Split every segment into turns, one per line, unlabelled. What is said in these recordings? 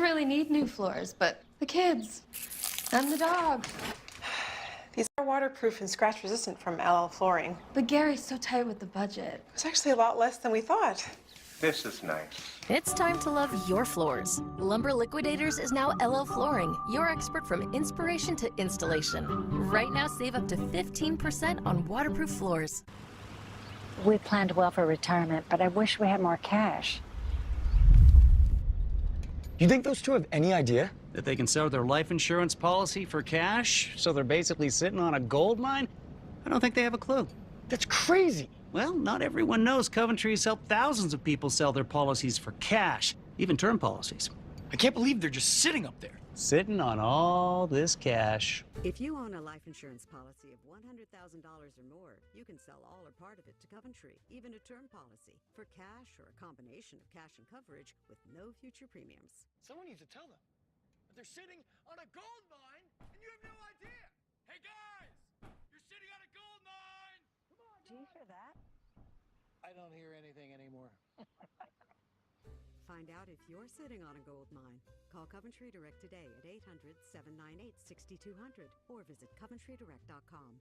Really need new floors, but the kids and the dog.
These are waterproof and scratch resistant from LL Flooring.
But Gary's so tight with the budget.
It's actually a lot less than we thought.
This is nice.
It's time to love your floors. Lumber Liquidators is now LL Flooring, your expert from inspiration to installation. Right now, save up to 15% on waterproof floors.
We planned well for retirement, but I wish we had more cash.
You think those two have any idea?
That they can sell their life insurance policy for cash, so they're basically sitting on a gold mine? I don't think they have a clue.
That's crazy.
Well, not everyone knows Coventry has helped thousands of people sell their policies for cash, even term policies.
I can't believe they're just sitting up there.
Sitting on all this cash.
If you own a life insurance policy of $100,000 or more, you can sell all or part of it to Coventry, even a term policy, for cash or a combination of cash and coverage with no future premiums.
Someone needs to tell them. But they're sitting on a gold mine, and you have no idea. Hey, guys! You're sitting on a gold mine! Come on,
Do you hear that?
I don't hear anything anymore.
Find out if you're sitting on a gold mine. Call Coventry Direct today at 800-798-6200 or visit coventrydirect.com.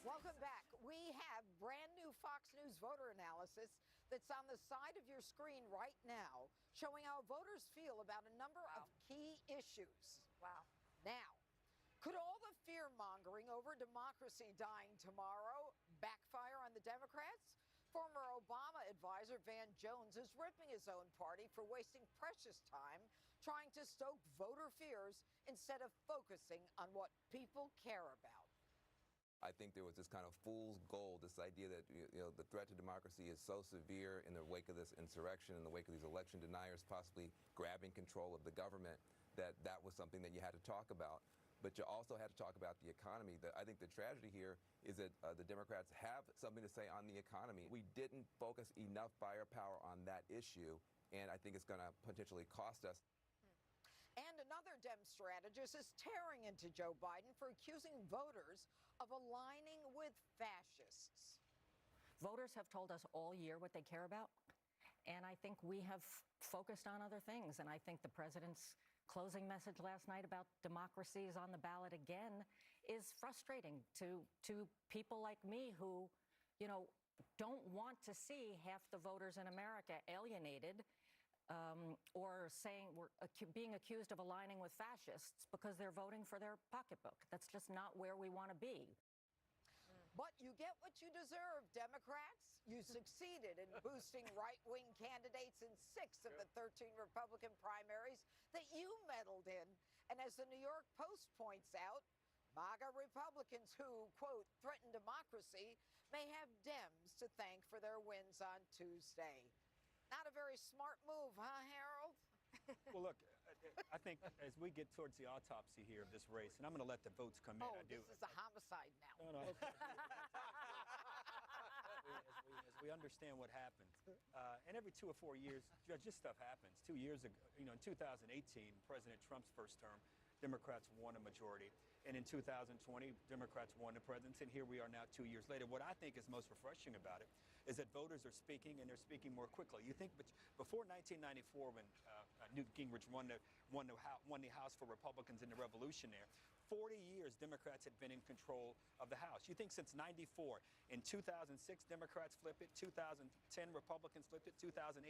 Welcome back. We have brand new Fox News voter analysis that's on the side of your screen right now, showing how voters feel about a number of key issues. Wow. Now, could all the fear-mongering over democracy dying tomorrow backfire on the Democrats? Former Obama advisor Van Jones is ripping his own party for wasting precious time trying to stoke voter fears instead of focusing on what people care about.
I think there was this kind of fool's gold, this idea that the threat to democracy is so severe in the wake of this insurrection, in the wake of these election deniers possibly grabbing control of the government, that was something that you had to talk about. But you also had to talk about the economy. I think the tragedy here is that the Democrats have something to say on the economy. We didn't focus enough firepower on that issue, and I think it's going to potentially cost us.
And another Dem strategist is tearing into Joe Biden for accusing voters of aligning with fascists.
Voters have told us all year what they care about, and I think we have focused on other things. And I think the president's closing message last night about democracy is on the ballot again is frustrating to people like me who, don't want to see half the voters in America alienated or saying we're being accused of aligning with fascists because they're voting for their pocketbook. That's just not where we want to be.
But you get what you deserve, Democrats. You succeeded in boosting right-wing candidates in 6 of the 13 Republican primaries that you meddled in. And as the New York Post points out, MAGA Republicans who, quote, threaten democracy may have Dems to thank for their wins on Tuesday. Not a very smart move, huh, Harold?
Well, look, I think as we get towards the autopsy here of this race, and I'm going to let the votes come in.
This is a homicide now.
No. Okay. as we understand what happened, and every 2 or 4 years, Judge, this stuff happens. 2 years ago, in 2018, President Trump's first term, Democrats won a majority. And in 2020, Democrats won the presidency, and here we are now 2 years later. What I think is most refreshing about it is that voters are speaking, and they're speaking more quickly. You think before 1994, when Newt Gingrich won the House for Republicans in the Revolution there, 40 years Democrats had been in control of the House. You think since 94, in 2006, Democrats flipped it, 2010, Republicans flipped it, 2018,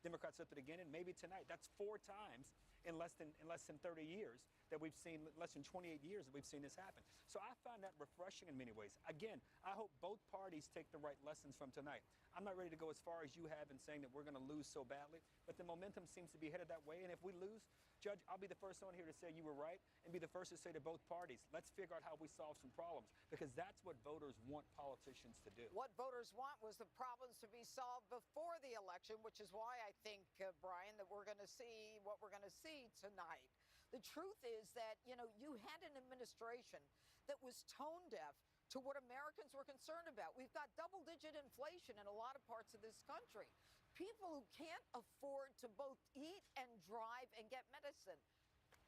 Democrats flipped it again, and maybe tonight. That's 4 times in less than 30 years that we've seen, less than 28 years that we've seen this happen. So I find that refreshing in many ways. Again, I hope both parties take the right lessons from tonight. I'm not ready to go as far as you have in saying that we're going to lose so badly, but the momentum seems to be headed that way. And if we lose, Judge, I'll be the first on here to say you were right and be the first to say to both parties, let's figure out how we solve some problems, because that's what voters want politicians to do.
What voters want was the problems to be solved before the election, which is why I think, Brian, that we're going to see what we're going to see tonight. The truth is that, you had an administration that was tone deaf to what Americans were concerned about. We've got double-digit inflation in a lot of parts of this country. People who can't afford to both eat and drive and get medicine.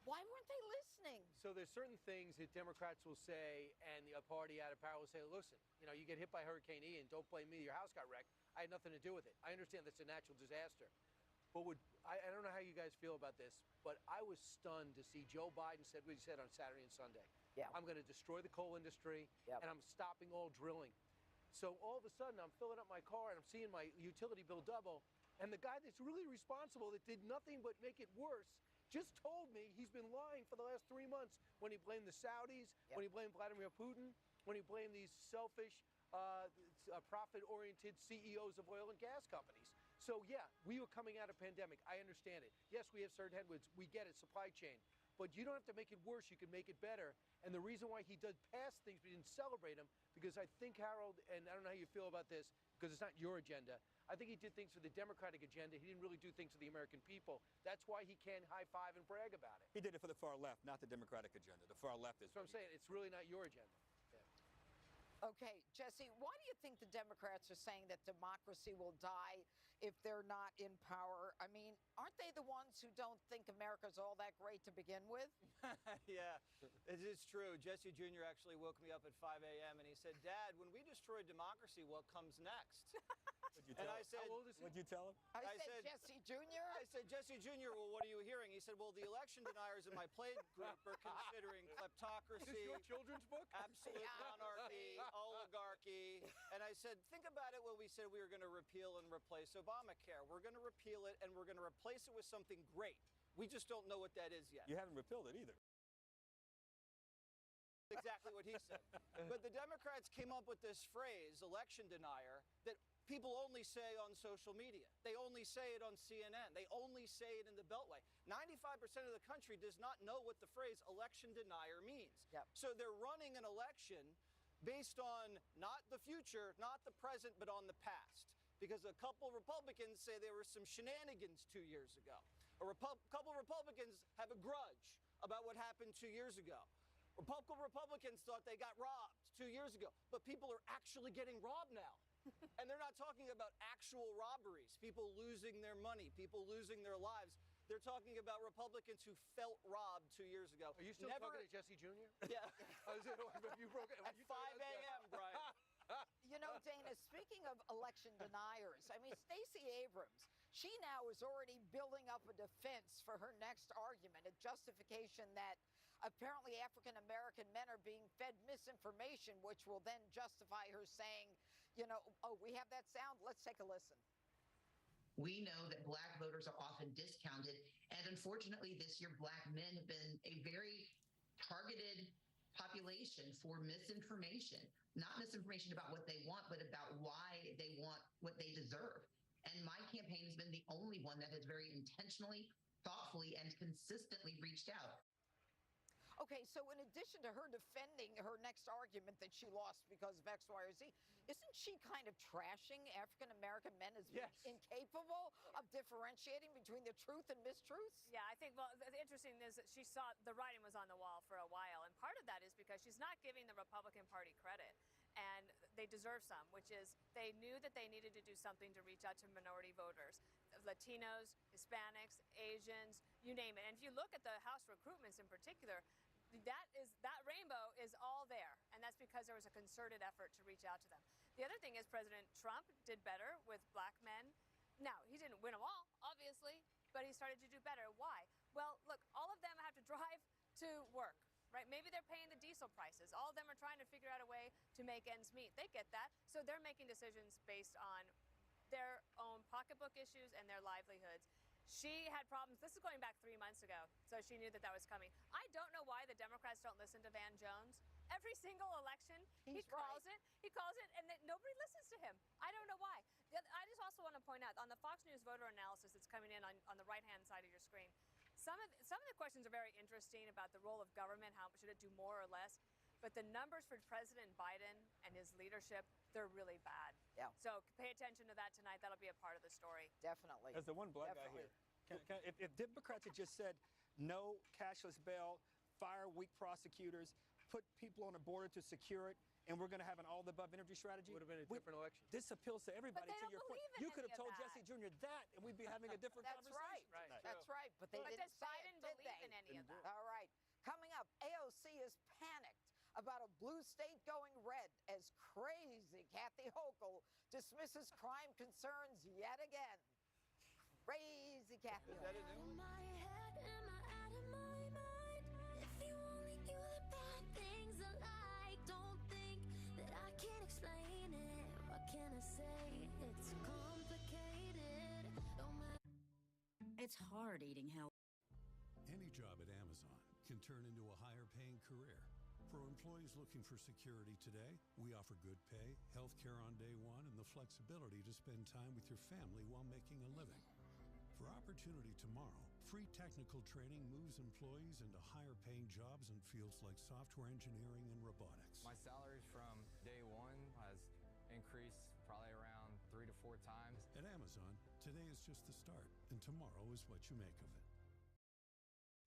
Why weren't they listening?
So there's certain things that Democrats will say, and the party out of power will say, listen, you get hit by Hurricane Ian, don't blame me, your house got wrecked. I had nothing to do with it. I understand that's a natural disaster. But I don't know how you guys feel about this, but I was stunned to see Joe Biden said what he said on Saturday and Sunday.
Yeah.
I'm going to destroy the coal industry,
Yep.
and I'm stopping all drilling. So all of a sudden, I'm filling up my car, and I'm seeing my utility bill double, and the guy that's really responsible that did nothing but make it worse just told me he's been lying for the last 3 months when he blamed the Saudis, when he blamed Vladimir Putin, when he blamed these selfish, profit-oriented CEOs of oil and gas companies. So, yeah, we were coming out of pandemic. I understand it. Yes, we have certain headwinds. We get it, supply chain. But you don't have to make it worse. You can make it better. And the reason why he does pass things, we didn't celebrate him, because I think, Harold, and I don't know how you feel about this, because it's not your agenda, I think he did things for the Democratic agenda. He didn't really do things for the American people. That's why he can't high-five and brag about it.
He did it for the far left, not the Democratic agenda. The far left is.
That's what I'm saying. It's really not your agenda.
Okay, Jesse, why do you think the Democrats are saying that democracy will die if they're not in power? I mean, aren't they the ones who don't think America's all that great to begin with?
Yeah, it is true. Jesse Jr. actually woke me up at 5 a.m. and he said, Dad, when we destroy democracy, what comes next? And I said,
how old is he?
What'd you tell him?
I said Jesse Jr.?
I said, Jesse Jr., well, what are you hearing? He said, well, the election deniers in my play group are considering kleptocracy.
Is this your children's book?
Absolute monarchy, oligarchy. And I said, think about it when we said we were going to repeal and replace Obamacare. We're going to repeal it, and we're going to replace it with something great. We just don't know what that is yet.
You haven't repealed it either.
Exactly what he said. But the Democrats came up with this phrase, election denier, that people only say on social media. They only say it on CNN. They only say it in the Beltway. 95% of the country does not know what the phrase election denier means.
Yep.
So they're running an election based on not the future, not the present, but on the past. Because a couple Republicans say there were some shenanigans 2 years ago. Couple Republicans have a grudge about what happened 2 years ago. Republicans thought they got robbed 2 years ago, but people are actually getting robbed now. And they're not talking about actual robberies, people losing their money, people losing their lives. They're talking about Republicans who felt robbed 2 years ago.
Are you still talking to Jesse Jr.?
Yeah.
You broke it.
At 5 a.m., Brian.
You know, Dana, speaking of election deniers, I mean, Stacey Abrams, she now is already building up a defense for her next argument, a justification that apparently African-American men are being fed misinformation, which will then justify her saying, oh, we have that sound? Let's take a listen.
We know that Black voters are often discounted. And unfortunately, this year, Black men have been a very targeted population for misinformation. Not misinformation about what they want, but about why they want what they deserve. And my campaign has been the only one that has very intentionally, thoughtfully, and consistently reached out.
Okay, so in addition to her defending her next argument that she lost because of X, Y, or Z, isn't she kind of trashing African-American men as being incapable of differentiating between the truth and mistruths?
Yeah, I think, well, the interesting is that she saw the writing was on the wall for a while. And part of that is because she's not giving the Republican Party credit. And they deserve some, which is they knew that they needed to do something to reach out to minority voters, Latinos, Hispanics, Asians, you name it. And if you look at the House recruitments in particular, that rainbow is all there, and that's because there was a concerted effort to reach out to them. The other thing is President Trump did better with Black men. Now, he didn't win them all, obviously, but he started to do better. Why? Well, look, all of them have to drive to work, right? Maybe they're paying the diesel prices. All of them are trying to figure out a way to make ends meet. They get that, so they're making decisions based on their own pocketbook issues and their livelihoods. She had problems. This is going back 3 months ago, so she knew that that was coming. I don't know why the Democrats don't listen to Van Jones. Every single election, he calls it, and nobody listens to him. I don't know why. I just also want to point out, on the Fox News voter analysis that's coming in on the right-hand side of your screen, some of the questions are very interesting about the role of government, how should it do more or less. But the numbers for President Biden and his leadership, they're really bad.
Yeah.
So pay attention to that tonight. That'll be a part of the story.
Definitely.
As the one Black guy here, if Democrats had just said no cashless bail, fire weak prosecutors, put people on the border to secure it, and we're going to have an all-the-above energy strategy.
Would have been a different election.
This appeals to everybody.
But they
to your
don't
point,
believe in
you could have
any of
told
that.
Jesse Jr. that, and we'd be having a different
That's
conversation.
right.
Tonight.
That's right. But they
But
didn't
does
say
Biden
it, did
believe
they?
in any of that?
All right. Coming up, about a blue state going red as crazy Kathy Hochul dismisses crime concerns yet again. Crazy Kathy Hochul.
It's hard eating healthy.
Any job at Amazon can turn into a higher paying career. For employees looking for security today, we offer good pay, health care on day one, and the flexibility to spend time with your family while making a living. For opportunity tomorrow, free technical training moves employees into higher paying jobs in fields like software engineering and robotics.
My salary from day one has increased probably around 3 to 4 times.
At Amazon, today is just the start, and tomorrow is what you make of it.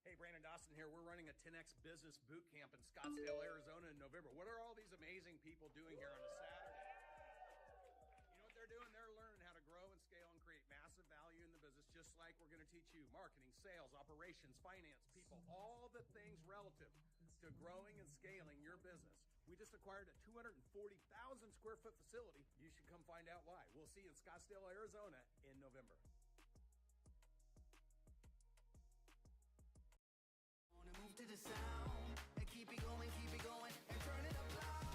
Hey, Brandon Dawson here. We're running a 10X Business Boot Camp in Scottsdale, Arizona in November. What are all these amazing people doing here on a Saturday? You know what they're doing? They're learning how to grow and scale and create massive value in the business, just like we're going to teach you marketing, sales, operations, finance, people, all the things relative to growing and scaling your business. We just acquired a 240,000 square foot facility. You should come find out why. We'll see you in Scottsdale, Arizona in November.
Move to the sound and keep it going and turn it up loud.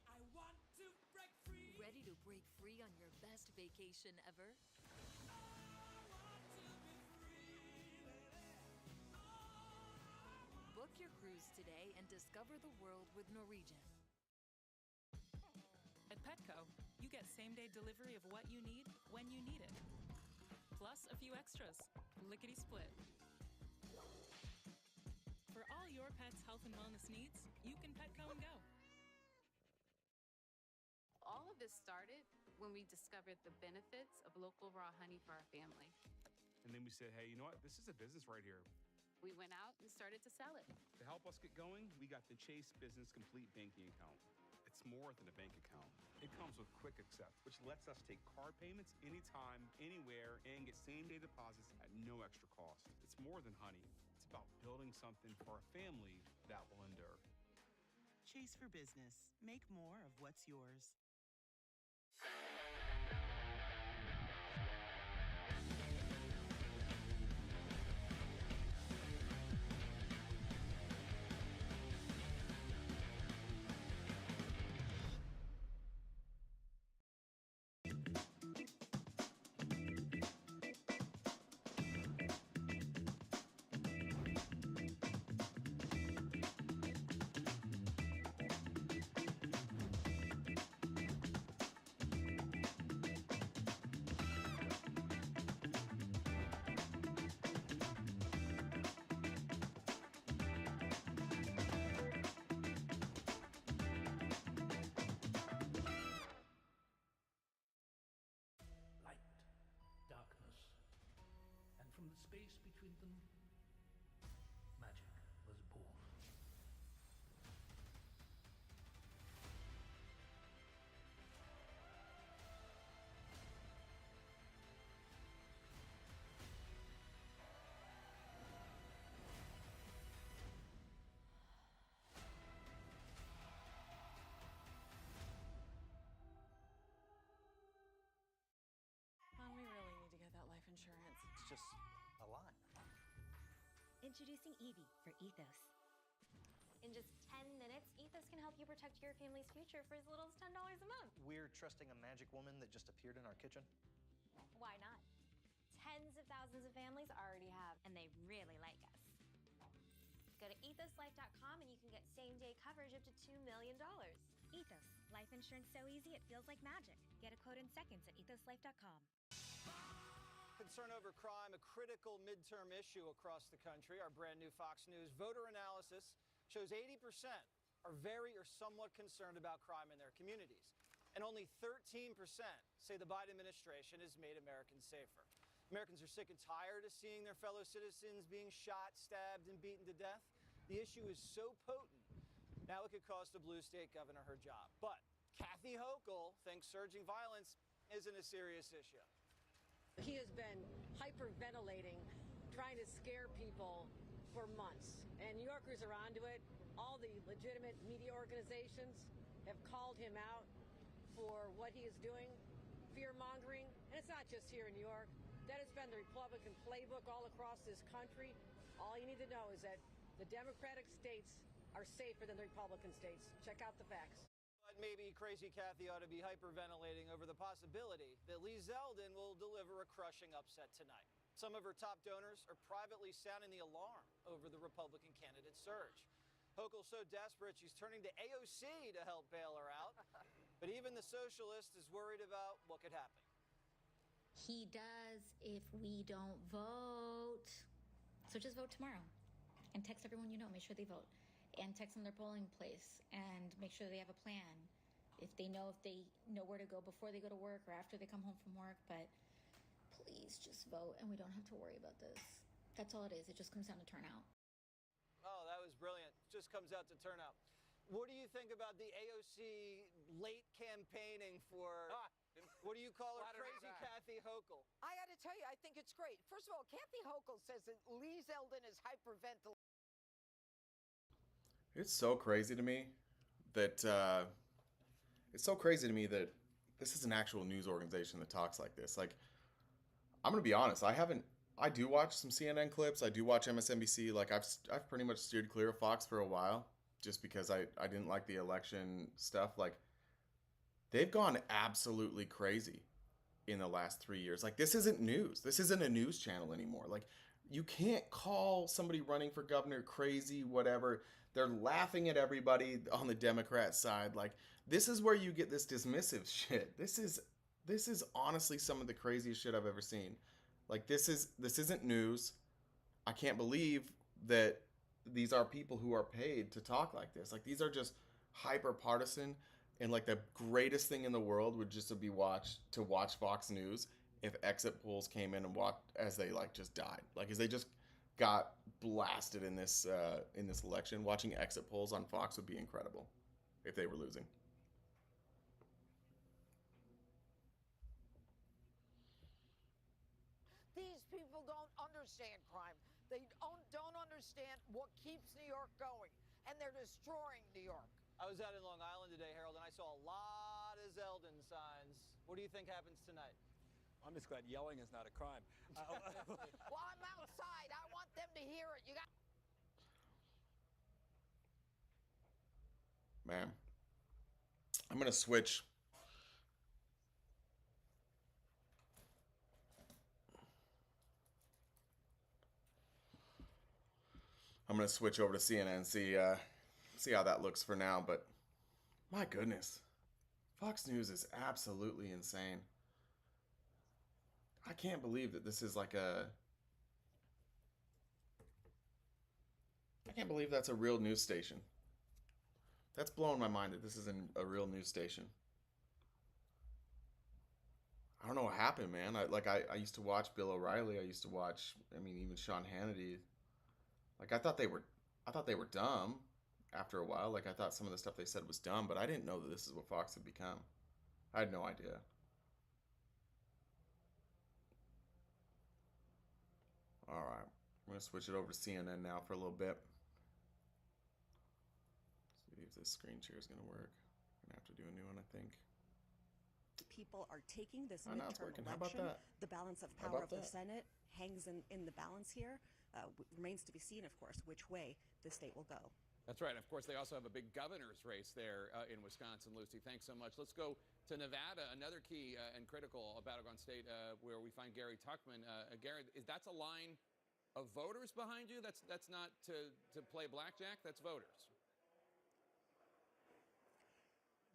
I want to break free. Ready to break free on your best vacation ever? Book your cruise today and discover the world with Norwegian.
At Petco, you get same-day delivery of what you need when you need it. Plus a few extras, lickety-split. For all your pet's health and wellness needs, you can Petco and go.
All of this started when we discovered the benefits of local raw honey for our family.
And then we said, hey, you know what? This is a business right here.
We went out and started to sell it.
To help us get going, we got the Chase Business Complete Banking Account. It's more than a bank account. It comes with Quick Accept, which lets us take card payments anytime, anywhere, and get same-day deposits at no extra cost. It's more than honey. It's about building something for a family that will endure.
Chase for Business. Make more of what's yours.
From the space between them, magic was born.
We really need to get that life insurance.
It's just a lot.
Introducing Evie for Ethos. In just 10 minutes, Ethos can help you protect your family's future for as little as $10 a month.
We're trusting a magic woman that just appeared in our kitchen.
Why not? Tens of thousands of families already have, and they really like us. Go to ethoslife.com and you can get same-day coverage up to $2 million. Ethos. Life insurance so easy it feels like magic. Get a quote in seconds at ethoslife.com.
Concern over crime, a critical midterm issue across the country. Our brand new Fox News voter analysis shows 80% are very or somewhat concerned about crime in their communities. And only 13% say the Biden administration has made Americans safer. Americans are sick and tired of seeing their fellow citizens being shot, stabbed, and beaten to death. The issue is so potent, now it could cost a blue state governor her job. But Kathy Hochul thinks surging violence isn't a serious issue.
He has been hyperventilating, trying to scare people for months, and New Yorkers are onto it. All the legitimate media organizations have called him out for what he is doing, fear-mongering, and it's not just here in New York. That has been the Republican playbook all across this country. All you need to know is that the Democratic states are safer than the Republican states. Check out the facts.
But maybe crazy Kathy ought to be hyperventilating over the possibility that Lee Zeldin will deliver a crushing upset tonight. Some of her top donors are privately sounding the alarm over the Republican candidate surge. Hochul's so desperate she's turning to AOC to help bail her out. But even the socialist is worried about what could happen.
He does if we don't vote. So just vote tomorrow and text everyone you know. Make sure they vote. And text them their polling place and make sure they have a plan. If they know where to go before they go to work or after they come home from work. But please just vote and we don't have to worry about this. That's all it is. It just comes down to turnout.
Oh, that was brilliant. Just comes out to turnout. What do you think about the AOC late campaigning for, what do you call her, crazy Kathy Hochul?
I got to tell you, I think it's great. First of all, Kathy Hochul says that Lee Zeldin is hyperventilating.
It's so crazy to me that this is an actual news organization that talks like this. Like, I'm gonna be honest, I do watch some CNN clips. I do watch MSNBC. Like, I've pretty much steered clear of Fox for a while just because I didn't like the election stuff. Like, they've gone absolutely crazy in the last 3 years. Like, this isn't news. This isn't a news channel anymore. Like, you can't call somebody running for governor crazy, whatever. They're laughing at everybody on the Democrat side. Like, this is where you get this dismissive shit. This is honestly some of the craziest shit I've ever seen. Like, this isn't news. I can't believe that these are people who are paid to talk like this. Like, these are just hyper partisan, and like the greatest thing in the world would just be to watch Fox News if exit polls came in and walked as they like just died. Like, as they just got blasted in this election. Watching exit polls on Fox would be incredible if they were losing.
These people don't understand crime. They don't understand what keeps New York going, and they're destroying New York.
I was out in Long Island today, Harold, and I saw a lot of Zeldin signs. What do you think happens tonight?
I'm just glad yelling is not a crime.
Well, I'm outside. I want them to hear it. You got.
Man, I'm gonna switch. I'm gonna switch over to CNN, see how that looks for now. But my goodness, Fox News is absolutely insane. I can't believe that this is like I can't believe that's a real news station. That's blowing my mind that this isn't a real news station. I don't know what happened, man. I used to watch Bill O'Reilly. I used to watch, even Sean Hannity. Like, I thought they were dumb after a while. Like, I thought some of the stuff they said was dumb, but I didn't know that this is what Fox had become. I had no idea. All right, I'm going to switch it over to CNN now for a little bit. See if this screen share is going to work. I'm going to have to do a new one, I think.
People are taking this
Oh, now it's
midterm
working. How about
election.
that?
The balance of
How
power
about
of the
that?
Senate hangs in the balance here. Remains to be seen, of course, which way the state will go.
That's right. Of course, they also have a big governor's race there in Wisconsin. Lucy, thanks so much. Let's go to Nevada, another key and critical battleground state where we find Gary Tuchman. Gary, that's a line of voters behind you? That's not to play blackjack? That's voters.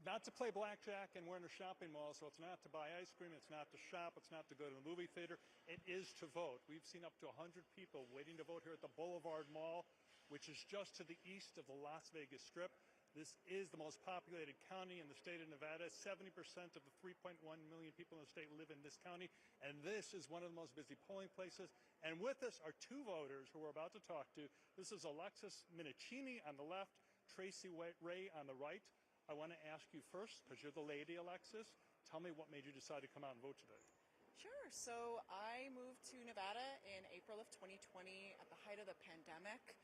Not to play blackjack, and we're in a shopping mall, so it's not to buy ice cream, it's not to shop, it's not to go to the movie theater. It is to vote. We've seen up to 100 people waiting to vote here at the Boulevard Mall, which is just to the east of the Las Vegas Strip. This is the most populated county in the state of Nevada. 70% of the 3.1 million people in the state live in this county, and this is one of the most busy polling places. And with us are two voters who we're about to talk to. This is Alexis Minicini on the left, Tracy Ray on the right. I want to ask you first, because you're the lady, Alexis. Tell me what made you decide to come out and vote today.
Sure. So I moved to Nevada in April of 2020 at the height of the pandemic.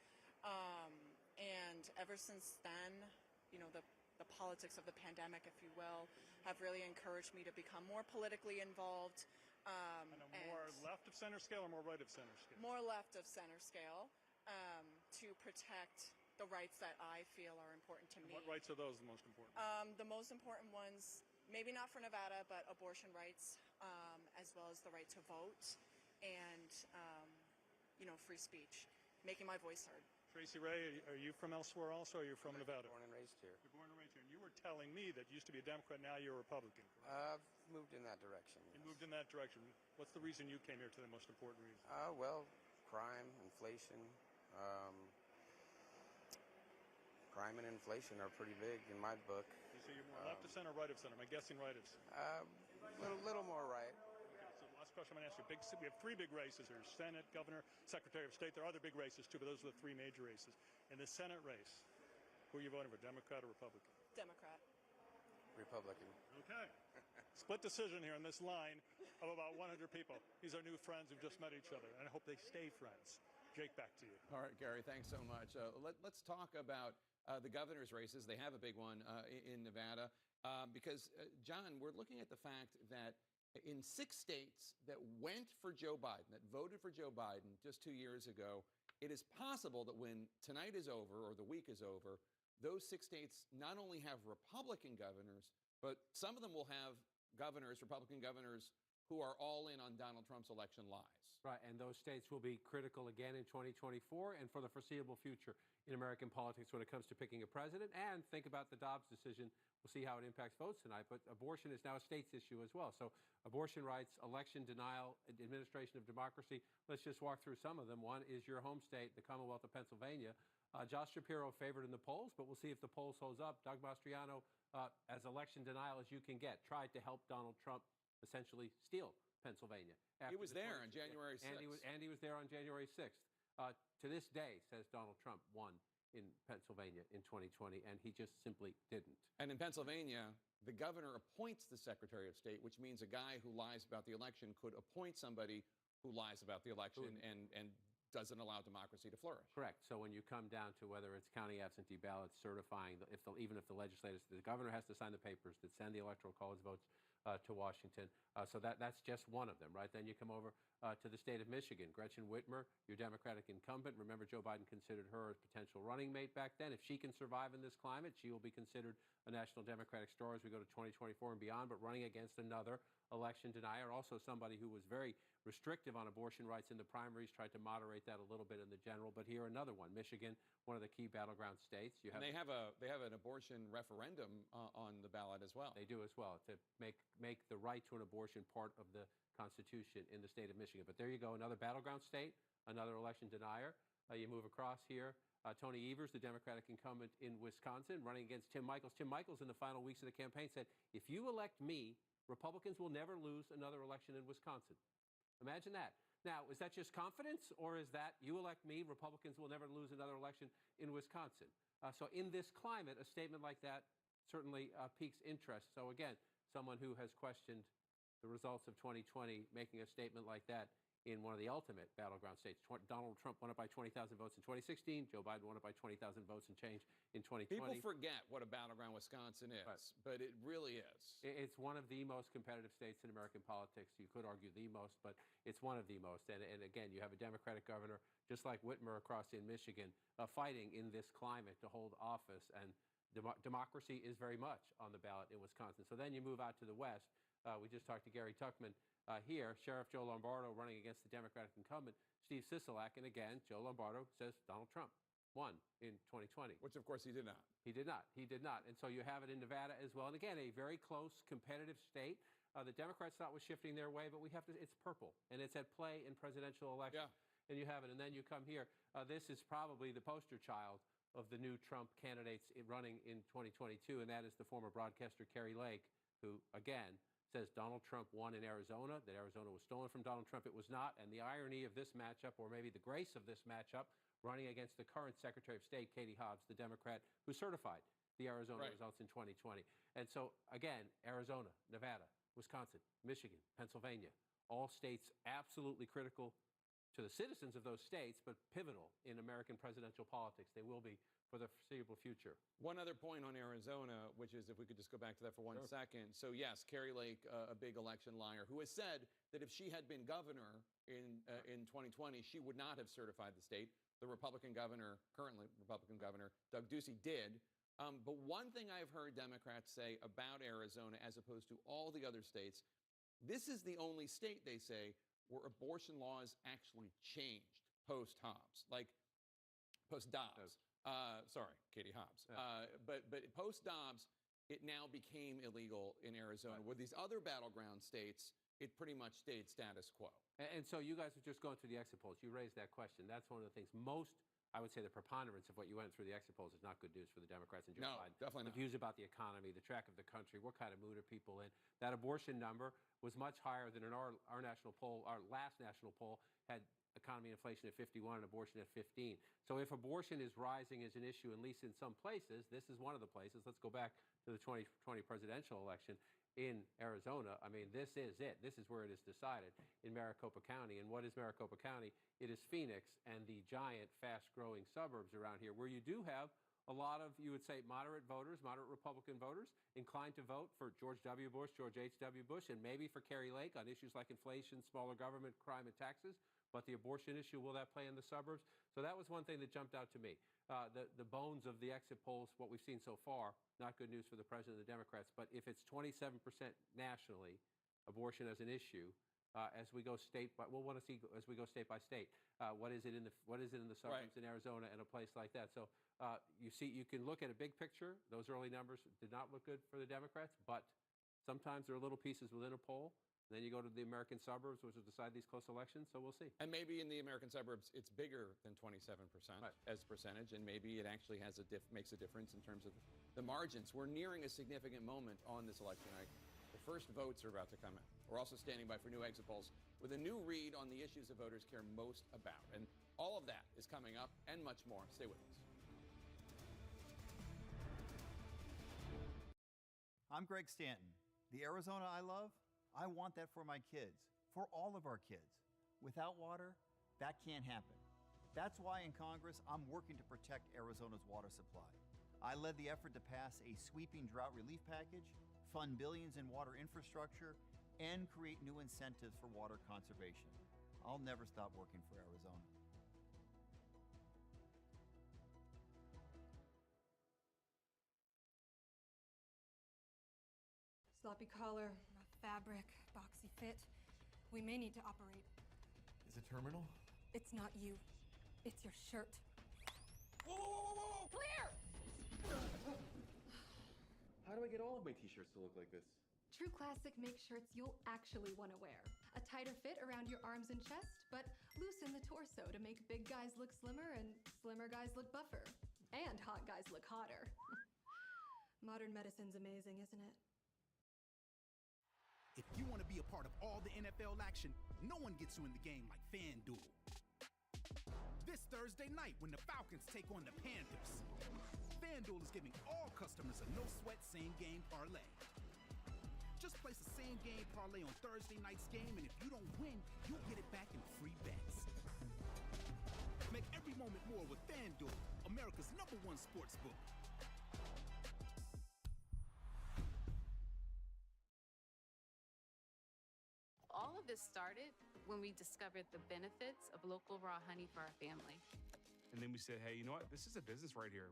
And ever since then, the politics of the pandemic, if you will, have really encouraged me to become more politically involved.
More left of center scale or more right of center scale?
More left of center scale to protect the rights that I feel are important to me.
What rights are those the most important?
The most important ones, maybe not for Nevada, but abortion rights, as well as the right to vote and, free speech, making my voice heard.
Tracy Ray, are you from elsewhere also, or are you from Nevada?
Born and raised here.
You're born and raised here. And you were telling me that you used to be a Democrat, now you're a Republican.
I've moved in that direction.
You moved in that direction. What's the reason you came here today, the most important reason?
Well, crime, inflation. Crime and inflation are pretty big in my book.
You say you're more left of center, right of center? Am I guessing right of center?
Little more right.
Okay, so last question I'm going to ask you. We have three big races here: Senate, Governor, Secretary of State. There are other big races too, but those are the three major races. In the Senate race, who are you voting for, Democrat or Republican?
Democrat.
Republican.
Okay. Split decision here in this line of about 100 people. These are new friends who've just met each other, and I hope they stay friends. Jake, back to you.
All right, Gary, thanks so much. Let's talk about the governor's races. They have a big one in Nevada because, John, we're looking at the fact that in 6 states that went for Joe Biden, that voted for Joe Biden just 2 years ago, it is possible that when tonight is over or the week is over, those 6 states not only have Republican governors, but some of them will have governors, Republican governors, who are all in on Donald Trump's election lies.
Right, and those states will be critical again in 2024 and for the foreseeable future in American politics when it comes to picking a president. And think about the Dobbs decision. We'll see how it impacts votes tonight. But abortion is now a state's issue as well. So abortion rights, election denial, administration of democracy. Let's just walk through some of them. One is your home state, the Commonwealth of Pennsylvania. Josh Shapiro favored in the polls, but we'll see if the polls holds up. Doug Mastriano, as election denial as you can get, tried to help Donald Trump essentially steal Pennsylvania.
He was there on January 6th.
And he was there on January 6th. To this day, says Donald Trump, won in Pennsylvania in 2020, and he just simply didn't.
And in Pennsylvania, the governor appoints the Secretary of State, which means a guy who lies about the election could appoint somebody who lies about the election and doesn't allow democracy to flourish.
Correct. So when you come down to whether it's county absentee ballots certifying, even if the legislators, the governor has to sign the papers that send the Electoral College votes to Washington. So that's just one of them, right? Then you come over to the state of Michigan. Gretchen Whitmer, your Democratic incumbent. Remember, Joe Biden considered her a potential running mate back then. If she can survive in this climate, she will be considered a national Democratic star as we go to 2024 and beyond, but running against another election denier, also somebody who was very restrictive on abortion rights in the primaries, tried to moderate that a little bit in the general. But here, another one, Michigan, one of the key battleground states.
And they have an abortion referendum on the ballot as well.
They do as well, to make the right to an abortion part of the Constitution in the state of Michigan. But there you go, another battleground state, another election denier. You move across here. Tony Evers, the Democratic incumbent in Wisconsin, running against Tim Michels. Tim Michels, in the final weeks of the campaign, said, if you elect me, Republicans will never lose another election in Wisconsin. Imagine that. Now, is that just confidence, or is that you elect me, Republicans will never lose another election in Wisconsin? So in this climate, a statement like that certainly piques interest. So again, someone who has questioned the results of 2020, making a statement like that in one of the ultimate battleground states. Donald Trump won it by 20,000 votes in 2016. Joe Biden won it by 20,000 votes and change in 2020.
People forget what a battleground Wisconsin is, but it really is.
It's one of the most competitive states in American politics. You could argue the most, but it's one of the most. And again, you have a Democratic governor, just like Whitmer across in Michigan, fighting in this climate to hold office. And democracy is very much on the ballot in Wisconsin. So then you move out to the West. We just talked to Gary Tuchman. Here, Sheriff Joe Lombardo running against the Democratic incumbent, Steve Sisolak. And again, Joe Lombardo says Donald Trump won in 2020.
Which, of course, he did not.
He did not. He did not. And so you have it in Nevada as well. And again, a very close, competitive state. The Democrats thought was shifting their way, but it's purple. And it's at play in presidential elections. Yeah. And you have it. And then you come here. This is probably the poster child of the new Trump candidates running in 2022. And that is the former broadcaster Kerry Lake, who, again, says Donald Trump won in Arizona, that Arizona was stolen from Donald Trump. It was not. And the irony of this matchup, or maybe the grace of this matchup, running against the current Secretary of State, Katie Hobbs, the Democrat, who certified the Arizona
Right.
results in 2020. And so, again, Arizona, Nevada, Wisconsin, Michigan, Pennsylvania, all states absolutely critical to the citizens of those states, but pivotal in American presidential politics. They will be for the foreseeable future.
One other point on Arizona, which is if we could just go back to that for 1 second. So yes, Carrie Lake, a big election liar, who has said that if she had been governor in 2020, she would not have certified the state. The Republican governor, currently Republican governor, Doug Ducey, did. But one thing I've heard Democrats say about Arizona, as opposed to all the other states, this is the only state, they say, where abortion laws actually changed post-Hobbs, like post-Dobbs. Sorry, Katie Hobbs. But post-Dobbs, it now became illegal in Arizona. Where these other battleground states, it pretty much stayed status quo.
And so you guys are just going through the exit polls. You raised that question. That's one of the things I would say the preponderance of what you went through the exit polls is not good news for the Democrats and Joe Biden.
Definitely not.
The views about the economy, the track of the country, what kind of mood are people in. That abortion number was much higher than in our national poll. Our last national poll had economy inflation at 51 and abortion at 15. So if abortion is rising as an issue, at least in some places, this is one of the places. Let's go back to the 2020 presidential election in Arizona. I mean, this is it. This is where it is decided in Maricopa County. And what is Maricopa County? It is Phoenix and the giant, fast-growing suburbs around here where you do have a lot of, you would say, moderate voters, moderate Republican voters, inclined to vote for George W. Bush, George H.W. Bush, and maybe for Carrie Lake on issues like inflation, smaller government, crime, and taxes. But the abortion issue, will that play in the suburbs? So that was one thing that jumped out to me. The bones of the exit polls, what we've seen so far, not good news for the president and the Democrats. But if it's 27% nationally, abortion as an issue, as we go state by, we'll want to see as we go state by state, what is it in the suburbs in Arizona and a place like that. So you can look at a big picture. Those early numbers did not look good for the Democrats, but sometimes there are little pieces within a poll. Then you go to the American suburbs, which will decide these close elections, so we'll see.
And maybe in the American suburbs, it's bigger than 27% as a percentage, and maybe it actually has makes a difference in terms of the margins. We're nearing a significant moment on this election night. The first votes are about to come in. We're also standing by for new exit polls with a new read on the issues that voters care most about. And all of that is coming up and much more. Stay with us.
I'm Greg Stanton. The Arizona I love, I want that for my kids, for all of our kids. Without water, that can't happen. That's why in Congress, I'm working to protect Arizona's water supply. I led the effort to pass a sweeping drought relief package, fund billions in water infrastructure, and create new incentives for water conservation. I'll never stop working for Arizona.
Sloppy collar, rough fabric, boxy fit. We may need to operate.
Is it terminal?
It's not you. It's your shirt.
Whoa!
Clear!
How do I get all of my t-shirts to look like this?
True Classic makes shirts you'll actually want to wear. A tighter fit around your arms and chest, but loosen the torso to make big guys look slimmer and slimmer guys look buffer. And hot guys look hotter. Modern medicine's amazing, isn't it?
If you want to be a part of all the NFL action, no one gets you in the game like FanDuel. This Thursday night when the Falcons take on the Panthers, FanDuel is giving all customers a no-sweat same-game parlay. Just place a same-game parlay on Thursday night's game, and if you don't win, you'll get it back in free bets. Make every moment more with FanDuel, America's #1 sportsbook.
All of this started when we discovered the benefits of local raw honey for our family.
And then we said, hey, you know what? This is a business right here.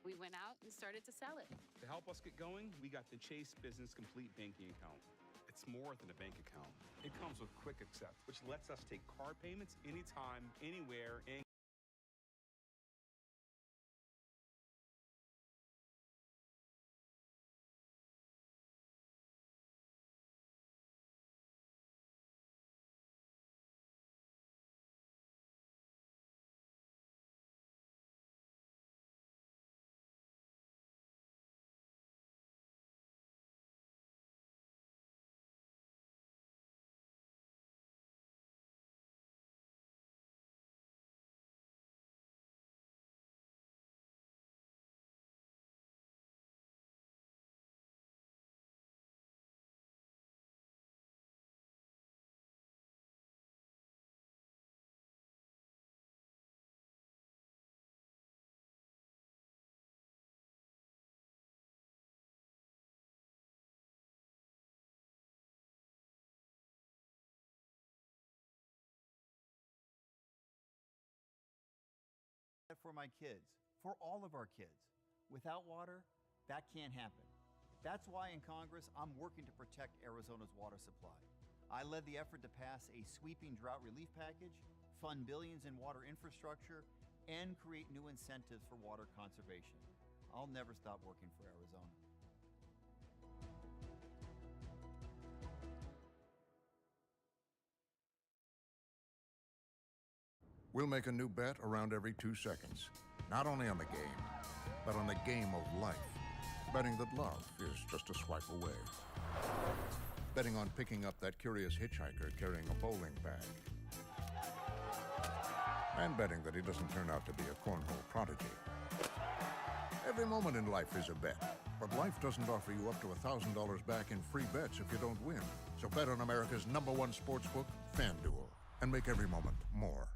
We went out and started to sell it.
To help us get going, we got the Chase Business Complete Banking Account. It's more than a bank account. It comes with Quick Accept, which lets us take card payments anytime, anywhere, and
for my kids, for all of our kids. Without water, that can't happen. That's why in Congress, I'm working to protect Arizona's water supply. I led the effort to pass a sweeping drought relief package, fund billions in water infrastructure, and create new incentives for water conservation. I'll never stop working for Arizona.
We'll make a new bet around every 2 seconds. Not only on the game, but on the game of life. Betting that love is just a swipe away. Betting on picking up that curious hitchhiker carrying a bowling bag. And betting that he doesn't turn out to be a cornhole prodigy. Every moment in life is a bet, but life doesn't offer you up to $1,000 back in free bets if you don't win. So bet on America's #1 sportsbook, FanDuel, and make every moment more.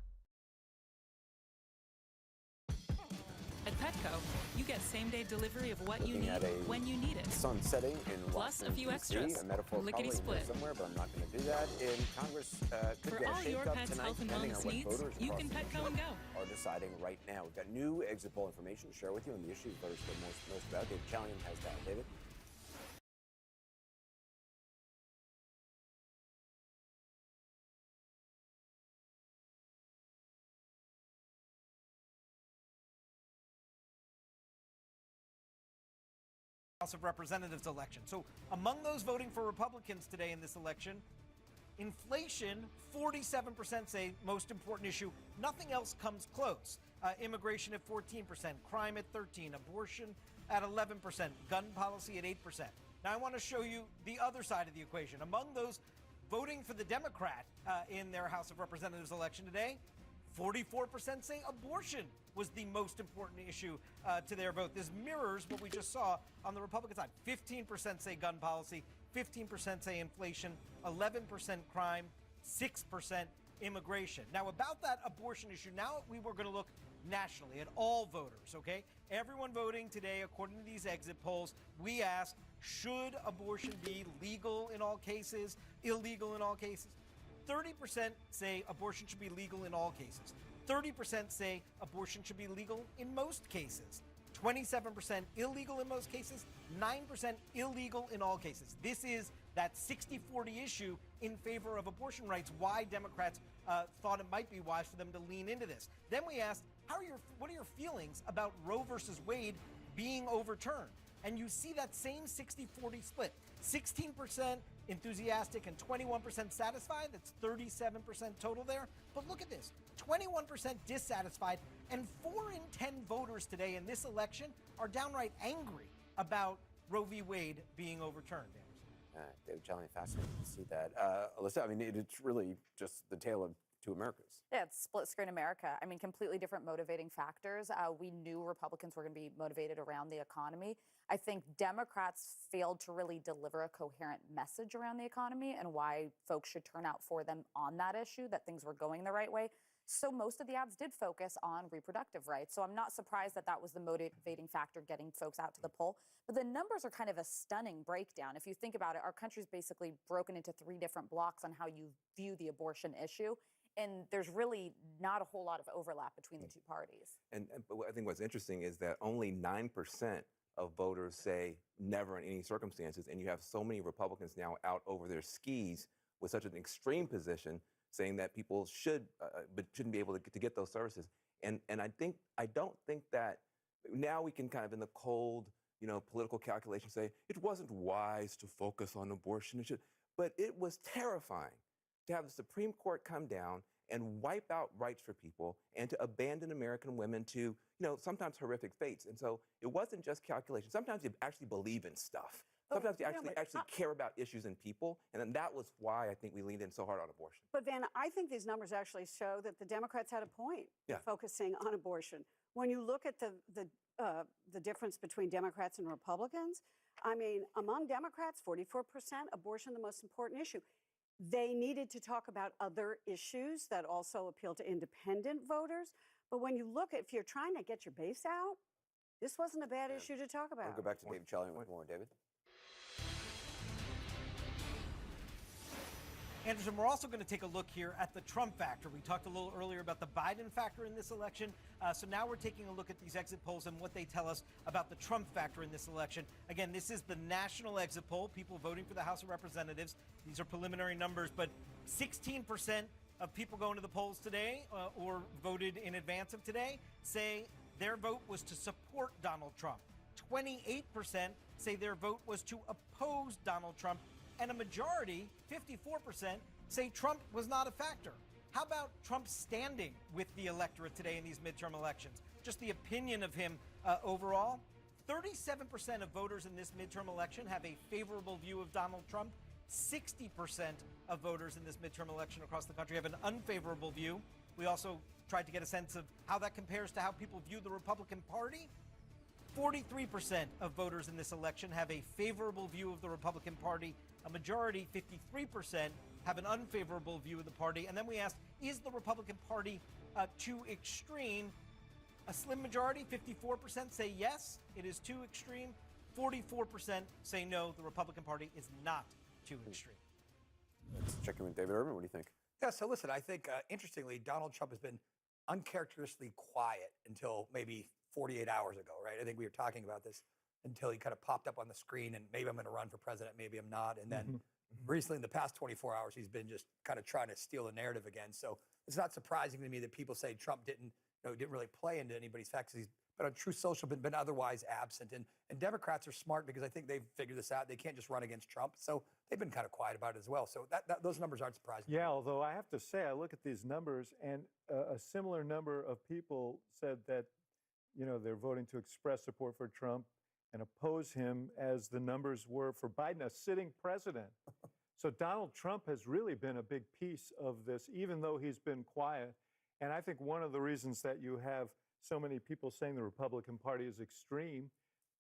At Petco, you get same-day delivery of what you
Looking
need
at a
when you need it.
Sun setting in
Plus a
Washington,
few
DC,
extras.
a metaphor probably in there
Lickety-split.
somewhere, but I'm not going to do that. In Congress, could
For
get a
all your
shakeup
pet's
tonight,
health and
depending on
wellness
what
needs,
voters
you
across
can
the
Petco
nation
and go.
are deciding right now. We've got new exit poll information to share with you on the issues voters care most about. David Chalian has that. David?
House of Representatives election. So among those voting for Republicans today in this election, inflation, 47% say most important issue. Nothing else comes close. Immigration at 14%, crime at 13%, abortion at 11%, gun policy at 8%. Now I want to show you the other side of the equation. Among those voting for the Democrat in their House of Representatives election today, 44% say abortion was the most important issue to their vote. This mirrors what we just saw on the Republican side. 15% say gun policy, 15% say inflation, 11% crime, 6% immigration. Now, about that abortion issue, now we were going to look nationally at all voters, okay? Everyone voting today, according to these exit polls, we asked, should abortion be legal in all cases, illegal in all cases? 30% say abortion should be legal in all cases. 30% say abortion should be legal in most cases. 27% illegal in most cases. 9% illegal in all cases. This is that 60-40 issue in favor of abortion rights, why Democrats thought it might be wise for them to lean into this. Then we asked, what are your feelings about Roe versus Wade being overturned? And you see that same 60-40 split. 16% enthusiastic and 21% satisfied. That's 37% total there. But look at this, 21% dissatisfied, and 4 in 10 voters today in this election are downright angry about Roe v. Wade being overturned.
David Chalian, fascinating to see that. Alyssa, I mean, it's really just the tale of two Americas.
Yeah, it's split screen America. I mean, completely different motivating factors. We knew Republicans were going to be motivated around the economy. I think Democrats failed to really deliver a coherent message around the economy and why folks should turn out for them on that issue, that things were going the right way. So most of the ads did focus on reproductive rights. So I'm not surprised that that was the motivating factor getting folks out to the poll. But the numbers are kind of a stunning breakdown. If you think about it, our country's basically broken into 3 different blocks on how you view the abortion issue. And there's really not a whole lot of overlap between the two parties.
And I think what's interesting is that only 9% of voters say never in any circumstances. And you have so many Republicans now out over their skis with such an extreme position saying that people shouldn't be able to get those services. And I don't think that now we can kind of in the cold, political calculation say it wasn't wise to focus on abortion. But it was terrifying to have the Supreme Court come down and wipe out rights for people and to abandon American women to, sometimes horrific fates. And so it wasn't just calculation. Sometimes you actually believe in stuff. Sometimes you actually care about issues and people. And then that was why I think we leaned in so hard on abortion.
But Vanna, I think these numbers actually show that the Democrats had a point focusing on abortion. When you look at the difference between Democrats and Republicans, I mean, among Democrats, 44%, abortion the most important issue. They needed to talk about other issues that also appeal to independent voters. But when you look at, if you're trying to get your base out, this wasn't a bad issue to talk about.
We'll go back to David Chalian with more. David?
Anderson, we're also going to take a look here at the Trump factor. We talked a little earlier about the Biden factor in this election. So now we're taking a look at these exit polls and what they tell us about the Trump factor in this election. Again, this is the national exit poll, people voting for the House of Representatives. These are preliminary numbers, but 16% of people going to the polls today or voted in advance of today say their vote was to support Donald Trump. 28% say their vote was to oppose Donald Trump. And a majority, 54%, say Trump was not a factor. How about Trump's standing with the electorate today in these midterm elections? Just the opinion of him overall. 37% of voters in this midterm election have a favorable view of Donald Trump. 60% of voters in this midterm election across the country have an unfavorable view. We also tried to get a sense of how that compares to how people view the Republican Party. 43% of voters in this election have a favorable view of the Republican Party. A majority, 53%, have an unfavorable view of the party. And then we asked, is the Republican Party too extreme? A slim majority, 54%, say yes, it is too extreme. 44% say no, the Republican Party is not too extreme.
Let's check in with David Urban. What do you think?
Yeah, so listen, I think, interestingly, Donald Trump has been uncharacteristically quiet until maybe 48 hours ago, right? I think we were talking about this until he kind of popped up on the screen and maybe I'm going to run for president, maybe I'm not. And then recently, in the past 24 hours, he's been just kind of trying to steal the narrative again. So it's not surprising to me that people say Trump didn't really play into anybody's facts. He's been on Truth Social, been otherwise absent. And Democrats are smart because I think they've figured this out. They can't just run against Trump. So they've been kind of quiet about it as well. So those numbers aren't surprising.
Yeah, although I have to say, I look at these numbers and a similar number of people said that, they're voting to express support for Trump and oppose him as the numbers were for Biden, a sitting president. So Donald Trump has really been a big piece of this, even though he's been quiet. And I think one of the reasons that you have so many people saying the Republican Party is extreme,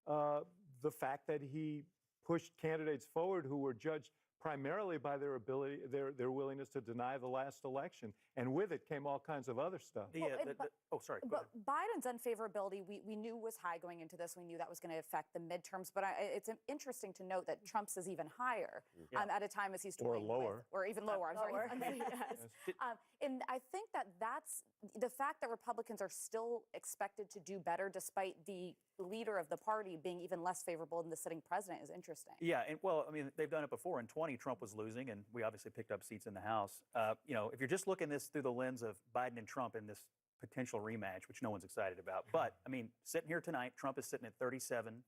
the fact that he pushed candidates forward who were judged primarily by their ability, their willingness to deny the last election. And with it came all kinds of other stuff.
Sorry. But Biden's unfavorability, we knew was high going into this. We knew that was going to affect the midterms. But it's interesting to note that Trump's is even higher at a time as he's toying or even lower. I'm sorry. Yes. And I think that's the fact that Republicans are still expected to do better despite the leader of the party being even less favorable than the sitting president is interesting.
Yeah, and they've done it before. In 20, Trump was losing, and we obviously picked up seats in the House. If you're just looking this through the lens of Biden and Trump in this potential rematch, which no one's excited about, but sitting here tonight, Trump is sitting at 37-60,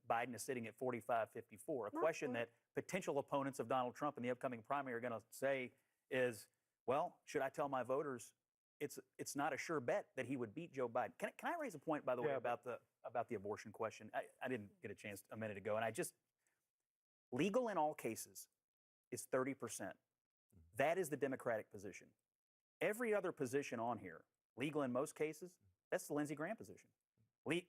Biden is sitting at 45-54. A question that potential opponents of Donald Trump in the upcoming primary are going to say is, well, should I tell my voters it's not a sure bet that he would beat Joe Biden? Can I raise a point, by the way, about the abortion question? I didn't get a chance a minute ago, and legal in all cases is 30%. That is the Democratic position. Every other position on here, legal in most cases, that's the Lindsey Graham position.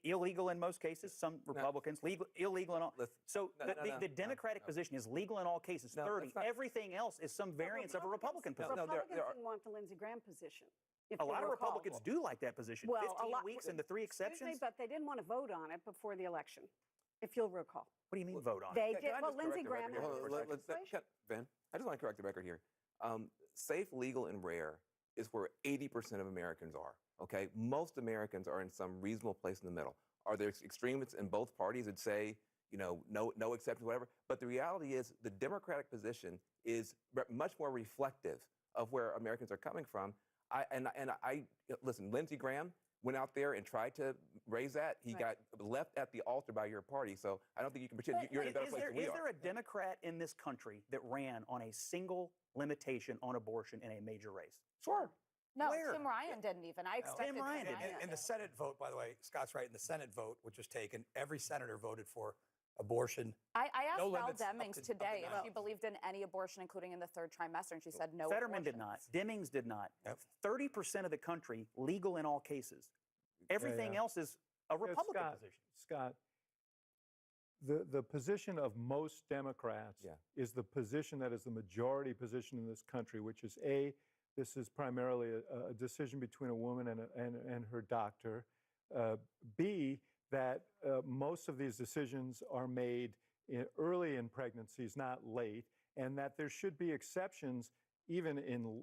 Illegal in most cases, some Republicans, illegal in all. So the Democratic position is legal in all cases, 30. Everything else is some variance of a Republican position.
Republicans didn't want the Lindsey Graham position.
A lot of Republicans do like that position.
Well,
15 weeks and the 3 exceptions.
Excuse me, but they didn't want to vote on it before the election, if you'll recall.
What do you mean vote on
it? They
it?
did. Well, Lindsey Graham had
Ben, I just want to correct the record here. Safe, legal, and rare is where 80% of Americans are. Okay, most Americans are in some reasonable place in the middle. Are there extremists in both parties that say, no exceptions, whatever? But the reality is the Democratic position is much more reflective of where Americans are coming from. Listen, Lindsey Graham went out there and tried to raise that. He got left at the altar by your party. So I don't think you can pretend you're in a better place than we are.
Is there a Democrat in this country that ran on a single limitation on abortion in a major race?
Sure.
No,
Where?
Tim Ryan didn't even. I expected
Tim Ryan didn't.
In the Senate vote, by the way, Scott's right. In the Senate vote, which was taken, every senator voted for abortion.
I asked
No
Val
limits up
Demings
to
today if
now.
she believed in any abortion, including in the third trimester, and she said no.
Fetterman did not. Demings did not. 30% of the country, legal in all cases. Everything else is a Republican position.
Scott, the position of most Democrats is the position that is the majority position in this country, which is this is primarily a decision between a woman and her doctor. B, that most of these decisions are made early in pregnancies, not late. and that there should be exceptions even in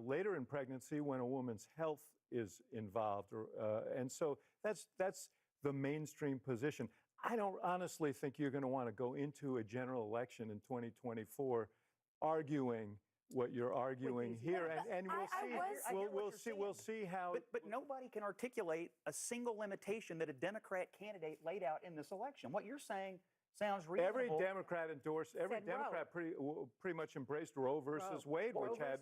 later in pregnancy when a woman's health is involved, and so that's the mainstream position. I don't honestly think you're going to want to go into a general election in 2024 arguing what you're arguing here, and we'll see how.
But nobody can articulate a single limitation that a Democrat candidate laid out in this election. What you're saying sounds reasonable.
Every Democrat pretty much embraced Roe versus Wade,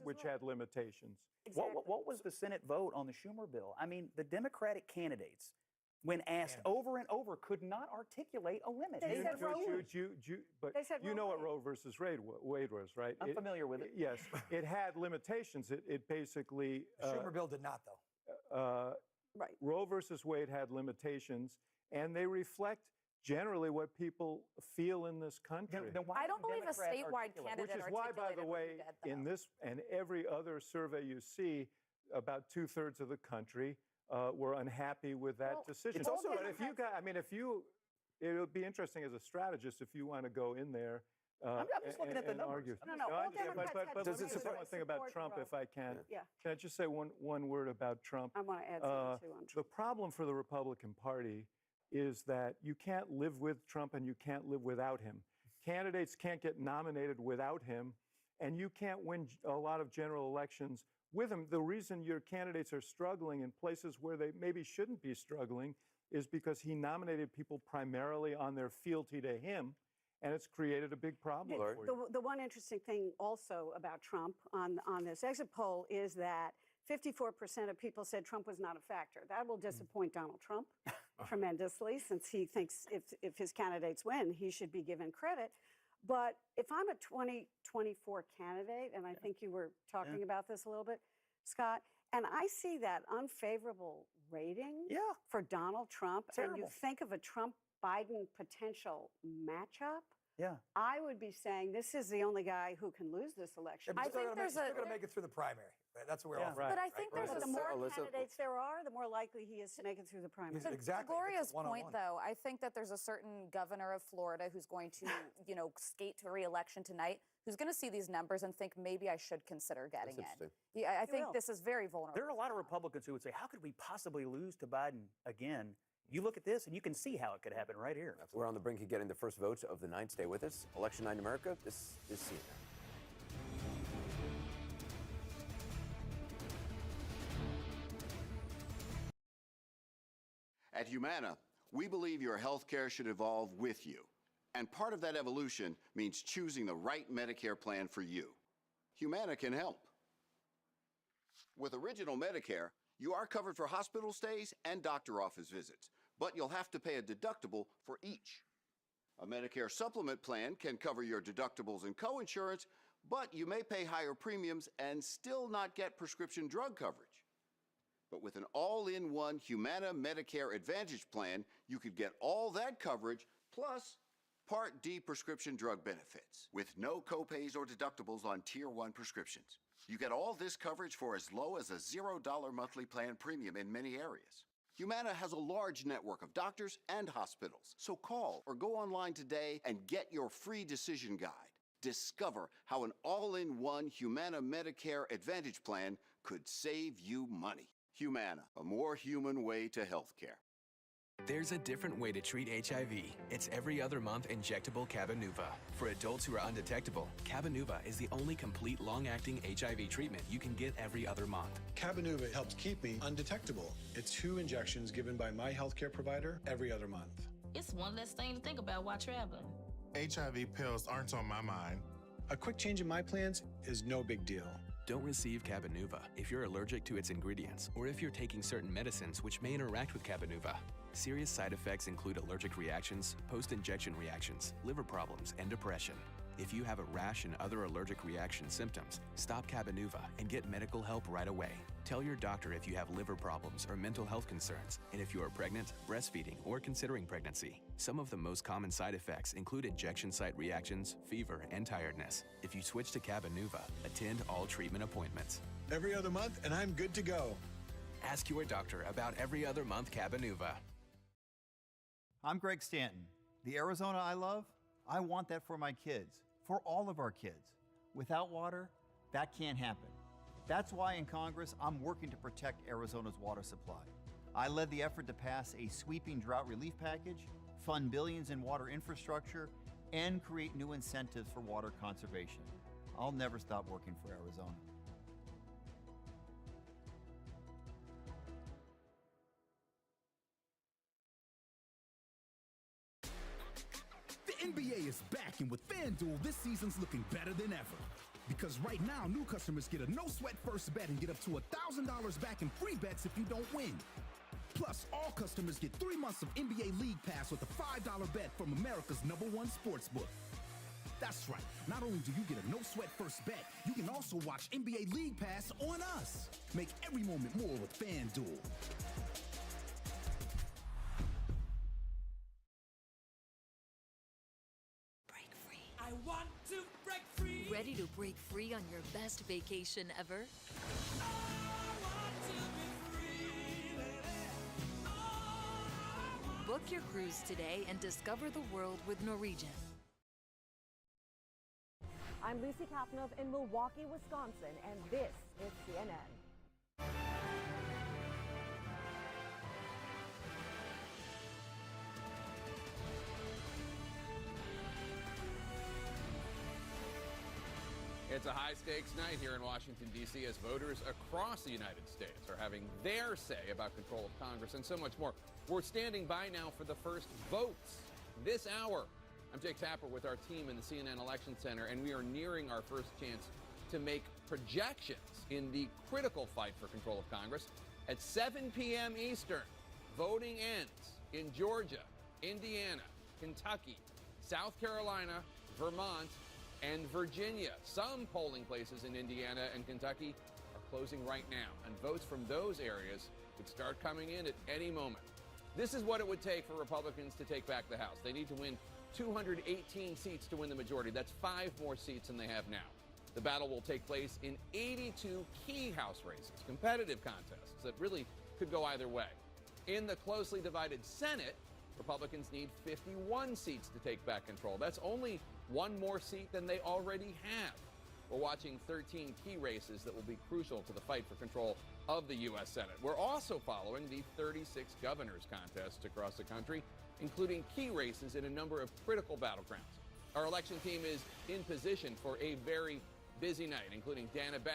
which had limitations.
Exactly. What was the Senate vote on the Schumer bill? I mean, the Democratic candidates, when asked over and over, could not articulate a limit.
They said you know what Roe versus Wade was, right?
I'm familiar with it.
Yes, it had limitations. It basically
the Schumer bill did not, though.
Right. Roe versus Wade had limitations, and they reflect generally what people feel in this country.
I don't believe a statewide candidate
Which is why, by the way, in this and every other survey you see, about 2/3 of the country were unhappy with that decision.
It's also,
but it would be interesting as a strategist if you want to go in there.
I'm just looking at the numbers.
Argue.
But
let me say one thing about Trump, if I can.
Yeah.
Can I just say one word about Trump?
I want to add something too on Trump.
The problem for the Republican Party is that you can't live with Trump and you can't live without him. Candidates can't get nominated without him, and you can't win a lot of general elections with him. The reason your candidates are struggling in places where they maybe shouldn't be struggling is because he nominated people primarily on their fealty to him, and it's created a big problem for you.
The one interesting thing also about Trump on this exit poll is that 54% of people said Trump was not a factor. That will disappoint Donald Trump tremendously, since he thinks if his candidates win, he should be given credit. But if I'm a 2024 candidate, and I think you were talking about this a little bit, Scott, and I see that unfavorable rating for Donald Trump, and you think of a Trump-Biden potential matchup, I would be saying this is the only guy who can lose this election.
I think there's still going to make it through the primary. Right? That's what we're all.
But I think there's
the more candidates there are, the more likely he is to make it through the primary.
Exactly.
To Gloria's point, though, I think that there's a certain governor of Florida who's going to, skate to re-election tonight, who's going to see these numbers and think maybe I should consider getting in. Yeah, I think this is very vulnerable.
There are a lot of Republicans who would say, how could we possibly lose to Biden again? You look at this and you can see how it could happen right here.
We're on the brink of getting the first votes of the night. Stay with us. Election night in America, this is CNN.
At Humana, we believe your health care should evolve with you. And part of that evolution means choosing the right Medicare plan for you. Humana can help. With Original Medicare, you are covered for hospital stays and doctor office visits, but you'll have to pay a deductible for each. A Medicare supplement plan can cover your deductibles and coinsurance, but you may pay higher premiums and still not get prescription drug coverage. But with an all-in-one Humana Medicare Advantage plan, you could get all that coverage plus Part D prescription drug benefits with no copays or deductibles on Tier 1 prescriptions. You get all this coverage for as low as a $0 monthly plan premium in many areas. Humana has a large network of doctors and hospitals, so call or go online today and get your free decision guide. Discover how an all-in-one Humana Medicare Advantage plan could save you money. Humana, a more human way to healthcare.
There's a different way to treat HIV. It's every other month injectable Cabenuva. For adults who are undetectable, Cabenuva is the only complete long-acting HIV treatment you can get every other month.
Cabenuva helps keep me undetectable. It's 2 injections given by my healthcare provider every other month.
It's one less thing to think about while traveling.
HIV pills aren't on my mind. A quick change in my plans is no big deal.
Don't receive Cabenuva if you're allergic to its ingredients or if you're taking certain medicines which may interact with Cabenuva. Serious side effects include allergic reactions, post-injection reactions, liver problems, and depression. If you have a rash and other allergic reaction symptoms, stop Cabenuva and get medical help right away. Tell your doctor if you have liver problems or mental health concerns, and if you are pregnant, breastfeeding, or considering pregnancy. Some of the most common side effects include injection site reactions, fever, and tiredness. If you switch to Cabenuva, attend all treatment appointments.
Every other month, and I'm good to go.
Ask your doctor about every other month Cabenuva.
I'm Greg Stanton. The Arizona I love, I want that for my kids, for all of our kids. Without water, that can't happen. That's why in Congress, I'm working to protect Arizona's water supply. I led the effort to pass a sweeping drought relief package, fund billions in water infrastructure, and create new incentives for water conservation. I'll never stop working for Arizona.
The NBA is back, and with FanDuel, this season's looking better than ever. Because right now, new customers get a no-sweat first bet and get up to $1,000 back in free bets if you don't win. Plus, all customers get 3 months of NBA League Pass with a $5 bet from America's #1 sportsbook. That's right. Not only do you get a no-sweat first bet, you can also watch NBA League Pass on us. Make every moment more with FanDuel.
I want to break free.
Ready to break free on your best vacation ever? Book your cruise today and discover the world with Norwegian.
I'm Lucy Kapnov in Milwaukee, Wisconsin, and this is CNN.
It's a high-stakes night here in Washington, D.C. as voters across the United States are having their say about control of Congress and so much more. We're standing by now for the first votes this hour. I'm Jake Tapper with our team in the CNN Election Center, and we are nearing our first chance to make projections in the critical fight for control of Congress. At 7 p.m. Eastern, voting ends in Georgia, Indiana, Kentucky, South Carolina, Vermont, and Virginia. Some polling places in Indiana and Kentucky are closing right now, and votes from those areas could start coming in at any moment. This is what it would take for Republicans to take back the House. They need to win 218 seats to win the majority. That's 5 more seats than they have now. The battle will take place in 82 key House races, competitive contests that really could go either way. In the closely divided Senate, Republicans need 51 seats to take back control. That's only 1 more seat than they already have. We're watching 13 key races that will be crucial to the fight for control of the U.S. Senate. We're also following the 36 governors contests across the country, including key races in a number of critical battlegrounds. Our election team is in position for a very busy night, including Dana Bash,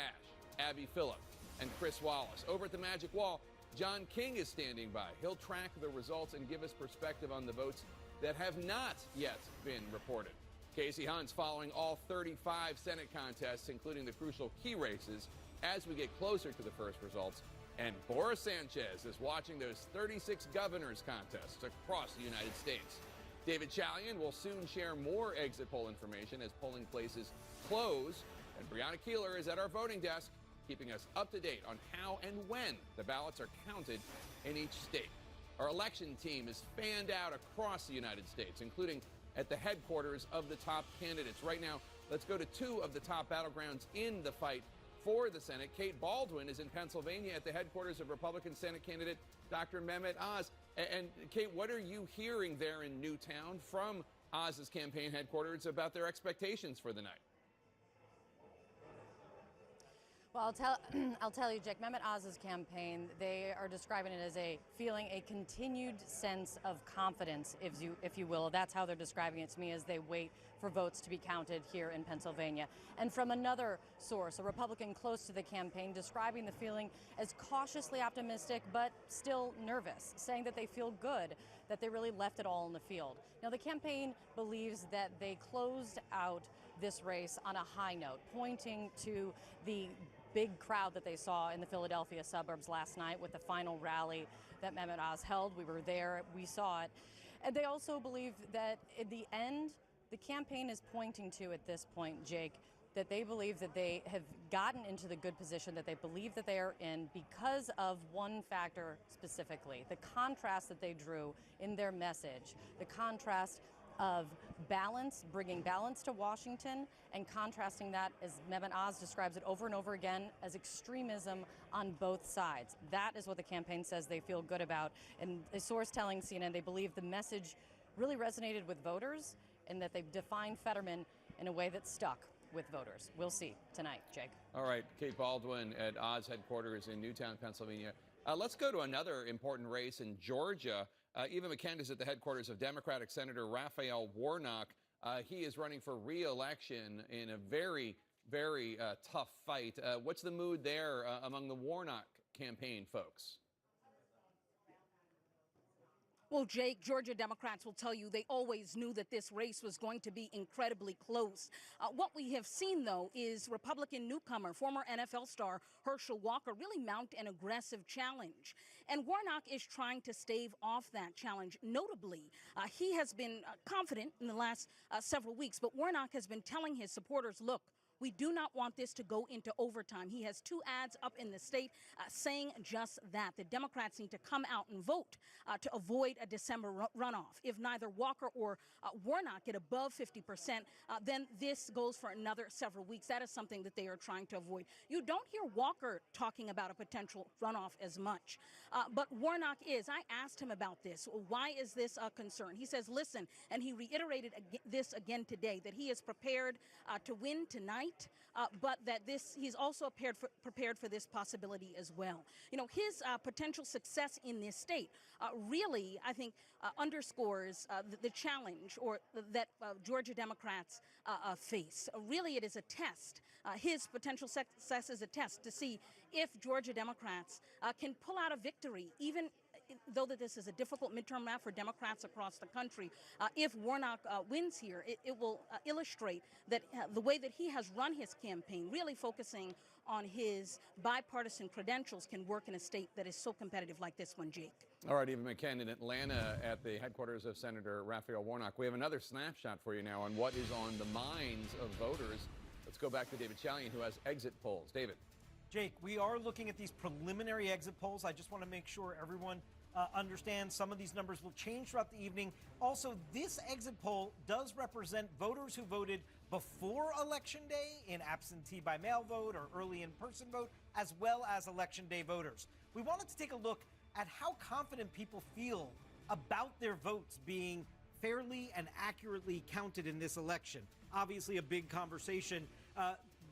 Abby Phillip, and Chris Wallace. Over at the Magic Wall, John King is standing by. He'll track the results and give us perspective on the votes that have not yet been reported. Casey Hunt's following all 35 Senate contests, including the crucial key races, as we get closer to the first results. And Boris Sanchez is watching those 36 governors contests across the United States. David Chalian will soon share more exit poll information as polling places close. And Brianna Keeler is at our voting desk, keeping us up to date on how and when the ballots are counted in each state. Our election team is fanned out across the United States, including at the headquarters of the top candidates. Right now, let's go to 2 of the top battlegrounds in the fight for the Senate. Kate Baldwin is in Pennsylvania at the headquarters of Republican Senate candidate Dr. Mehmet Oz. And Kate, what are you hearing there in Newtown from Oz's campaign headquarters about their expectations for the night?
Well, I'll tell you, Jake, Mehmet Oz's campaign, they are describing it as feeling a continued sense of confidence, if you will. That's how they're describing it to me as they wait for votes to be counted here in Pennsylvania. And from another source, a Republican close to the campaign, describing the feeling as cautiously optimistic but still nervous, saying that they feel good, that they really left it all in the field. Now, the campaign believes that they closed out this race on a high note, pointing to the big crowd that they saw in the Philadelphia suburbs last night with the final rally that Mehmet Oz held. We were there, we saw it. And they also believe that in the end, the campaign is pointing to at this point, Jake, that they believe that they have gotten into the good position that they believe that they are in because of one factor specifically, the contrast that they drew in their message, the contrast of balance, bringing balance to Washington, and contrasting that, as Mehmet Oz describes it over and over again, as extremism on both sides. That is what the campaign says they feel good about. And a source telling CNN they believe the message really resonated with voters and that they've defined Fetterman in a way that stuck with voters. We'll see tonight, Jake.
All right, Kate Baldwin at Oz headquarters in Newtown, Pennsylvania. Let's go to another important race in Georgia. Eva McKend is at the headquarters of Democratic Senator Raphael Warnock. He is running for re-election in a very, very tough fight. What's the mood there among the Warnock campaign folks?
Well, Jake, Georgia Democrats will tell you they always knew that this race was going to be incredibly close. What we have seen, though, is Republican newcomer, former NFL star Herschel Walker, really mount an aggressive challenge. And Warnock is trying to stave off that challenge. Notably, he has been confident in the last several weeks, but Warnock has been telling his supporters, look, we do not want this to go into overtime. He has 2 ads up in the state saying just that. The Democrats need to come out and vote to avoid a December runoff. If neither Walker or Warnock get above 50%, then this goes for another several weeks. That is something that they are trying to avoid. You don't hear Walker talking about a potential runoff as much, but Warnock is. I asked him about this. Why is this a concern? He says, listen, and he reiterated this again today, that he is prepared to win tonight. But that he's also prepared for this possibility as well. You know, his potential success in this state really, I think, underscores the challenge that Georgia Democrats face. Really, it is a test. His potential success is a test to see if Georgia Democrats can pull out a victory, even though that this is a difficult midterm map for Democrats across the country. If Warnock wins here, it will illustrate that the way that he has run his campaign, really focusing on his bipartisan credentials, can work in a state that is so competitive like this one, Jake.
All right, Eva McKend in Atlanta at the headquarters of Senator Raphael Warnock. We have another snapshot for you now on what is on the minds of voters. Let's go back to David Chalian, who has exit polls. David.
Jake, we are looking at these preliminary exit polls. I just want to make sure everyone understands some of these numbers will change throughout the evening. Also, this exit poll does represent voters who voted before Election Day in absentee by mail vote or early in-person vote, as well as Election Day voters. We wanted to take a look at how confident people feel about their votes being fairly and accurately counted in this election. Obviously, a big conversation.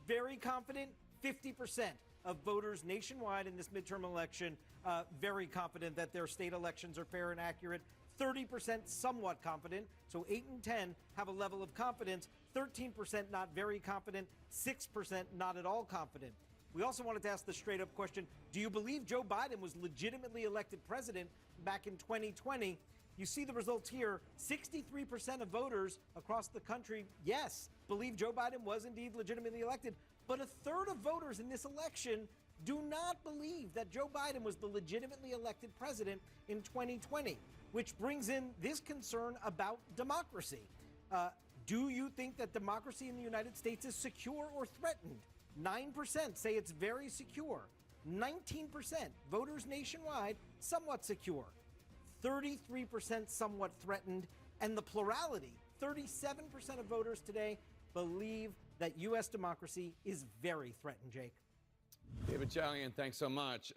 Very confident, 50% of voters nationwide in this midterm election very confident that their state elections are fair and accurate. 30% somewhat confident, so 8 and 10 have a level of confidence. 13% not very confident, 6% not at all confident. We also wanted to ask the straight-up question, do you believe Joe Biden was legitimately elected president back in 2020? You see the results here. 63% of voters across the country, yes, believe Joe Biden was indeed legitimately elected. But a third of voters in this election do not believe that Joe Biden was the legitimately elected president in 2020, which brings in this concern about democracy. Do you think that democracy in the United States is secure or threatened? 9% say it's very secure. 19% voters nationwide, somewhat secure. 33% somewhat threatened. And the plurality, 37% of voters today believe that U.S. democracy is very threatened, Jake.
David Chalian, thanks so much.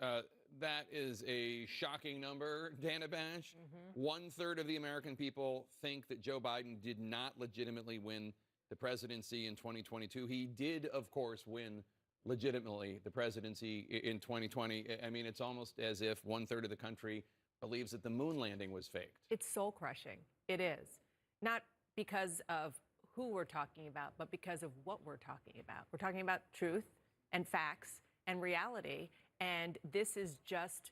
That is a shocking number, Dana Bash. 1/3 of the American people think that Joe Biden did not legitimately win the presidency in 2022. He did, of course, win legitimately the presidency in 2020. I mean, it's almost as if 1/3 of the country believes that the moon landing was faked.
It's soul crushing. It is. Not because of who we're talking about, but because of what we're talking about. We're talking about truth and facts and reality. And this is just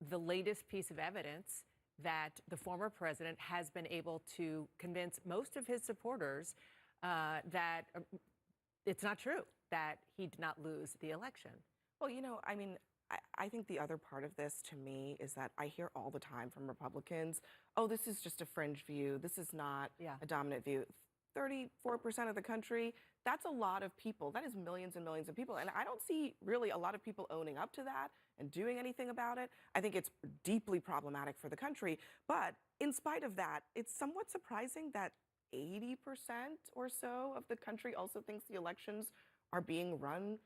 the latest piece of evidence that the former president has been able to convince most of his supporters that it's not true, that he did not lose the election.
Well, you know, I mean, I think the other part of this to me is that I hear all the time from Republicans, oh, this is just a fringe view. This is not a dominant view. 34% of the country, that's a lot of people. That is millions and millions of people. And I don't see really a lot of people owning up to that and doing anything about it. I think it's deeply problematic for the country. But in spite of that, it's somewhat surprising that 80% or so of the country also thinks the elections are being run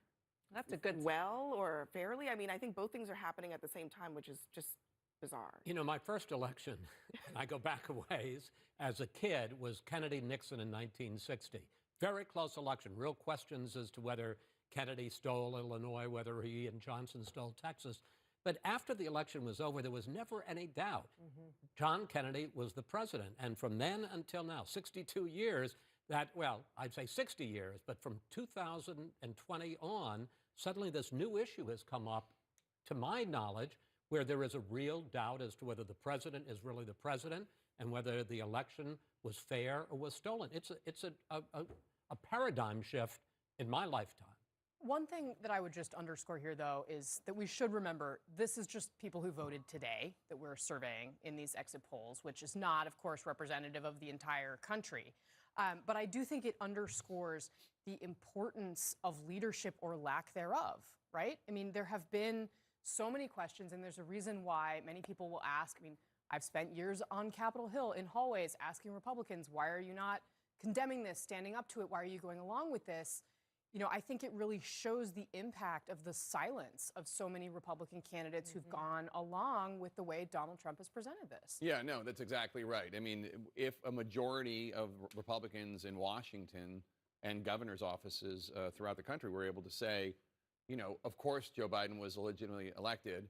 well or fairly. I mean, I think both things are happening at the same time, which is just bizarre.
You know, my first election, I go back a ways, as a kid, was Kennedy-Nixon in 1960.
Very close election. Real questions as to whether Kennedy stole Illinois, whether he and Johnson stole Texas. But after the election was over, there was never any doubt. John Kennedy was the president. And from then until now, 62 years, I'd say 60 years, but from 2020 on, suddenly this new issue has come up, to my knowledge, where there is a real doubt as to whether the president is really the president and whether the election was fair or was stolen. It's a paradigm shift in my lifetime.
One thing that I would just underscore here, though, is that we should remember this is just people who voted today that we're surveying in these exit polls, which is not, of course, representative of the entire country. But I do think it underscores the importance of leadership or lack thereof, right? I mean, there have been so many questions, and there's a reason why many people will ask. I mean, I've spent years on Capitol Hill in hallways asking Republicans, why are you not condemning this, standing up to it? Why are you going along with this? You know, I think it really shows the impact of the silence of so many Republican candidates who've gone along with the way Donald Trump has presented this.
Yeah, no, that's exactly right. I mean, if a majority of Republicans in Washington and governor's offices throughout the country were able to say, you know, of course Joe Biden was legitimately elected,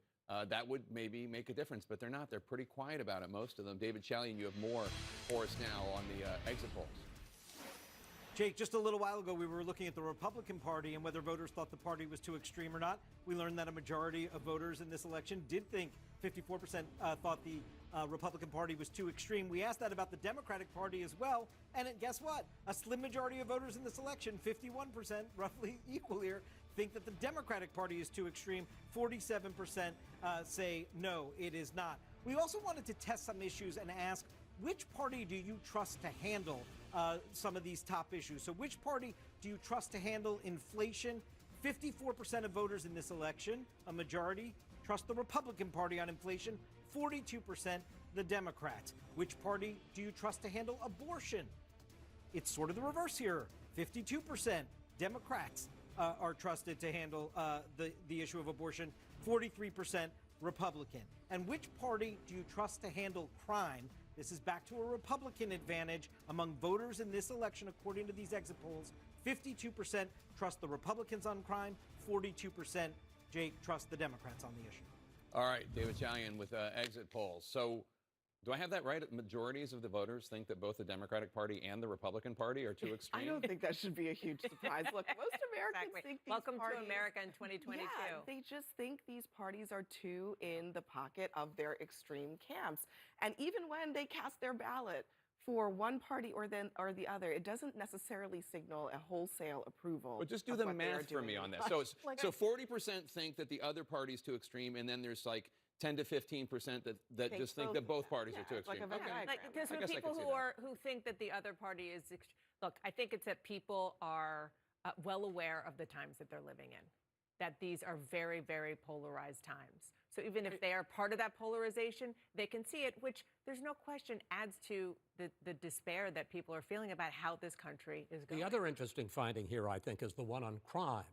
that would maybe make a difference, but they're not. They're pretty quiet about it, most of them. David Chalian, you have more for us now on the exit polls.
Jake, just a little while ago, we were looking at the Republican Party and whether voters thought the party was too extreme or not. We learned that a majority of voters in this election did think 54% thought the Republican Party was too extreme. We asked that about the Democratic Party as well. And guess what? A slim majority of voters in this election, 51%, roughly equal here, think that the Democratic Party is too extreme. 47% say no, it is not. We also wanted to test some issues and ask, which party do you trust to handle some of these top issues? So which party do you trust to handle inflation? 54% of voters in this election, a majority, trust the Republican Party on inflation. 42% the Democrats. Which party do you trust to handle abortion? It's sort of the reverse here. 52% Democrats are trusted to handle the issue of abortion. 43% Republican. And which party do you trust to handle crime? This is back to a Republican advantage among voters in this election, according to these exit polls. 52% trust the Republicans on crime. 42%, Jake, trust the Democrats on the issue.
All right, David Chalian with exit polls. So do I have that right? Majorities of the voters think that both the Democratic Party and the Republican Party are too extreme?
I don't think that should be a huge surprise. Look, most Americans think these
Welcome
parties,
to America in 2022.
Yeah, they just think these parties are too in the pocket of their extreme camps. And even when they cast their ballot for one party or the other, it doesn't necessarily signal a wholesale approval.
But just do the math for me on this. So 40% think that the other party's too extreme, and then there's like 10 to 15% that just think that both parties are too extreme.
Because for people who think that the other party is, look, I think it's that people are well aware of the times that they're living in, that these are very, very polarized times. So even if they are part of that polarization, they can see it, which there's no question adds to the despair that people are feeling about how this country is going.
The other interesting finding here, I think, is the one on crime.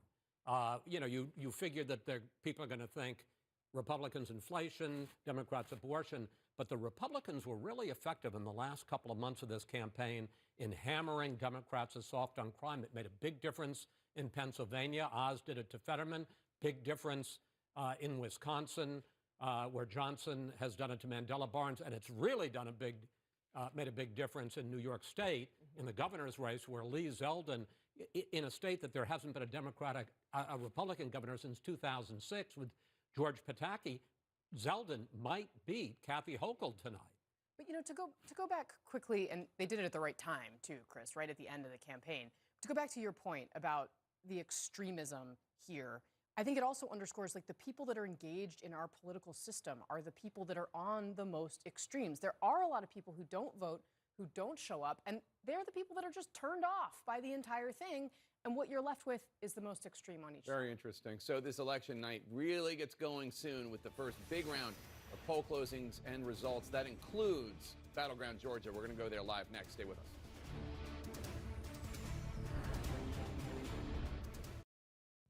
You know, you figure that people are going to think Republicans inflation, Democrats abortion, but the Republicans were really effective in the last couple of months of this campaign in hammering Democrats as soft on crime. It made a big difference in Pennsylvania. Oz did it to Fetterman. Big difference in Wisconsin, where Johnson has done it to Mandela Barnes, and it's really done made a big difference in New York State in the governor's race, where Lee Zeldin, in a state that there hasn't been a Republican governor since 2006, with George Pataki, Zeldin might beat Kathy Hochul tonight.
But, you know, to go back quickly, and they did it at the right time, too, Chris, right at the end of the campaign. To go back to your point about the extremism here, I think it also underscores, like, the people that are engaged in our political system are the people that are on the most extremes. There are a lot of people who don't vote, who don't show up, and they're the people that are just turned off by the entire thing. And what you're left with is the most extreme on each side.
Very interesting. So this election night really gets going soon with the first big round of poll closings and results. That includes Battleground Georgia. We're going to go there live next. Stay with us.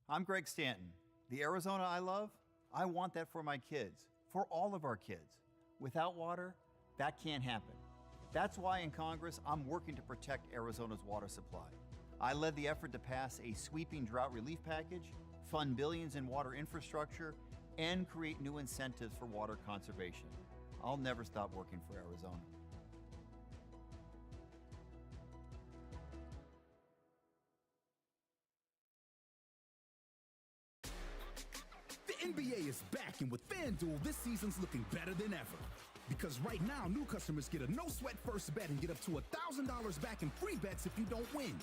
I'm Greg Stanton. The Arizona I love, I want that for my kids, for all of our kids. Without water, that can't happen. That's why in Congress, I'm working to protect Arizona's water supply. I led the effort to pass a sweeping drought relief package, fund billions in water infrastructure, and create new incentives for water conservation. I'll never stop working for Arizona.
The NBA is back, and with FanDuel, this season's looking better than ever. Because right now, new customers get a no-sweat first bet and get up to $1,000 back in free bets if you don't win.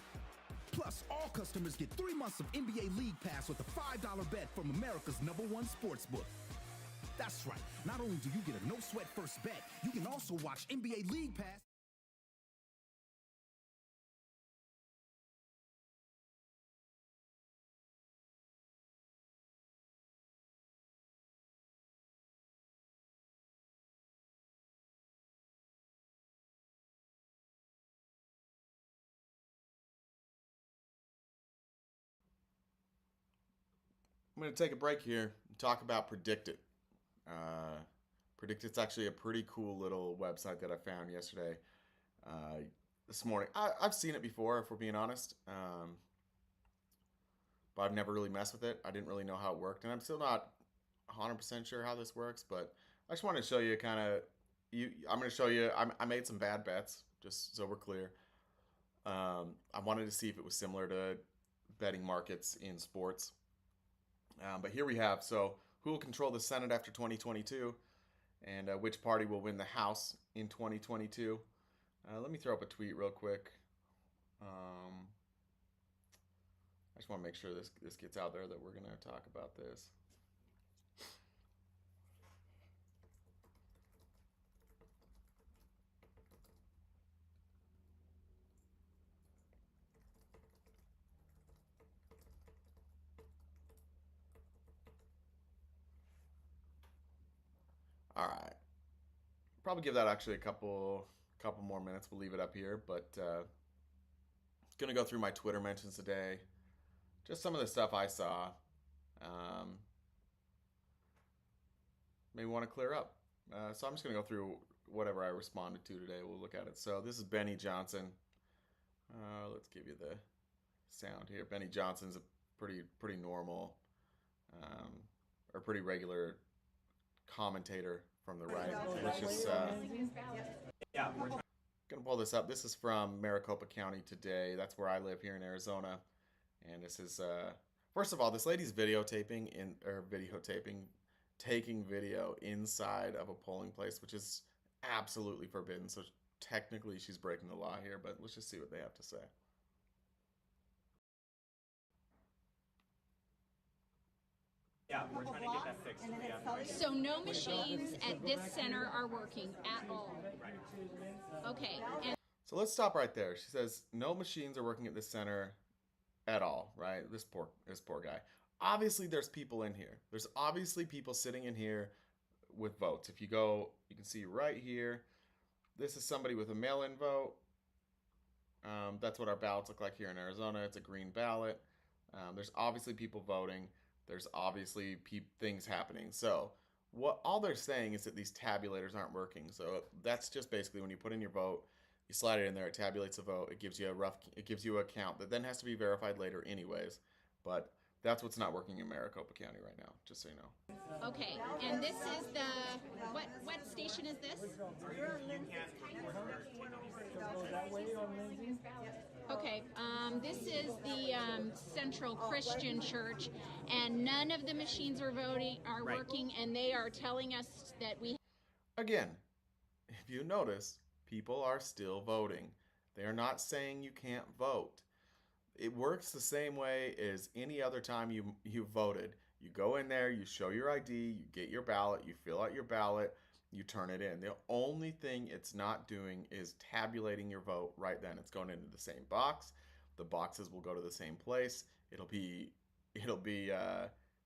Plus, all customers get 3 months of NBA League Pass with a $5 bet from America's #1 sportsbook. That's right. Not only do you get a no-sweat first bet, you can also watch NBA League Pass.
I'm going to take a break here and talk about PredictIt. PredictIt's actually a pretty cool little website that I found yesterday, this morning. I've seen it before, if we're being honest, but I've never really messed with it. I didn't really know how it worked, and I'm still not 100% sure how this works, but I just wanted to show you I'm going to show you, I made some bad bets, just so we're clear. I wanted to see if it was similar to betting markets in sports. But here we have, so who will control the Senate after 2022, and which party will win the House in 2022. Let me throw up a tweet real quick. I just want to make sure this gets out there that we're going to talk about this. All right. Probably give that actually a couple more minutes. We'll leave it up here, but gonna go through my Twitter mentions today. Just some of the stuff I saw. Maybe want to clear up. So I'm just gonna go through whatever I responded to today. We'll look at it. So this is Benny Johnson. Let's give you the sound here. Benny Johnson's a pretty normal or pretty regular commentator from the right. Let's just gonna pull this up. This is from Maricopa County Today. That's where I live here in Arizona, and this is first of all, this lady's taking video inside of a polling place, which is absolutely forbidden. So technically, she's breaking the law here. But let's just see what they have to say.
Yeah, we're trying to get that fixed.
So no machines at this center are working at all. Okay.
So let's stop right there. She says no machines are working at this center at all, right? This poor guy. Obviously, there's people in here. There's obviously people sitting in here with votes. If you go, you can see right here. This is somebody with a mail-in vote. That's what our ballots look like here in Arizona. It's a green ballot. There's obviously people voting. There's obviously things happening. So all they're saying is that these tabulators aren't working. So that's just basically when you put in your vote, you slide it in there, it tabulates a vote, it gives you a count that then has to be verified later anyways. But that's what's not working in Maricopa County right now, just so you know.
Okay, and this is the what station is this? Okay, this is the Central Christian Church, and none of the machines are working, and they are telling us that we.
Again, if you notice, people are still voting. They are not saying you can't vote. It works the same way as any other time you voted. You go in there, you show your ID, you get your ballot, you fill out your ballot, you turn it in. The only thing it's not doing is tabulating your vote right then. It's going into the same box. The boxes will go to the same place. It'll be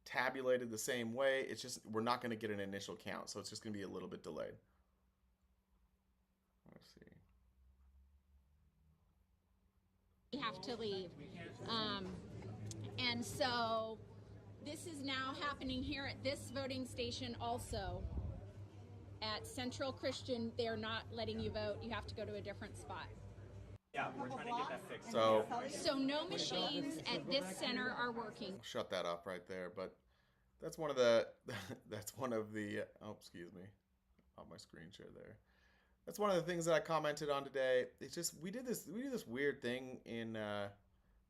tabulated the same way. It's just we're not going to get an initial count, so it's just going to be a little bit delayed. Let's see.
We have to leave. And so this is now happening here at this voting station also. At Central Christian, they're not letting you vote. You have to go to a different spot.
Yeah, we're trying to get that fixed.
So
So no machines at this center are working.
shut that off right there. But that's one of the that's one of the oh, excuse me, on my screen share there. That's one of the things that I commented on today. It's just we do this weird thing in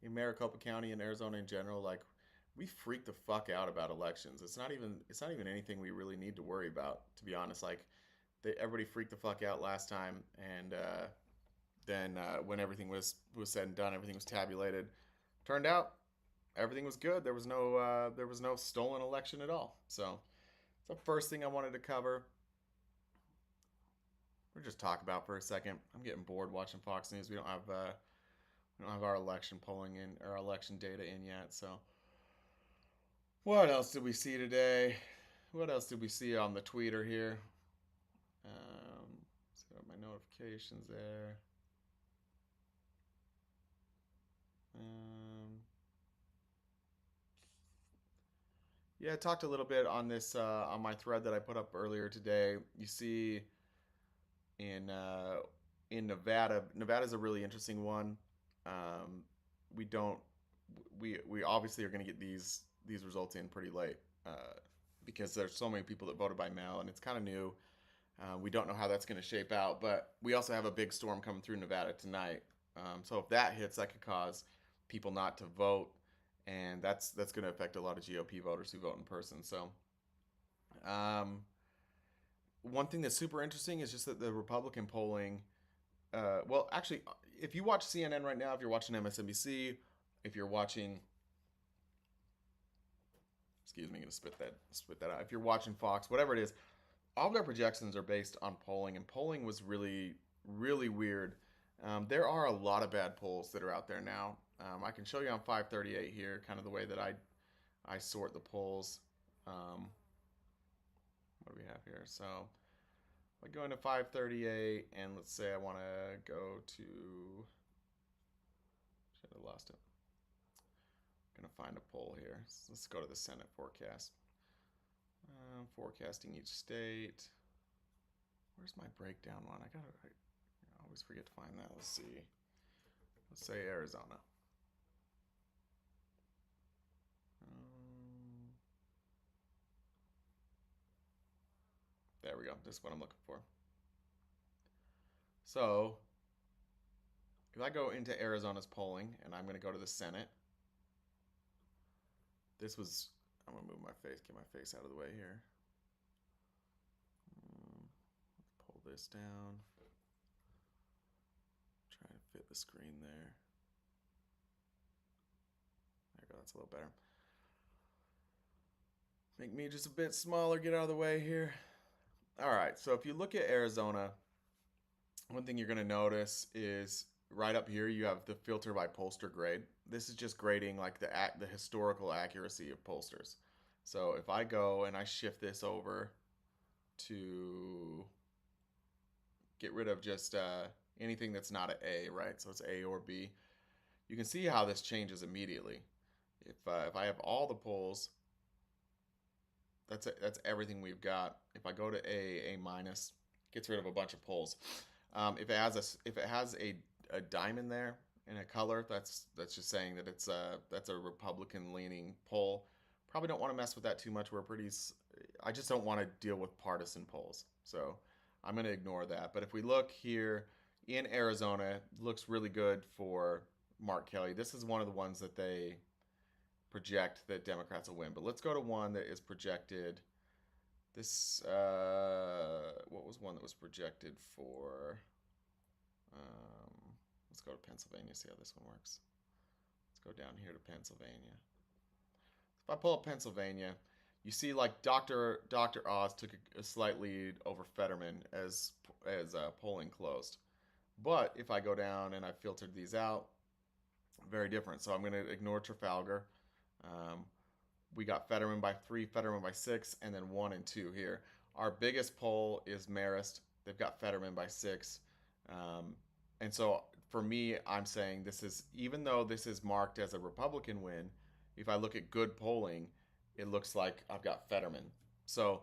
Maricopa County and Arizona in general. Like we freak the fuck out about elections. It's not even anything we really need to worry about, to be honest. Like everybody freaked the fuck out last time, and then when everything was said and done, everything was tabulated. Turned out everything was good. There was no stolen election at all. So it's the first thing I wanted to cover. We'll just talk about for a second. I'm getting bored watching Fox News. We don't have our election polling in or election data in yet. So what else did we see today? What else did we see on the tweeter here? So my notifications there. Yeah, I talked a little bit on this on my thread that I put up earlier today. You see in Nevada. Nevada's a really interesting one. We don't we obviously are going to get these results in pretty late because there's so many people that voted by mail, and it's kind of new. We don't know how that's going to shape out, but we also have a big storm coming through Nevada tonight. So if that hits, that could cause people not to vote, and that's going to affect a lot of GOP voters who vote in person. So one thing that's super interesting is just that the Republican polling, well, actually, if you watch CNN right now, if you're watching MSNBC, if you're watching, excuse me, I'm going to spit that out. If you're watching Fox, whatever it is, all of their projections are based on polling, and polling was really, really weird. There are a lot of bad polls that are out there now. I can show you on 538 here, kind of the way that I sort the polls. What do we have here? So I go into 538, and let's say I want to go to, should have lost it. I'm going to find a poll here. So let's go to the Senate forecast. Forecasting each state. Where's my breakdown one? I always forget to find that. Let's see. Let's say Arizona. There we go. This is what I'm looking for. So if I go into Arizona's polling, and I'm going to go to the Senate. I'm going to move my face, get my face out of the way here. Pull this down. Try to fit the screen there. There we go, that's a little better. Make me just a bit smaller, get out of the way here. All right, so if you look at Arizona, one thing you're going to notice is right up here you have the filter by pollster grade. This is just grading like the historical accuracy of pollsters. So if I go and I shift this over to get rid of just anything that's not an A, right? So it's A or B. You can see how this changes immediately. If I have all the polls, that's everything we've got. If I go to A minus, gets rid of a bunch of polls. If it has a diamond there in a color, that's just saying that that's a Republican leaning poll. Probably don't want to mess with that too much. I just don't want to deal with partisan polls. So I'm going to ignore that. But if we look here in Arizona, it looks really good for Mark Kelly. This is one of the ones that they project that Democrats will win. But let's go to one that is projected. This, what was one that was projected for? Let's go to Pennsylvania, see how this one works. Let's go down here to Pennsylvania. If I pull up Pennsylvania, you see like Dr. Oz took a slight lead over Fetterman as polling closed. But if I go down and I filtered these out, very different. So I'm going to ignore Trafalgar. We got Fetterman by 3, Fetterman by 6, and then 1 and 2 here. Our biggest poll is Marist. They've got Fetterman by 6. And so for me, I'm saying this is, even though this is marked as a Republican win, if I look at good polling, it looks like I've got Fetterman. So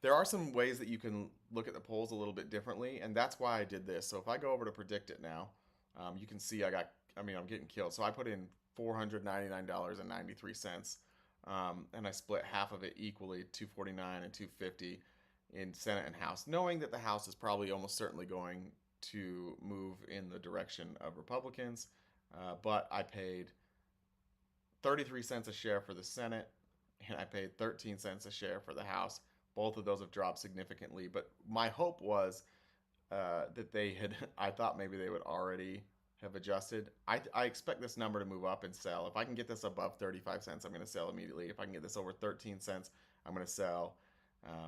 there are some ways that you can look at the polls a little bit differently, and that's why I did this. So if I go over to PredictIt now, You can see I'm getting killed. So I put in $499.93, and I split half of it equally, $249 and $250 in Senate and House, knowing that the House is probably almost certainly going to move in the direction of Republicans. But I paid 33 cents a share for the Senate, and I paid 13 cents a share for the House. Both of those have dropped significantly, but my hope was that they had, I thought maybe they would already have adjusted. I expect this number to move up and sell. If I can get this above 35 cents, I'm going to sell immediately. If I can get this over 13 cents, I'm going to sell.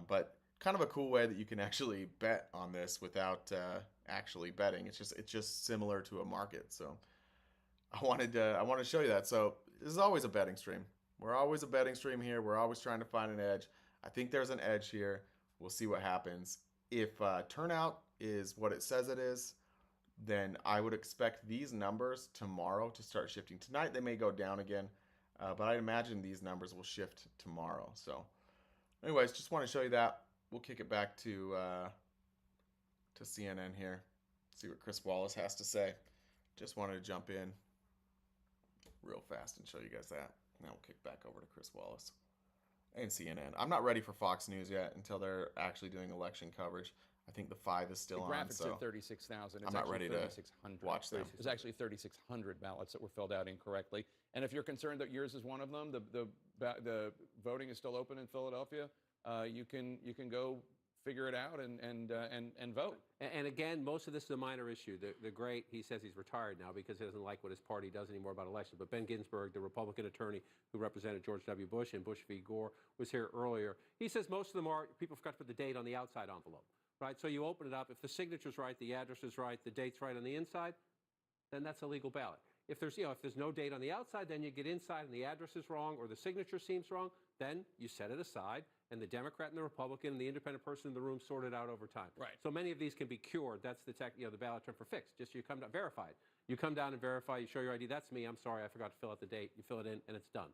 But kind of a cool way that you can actually bet on this without actually betting. It's just similar to a market. So I wanted to show you that. So this is always a betting stream. We're always a betting stream here. We're always trying to find an edge. I think there's an edge here. We'll see what happens. If turnout is what it says it is, then I would expect these numbers tomorrow to start shifting. Tonight they may go down again, but I'd imagine these numbers will shift tomorrow. So anyways, just want to show you that. We'll kick it back to CNN here, see what Chris Wallace has to say. Just wanted to jump in real fast and show you guys that. Now we'll kick back over to Chris Wallace and CNN. I'm not ready for Fox News yet until they're actually doing election coverage. I think the 5 is still
the
on.
graphics
So
are 36,000.
I'm not ready to watch them.
There's actually 3,600 ballots that were filled out incorrectly. And if you're concerned that yours is one of them, the voting is still open in Philadelphia. You can go figure it out and vote.
And again, most of this is a minor issue. The great, he says he's retired now because he doesn't like what his party does anymore about elections. But Ben Ginsburg, the Republican attorney who represented George W. Bush and Bush v. Gore, was here earlier. He says most of them are, people forgot to put the date on the outside envelope, right? So you open it up. If the signature's right, the address is right, the date's right on the inside, then that's a legal ballot. If there's no date on the outside, then you get inside and the address is wrong or the signature seems wrong, then you set it aside and the Democrat and the Republican and the independent person in the room sort it out over time.
Right.
So many of these can be cured. That's the ballot term for fixed. Just you come down, verified. You come down and verify, you show your ID, that's me, I'm sorry, I forgot to fill out the date. You fill it in and it's done.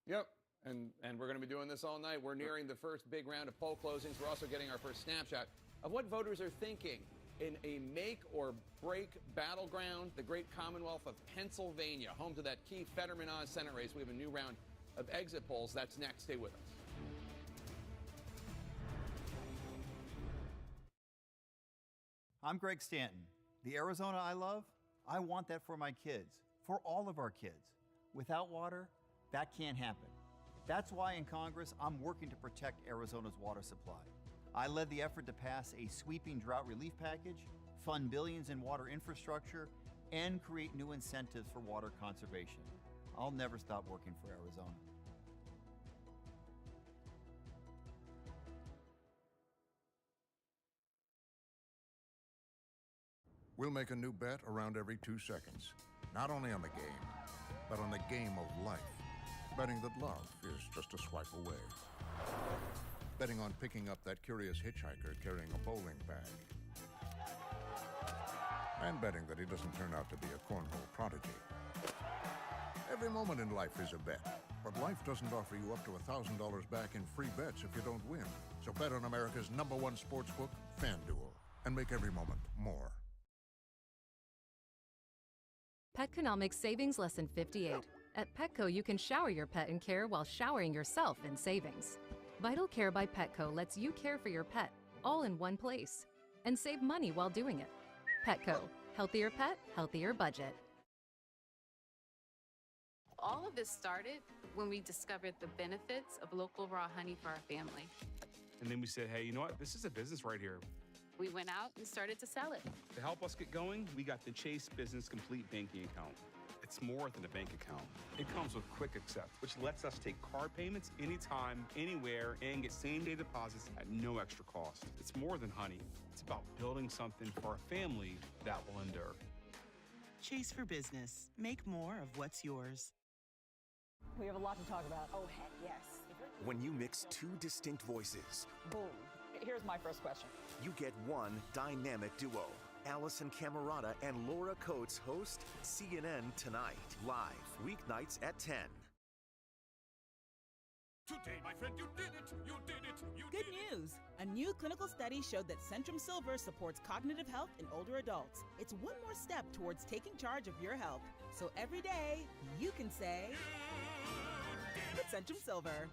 Yep. And we're going to be doing this all night. We're nearing the first big round of poll closings. We're also getting our first snapshot of what voters are thinking in a make-or-break battleground, the great Commonwealth of Pennsylvania, home to that key Fetterman-Oz Senate race. We have a new round of exit polls. That's next. Stay with us.
I'm Greg Stanton. The Arizona I love, I want that for my kids, for all of our kids. Without water, that can't happen. That's why in Congress, I'm working to protect Arizona's water supply. I led the effort to pass a sweeping drought relief package, fund billions in water infrastructure, and create new incentives for water conservation. I'll never stop working for Arizona.
We'll make a new bet around every 2 seconds. Not only on the game, but on the game of life. Betting that love is just a swipe away. Betting on picking up that curious hitchhiker carrying a bowling bag. And betting that he doesn't turn out to be a cornhole prodigy. Every moment in life is a bet, but life doesn't offer you up to $1,000 back in free bets if you don't win. So bet on America's #1 sportsbook, FanDuel, and make every moment more.
Petconomics Savings Lesson 58. At Petco, you can shower your pet in care while showering yourself in savings. Vital Care by Petco lets you care for your pet, all in one place, and save money while doing it. Petco. Healthier pet, healthier budget.
All of this started when we discovered the benefits of local raw honey for our family.
And then we said, hey, you know what? This is a business right here.
We went out and started to sell it.
To help us get going, we got the Chase Business Complete Banking Account. It's more than a bank account. It comes with Quick Accept, which lets us take card payments anytime, anywhere, and get same-day deposits at no extra cost. It's more than honey. It's about building something for a family that will endure.
Chase for Business. Make more of what's yours.
We have a lot to talk about.
Oh, heck yes.
When you mix 2 distinct voices,
Boom. Here's my first question.
you get one dynamic duo. Allison Camerata and Laura Coates host CNN Tonight, live weeknights at 10.
Today, my friend, you did it! You did it! You
Good news! A new clinical study showed that Centrum Silver supports cognitive health in older adults. It's one more step towards taking charge of your health. So every day, you can say, with Centrum Silver.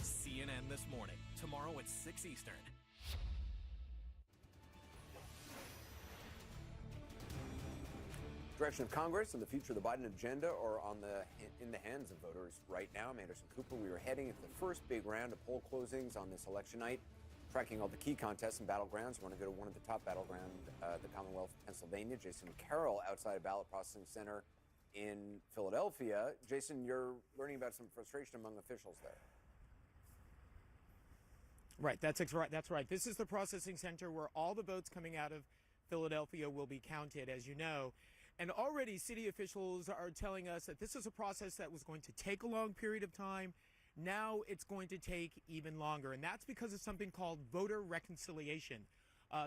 CNN This Morning, tomorrow at 6 Eastern.
Direction of Congress and the future of the Biden agenda are in the hands of voters right now. I'm Anderson Cooper. We are heading into the first big round of poll closings on this election night, tracking all the key contests and battlegrounds. We want to go to one of the top battleground, the Commonwealth of Pennsylvania. Jason Carroll outside a ballot processing center in Philadelphia. Jason, you're learning about some frustration among officials there.
Right, that's right. This is the processing center where all the votes coming out of Philadelphia will be counted, as you know. And already city officials are telling us that this is a process that was going to take a long period of time. Now it's going to take even longer. And that's because of something called voter reconciliation.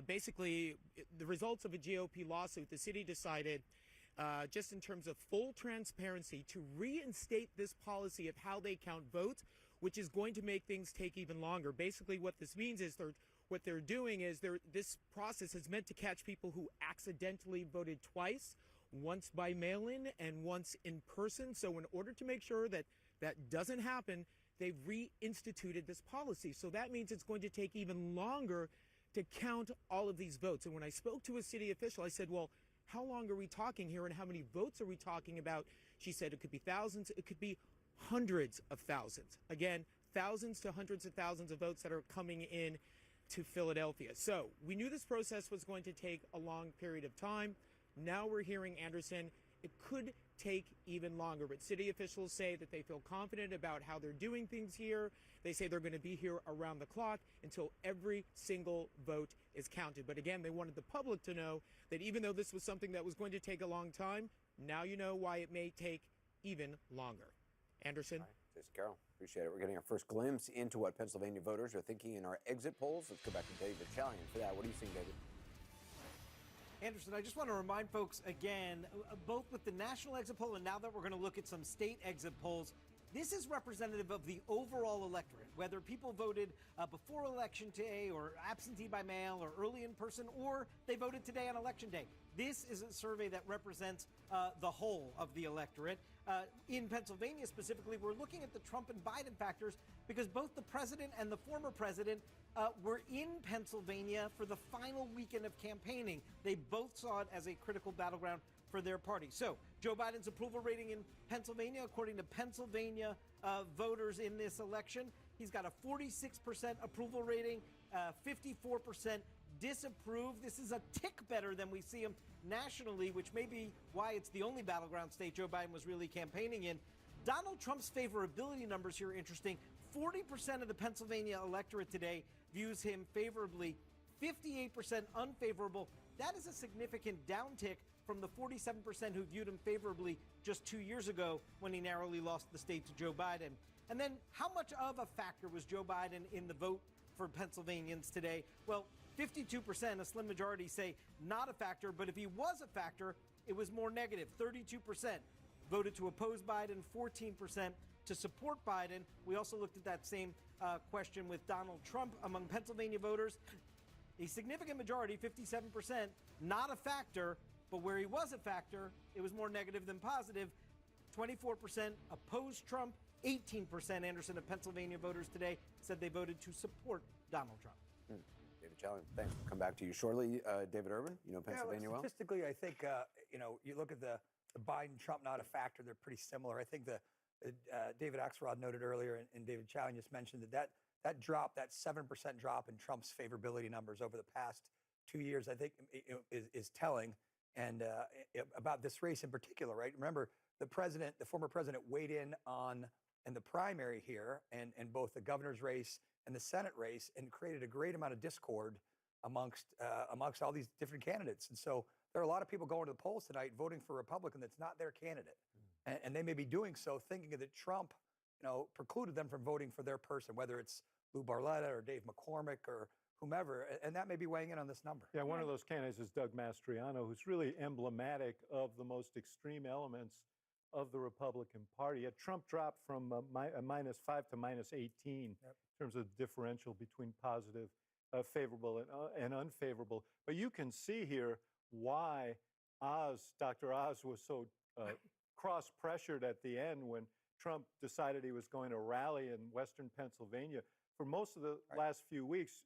Basically, the results of a GOP lawsuit, the city decided, just in terms of full transparency, to reinstate this policy of how they count votes, which is going to make things take even longer. Basically, what this means is what they're doing is this process is meant to catch people who accidentally voted twice, once by mail-in and once in person. So in order to make sure that that doesn't happen, they've reinstituted this policy. So that means it's going to take even longer to count all of these votes. And when I spoke to a city official, I said, well, how long are we talking here and how many votes are we talking about? She said it could be thousands, it could be hundreds of thousands. Again, thousands to hundreds of thousands of votes that are coming in to Philadelphia. So we knew this process was going to take a long period of time. Now we're hearing, Anderson, it could take even longer. But city officials say that they feel confident about how they're doing things here. They say they're going to be here around the clock until every single vote is counted. But again, they wanted the public to know that even though this was something that was going to take a long time, now you know why it may take even longer. Anderson?
Right. Jason Carroll, appreciate it. We're getting our first glimpse into what Pennsylvania voters are thinking in our exit polls. Let's go back to David Chalian for that. What are you seeing, David?
Anderson, I just want to remind folks again, both with the national exit poll and now that we're going to look at some state exit polls, this is representative of the overall electorate, whether people voted before Election Day or absentee by mail or early in person, or they voted today on Election Day. This is a survey that represents the whole of the electorate. In Pennsylvania specifically, we're looking at the Trump and Biden factors because both the president and the former president were in Pennsylvania for the final weekend of campaigning. They both saw it as a critical battleground for their party. So Joe Biden's approval rating in Pennsylvania, according to Pennsylvania voters in this election, he's got a 46% approval rating, 54% disapprove. This is a tick better than we see him nationally, which may be why it's the only battleground state Joe Biden was really campaigning in. Donald Trump's favorability numbers here are interesting. 40% of the Pennsylvania electorate today views him favorably, 58% unfavorable. That is a significant downtick from the 47% who viewed him favorably just 2 years ago when he narrowly lost the state to Joe Biden. And then how much of a factor was Joe Biden in the vote for Pennsylvanians today? Well, 52%, a slim majority, say not a factor, but if he was a factor, it was more negative. 32% voted to oppose Biden, 14% to support Biden. We also looked at that same question with Donald Trump among Pennsylvania voters. A significant majority, 57%, not a factor, but where he was a factor, it was more negative than positive. 24% opposed Trump, 18%, Anderson, of Pennsylvania voters today said they voted to support Donald Trump.
David Challenge, thanks. We'll come back to you shortly. David Urban, you know Pennsylvania well?
Statistically, I think, you look at the Biden-Trump not a factor, they're pretty similar. I think David Axelrod noted earlier, and David Challenge just mentioned that drop, that 7% drop in Trump's favorability numbers over the past 2 years, I think is telling. And about this race in particular, right? Remember, the former president weighed in the primary here and both the governor's race and the Senate race, and created a great amount of discord amongst all these different candidates. And so there are a lot of people going to the polls tonight voting for a Republican that's not their candidate. And they may be doing so thinking that Trump, precluded them from voting for their person, whether it's Lou Barletta or Dave McCormick or whomever, and that may be weighing in on this number.
Yeah, one of those candidates is Doug Mastriano, who's really emblematic of the most extreme elements of the Republican Party. Trump dropped from -5 to -18 in terms of the differential between positive, favorable, and unfavorable. But you can see here why Dr. Oz was so cross-pressured at the end when Trump decided he was going to rally in Western Pennsylvania. For most of the last few weeks,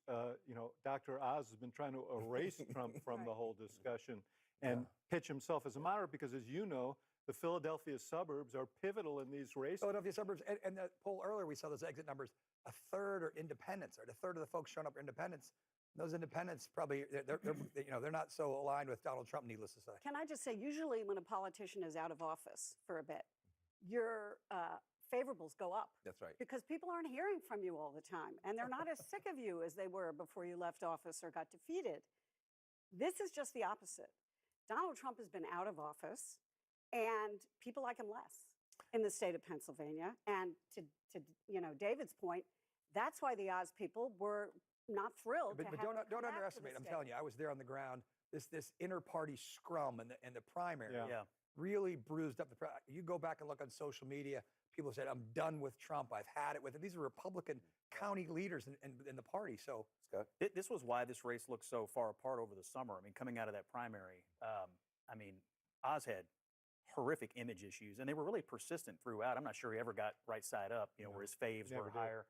Dr. Oz has been trying to erase Trump from the whole discussion and pitch himself as a moderate because, as you know, the Philadelphia suburbs are pivotal in these races.
Philadelphia suburbs, and the poll earlier, we saw those exit numbers, a third are independents, right? A third of the folks showing up are independents. Those independents probably, they're not so aligned with Donald Trump, needless to say.
Can I just say, usually when a politician is out of office for a bit, your favorables go up.
That's right.
Because people aren't hearing from you all the time, and they're not as sick of you as they were before you left office or got defeated. This is just the opposite. Donald Trump has been out of office, and people like him less in the state of Pennsylvania. And to David's point, that's why the Oz people were not thrilled.
But don't underestimate. I'm telling you, I was there on the ground. This inter-party scrum and the primary really bruised up you go back and look on social media. People said, "I'm done with Trump. I've had it with him." These are Republican county leaders in the party. So
Scott,
this was why this race looked so far apart over the summer. I mean, coming out of that primary, Oz had horrific image issues, and they were really persistent throughout. I'm not sure he ever got right side up, where his faves were higher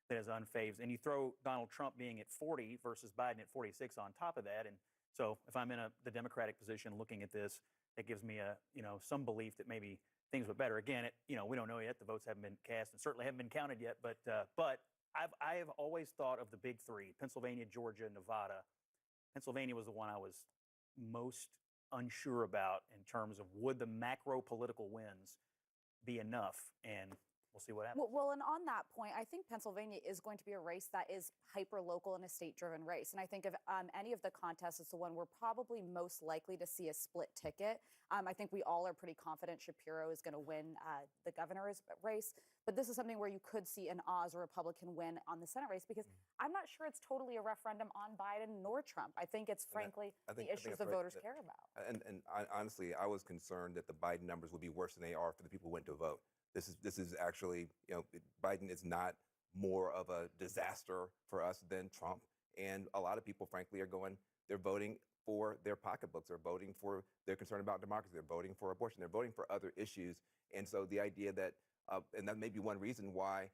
than his unfaves. And you throw Donald Trump being at 40 versus Biden at 46 on top of that. And so if I'm in the Democratic position looking at this, it gives me some belief that maybe things were better. Again, we don't know yet. The votes haven't been cast and certainly haven't been counted yet. But I have always thought of the big three: Pennsylvania, Georgia, Nevada. Pennsylvania was the one I was most unsure about in terms of would the macro political wins be enough, and we'll see what happens.
Well, and on that point, I think Pennsylvania is going to be a race that is hyper-local and a state-driven race. And I think if any of the contests is the one we're probably most likely to see a split ticket. I think we all are pretty confident Shapiro is going to win the governor's race. But this is something where you could see an Oz or Republican win on the Senate race, because I'm not sure it's totally a referendum on Biden nor Trump. I think it's frankly the issues the voters care about.
And honestly, I was concerned that the Biden numbers would be worse than they are for the people who went to vote. This is actually, Biden is not more of a disaster for us than Trump. And a lot of people, frankly, they're voting for their pocketbooks. They're concerned about democracy. They're voting for abortion. They're voting for other issues. And so the idea that, and that may be one reason why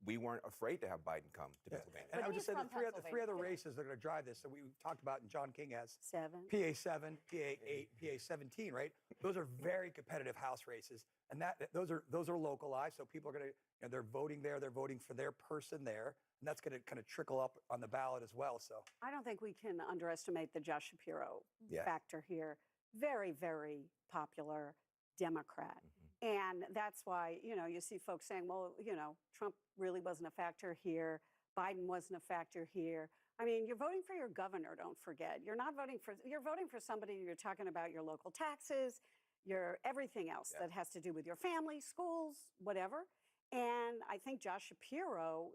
we weren't afraid to have Biden come to Pennsylvania.
And I would just say the three other races that are going to drive this that we talked about, and John King has PA 7, PA 8, PA 17, right? Those are very competitive House races, and those are localized. So people are going to, they're voting there, they're voting for their person there, and that's going to kind of trickle up on the ballot as well. So
I don't think we can underestimate the Josh Shapiro factor here. Very, very popular Democrat. And that's why, you see folks saying, well, Trump really wasn't a factor here. Biden wasn't a factor here. I mean, you're voting for your governor, don't forget. You're voting for somebody, you're talking about your local taxes, your everything else that has to do with your family, schools, whatever. And I think Josh Shapiro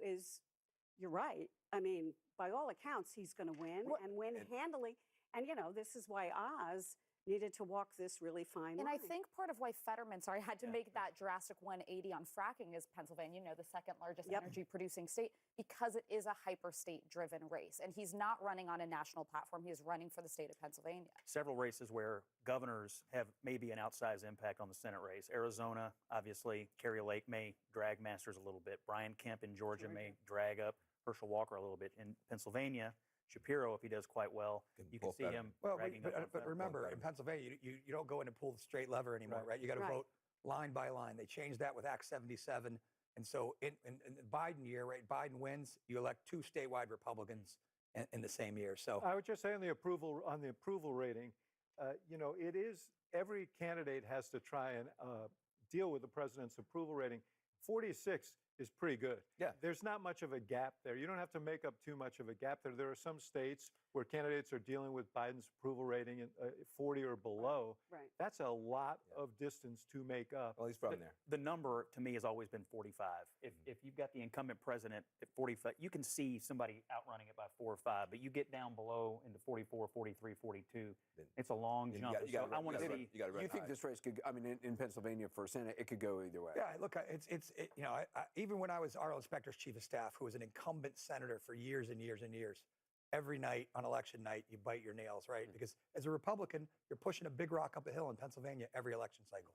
you're right. I mean, by all accounts, he's going to win and win handily. And, this is why Oz needed to walk this really fine
And
line.
I think part of why Fetterman, had to make that drastic 180 on fracking is Pennsylvania, the second largest energy producing state, because it is a hyper state driven race. And he's not running on a national platform. He is running for the state of Pennsylvania.
Several races where governors have maybe an outsized impact on the Senate race. Arizona, obviously, Kerry Lake may drag Masters a little bit. Brian Kemp in Georgia may drag up Herschel Walker a little bit. In Pennsylvania, Shapiro, if he does quite well, you can see him dragging up.
But remember, in Pennsylvania, you don't go in and pull the straight lever anymore, right? You got to vote line by line. They changed that with Act 77. And so in the Biden year, right, Biden wins, you elect 2 statewide Republicans in the same year. So
I would just say on the approval rating, it is every candidate has to try and deal with the president's approval rating. 46 is pretty good.
Yeah.
There's not much of a gap there. You don't have to make up too much of a gap there. There are some states where candidates are dealing with Biden's approval rating at 40 or below.
Right.
That's a lot of distance to make up.
Well, he's from there.
The number to me has always been 45. If you've got the incumbent president at 45, you can see somebody outrunning it by 4 or 5, but you get down below into 44, 43, 42. It's a long jump. I want to see.
You think this race could? I mean, in Pennsylvania for Senate, it could go either way.
yeah, look, even when I was Arlen Specter's chief of staff, who was an incumbent senator for years and years and years, every night on election night, you bite your nails, right? Because as a Republican, you're pushing a big rock up a hill in Pennsylvania every election cycle.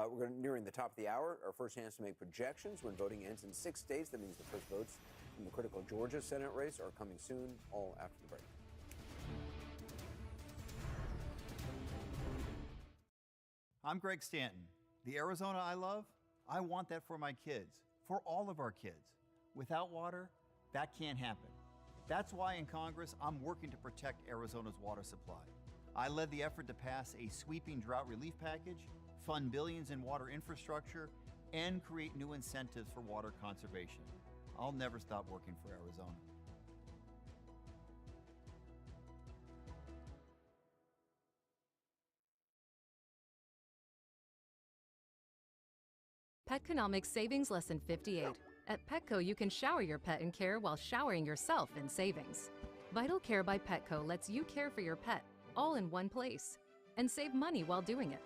We're nearing the top of the hour. Our first chance to make projections when voting ends in 6 states. That means the first votes in the critical Georgia Senate race are coming soon, all after the break.
I'm Greg Stanton. The Arizona I love, I want that for my kids, for all of our kids. Without water, that can't happen. That's why in Congress, I'm working to protect Arizona's water supply. I led the effort to pass a sweeping drought relief package, fund billions in water infrastructure, and create new incentives for water conservation. I'll never stop working for Arizona.
Petconomics Savings Lesson 58. At Petco, you can shower your pet in care while showering yourself in savings. Vital Care by Petco lets you care for your pet all in one place and save money while doing it.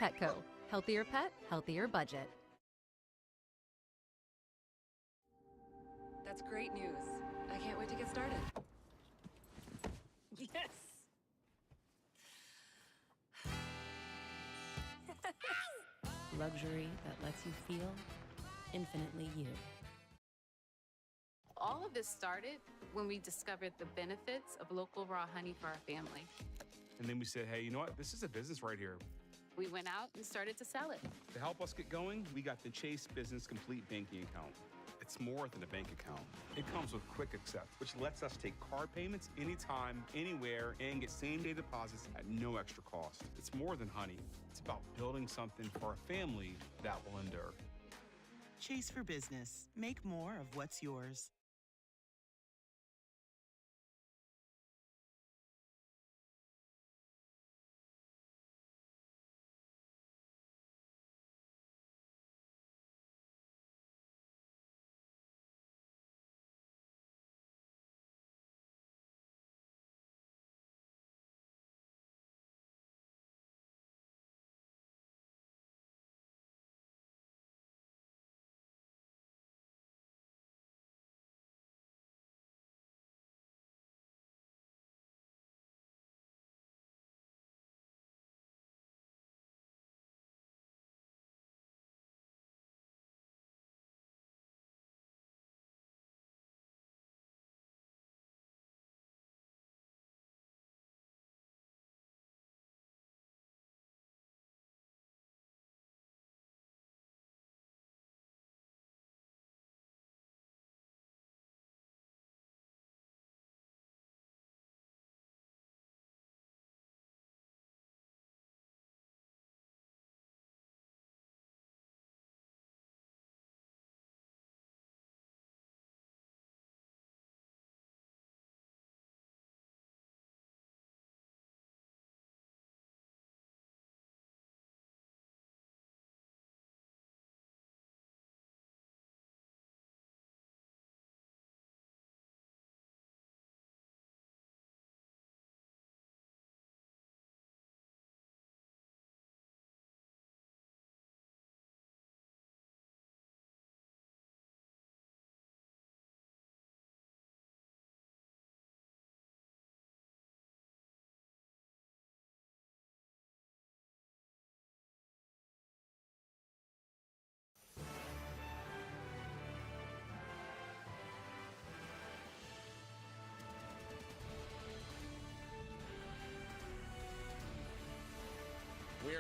Petco. Healthier pet, healthier budget.
That's great news. I can't wait to get started.
Yes.
Luxury that lets you feel infinitely you.
All of this started when we discovered the benefits of local raw honey for our family.
And then we said, hey, you know what? This is a business right here.
We went out and started to sell it.
To help us get going, we got the Chase Business Complete banking account. It's more than a bank account. It comes with Quick Accept, which lets us take card payments anytime, anywhere, and get same-day deposits at no extra cost. It's more than honey. It's about building something for a family that will endure.
Chase for Business. Make more of what's yours.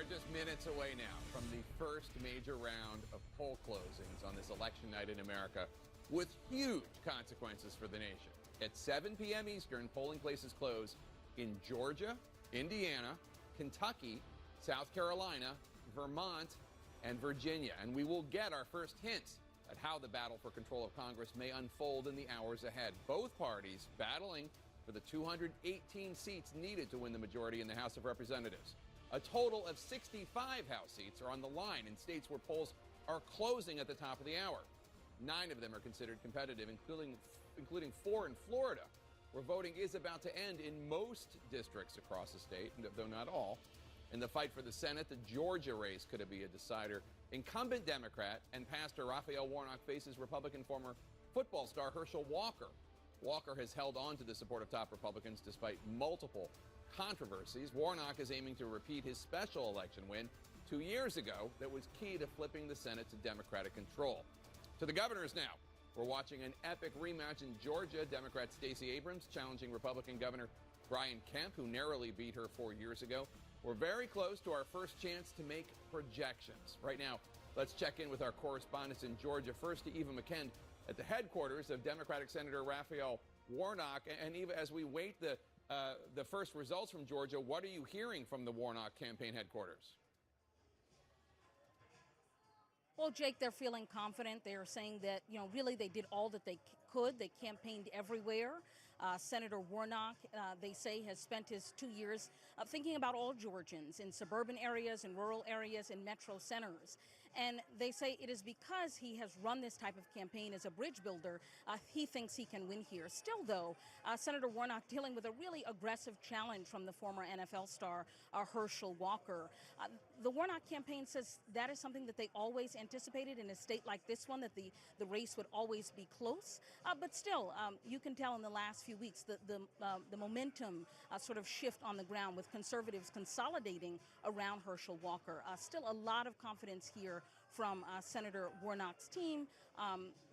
are just minutes away now from the first major round of poll closings on this election night in America, with huge consequences for the nation. At 7 p.m. Eastern, polling places close in Georgia, Indiana, Kentucky, South Carolina, Vermont, and Virginia. And we will get our first hints at how the battle for control of Congress may unfold in the hours ahead. Both parties battling for the 218 seats needed to win the majority in the House of Representatives. A total of 65 House seats are on the line in states where polls are closing at the top of the hour. 9 of them are considered competitive, including 4 in Florida, where voting is about to end in most districts across the state, though not all. In the fight for the Senate, the Georgia race could be a decider. Incumbent Democrat and pastor Raphael Warnock faces Republican former football star Herschel Walker. Walker has held on to the support of top Republicans despite multiple controversies. Warnock is aiming to repeat his special election win 2 years ago that was key to flipping the Senate to Democratic control. To the governors now. We're watching an epic rematch in Georgia. Democrat Stacey Abrams challenging Republican Governor Brian Kemp, who narrowly beat her 4 years ago. We're very close to our first chance to make projections. Right now, let's check in with our correspondents in Georgia. First to Eva McKend at the headquarters of Democratic Senator Raphael Warnock. And Eva, as we wait the first results from Georgia, what are you hearing from the Warnock campaign headquarters?
Well, Jake, they're feeling confident. They're saying that, really they did all that they could. They campaigned everywhere. Senator Warnock, they say, has spent his 2 years thinking about all Georgians in suburban areas, in rural areas, in metro centers. And they say it is because he has run this type of campaign as a bridge builder, he thinks he can win here. Still, though, Senator Warnock dealing with a really aggressive challenge from the former NFL star Herschel Walker. The Warnock campaign says that is something that they always anticipated in a state like this one, that the race would always be close. But still, you can tell in the last few weeks the momentum sort of shift on the ground with conservatives consolidating around Herschel Walker. Still a lot of confidence here from Senator Warnock's team,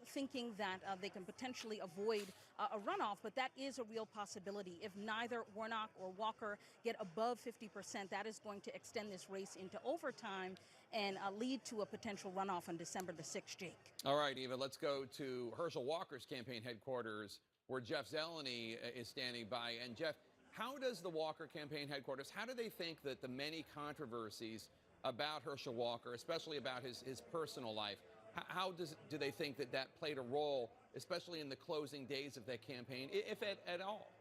thinking that they can potentially avoid a runoff, but that is a real possibility. If neither Warnock or Walker get above 50%, that is going to extend this race into overtime and lead to a potential runoff on December the 6th, Jake.
All right, Eva, let's go to Herschel Walker's campaign headquarters, where Jeff Zeleny is standing by. And Jeff, how does the Walker campaign headquarters, how do they think that the many controversies about Herschel Walker, especially about his personal life, how do they think that played a role, especially in the closing days of that campaign, if at all?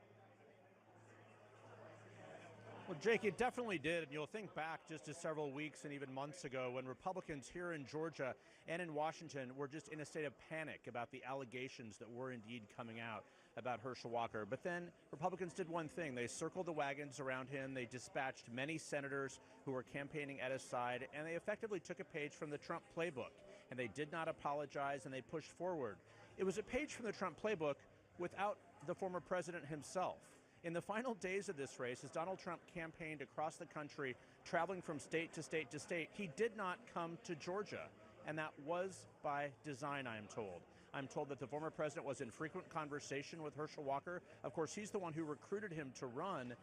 Well, Jake, it definitely did. And you'll think back just to several weeks and even months ago when Republicans here in Georgia and in Washington were just in a state of panic about the allegations that were indeed coming out about Herschel Walker. But then Republicans did one thing. They circled the wagons around him. They dispatched many senators who were campaigning at his side, and they effectively took a page from the Trump playbook. And they did not apologize, and they pushed forward. It was a page from the Trump playbook without the former president himself. In the final days of this race, as Donald Trump campaigned across the country, traveling from state to state to state, he did not come to Georgia. And that was by design, I am told. I'm told that the former president was in frequent conversation with Herschel Walker. Of course, he's the one who recruited him to run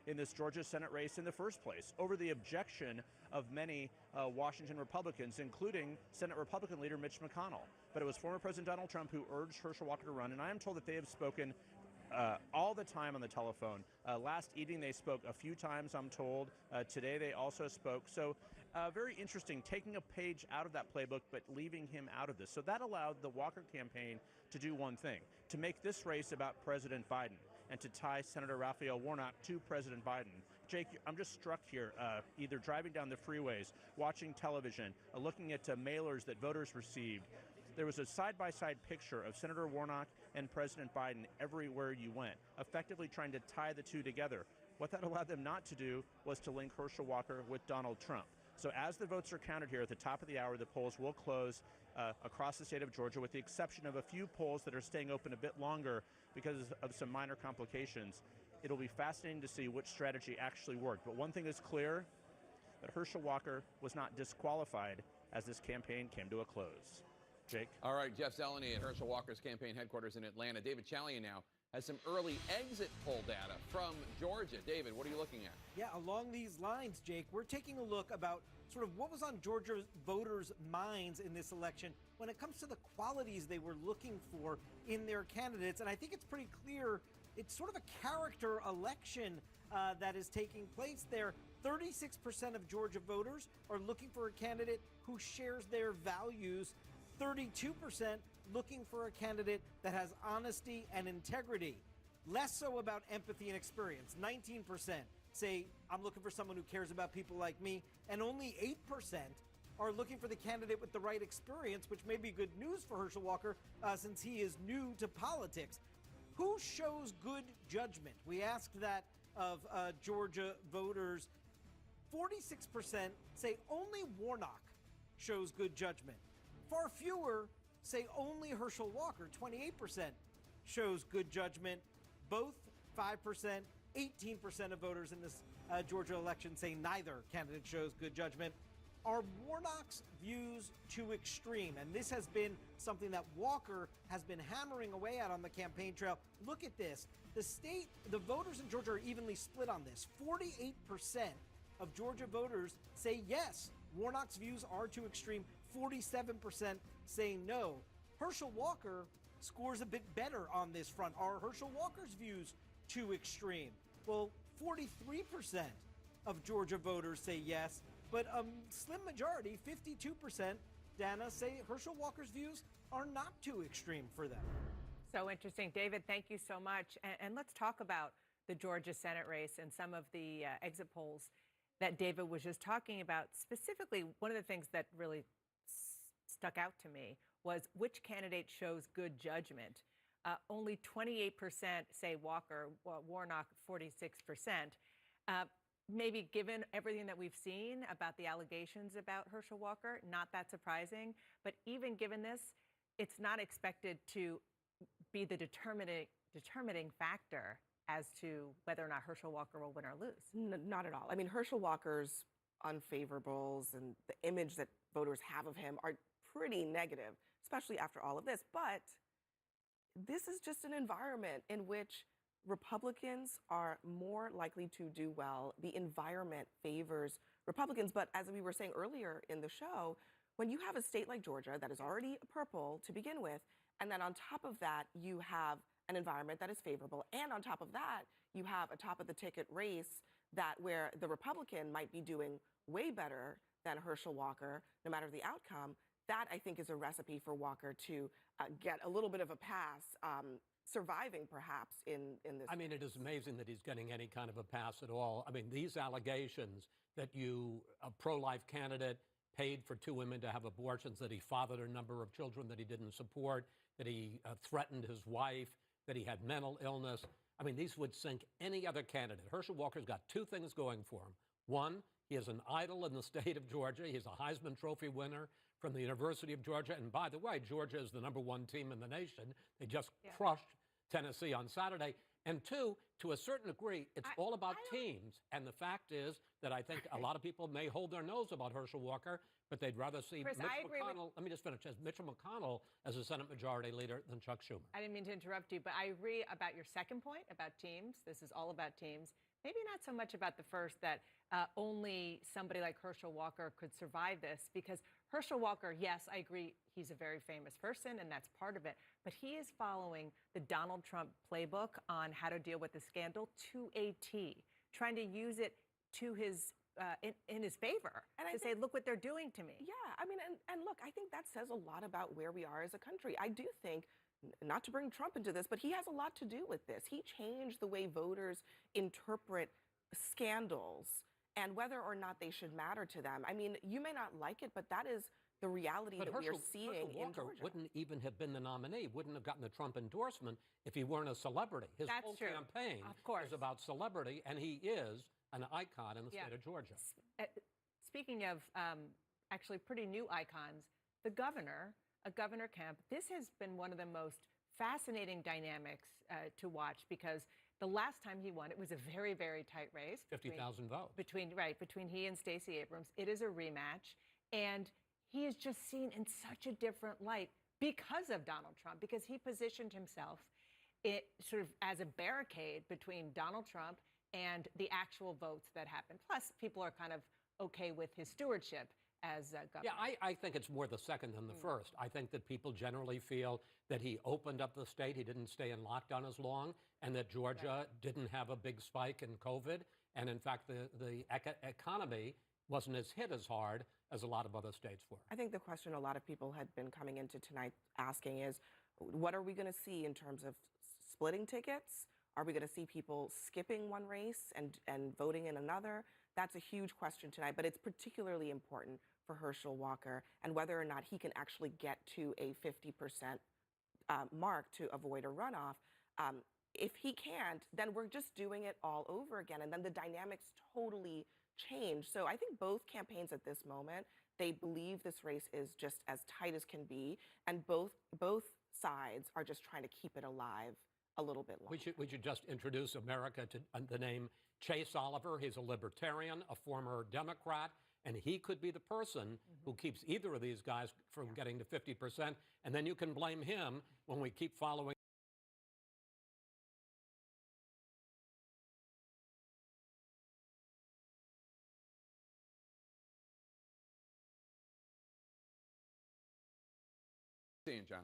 in this Georgia Senate race in the first place, over the objection of many Washington Republicans, including Senate Republican leader Mitch McConnell. But it was former President Donald Trump who urged Herschel Walker to run, and I am told that they have spoken all the time on the telephone. Last evening they spoke a few times, I'm told. Today they also spoke. So very interesting, taking a page out of that playbook but leaving him out of this. So that allowed the Walker campaign to do one thing, to make this race about President Biden and to tie Senator Raphael Warnock to President Biden. Jake, I'm just struck here, either driving down the freeways, watching television, looking at mailers that voters received. There was a side-by-side picture of Senator Warnock and President Biden everywhere you went, effectively trying to tie the two together. What that allowed them not to do was to link Herschel Walker with Donald Trump. So as the votes are counted here at the top of the hour, the polls will close across the state of Georgia, with the exception of a few polls that are staying open a bit longer because of some minor complications. It'll be fascinating to see which strategy actually worked. But one thing is clear, that Herschel Walker was not disqualified as this campaign came to a close.
Jake.
All right, Jeff Zeleny at Herschel Walker's campaign headquarters in Atlanta. David Chalian now has some early exit poll data from Georgia. David, what are you looking at?
Yeah, along these lines, Jake, we're taking a look about sort of what was on Georgia voters' minds in this election when it comes to the qualities they were looking for in their candidates. And I think it's pretty clear it's sort of a character election that is taking place there. 36% of Georgia voters are looking for a candidate who shares their values. 32% looking for a candidate that has honesty and integrity. Less so about empathy and experience. 19% say, I'm looking for someone who cares about people like me. And only 8% are looking for the candidate with the right experience, which may be good news for Herschel Walker since he is new to politics. Who shows good judgment? We asked that of Georgia voters. 46% say only Warnock shows good judgment. Far fewer say only Herschel Walker. 28% shows good judgment. Both 5%, 18% of voters in this Georgia election say neither candidate shows good judgment. Are Warnock's views too extreme? And this has been something that Walker has been hammering away at on the campaign trail. Look at this. The voters in Georgia are evenly split on this. 48% of Georgia voters say yes, Warnock's views are too extreme. 47% say no. Herschel Walker scores a bit better on this front. Are Herschel Walker's views too extreme? Well, 43% of Georgia voters say yes, but a slim majority, 52%, Dana, say Herschel Walker's views are not too extreme for them.
So interesting. David, thank you so much. And let's talk about the Georgia Senate race and some of the exit polls that David was just talking about. Specifically, one of the things that really stuck out to me was which candidate shows good judgment. Only 28% say Walker, Warnock 46%. Maybe given everything that we've seen about the allegations about Herschel Walker, not that surprising. But even given this, it's not expected to be the determining factor as to whether or not Herschel Walker will win or lose.
Not at all. I mean, Herschel Walker's unfavorables and the image that voters have of him are pretty negative, especially after all of this. But this is just an environment in which Republicans are more likely to do well. The environment favors Republicans. But as we were saying earlier in the show, when you have a state like Georgia that is already purple to begin with, and then on top of that, you have an environment that is favorable, and on top of that, you have a top-of-the-ticket race where the Republican might be doing way better than Herschel Walker, no matter the outcome. That, I think, is a recipe for Walker to get a little bit of a pass, surviving perhaps in this.
I mean, it is amazing that he's getting any kind of a pass at all. I mean, these allegations that a pro-life candidate paid for 2 women to have abortions, that he fathered a number of children that he didn't support, that he threatened his wife, that he had mental illness. I mean, these would sink any other candidate. Herschel Walker's got 2 things going for him. One, he is an idol in the state of Georgia. He's a Heisman Trophy winner from the University of Georgia. And by the way, Georgia is the #1 team in the nation. They just crushed Tennessee on Saturday. And 2, to a certain degree, it's all about teams. And the fact is that I think a lot of people may hold their nose about Herschel Walker, but they'd rather see
Chris,
Mitch McConnell, let me just finish, as Mitch McConnell as a Senate Majority Leader than Chuck Schumer.
I didn't mean to interrupt you, but I agree about your second point about teams. This is all about teams. Maybe not so much about the first, that only somebody like Herschel Walker could survive this, because Herschel Walker, yes, I agree, he's a very famous person, and that's part of it, but he is following the Donald Trump playbook on how to deal with the scandal to a T, trying to use it to his in his favor, and to say, look what they're doing to me.
Yeah, I mean, and look, I think that says a lot about where we are as a country. I do think, not to bring Trump into this, but he has a lot to do with this. He changed the way voters interpret scandals and whether or not they should matter to them. I mean, you may not like it, but that is the reality that we are seeing
Herschel
in
Walker
Georgia.
wouldn't even have been the nominee, wouldn't have gotten the Trump endorsement if he weren't a celebrity. His
That's
whole
true.
campaign
Of course.
is about celebrity, and he is an icon in the state of Georgia.
Speaking of actually pretty new icons, Governor Kemp, this has been one of the most fascinating dynamics to watch, because the last time he won, it was a very, very tight race.
50,000 votes.
Between he and Stacey Abrams. It is a rematch. And he is just seen in such a different light because of Donald Trump, because he positioned himself sort of as a barricade between Donald Trump and the actual votes that happened. Plus, people are kind of okay with his stewardship as governor.
Yeah, I think it's more the second than the first. I think that people generally feel that he opened up the state, he didn't stay in lockdown as long, and that Georgia didn't have a big spike in COVID. And in fact, the economy wasn't as hit as hard as a lot of other states were.
I think the question a lot of people had been coming into tonight asking is, what are we going to see in terms of splitting tickets? Are we going to see people skipping one race and voting in another? That's a huge question tonight, but it's particularly important for Herschel Walker and whether or not he can actually get to a 50% mark to avoid a runoff. If he can't, then we're just doing it all over again, and then the dynamics totally change. So I think both campaigns at this moment, they believe this race is just as tight as can be, and both sides are just trying to keep it alive a little bit longer.
We should just introduce America to the name Chase Oliver. He's a libertarian, a former Democrat, and he could be the person who keeps either of these guys from getting to 50%, and then you can blame him when we keep following.
Seeing, John.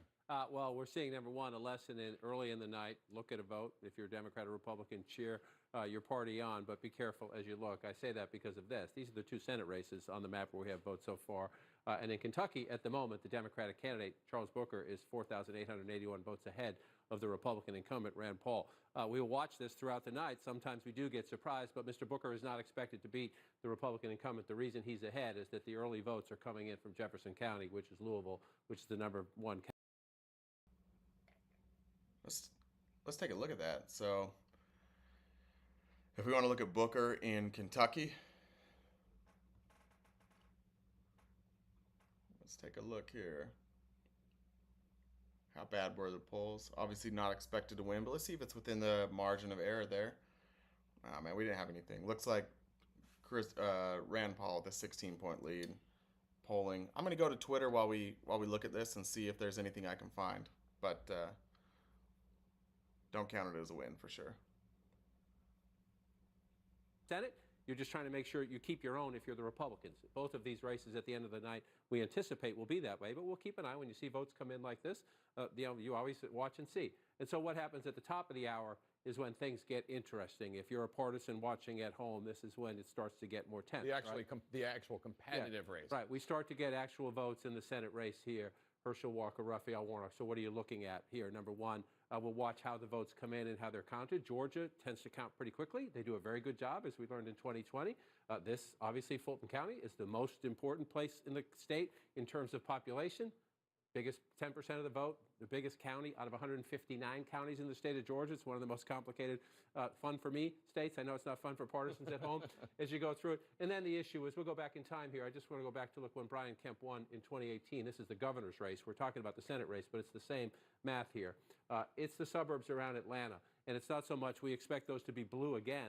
Well, we're seeing, number one, a lesson early in the night. Look at a vote. If you're a Democrat or Republican, cheer your party on, but be careful as you look. I say that because of this. These are the two Senate races on the map where we have votes so far. And in Kentucky, at the moment, the Democratic candidate, Charles Booker, is 4,881 votes ahead of the Republican incumbent, Rand Paul. We will watch this throughout the night. Sometimes we do get surprised, but Mr. Booker is not expected to beat the Republican incumbent. The reason he's ahead is that the early votes are coming in from Jefferson County, which is Louisville, which is the number one county.
Let's take a look at that. So if we want to look at Booker in Kentucky, let's take a look here. How bad were the polls? Obviously not expected to win, but let's see if it's within the margin of error there. Oh man, we didn't have anything. Looks like Rand Paul with a 16-point lead. Polling. I'm going to go to Twitter while we look at this and see if there's anything I can find. But don't count it as a win for sure.
Senate, you're just trying to make sure you keep your own if you're the Republicans. Both of these races at the end of the night, we anticipate will be that way, but we'll keep an eye when you see votes come in like this. You always watch and see. And so what happens at the top of the hour is when things get interesting. If you're a partisan watching at home, this is when it starts to get more tense.
The actual competitive race.
Right. We start to get actual votes in the Senate race here. Herschel Walker, Raphael Warnock. So what are you looking at here? Number one, we'll watch how the votes come in and how they're counted. Georgia tends to count pretty quickly. They do a very good job, as we learned in 2020. This, obviously, Fulton County is the most important place in the state in terms of population. Biggest 10% of the vote, the biggest county out of 159 counties in the state of Georgia. It's one of the most complicated, fun for me states. I know it's not fun for partisans at home as you go through it. And then the issue is, we'll go back in time here. I just want to go back to look when Brian Kemp won in 2018. This is the governor's race. We're talking about the Senate race, but it's the same math here. It's the suburbs around Atlanta, and it's not so much we expect those to be blue again.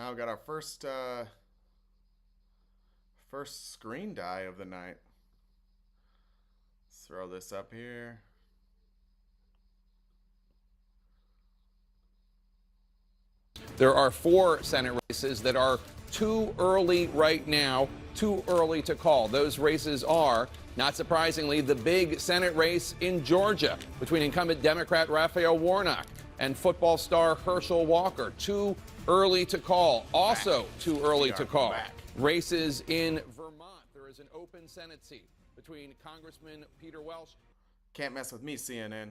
Oh, got our first first screen die of the night. Let's throw this up here.
There are 4 Senate races that are too early right now, too early to call. Those races are, not surprisingly, the big Senate race in Georgia between incumbent Democrat Raphael Warnock and football star Herschel Walker. Too early to call. Also too early to call. Races in Vermont. There is an open Senate seat between Congressman Peter Welch.
Can't mess with me, CNN.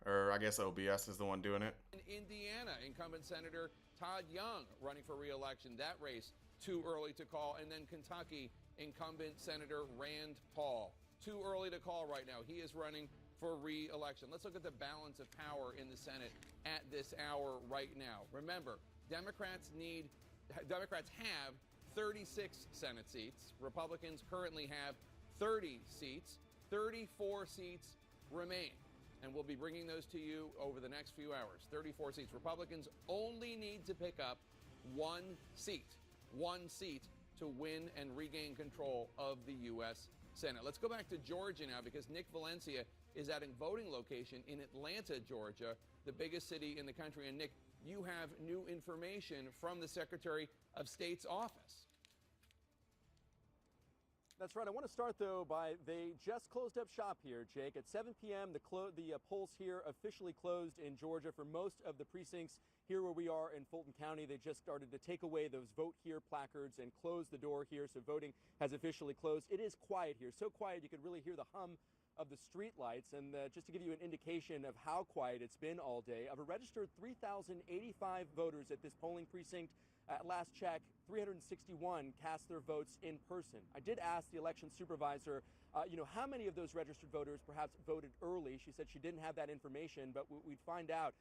Or I guess OBS is the one doing it.
In Indiana, incumbent Senator Todd Young running for re-election. That race too early to call. And then Kentucky, incumbent Senator Rand Paul. Too early to call right now. He is running for re-election. Let's look at the balance of power in the Senate at this hour right now. Remember, Democrats have 36 Senate seats. Republicans currently have 30 seats. 34 seats remain. And we'll be bringing those to you over the next few hours. 34 seats. Republicans only need to pick up one seat to win and regain control of the U.S. Senate. Let's go back to Georgia now, because Nick Valencia is at a voting location in Atlanta, Georgia, the biggest city in the country. And Nick, you have new information from the Secretary of State's office.
That's right. I want to start, though, by they just closed up shop here, Jake. At 7 p.m., the polls here officially closed in Georgia for most of the precincts here where we are in Fulton County. They just started to take away those Vote Here placards and close the door here, so voting has officially closed. It is quiet here, so quiet you could really hear the hum of the street lights. And just to give you an indication of how quiet it's been all day, of a registered 3,085 voters at this polling precinct, at last check, 361 cast their votes in person. I did ask the election supervisor, how many of those registered voters perhaps voted early. She said she didn't have that information, but we'd find out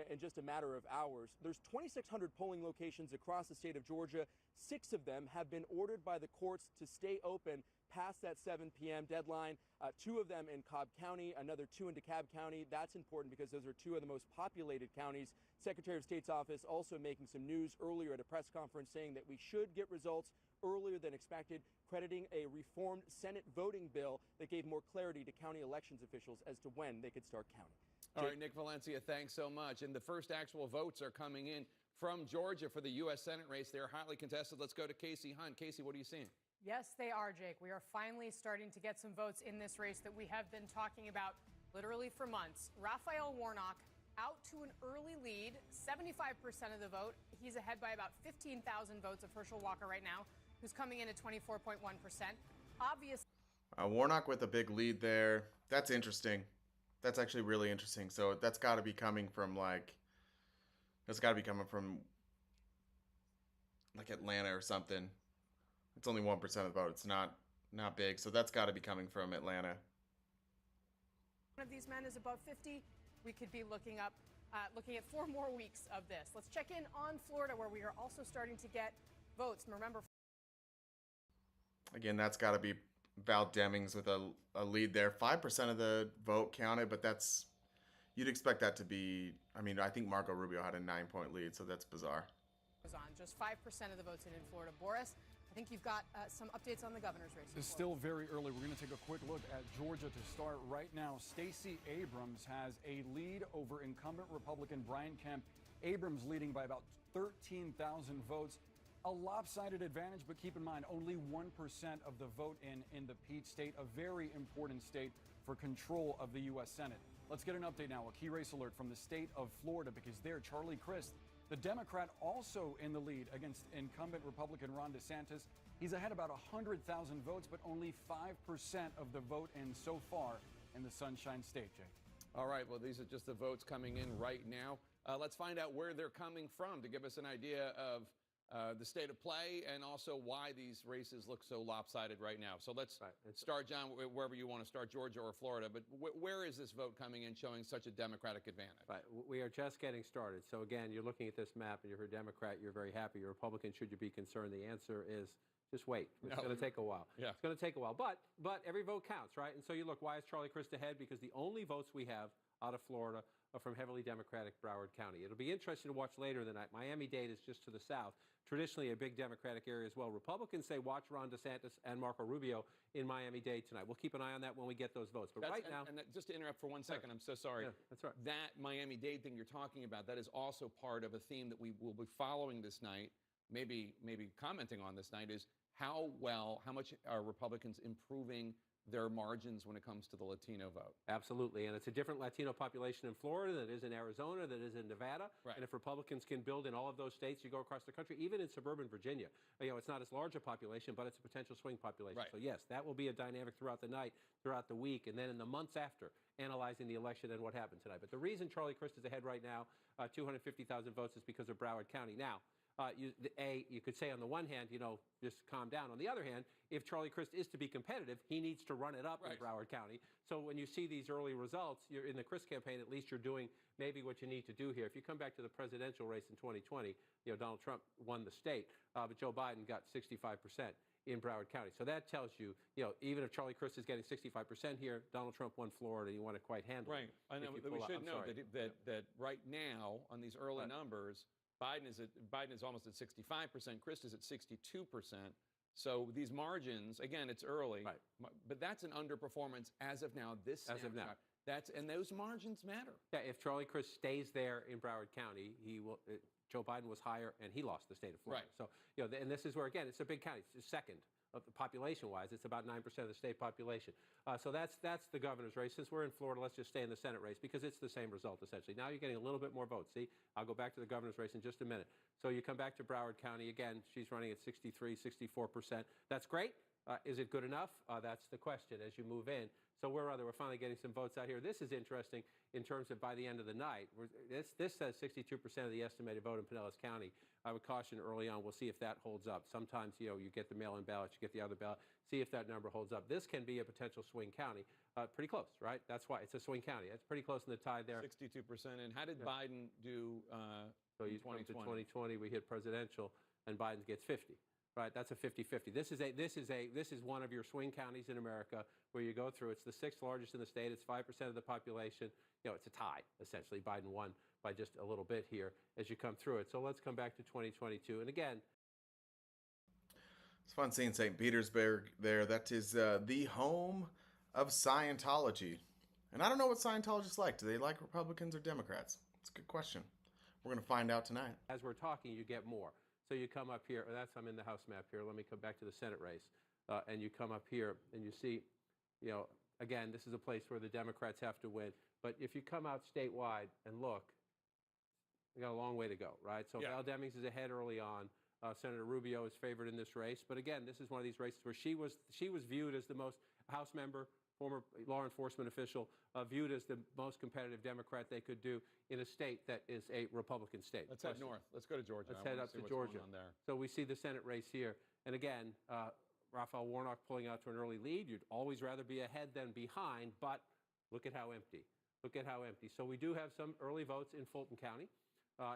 in just a matter of hours. There's 2,600 polling locations across the state of Georgia. 6 of them have been ordered by the courts to stay open past that 7 p.m. deadline. 2 of them in Cobb County, another 2 in DeKalb County. That's important because those are 2 of the most populated counties. Secretary of State's office also making some news earlier at a press conference saying that we should get results earlier than expected, crediting a reformed Senate voting bill that gave more clarity to county elections officials as to when they could start counting.
All right, Nick Valencia, thanks so much. And the first actual votes are coming in from Georgia for the U.S. Senate race. They're hotly contested. Let's go to Casey Hunt. Casey, what are you seeing?
Yes, they are, Jake. We are finally starting to get some votes in this race that we have been talking about literally for months. Raphael Warnock out to an early lead, 75% of the vote. He's ahead by about 15,000 votes of Herschel Walker right now, who's coming in at 24.1%. Obviously,
Warnock with a big lead there. That's interesting. That's actually really interesting. So that's got to be coming from Atlanta or something. It's only 1% of the vote. It's not big. So that's got to be coming from Atlanta.
one of these men is above 50. We could be looking at 4 more weeks of this. Let's check in on Florida, where we are also starting to get votes. Remember,
Again, that's got to be Val Demings with a lead there. 5% of the vote counted, but you'd expect that to be, I think Marco Rubio had a 9-point lead, so that's bizarre.
on just 5% of the votes in Florida. Boris, I think you've got some updates on the governor's race.
It's still very early. We're going to take a quick look at Georgia to start right now. Stacey Abrams has a lead over incumbent Republican Brian Kemp. Abrams leading by about 13,000 votes. A lopsided advantage, but keep in mind, only 1% of the vote in the Peach State, a very important state for control of the U.S. Senate. Let's get an update now, a key race alert from the state of Florida, because there, Charlie Crist, the Democrat, also in the lead against incumbent Republican Ron DeSantis. He's ahead about 100,000 votes, but only 5% of the vote in so far in the Sunshine State, Jake.
All right, well, these are just the votes coming in right now. Let's find out where they're coming from to give us an idea of the state of play and also why these races look so lopsided right now. So let's start, John, wherever you want to start, Georgia or Florida. But where is this vote coming in showing such a Democratic advantage?
Right. We are just getting started. So, again, you're looking at this map and you're a Democrat, you're very happy. You're a Republican, should you be concerned? The answer is just wait. It's going to take a while.
Yeah.
It's going to take a while. But every vote counts, right? And so you look, why is Charlie Crist ahead? Because the only votes we have out of Florida, from heavily Democratic Broward County. It'll be interesting to watch later in the night. Miami-Dade is just to the south, traditionally a big Democratic area as well. Republicans say watch Ron DeSantis and Marco Rubio in Miami-Dade tonight. We'll keep an eye on that when we get those votes. But right now...
And just to interrupt for 1 second, I'm so sorry.
Yeah, that's right.
That Miami-Dade thing you're talking about, that is also part of a theme that we will be following this night, maybe commenting on this night, is how much are Republicans improving their margins when it comes to the Latino vote.
Absolutely, and it's a different Latino population in Florida than it is in Arizona, than it is in Nevada.
Right.
And if Republicans can build in all of those states, you go across the country, even in suburban Virginia, it's not as large a population, but it's a potential swing population.
Right.
So yes, that will be a dynamic throughout the night, throughout the week, and then in the months after, analyzing the election and what happened tonight. But the reason Charlie Crist is ahead right now, 250,000 votes, is because of Broward County. Now, you could say on the one hand, just calm down. On the other hand, if Charlie Crist is to be competitive, he needs to run it up in Broward County. So when you see these early results, you're in the Crist campaign, at least you're doing maybe what you need to do here. If you come back to the presidential race in 2020, Donald Trump won the state, but Joe Biden got 65% in Broward County. So that tells you, even if Charlie Crist is getting 65% here, Donald Trump won Florida, you want to quite handle it.
Right. I know, we should know that right now, on these early numbers, Biden is almost at 65%. Crist is at 62%. So these margins, again, it's early, but that's an underperformance as of now.
As of now,
and those margins matter.
Yeah, if Charlie Crist stays there in Broward County, he will. Joe Biden was higher, and he lost the state of Florida.
Right.
So and this is where again, it's a big county. It's second of the population-wise. It's about 9% of the state population. So that's the governor's race. Since we're in Florida, let's just stay in the Senate race because it's the same result essentially. Now you're getting a little bit more votes. See, I'll go back to the governor's race in just a minute. So you come back to Broward County again. She's running at 63, 64%. That's great. Is it good enough? That's the question as you move in. So we're finally getting some votes out here. This is interesting in terms of by the end of the night. This says 62% of the estimated vote in Pinellas County. I would caution early on. We'll see if that holds up. Sometimes, you get the mail-in ballots, you get the other ballot. See if that number holds up. This can be a potential swing county. Pretty close, right? That's why it's a swing county. It's pretty close in the tide there.
62%. And how did Biden do in 2020?
To 2020, we hit presidential, and Biden gets 50. Right, that's a 50-50. This is one of your swing counties in America where you go through. It's the 6th largest in the state. It's 5% of the population. It's a tie essentially. Biden won by just a little bit here as you come through it. So let's come back to 2022. And again,
it's fun seeing St. Petersburg there. That is the home of Scientology. And I don't know what Scientologists like. Do they like Republicans or Democrats? It's a good question. We're going to find out tonight.
As we're talking, you get more. So you come up here, I'm in the House map here. Let me come back to the Senate race. And you come up here and you see, again, this is a place where the Democrats have to win. But if you come out statewide and look, we got a long way to go, right? So Val Demings is ahead early on. Senator Rubio is favored in this race. But again, this is one of these races where she was viewed as the most House member, former law enforcement official, viewed as the most competitive Democrat they could do in a state that is a Republican state.
Let's head north. Let's go to Georgia.
Let's head up to Georgia. So we see the Senate race here. And again, Raphael Warnock pulling out to an early lead. You'd always rather be ahead than behind, but look at how empty. Look at how empty. So we do have some early votes in Fulton County.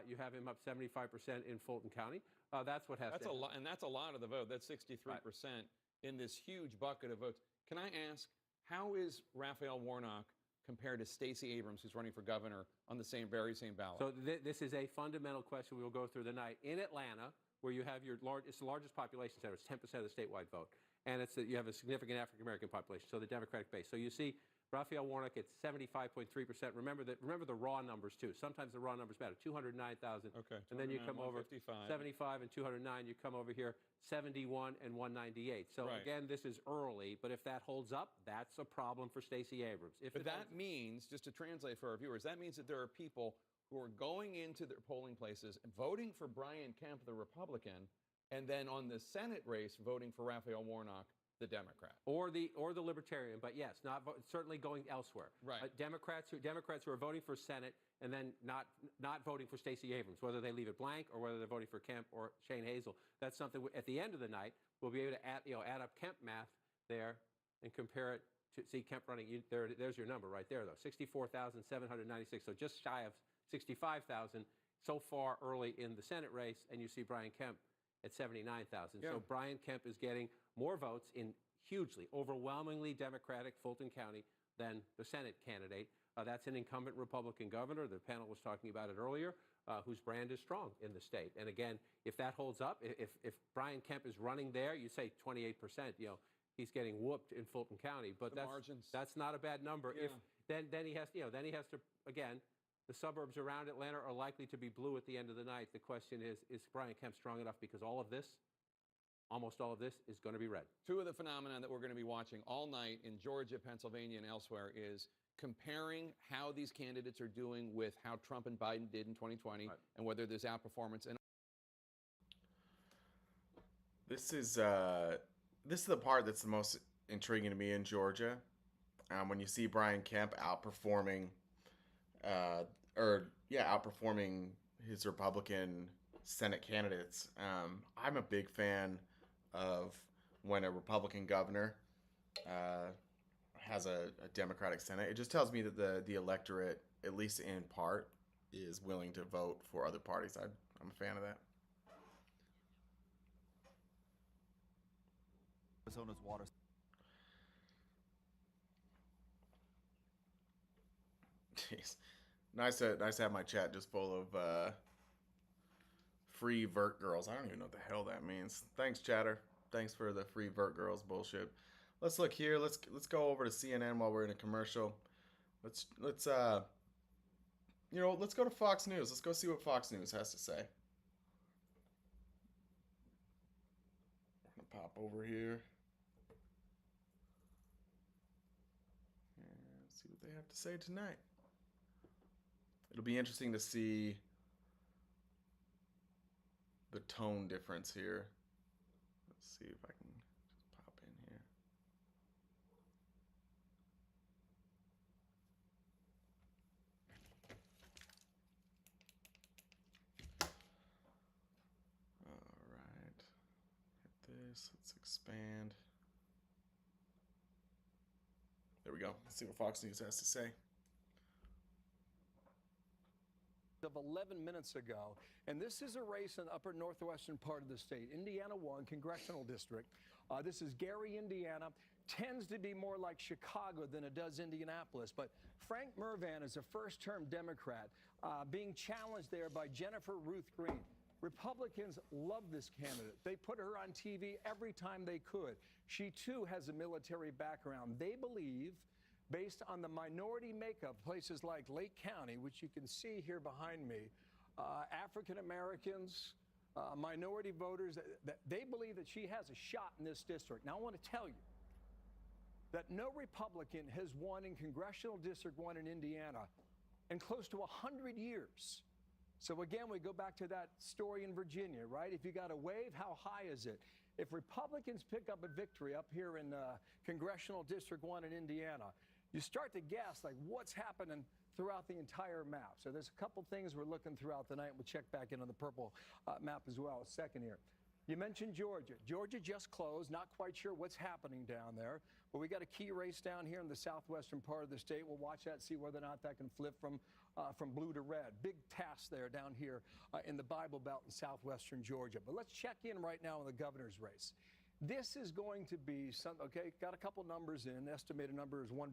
You have him up 75% in Fulton County. That's what has to happen.
And that's a lot of the vote. That's 63% in this huge bucket of votes. Can I ask, how is Raphael Warnock compared to Stacey Abrams, who's running for governor on the very same ballot?
So this is a fundamental question we will go through the night. In Atlanta, where you have it's the largest population center, it's 10% of the statewide vote, and you have a significant African-American population, so the Democratic base. So you see Raphael Warnock at 75.3%. Remember the raw numbers, too. Sometimes the raw numbers matter. 209,000.
Okay.
And then you come over
155.
75 and 209. You come over here 71 and 198. So again, this is early, but if that holds up, that's a problem for Stacey Abrams.
But that means, just to translate for our viewers, that means that there are people who are going into their polling places and voting for Brian Kemp, the Republican, and then on the Senate race voting for Raphael Warnock, the Democrat,
or the Libertarian, but yes, certainly going elsewhere.
Right.
Democrats who are voting for Senate and then not voting for Stacey Abrams, whether they leave it blank or whether they're voting for Kemp or Shane Hazel. That's something at the end of the night we'll be able to add up Kemp math there and compare it to see Kemp running. There's your number right there though, 64,796. So just shy of 65,000 so far early in the Senate race, and you see Brian Kemp at 79,000. So Brian Kemp is getting more votes in hugely, overwhelmingly Democratic Fulton County than the Senate candidate. That's an incumbent Republican governor. The panel was talking about it earlier, whose brand is strong in the state. And again, if that holds up, if Brian Kemp is running there, you say 28%, he's getting whooped in Fulton County. But that's not a bad number.
Yeah.
If then he has to again. The suburbs around Atlanta are likely to be blue at the end of the night. The question is Brian Kemp strong enough? Because almost all of this, is going to be red.
Two of the phenomena that we're going to be watching all night in Georgia, Pennsylvania, and elsewhere is comparing how these candidates are doing with how Trump and Biden did in 2020 and whether there's outperformance. And
this is the part that's the most intriguing to me in Georgia. When you see Brian Kemp outperforming outperforming his Republican Senate candidates. I'm a big fan of when a Republican governor has a Democratic Senate. It just tells me that the electorate, at least in part, is willing to vote for other parties. I'm a fan of that.
Arizona's water.
Jeez. Nice to have my chat just full of free vert girls. I don't even know what the hell that means. Thanks, chatter. Thanks for the free vert girls bullshit. Let's look here. Let's go over to CNN while we're in a commercial. Let's go to Fox News. Let's go see what Fox News has to say. I'm gonna pop over here and see what they have to say tonight. It'll be interesting to see the tone difference here. Let's see if I can just pop in here. All right. Hit this. Let's expand. There we go. Let's see what Fox News has to say.
Of 11 minutes ago, and this is a race in the upper northwestern part of the state. Indiana 1 congressional district. This is Gary, Indiana. Tends to be more like Chicago than it does Indianapolis, but Frank Mervan is a first-term Democrat being challenged there by Jennifer Ruth Green. Republicans love this candidate. They put her on TV every time they could. She too has a military background. They believe, based on the minority makeup, places like Lake County, which you can see here behind me, African Americans, minority voters, they believe that she has a shot in this district. Now, I want to tell you that no Republican has won in Congressional District 1 in Indiana in close to 100 years. So again, we go back to that story in Virginia, right? If you got a wave, how high is it? If Republicans pick up a victory up here in Congressional District 1 in Indiana, you start to guess, like, what's happening throughout the entire map. So there's a couple things we're looking throughout the night. We'll check back in on the purple map as well. A second here. You mentioned Georgia. Georgia just closed. Not quite sure what's happening down there. But we got a key race down here in the southwestern part of the state. We'll watch that, see whether or not that can flip from blue to red. Big task there down here in the Bible Belt in southwestern Georgia. But let's check in right now in the governor's race. This is going to be okay, got a couple numbers in. The estimated number is 1%.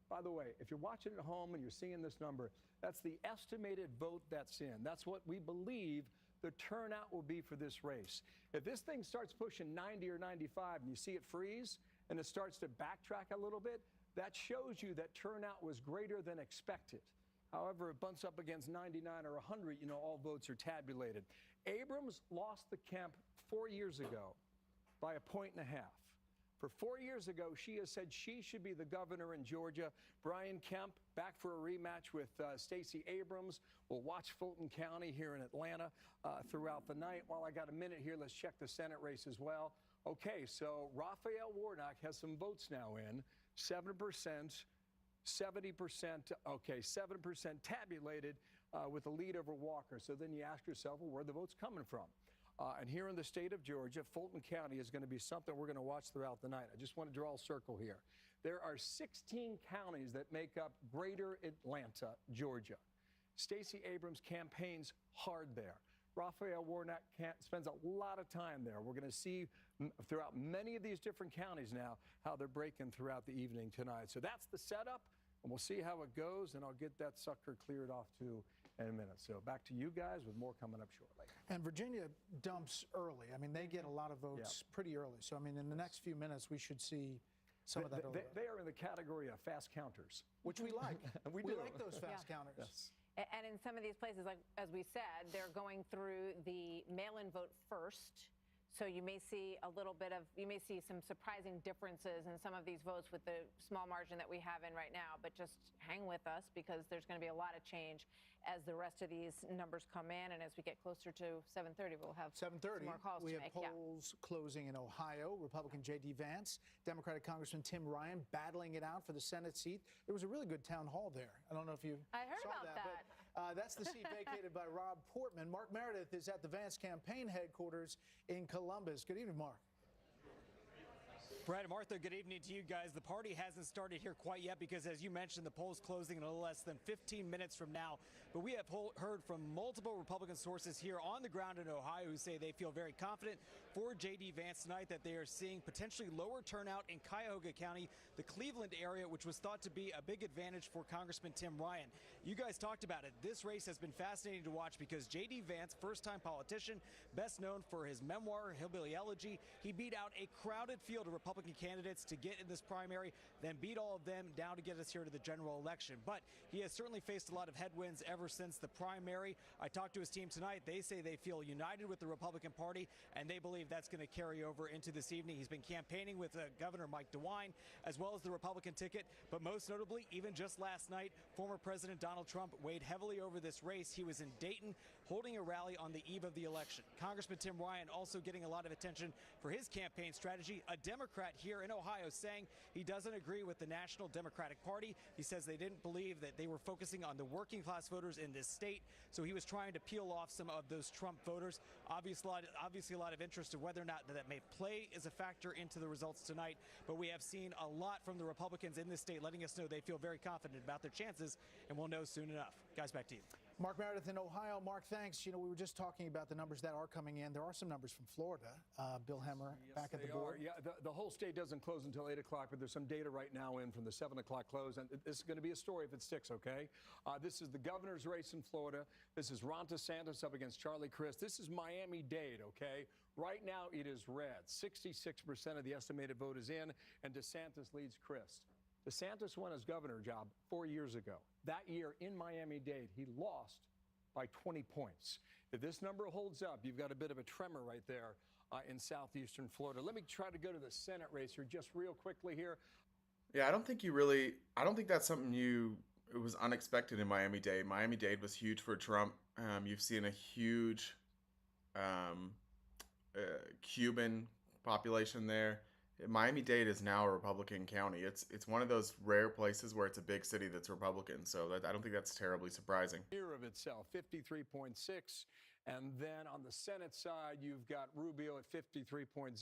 By the way, if you're watching at home and you're seeing this number, that's the estimated vote that's in. That's what we believe the turnout will be for this race. If this thing starts pushing 90 or 95 and you see it freeze and it starts to backtrack a little bit, that shows you that turnout was greater than expected. However, it bumps up against 99 or 100, all votes are tabulated. Abrams lost the Kemp 4 years ago by 1.5 points. For 4 years ago, she has said she should be the governor in Georgia. Brian Kemp back for a rematch with Stacey Abrams. We'll watch Fulton County here in Atlanta throughout the night. While I got a minute here, let's check the Senate race as well. Okay, so Raphael Warnock has some votes now in, 7%, 70%, okay, 7% tabulated with a lead over Walker. So then you ask yourself, well, where are the votes coming from? And here in the state of Georgia, Fulton County is going to be something we're going to watch throughout the night. I just want to draw a circle here. There are 16 counties that make up greater Atlanta, Georgia. Stacey Abrams campaigns hard there. Raphael Warnock spends a lot of time there. We're going to see throughout many of these different counties now how they're breaking throughout the evening tonight. So that's the setup. and we'll see how it goes, and I'll get that sucker cleared off too in a minute. So back to you guys with more coming up shortly.
And Virginia dumps early. I mean, they get a lot of votes pretty early. So, I mean, in the next few minutes, we should see some of that early.
They are in the category of fast counters.
Which we like.
we
like those fast counters.
Yes.
And in some of these places, like as we said, they're going through the mail-in vote first. So you may see some surprising differences in some of these votes with the small margin that we have in right now. But just hang with us because there's going to be a lot of change as the rest of these numbers come in, and as we get closer to 7:30, we'll have
7:30.
more calls
We
to
have
make.
polls closing in Ohio. Republican J.D. Vance, Democratic Congressman Tim Ryan battling it out for the Senate seat. There was a really good town hall there. I don't know if you
I heard
saw
about
that. But, that's the seat vacated by Rob Portman. Mark Meredith is at the Vance campaign headquarters in Columbus. Good evening, Mark.
Brad and Martha, good evening to you guys. The party hasn't started here quite yet because, as you mentioned, the poll's closing in a little less than 15 minutes from now. But we have heard from multiple Republican sources here on the ground in Ohio who say they feel very confident for J.D. Vance tonight, that they are seeing potentially lower turnout in Cuyahoga County, the Cleveland area, which was thought to be a big advantage for Congressman Tim Ryan. You guys talked about it. This race has been fascinating to watch because J.D. Vance, first-time politician, best known for his memoir, Hillbilly Elegy, he beat out a crowded field of Republican candidates to get in this primary, then beat all of them down to get us here to the general election. But he has certainly faced a lot of headwinds ever since the primary. I talked to his team tonight. They say they feel united with the Republican Party, and they believe that's going to carry over into this evening. He's been campaigning with Governor Mike DeWine, as well as the Republican ticket. But most notably, even just last night, former President Donald Trump weighed heavily over this race. He was in Dayton holding a rally on the eve of the election. Congressman Tim Ryan also getting a lot of attention for his campaign strategy. A Democrat here in Ohio saying he doesn't agree with the National Democratic Party. He says they didn't believe that they were focusing on the working class voters in this state. So he was trying to peel off some of those Trump voters. Obviously a lot of interest in whether or not that may play as a factor into the results tonight. But we have seen a lot from the Republicans in this state letting us know they feel very confident about their chances, and we'll know soon enough. Guys, back to you.
Mark Meredith in Ohio. Mark, thanks. You know, we were just talking about the numbers that are coming in. There are some numbers from Florida. Bill Hemmer back at the board.
Yeah, the whole state doesn't close until 8 o'clock, but there's some data right now in from the 7 o'clock close, and this is going to be a story if it sticks, okay? This is the governor's race in Florida. This is Ron DeSantis up against Charlie Crist. This is Miami-Dade, okay? Right now it is red. 66% of the estimated vote is in, and DeSantis leads Crist. DeSantis won his governor job 4 years ago. That year in Miami-Dade, he lost by 20 points. If this number holds up, you've got a bit of a tremor right there in southeastern Florida. Let me try to go to the Senate race here just real quickly here.
Yeah, I don't think that's something it was unexpected in Miami-Dade. Miami-Dade was huge for Trump. You've seen a huge Cuban population there. Miami-Dade is now a Republican county. It's one of those rare places where it's a big city that's Republican. So I don't think that's terribly surprising.
Year of itself, 53.6. And then on the Senate side, you've got Rubio at 53.0.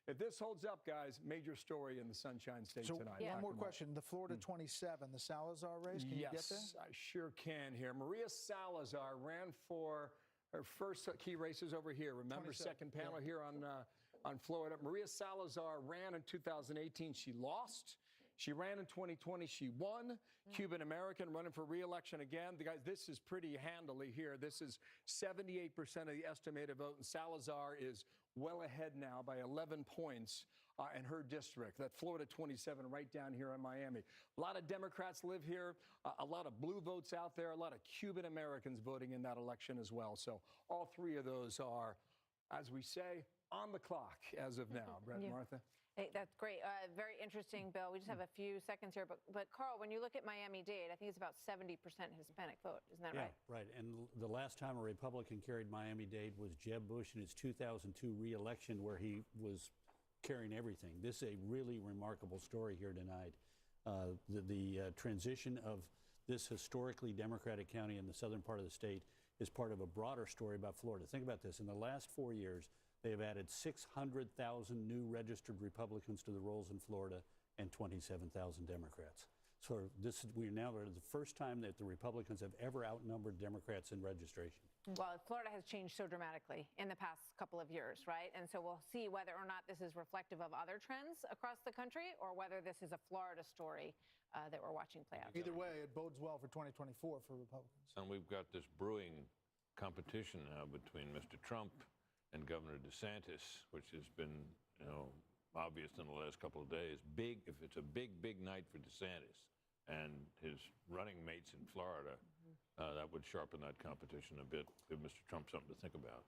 If this holds up, guys, major story in the Sunshine State tonight.
One more question. The Florida 27, the Salazar race, can you get there?
Yes, I sure can here. Maria Salazar ran for her first key races over here. Remember, second panel here on Florida. Maria Salazar ran in 2018. She lost. She ran in 2020. She won. Cuban-American running for re-election again. Guys, this is pretty handily here. This is 78% of the estimated vote, and Salazar is well ahead now by 11 points in her district. That Florida 27 right down here in Miami. A lot of Democrats live here. A lot of blue votes out there. A lot of Cuban-Americans voting in that election as well. So all three of those are, as we say, on the clock as of now. Brett, Martha?
Hey, that's great. Very interesting, Bill. We just have a few seconds here. But Carl, when you look at Miami-Dade, I think it's about 70% Hispanic vote. Isn't that right?
Right. And the last time a Republican carried Miami-Dade was Jeb Bush in his 2002 re-election, where he was carrying everything. This is a really remarkable story here tonight. The transition of this historically Democratic county in the southern part of the state is part of a broader story about Florida. Think about this. In the last 4 years, they have added 600,000 new registered Republicans to the rolls in Florida and 27,000 Democrats. we're now at the first time that the Republicans have ever outnumbered Democrats in registration.
Well, Florida has changed so dramatically in the past couple of years, right? And so we'll see whether or not this is reflective of other trends across the country or whether this is a Florida story that we're watching play out.
Either way, it bodes well for 2024 for Republicans.
And we've got this brewing competition now between Mr. Trump and Governor DeSantis, which has been, obvious in the last couple of days. If it's a big night for DeSantis and his running mates in Florida, that would sharpen that competition a bit, give Mr. Trump something to think about.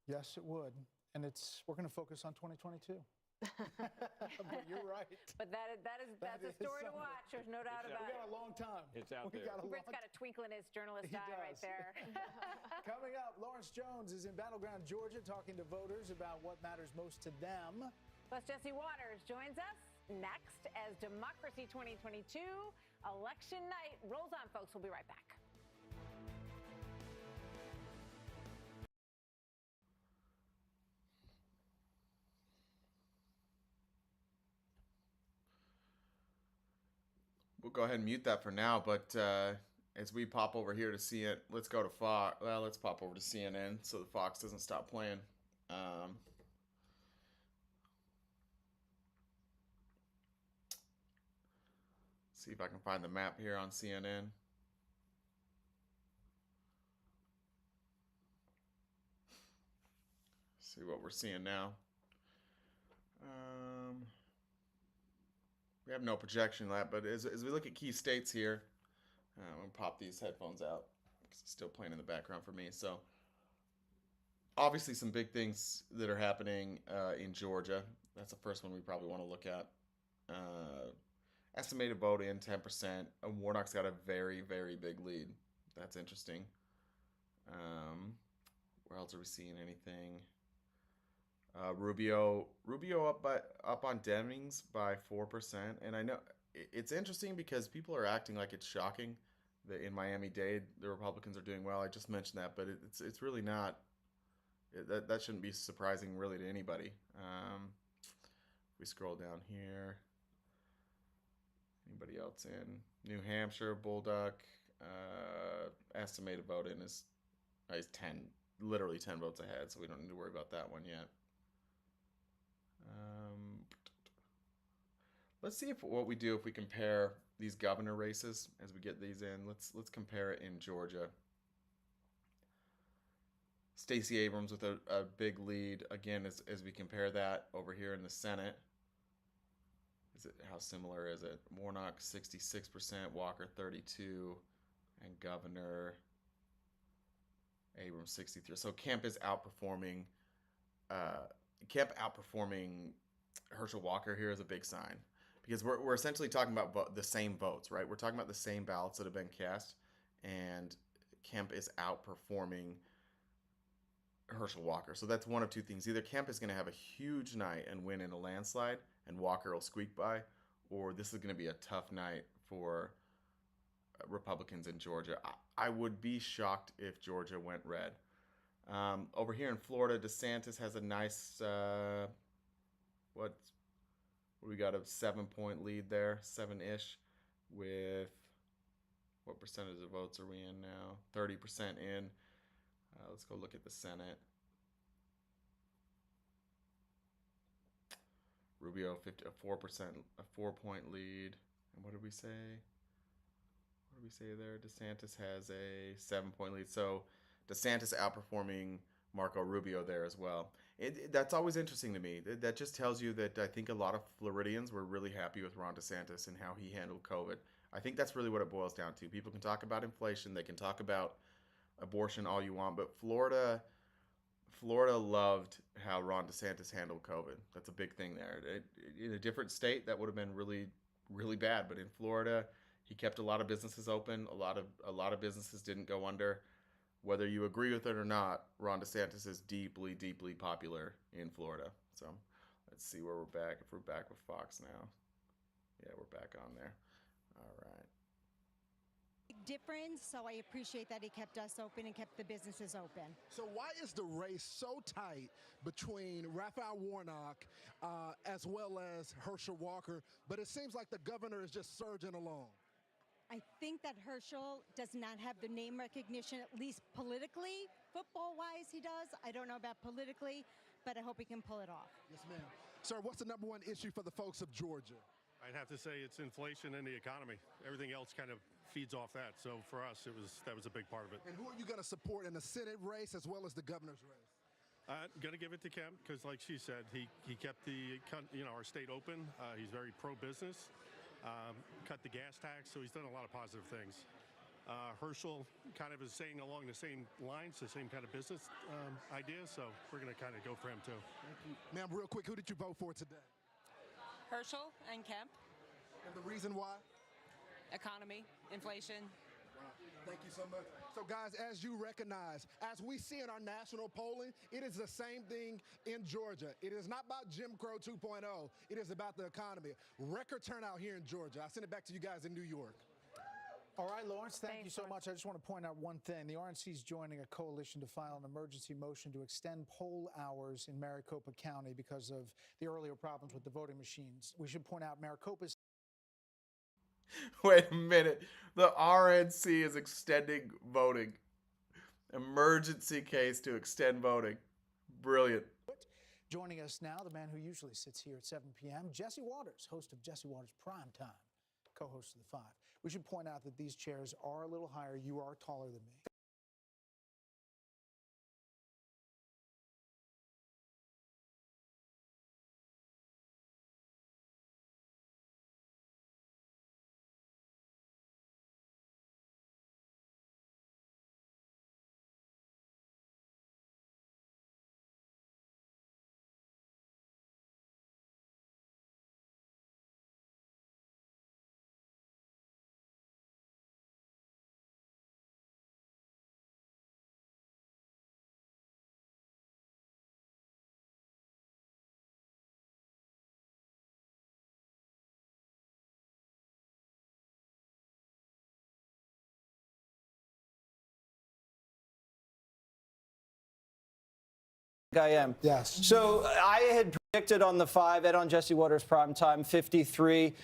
Yes, it would. And we're going to focus on 2022. But you're right.
But that's a story to watch. There's no doubt about it.
We got a long time.
It's out there.
Britt's got a twinkle in his journalist eye right there.
Coming up, Lawrence Jones is in Battleground, Georgia, talking to voters about what matters most to them.
Plus, Jesse Waters joins us next as Democracy 2022 election night rolls on, folks. We'll be right back.
We'll go ahead and mute that for now, but as we pop over here to see it, let's go to Fox. Well, let's pop over to CNN so the Fox doesn't stop playing. See if I can find the map here on CNN. See what we're seeing now. We have no projection of that, but as we look at key states here, I'm going to pop these headphones out because it's still playing in the background for me. So obviously some big things that are happening in Georgia. That's the first one we probably want to look at. Estimated vote in 10%. Warnock's got a very, very big lead. That's interesting. Where else are we seeing anything? Rubio up on Demings by 4%, and I know it's interesting because people are acting like it's shocking that in Miami-Dade the Republicans are doing well. I just mentioned that, but it's really not. That shouldn't be surprising really to anybody. If we scroll down here, anybody else in New Hampshire, Bulldog, estimated vote in is literally 10 votes ahead, so we don't need to worry about that one yet. Let's see what we do if we compare these governor races as we get these in. Let's compare it in Georgia. Stacey Abrams with a big lead again as we compare that over here in the Senate. How similar is it? Warnock 66%, Walker 32%, and Governor Abrams 63%. So Kemp is outperforming. Herschel Walker here is a big sign because we're essentially talking about the same votes, right? We're talking about the same ballots that have been cast, and Kemp is outperforming Herschel Walker. So that's one of two things. Either Kemp is going to have a huge night and win in a landslide, and Walker will squeak by, or this is going to be a tough night for Republicans in Georgia. I would be shocked if Georgia went red. Over here in Florida, DeSantis has a nice, we got a 7-point lead there, 7-ish, with what percentage of votes are we in now? 30% in. Let's go look at the Senate. Rubio, a 4-point lead. And what did we say? What did we say there? DeSantis has a 7-point lead. So DeSantis outperforming Marco Rubio there as well. That's always interesting to me. That just tells you that I think a lot of Floridians were really happy with Ron DeSantis and how he handled COVID. I think that's really what it boils down to. People can talk about inflation, they can talk about abortion all you want, but Florida loved how Ron DeSantis handled COVID. That's a big thing there. In a different state, that would have been really, really bad. But in Florida, he kept a lot of businesses open. A lot of businesses didn't go under. Whether you agree with it or not, Ron DeSantis is deeply, deeply popular in Florida. So let's see where we're back. If we're back with Fox now. Yeah, we're back on there. All right.
difference, so I appreciate that he kept us open and kept the businesses open.
So why is the race so tight between Raphael Warnock as well as Herschel Walker, but it seems like the governor is just surging along?
I think that Herschel does not have the name recognition, at least politically. Football-wise, he does. I don't know about politically, but I hope he can pull it off.
Yes, ma'am. Sir, what's the number one issue for the folks of Georgia?
I'd have to say it's inflation and the economy. Everything else kind of feeds off that. So for us, that was a big part of it.
And who are you going to support in the Senate race as well as the governor's race?
Going to give it to Kemp because, like she said, he kept our state open. He's very pro-business. Cut the gas tax, so he's done a lot of positive things. Herschel kind of is saying along the same lines, the same kind of business idea, so we're going to kind of go for him too.
Thank you. Ma'am, real quick, who did you vote for today?
Herschel and Kemp.
And the reason why?
Economy, inflation.
Wow. Thank you so much. So guys, as you recognize, as we see in our national polling, it is the same thing in Georgia. It is not about Jim Crow 2.0. It is about the economy. Record turnout here in Georgia. I send it back to you guys in New York.
All right, Lawrence, thank you so much. I just want to point out one thing. The RNC is joining a coalition to file an emergency motion to extend poll hours in Maricopa County because of the earlier problems with the voting machines. We should point out Maricopa's.
Wait a minute. The RNC is extending voting. Emergency case to extend voting. Brilliant.
Joining us now, the man who usually sits here at 7 p.m., Jesse Waters, host of Jesse Waters Prime Time, co-host of The Five. We should point out that these chairs are a little higher. You are taller than me.
I am.
Yes.
So I had predicted on the 5, Ed on Jesse Waters Prime Time, 53,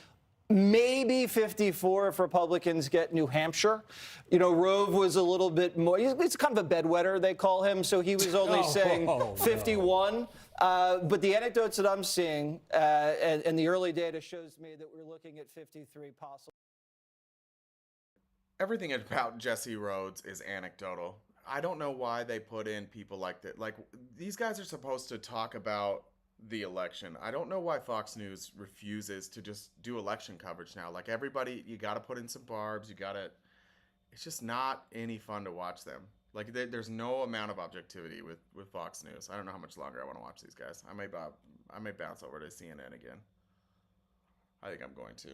maybe 54 if Republicans get New Hampshire. You know, Rove was a little bit more, he's kind of a bedwetter, they call him, so he was only saying 51. No. But the anecdotes that I'm seeing and the early data shows me that we're looking at 53 possible.
Everything about Jesse Rhodes is anecdotal. I don't know why they put in people like that. Like, these guys are supposed to talk about the election. I don't know why Fox News refuses to just do election coverage now. Like, everybody, you got to put in some barbs. It's just not any fun to watch them. Like, there's no amount of objectivity with Fox News. I don't know how much longer I want to watch these guys. I may bounce over to CNN again. I think I'm going to.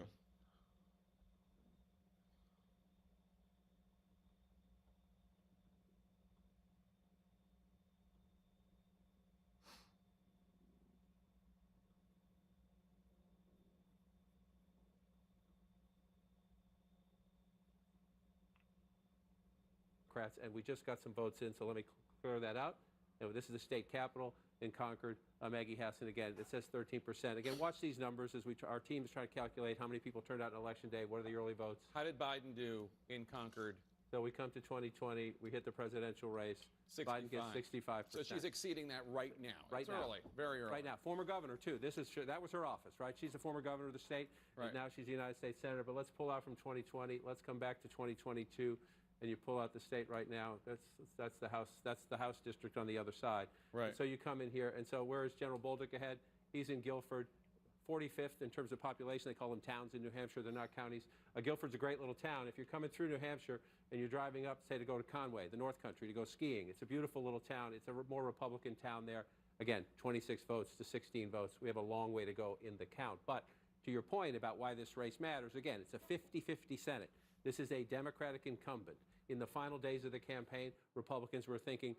And we just got some votes in, so let me clear that out. This is the state capital in Concord. Maggie Hassan again. It says 13%. Again, watch these numbers as our team is trying to calculate how many people turned out on election day. What are the early votes?
How did Biden do in Concord?
So we come to 2020. We hit the presidential race.
65.
Biden gets 65%.
So she's exceeding that right now.
Right now.
Early, very early.
Right now. Former governor, too. That was her office, right? She's the former governor of the state.
Right.
And now she's the United States Senator. But let's pull out from 2020. Let's come back to 2022. And you pull out the state right now. That's the House. That's the House district on the other side.
Right.
And so you come in here, and so where is General Bolduc ahead? He's in Guilford, 45th in terms of population. They call them towns in New Hampshire. They're not counties. Guilford's a great little town. If you're coming through New Hampshire and you're driving up, say, to go to Conway, the North Country, to go skiing, it's a beautiful little town. It's a more Republican town there. Again, 26 votes to 16 votes. We have a long way to go in the count. But to your point about why this race matters, again, it's a 50-50 Senate. This is a Democratic incumbent. In the final days of the campaign, Republicans were thinking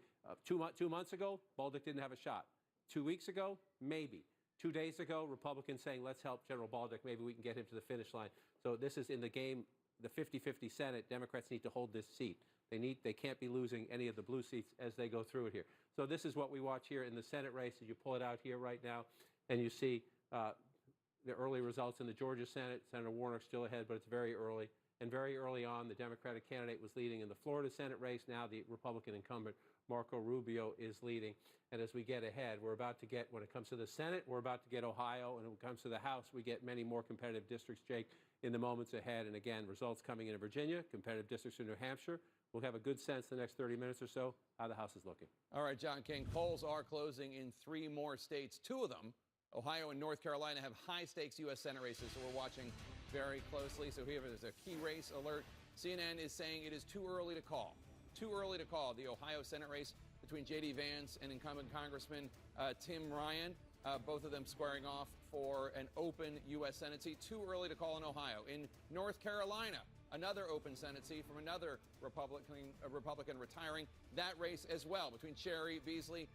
2 months ago, Bolduc didn't have a shot. 2 weeks ago, maybe. 2 days ago, Republicans saying, let's help General Bolduc. Maybe we can get him to the finish line. So this is in the game the 50-50 Senate, Democrats need to hold this seat. They can't be losing any of the blue seats as they go through it here. So this is what we watch here in the Senate race as you pull it out here right now, and you see the early results in the Georgia Senate. Senator Warnock still ahead, but it's very early. And very early on, the Democratic candidate was leading in the Florida Senate race. Now the Republican incumbent, Marco Rubio, is leading. And as we get ahead, we're about to get, when it comes to the Senate, we're about to get Ohio. And when it comes to the House, we get many more competitive districts, Jake, in the moments ahead. And again, results coming in Virginia, competitive districts in New Hampshire. We'll have a good sense the next 30 minutes or so how the House is looking.
All right, John King, polls are closing in 3 more states. 2 of them, Ohio and North Carolina, have high-stakes U.S. Senate races, so we're watching very closely. So here is a key race alert. CNN is saying it is too early to call. Too early to call the Ohio Senate race between J.D. Vance and incumbent Congressman Tim Ryan, both of them squaring off for an open U.S. Senate seat. Too early to call in Ohio. In North Carolina, another open Senate seat from another Republican retiring. That race as well between Cherry Beasley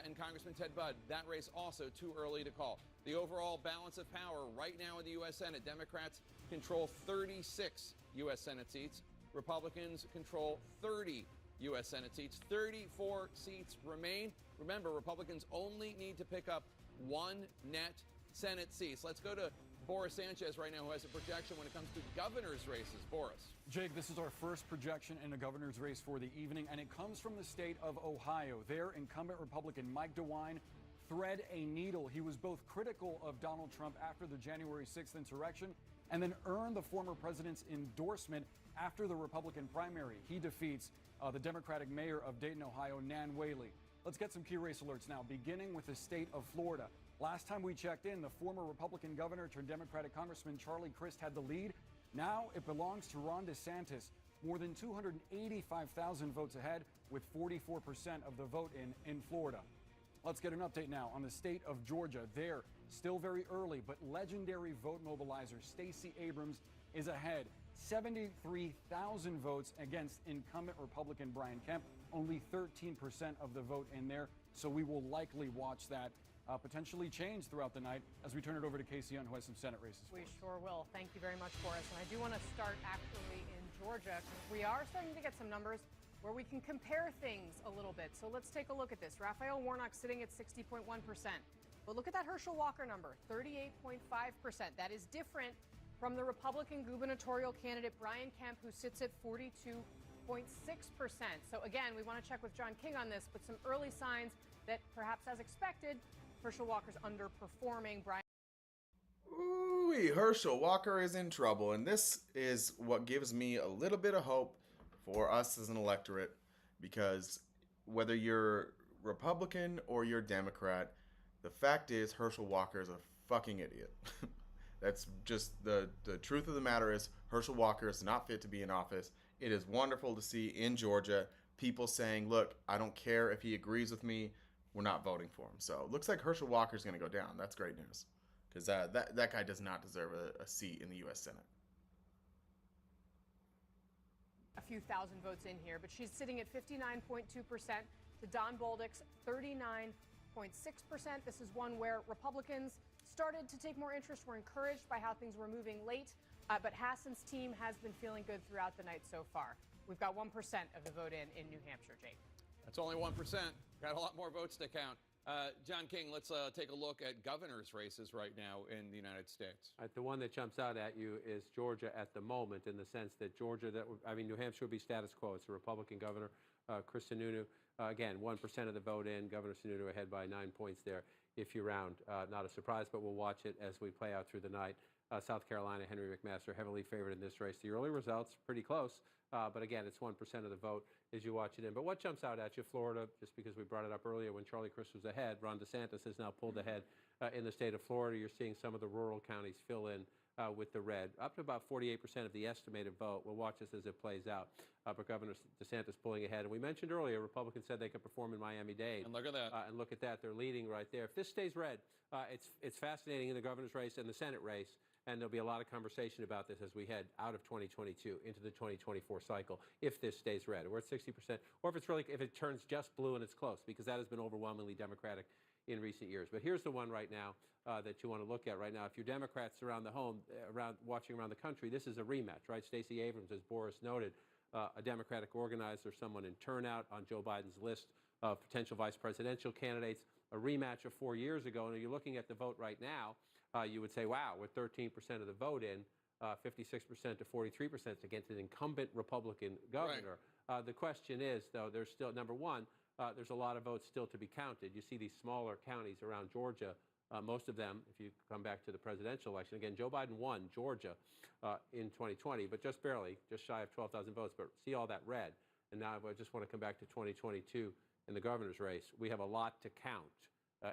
and Congressman Ted Budd. That race also too early to call. The overall balance of power right now in the U.S. Senate, Democrats control 36 U.S. Senate seats. Republicans control 30 U.S. Senate seats. 34 seats remain. Remember, Republicans only need to pick up 1 net Senate seats. Let's go to Boris Sanchez right now, who has a projection when it comes to governor's races. Boris.
Jake, this is our first projection in a governor's race for the evening, and it comes from the state of Ohio. There, incumbent Republican Mike DeWine thread a needle. He was both critical of Donald Trump after the January 6th insurrection and then earned the former president's endorsement after the Republican primary. He defeats the Democratic mayor of Dayton, Ohio, Nan Whaley. Let's get some key race alerts now, beginning with the state of Florida. Last time we checked in, the former Republican governor turned Democratic Congressman Charlie Crist had the lead. Now it belongs to Ron DeSantis, more than 285,000 votes ahead, with 44% of the vote in Florida. Let's get an update now on the state of Georgia. There, still very early, but legendary vote mobilizer Stacey Abrams is ahead. 73,000 votes against incumbent Republican Brian Kemp. Only 13% of the vote in there, so we will likely watch that potentially change throughout the night as we turn it over to Casey Young, who has some Senate races.
We sure will. Thank you very much, Boris. And I do want to start actually in Georgia, because we are starting to get some numbers where we can compare things a little bit. So let's take a look at this. Raphael Warnock sitting at 60.1%. But look at that Herschel Walker number, 38.5%. That is different from the Republican gubernatorial candidate Brian Kemp, who sits at 42.6%. So again, we want to check with John King on this, but some early signs that perhaps as expected, Herschel Walker's underperforming Brian.
Ooh, Herschel Walker is in trouble, and this is what gives me a little bit of hope for us as an electorate, because whether you're Republican or you're Democrat, the fact is Herschel Walker is a fucking idiot. That's just the truth of the matter is Herschel Walker is not fit to be in office. It is wonderful to see in Georgia people saying, look, I don't care if he agrees with me, we're not voting for him. So it looks like Herschel Walker is going to go down. That's great news, because that guy does not deserve a seat in the U.S. Senate.
A few thousand votes in here, but she's sitting at 59.2% to Don Bolduc's 39.6%. This is one where Republicans started to take more interest, were encouraged by how things were moving late, but Hassan's team has been feeling good throughout the night so far. We've got 1% of the vote in New Hampshire, Jake.
That's only 1%. Got a lot more votes to count. John King, let's take a look at governor's races right now in the United States.
The one that jumps out at you is Georgia at the moment, in the sense that New Hampshire would be status quo. It's a Republican governor, Chris Sununu. Again, 1% of the vote in. Governor Sununu ahead by 9 points there, if you round. Not a surprise, but we'll watch it as we play out through the night. South Carolina, Henry McMaster, heavily favored in this race. The early results, pretty close. But again, it's 1% of the vote as you watch it in. But what jumps out at you? Florida, just because we brought it up earlier, when Charlie Crist was ahead, Ron DeSantis has now pulled ahead in the state of Florida. You're seeing some of the rural counties fill in with the red, up to about 48% of the estimated vote. We'll watch this as it plays out. But Governor DeSantis pulling ahead. And we mentioned earlier, Republicans said they could perform in Miami-Dade.
And look at that.
And look at that. They're leading right there. If this stays red, it's fascinating in the governor's race and the Senate race. And there'll be a lot of conversation about this as we head out of 2022 into the 2024 cycle, if this stays red. We're at 60%, or if it turns just blue and it's close, because that has been overwhelmingly Democratic in recent years. But here's the one right now that you want to look at right now. If you're Democrats around the home, watching around the country, this is a rematch, right? Stacey Abrams, as Boris noted, a Democratic organizer, someone in turnout on Joe Biden's list of potential vice presidential candidates, a rematch of 4 years ago. And if you're looking at the vote right now, you would say, wow, with 13% of the vote in, 56% to 43% against an incumbent Republican governor. Right. The question is, though, there's still, number one, there's a lot of votes still to be counted. You see these smaller counties around Georgia, most of them, if you come back to the presidential election, again, Joe Biden won Georgia in 2020, but just barely, just shy of 12,000 votes. But see all that red. And now I just want to come back to 2022 in the governor's race. We have a lot to count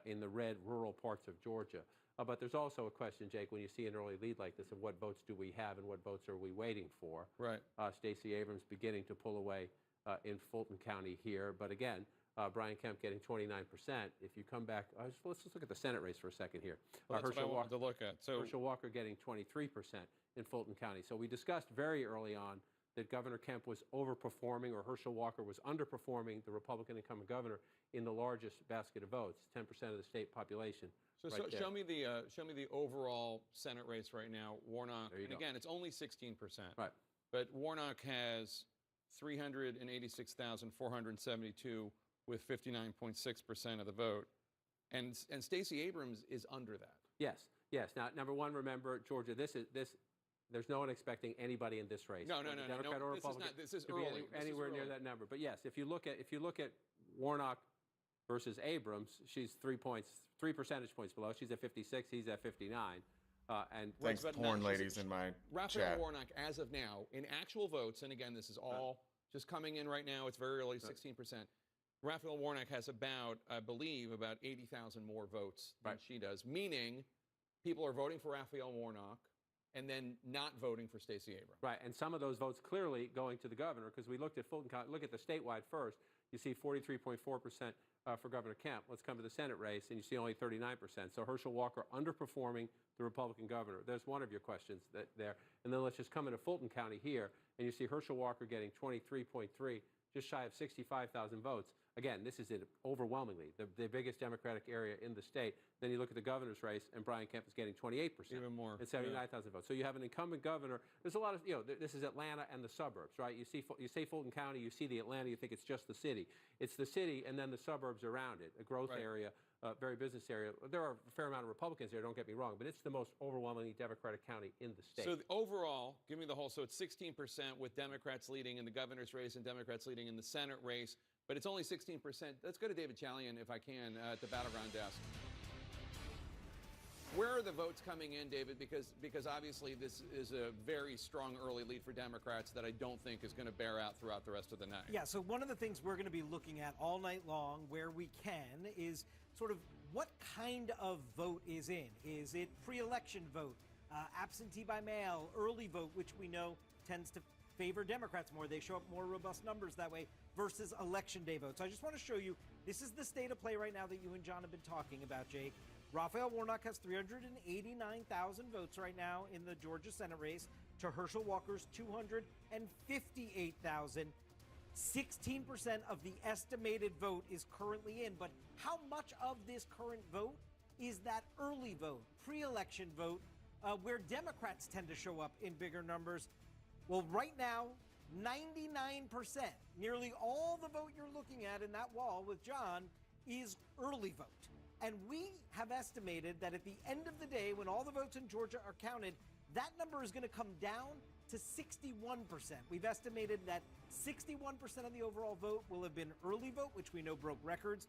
in the red rural parts of Georgia. But there's also a question, Jake, when you see an early lead like this, of what votes do we have and what votes are we waiting for? Right. Stacey Abrams beginning to pull away in Fulton County here. But again, Brian Kemp getting 29%. If you come back, let's just look at the Senate race for a second here.
Well, that's what I wanted to look at. So
Herschel Walker getting 23% in Fulton County. So we discussed very early on that Governor Kemp was overperforming, or Herschel Walker was underperforming the Republican incumbent governor in the largest basket of votes, 10% of the state population.
So,
right
show me the overall Senate race right now. Warnock, and
go.
again, it's only 16%.
Right.
But Warnock has 386,472 with 59.6% of the vote, and Stacey Abrams is under that.
Yes, yes. Now, number one, remember, Georgia, there's no one expecting anybody in this race.
No.
Democrat or Republican.
This is
to
early.
Be anywhere near that number. But yes, if you look at Warnock versus Abrams, she's 3 percentage points below. She's at 56. He's at 59. And
thanks, porn ladies in my
Raphael
chat.
Warnock, as of now, in actual votes, and again, this is all just coming in right now. It's very early, 16%. Raphael Warnock has about, I believe, about 80,000 more votes than she does, meaning people are voting for Raphael Warnock and then not voting for Stacey Abrams.
Right, and some of those votes clearly going to the governor, because we looked at Fulton County, look at the statewide first, you see 43.4% for Governor Kemp. Let's come to the Senate race, and you see only 39%. So Herschel Walker underperforming the Republican governor. There's one of your questions there. And then let's just come into Fulton County here, and you see Herschel Walker getting 23.3, just shy of 65,000 votes. Again, this is overwhelmingly the biggest Democratic area in the state. Then you look at the governor's race, and Brian Kemp is getting 28%.
Even more.
And 79,000 votes. So you have an incumbent governor. There's a lot of, this is Atlanta and the suburbs, right? You say Fulton County, you see the Atlanta, you think it's just the city. It's the city and then the suburbs around it, a growth area, very business area. There are a fair amount of Republicans there, don't get me wrong, but it's the most overwhelmingly Democratic county in the state.
So overall, give me the whole, so it's 16% with Democrats leading in the governor's race and Democrats leading in the Senate race, but it's only 16%. Let's go to David Chalian, if I can, at the Battleground desk. Where are the votes coming in, David? Because obviously this is a very strong early lead for Democrats that I don't think is going to bear out throughout the rest of the night.
Yeah, so one of the things we're going to be looking at all night long where we can is sort of what kind of vote is in. Is it pre-election vote, absentee by mail, early vote, which we know tends to favor Democrats more. They show up more robust numbers that way versus election day votes. So I just want to show you, this is the state of play right now that you and John have been talking about, Jake. Raphael Warnock has 389,000 votes right now in the Georgia Senate race to Herschel Walker's 258,000. 16% of the estimated vote is currently in, but how much of this current vote is that early vote, pre-election vote, where Democrats tend to show up in bigger numbers? Well, right now, 99%, nearly all the vote you're looking at in that wall with John is early vote. And we have estimated that at the end of the day, when all the votes in Georgia are counted, that number is going to come down to 61%. We've estimated that 61% of the overall vote will have been early vote, which we know broke records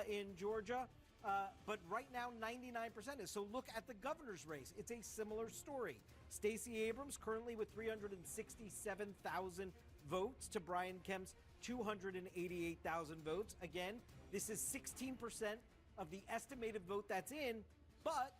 in Georgia. But right now, 99% is. So look at the governor's race. It's a similar story. Stacey Abrams currently with 367,000 votes to Brian Kemp's 288,000 votes. Again, this is 16% of the estimated vote that's in, but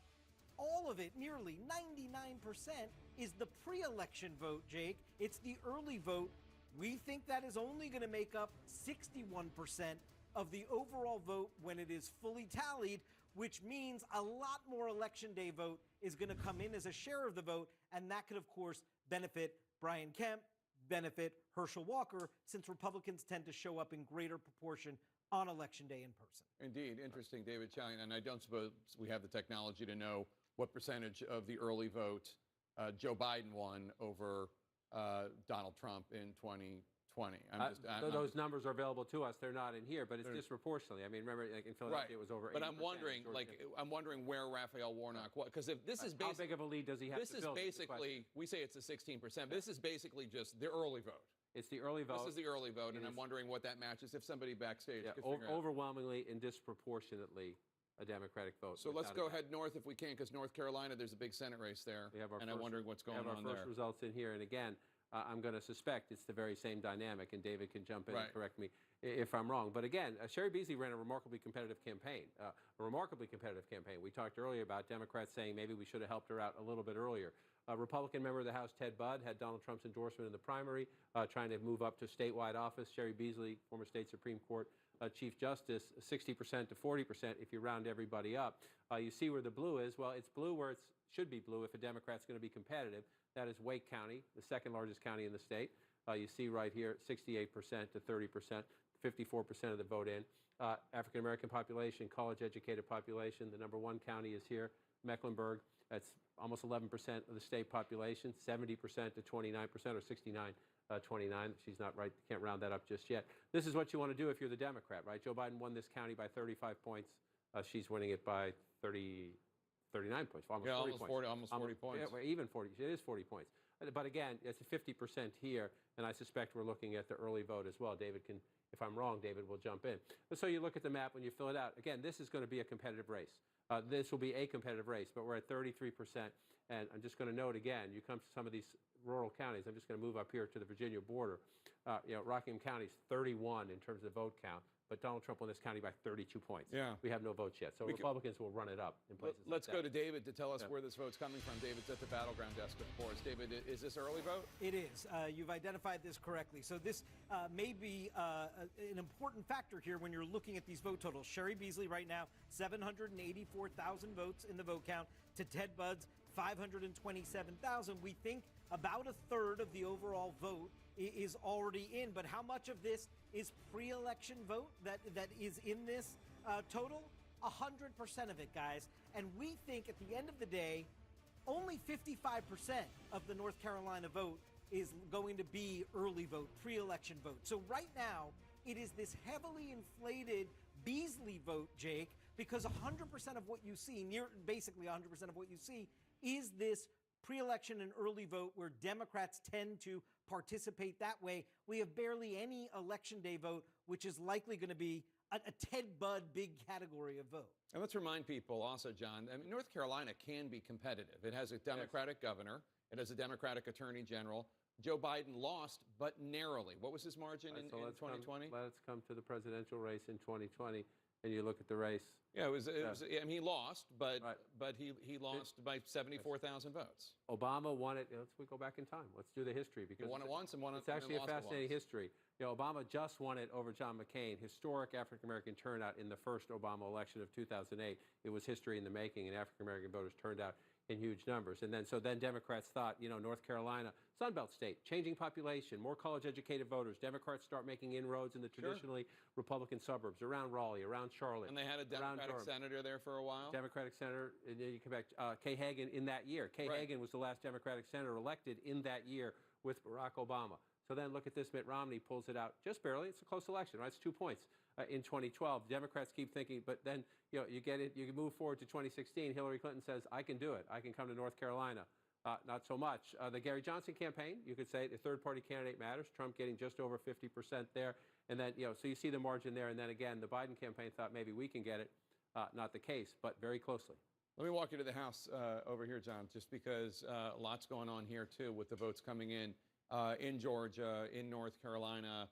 all of it, nearly 99%, is the pre-election vote, Jake. It's the early vote. We think that is only going to make up 61% of the overall vote when it is fully tallied, which means a lot more election day vote is going to come in as a share of the vote, and that could, of course, benefit Brian Kemp, benefit Herschel Walker, since Republicans tend to show up in greater proportion on Election Day in person.
Indeed. Interesting, David Chang. And I don't suppose we have the technology to know what percentage of the early vote Joe Biden won over Donald Trump in 2020.
Those numbers are available to us. They're not in here, but it's disproportionately. I mean, remember, like in Philadelphia, it was over 80%.
But I'm wondering where Raphael Warnock was, because if this is
how big of a lead does he have?
This is basically, we say it's a 16%, but this is basically just the early vote.
It's the early vote.
This is the early vote, and I'm wondering what that matches. If somebody backstage could figure out.
Overwhelmingly and disproportionately a Democratic vote.
So let's go ahead north if we can, because North Carolina, there's a big Senate race there, and I'm wondering what's going on there.
We have our first results in here, and again, I'm going to suspect it's the very same dynamic, and David can jump in and correct me if I'm wrong. But again, Sherry Beasley ran a remarkably competitive campaign, We talked earlier about Democrats saying maybe we should have helped her out a little bit earlier. Republican member of the House, Ted Budd, had Donald Trump's endorsement in the primary, trying to move up to statewide office. Sherry Beasley, former state Supreme Court Chief Justice, 60% to 40% if you round everybody up. You see where the blue is. Well, it's blue where it should be blue if a Democrat's going to be competitive. That is Wake County, the second largest county in the state. You see right here, 68% to 30%, 54% of the vote in. African-American population, college-educated population. The number one county is here, Mecklenburg. That's almost 11% of the state population, 70% to 29%, or 69-29. She's not right. Can't round that up just yet. This is what you want to do if you're the Democrat, right? Joe Biden won this county by 35 points. She's winning it by 39 points, almost 40 points. Yeah, even 40. It is 40 points. But again, it's a 50% here, and I suspect we're looking at the early vote as well. David can, if I'm wrong, David will jump in. But so you look at the map when you fill it out. Again, this is going to be a competitive race. This will be a competitive race, but we're at 33%. And I'm just going to note again, you come to some of these rural counties. I'm just going to move up here to the Virginia border. Rockingham County is 31 in terms of vote count, but Donald Trump won this county by 32 points.
Yeah.
We have no votes yet, so Republicans will run it up in places.
Let's go to David to tell us where this vote's coming from. David's at the battleground desk, of course. David, is this early vote?
It is. You've identified this correctly. So this may be an important factor here when you're looking at these vote totals. Sherry Beasley right now, 784,000 votes in the vote count, to Ted Budd's 527,000. We think about a third of the overall vote is already in, but how much of this is pre-election vote that is in this total? 100% of it, guys. And we think at the end of the day, only 55% of the North Carolina vote is going to be early vote, pre-election vote. So right now, it is this heavily inflated Beasley vote, Jake, because 100% of what you see, basically 100% of what you see, is this pre-election and early vote where Democrats tend to participate that way. We have barely any election day vote, which is likely going to be a Ted Budd big category of vote.
And let's remind people also, John, I mean, North Carolina can be competitive. It has a Democratic governor. It has a Democratic attorney general. Joe Biden lost, but narrowly. What was his margin in 2020?
Let's come to the presidential race in 2020, and you look at the race.
Yeah, I mean, he lost, but he lost by 74,000 votes.
Obama won it. Let's go back in time. Let's do the history, because
he won it once and won it.
It's actually a fascinating history. Obama just won it over John McCain. Historic African American turnout in the first Obama election of 2008. It was history in the making, and African American voters turned out in huge numbers. And then Democrats thought, North Carolina, Sunbelt state, changing population, more college-educated voters. Democrats start making inroads in the traditionally Republican suburbs around Raleigh, around Charlotte.
And they had a Democratic senator there for a while?
Democratic senator, and then you come back, Kay Hagan in that year. Kay Hagan was the last Democratic senator elected in that year with Barack Obama. So then look at this, Mitt Romney pulls it out just barely. It's a close election, right? It's 2 points in 2012. Democrats keep thinking, but then you get it. You move forward to 2016. Hillary Clinton says, "I can do it. I can come to North Carolina." Not so much. The Gary Johnson campaign, you could say the third-party candidate matters. Trump getting just over 50% there, and then so you see the margin there. And then again, the Biden campaign thought maybe we can get it. Not the case, but very closely.
Let me walk you to the House over here, John, just because lots going on here too with the votes coming in Georgia, in North Carolina,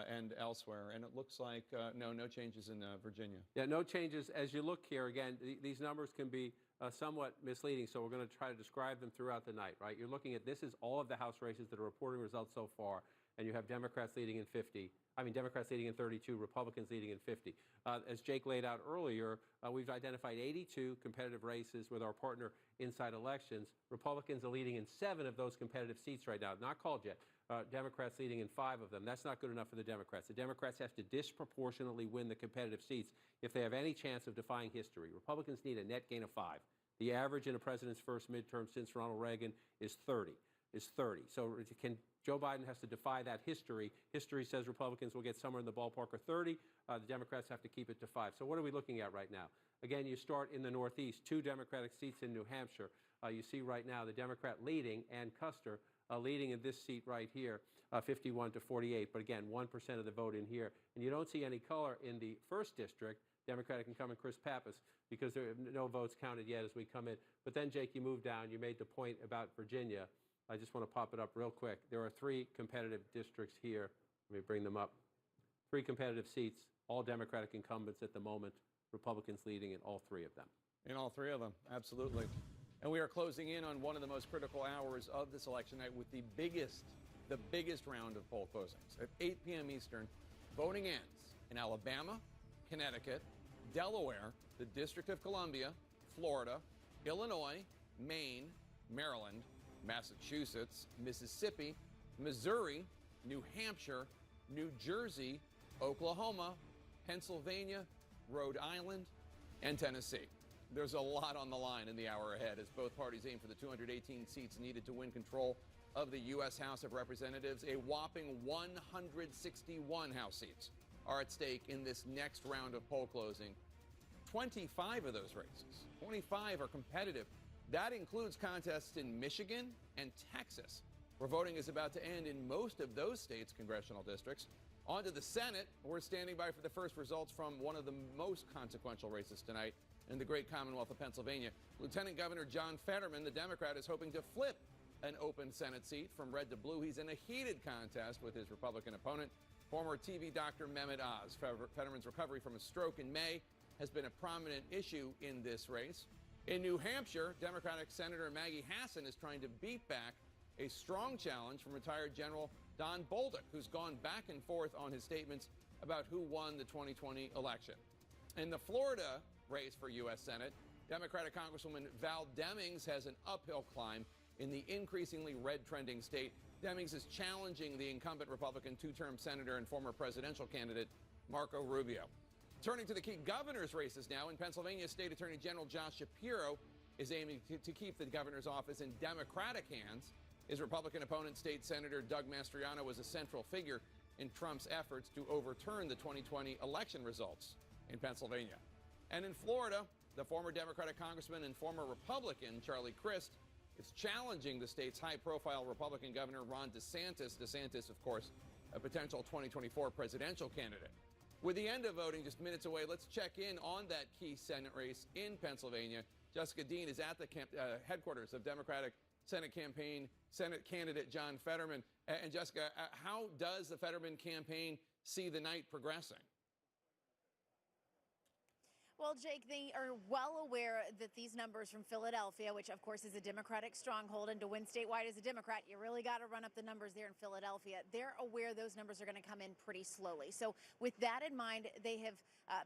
and elsewhere. And it looks like no changes in Virginia.
Yeah, no changes. As you look here, again, these numbers can be somewhat misleading, so we're going to try to describe them throughout the night, right? You're looking at, this is all of the House races that are reporting results so far, and you have Democrats leading in 50. Democrats leading in 32, Republicans leading in 50. As Jake laid out earlier, we've identified 82 competitive races with our partner Inside Elections. Republicans are leading in 7 of those competitive seats right now. Not called yet. Democrats leading in 5 of them. That's not good enough for the Democrats. The Democrats have to disproportionately win the competitive seats if they have any chance of defying history. Republicans need a net gain of 5. The average in a president's first midterm since Ronald Reagan is 30. So Joe Biden has to defy that history. History says Republicans will get somewhere in the ballpark of 30. The Democrats have to keep it to 5. So what are we looking at right now? Again, you start in the Northeast, 2 Democratic seats in New Hampshire. You see right now the Democrat leading, Ann Custer, leading in this seat right here, 51 to 48. But again, 1% of the vote in here. And you don't see any color in the 1st district, Democratic incumbent Chris Pappas, because there are no votes counted yet as we come in. But then, Jake, you move down. You made the point about Virginia. I just want to pop it up real quick. There are 3 competitive districts here. Let me bring them up. 3 competitive seats, all Democratic incumbents at the moment, Republicans leading in all 3 of them.
In all 3 of them, absolutely. And we are closing in on one of the most critical hours of this election night with the biggest round of poll closings. At 8 p.m. Eastern, voting ends in Alabama, Connecticut, Delaware, the District of Columbia, Florida, Illinois, Maine, Maryland, Massachusetts, Mississippi, Missouri, New Hampshire, New Jersey, Oklahoma, Pennsylvania, Rhode Island, and Tennessee. There's a lot on the line in the hour ahead as both parties aim for the 218 seats needed to win control of the U.S. House of Representatives. A whopping 161 House seats are at stake in this next round of poll closing. 25 of those races, 25 are competitive. That includes contests in Michigan and Texas, where voting is about to end in most of those states' congressional districts. On to the Senate. We're standing by for the first results from one of the most consequential races tonight in the great Commonwealth of Pennsylvania. Lieutenant Governor John Fetterman, the Democrat, is hoping to flip an open Senate seat from red to blue. He's in a heated contest with his Republican opponent, former TV doctor Mehmet Oz. Fetterman's recovery from a stroke in May has been a prominent issue in this race. In New Hampshire, Democratic Senator Maggie Hassan is trying to beat back a strong challenge from retired General Don Bolduc, who's gone back and forth on his statements about who won the 2020 election. In the Florida race for U.S. Senate, Democratic Congresswoman Val Demings has an uphill climb in the increasingly red-trending state. Demings is challenging the incumbent Republican 2-term senator and former presidential candidate Marco Rubio. Turning to the key governor's races now, in Pennsylvania, State Attorney General Josh Shapiro is aiming to keep the governor's office in Democratic hands. His Republican opponent, State Senator Doug Mastriano, was a central figure in Trump's efforts to overturn the 2020 election results in Pennsylvania. And in Florida, the former Democratic congressman and former Republican Charlie Crist is challenging the state's high-profile Republican Governor Ron DeSantis. DeSantis, of course, a potential 2024 presidential candidate. With the end of voting just minutes away, let's check in on that key Senate race in Pennsylvania. Jessica Dean is at the headquarters of Democratic Senate candidate John Fetterman. And Jessica, how does the Fetterman campaign see the night progressing?
Well, Jake, they are well aware that these numbers from Philadelphia, which of course is a Democratic stronghold, and to win statewide as a Democrat, you really got to run up the numbers there in Philadelphia. They're aware those numbers are going to come in pretty slowly. So with that in mind, they have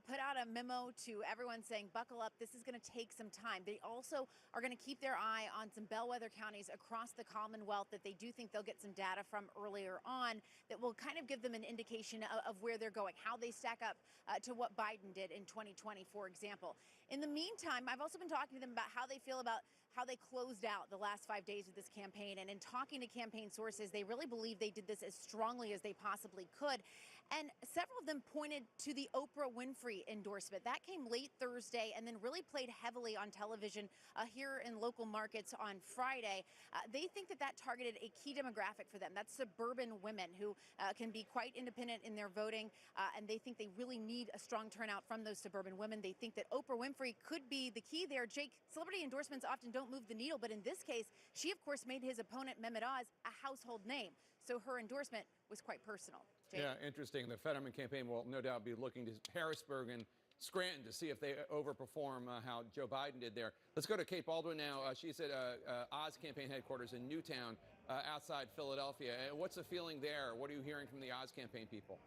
put out a memo to everyone saying, buckle up, this is going to take some time. They also are going to keep their eye on some bellwether counties across the Commonwealth that they do think they'll get some data from earlier on that will kind of give them an indication of where they're going, how they stack up to what Biden did in 2020, for example. In the meantime, I've also been talking to them about how they feel about how they closed out the last 5 days of this campaign. And in talking to campaign sources, they really believe they did this as strongly as they possibly could. And several of them pointed to the Oprah Winfrey endorsement. That came late Thursday and then really played heavily on television here in local markets on Friday. They think that targeted a key demographic for them. That's suburban women who can be quite independent in their voting, and they think they really need a strong turnout from those suburban women. They think that Oprah Winfrey could be the key there. Jake, celebrity endorsements often don't move the needle, but in this case, she, of course, made his opponent, Mehmet Oz, a household name. So her endorsement was quite personal. Jake?
Yeah, interesting. The Fetterman campaign will no doubt be looking to Harrisburg and Scranton to see if they overperform how Joe Biden did there. Let's go to Kate Baldwin now. She's at Oz campaign headquarters in Newtown outside Philadelphia. What's the feeling there? What are you hearing from the Oz campaign people?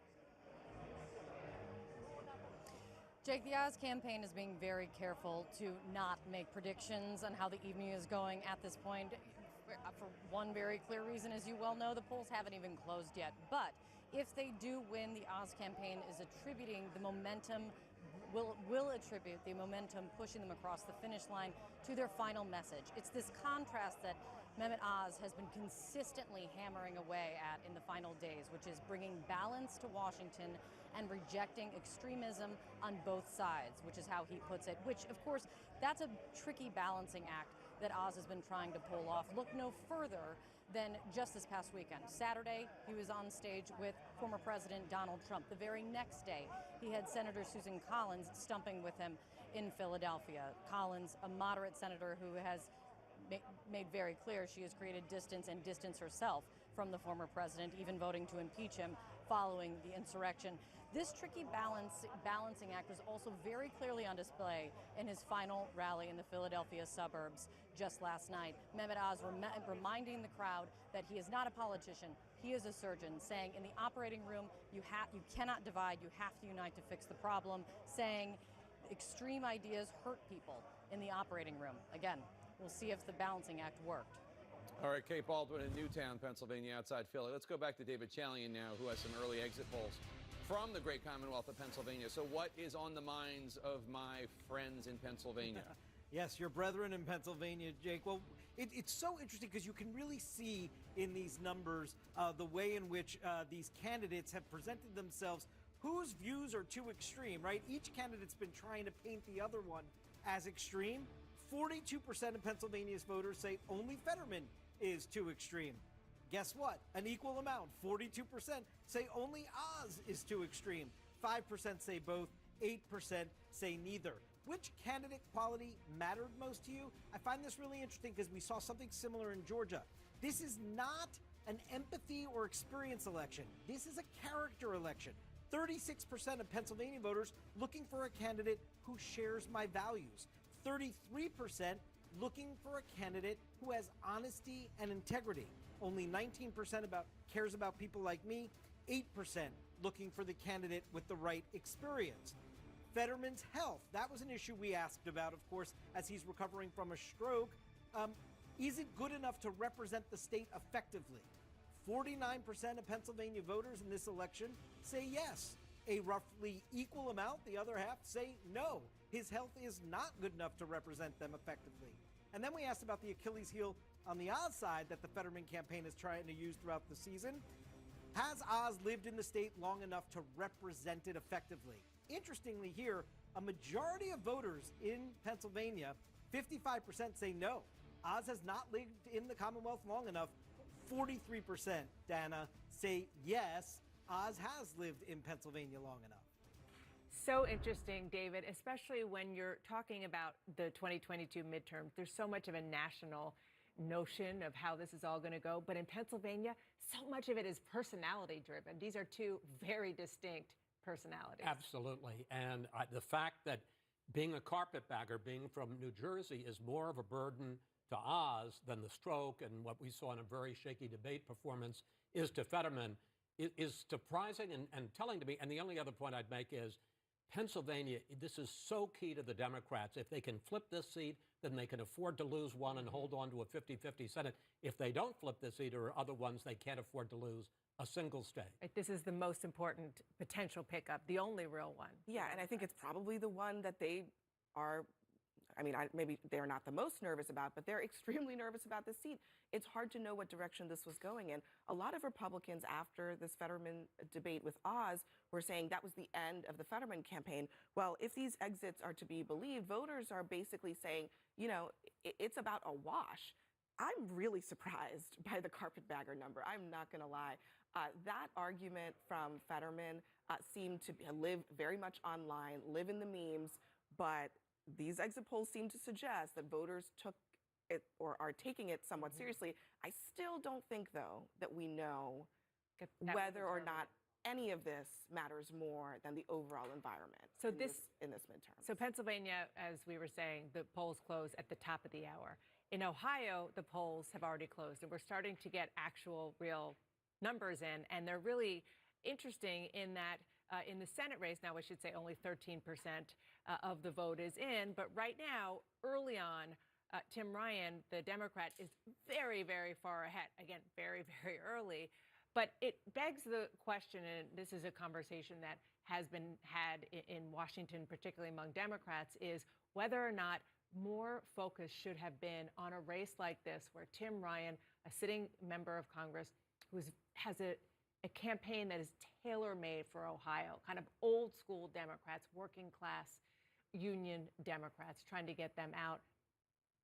Jake, the Oz campaign is being very careful to not make predictions on how the evening is going at this point. for one very clear reason, as you well know, the polls haven't even closed yet. But if they do win, the Oz campaign is attributing the momentum, will attribute the momentum pushing them across the finish line to their final message. It's this contrast that Mehmet Oz has been consistently hammering away at in the final days, which is bringing balance to Washington and rejecting extremism on both sides, which is how he puts it, which, of course, that's a tricky balancing act that Oz has been trying to pull off. Look no further than just this past weekend. Saturday, he was on stage with former President Donald Trump. The very next day, he had Senator Susan Collins stumping with him in Philadelphia. Collins, a moderate senator who has made very clear she has created distance and distance herself from the former president, even voting to impeach him following the insurrection. This tricky balancing act was also very clearly on display in his final rally in the Philadelphia suburbs just last night. Mehmet Oz reminding the crowd that he is not a politician, he is a surgeon, saying in the operating room, you cannot divide, you have to unite to fix the problem, saying extreme ideas hurt people in the operating room. Again, we'll see if the balancing act worked.
All right, Kate Baldwin in Newtown, Pennsylvania, outside Philly. Let's go back to David Chalian now, who has some early exit polls from the great Commonwealth of Pennsylvania. So what is on the minds of my friends in Pennsylvania?
Yes, your brethren in Pennsylvania, Jake. Well, it's so interesting because you can really see in these numbers the way in which these candidates have presented themselves, whose views are too extreme, right? Each candidate's been trying to paint the other one as extreme. 42% of Pennsylvania's voters say only Fetterman is too extreme. Guess what? An equal amount, 42%, say only Oz is too extreme. 5% say both, 8% say neither. Which candidate quality mattered most to you? I find this really interesting because we saw something similar in Georgia. This is not an empathy or experience election. This is a character election. 36% of Pennsylvania voters looking for a candidate who shares my values. 33% looking for a candidate who has honesty and integrity. Only 19% cares about people like me. 8% looking for the candidate with the right experience. Fetterman's health, that was an issue we asked about, of course, as he's recovering from a stroke. Is it good enough to represent the state effectively? 49% of Pennsylvania voters in this election say yes. A roughly equal amount, the other half, say no. His health is not good enough to represent them effectively. And then we asked about the Achilles heel on the Oz side that the Fetterman campaign is trying to use throughout the season. Has Oz lived in the state long enough to represent it effectively? Interestingly here, a majority of voters in Pennsylvania, 55% say no. Oz has not lived in the Commonwealth long enough. 43%, Dana, say yes, Oz has lived in Pennsylvania long enough.
So interesting, David, especially when you're talking about the 2022 midterms. There's so much of a national notion of how this is all going to go. But in Pennsylvania, so much of it is personality driven. These are two very distinct personalities.
Absolutely. And the fact that being a carpetbagger, being from New Jersey, is more of a burden to Oz than the stroke and what we saw in a very shaky debate performance is to Fetterman is surprising and telling to me. And the only other point I'd make is Pennsylvania, this is so key to the Democrats. If they can flip this seat, then they can afford to lose one and hold on to a 50-50 Senate. If they don't flip this seat or other ones, they can't afford to lose a single state.
This is the most important potential pickup, the only real one.
Yeah, and I think it's probably the one that they are, maybe they're not the most nervous about, but they're extremely nervous about this seat. It's hard to know what direction this was going in. A lot of Republicans after this Fetterman debate with Oz were saying that was the end of the Fetterman campaign. Well, if these exits are to be believed, voters are basically saying, it's about a wash. I'm really surprised by the carpetbagger number. I'm not going to lie. That argument from Fetterman seemed to live very much online, live in the memes, but these exit polls seem to suggest that voters took it or are taking it somewhat seriously. I still don't think, though, that we know whether or not any of this matters more than the overall environment in this midterm.
So Pennsylvania, as we were saying, the polls close at the top of the hour. In Ohio, the polls have already closed, and we're starting to get actual, real numbers in, and they're really interesting in that in the Senate race now, I should say only 13% of the vote is in, but right now, early on, Tim Ryan, the Democrat, is very, very far ahead. Again, very, very early. But it begs the question, and this is a conversation that has been had in Washington, particularly among Democrats, is whether or not more focus should have been on a race like this, where Tim Ryan, a sitting member of Congress, has a campaign that is tailor-made for Ohio, kind of old school Democrats, working class union Democrats, trying to get them out,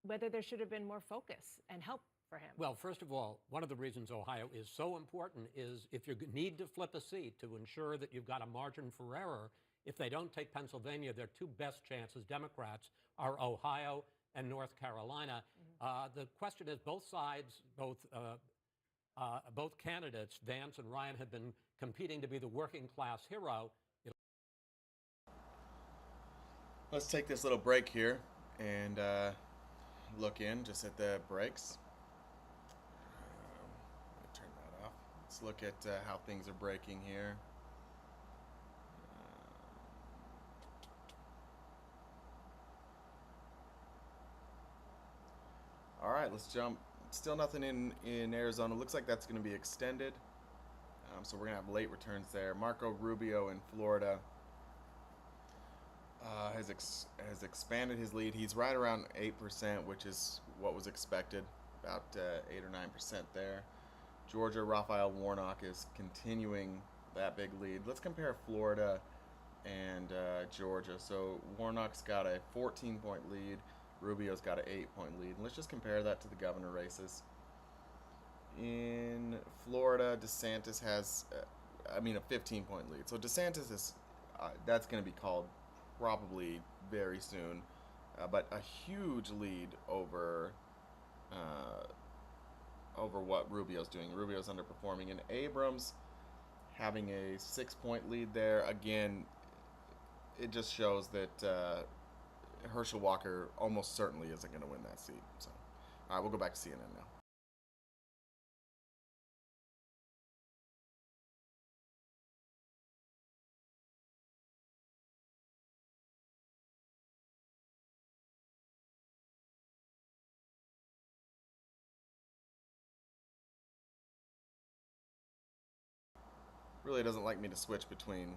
whether there should have been more focus and help for him.
Well, first of all, one of the reasons Ohio is so important is if you need to flip a seat to ensure that you've got a margin for error, if they don't take Pennsylvania, their two best chances, Democrats, are Ohio and North Carolina. The question is both sides, both candidates, Vance and Ryan, have been competing to be the working class hero.
Let's take this little break here and look in just at the breaks. Turn that off. Let's look at how things are breaking here. All right, let's jump. Still nothing in Arizona. Looks like that's going to be extended. So we're going to have late returns there. Marco Rubio in Florida has expanded his lead. He's right around 8%, which is what was expected, about 8 or 9% there. Georgia, Raphael Warnock is continuing that big lead. Let's compare Florida and Georgia. So Warnock's got a 14-point lead. Rubio's got an 8-point lead. And let's just compare that to the governor races. In Florida, DeSantis has, a 15-point lead. So DeSantis is, that's going to be called probably very soon. But a huge lead over what Rubio's doing. Rubio's underperforming. And Abrams having a 6-point lead there. Again, it just shows that Herschel Walker almost certainly isn't going to win that seat. So, all right, we'll go back to CNN now. Really doesn't like me to switch between.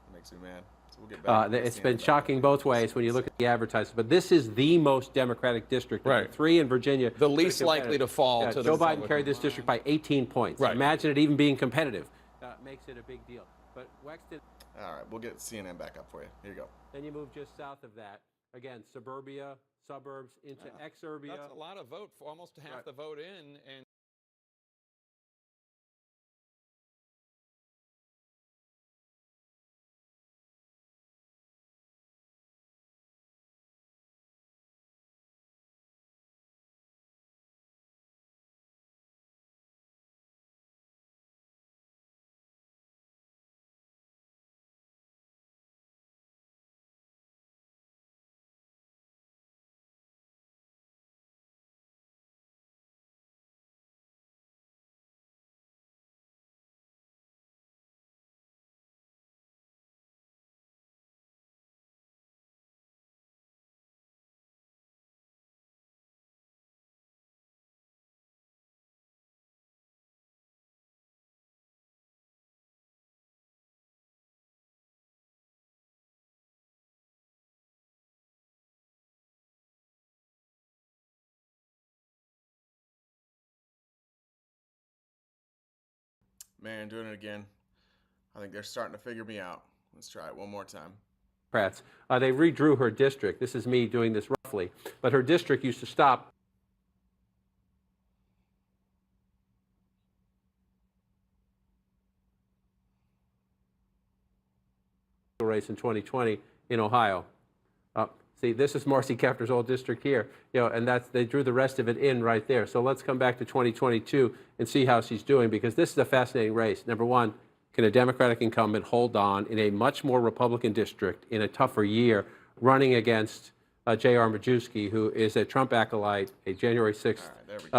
It makes me mad. So we'll get back.
It's been shocking both ways when you look at the advertising. But this is the most Democratic district. Right. 3 in Virginia.
The least likely to fall to the
Joe Biden carried this district by 18 points. Right. Imagine it even being competitive. Makes it a big deal. But Wexton.
All right, we'll get CNN back up for you. Here you go.
Then you move just south of that. Again, suburbia, suburbs, into exurbia.
That's a lot of vote, for almost half the vote in. And
Man, doing it again. I think they're starting to figure me out. Let's try it one more time.
They redrew her district. This is me doing this roughly. But her district used to stop. Race in 2020 in Ohio. See, this is Marcy Kefter's old district here, and they drew the rest of it in right there. So let's come back to 2022 and see how she's doing, because this is a fascinating race. Number one, can a Democratic incumbent hold on in a much more Republican district in a tougher year, running against J.R. Majewski, who is a Trump acolyte, a January 6th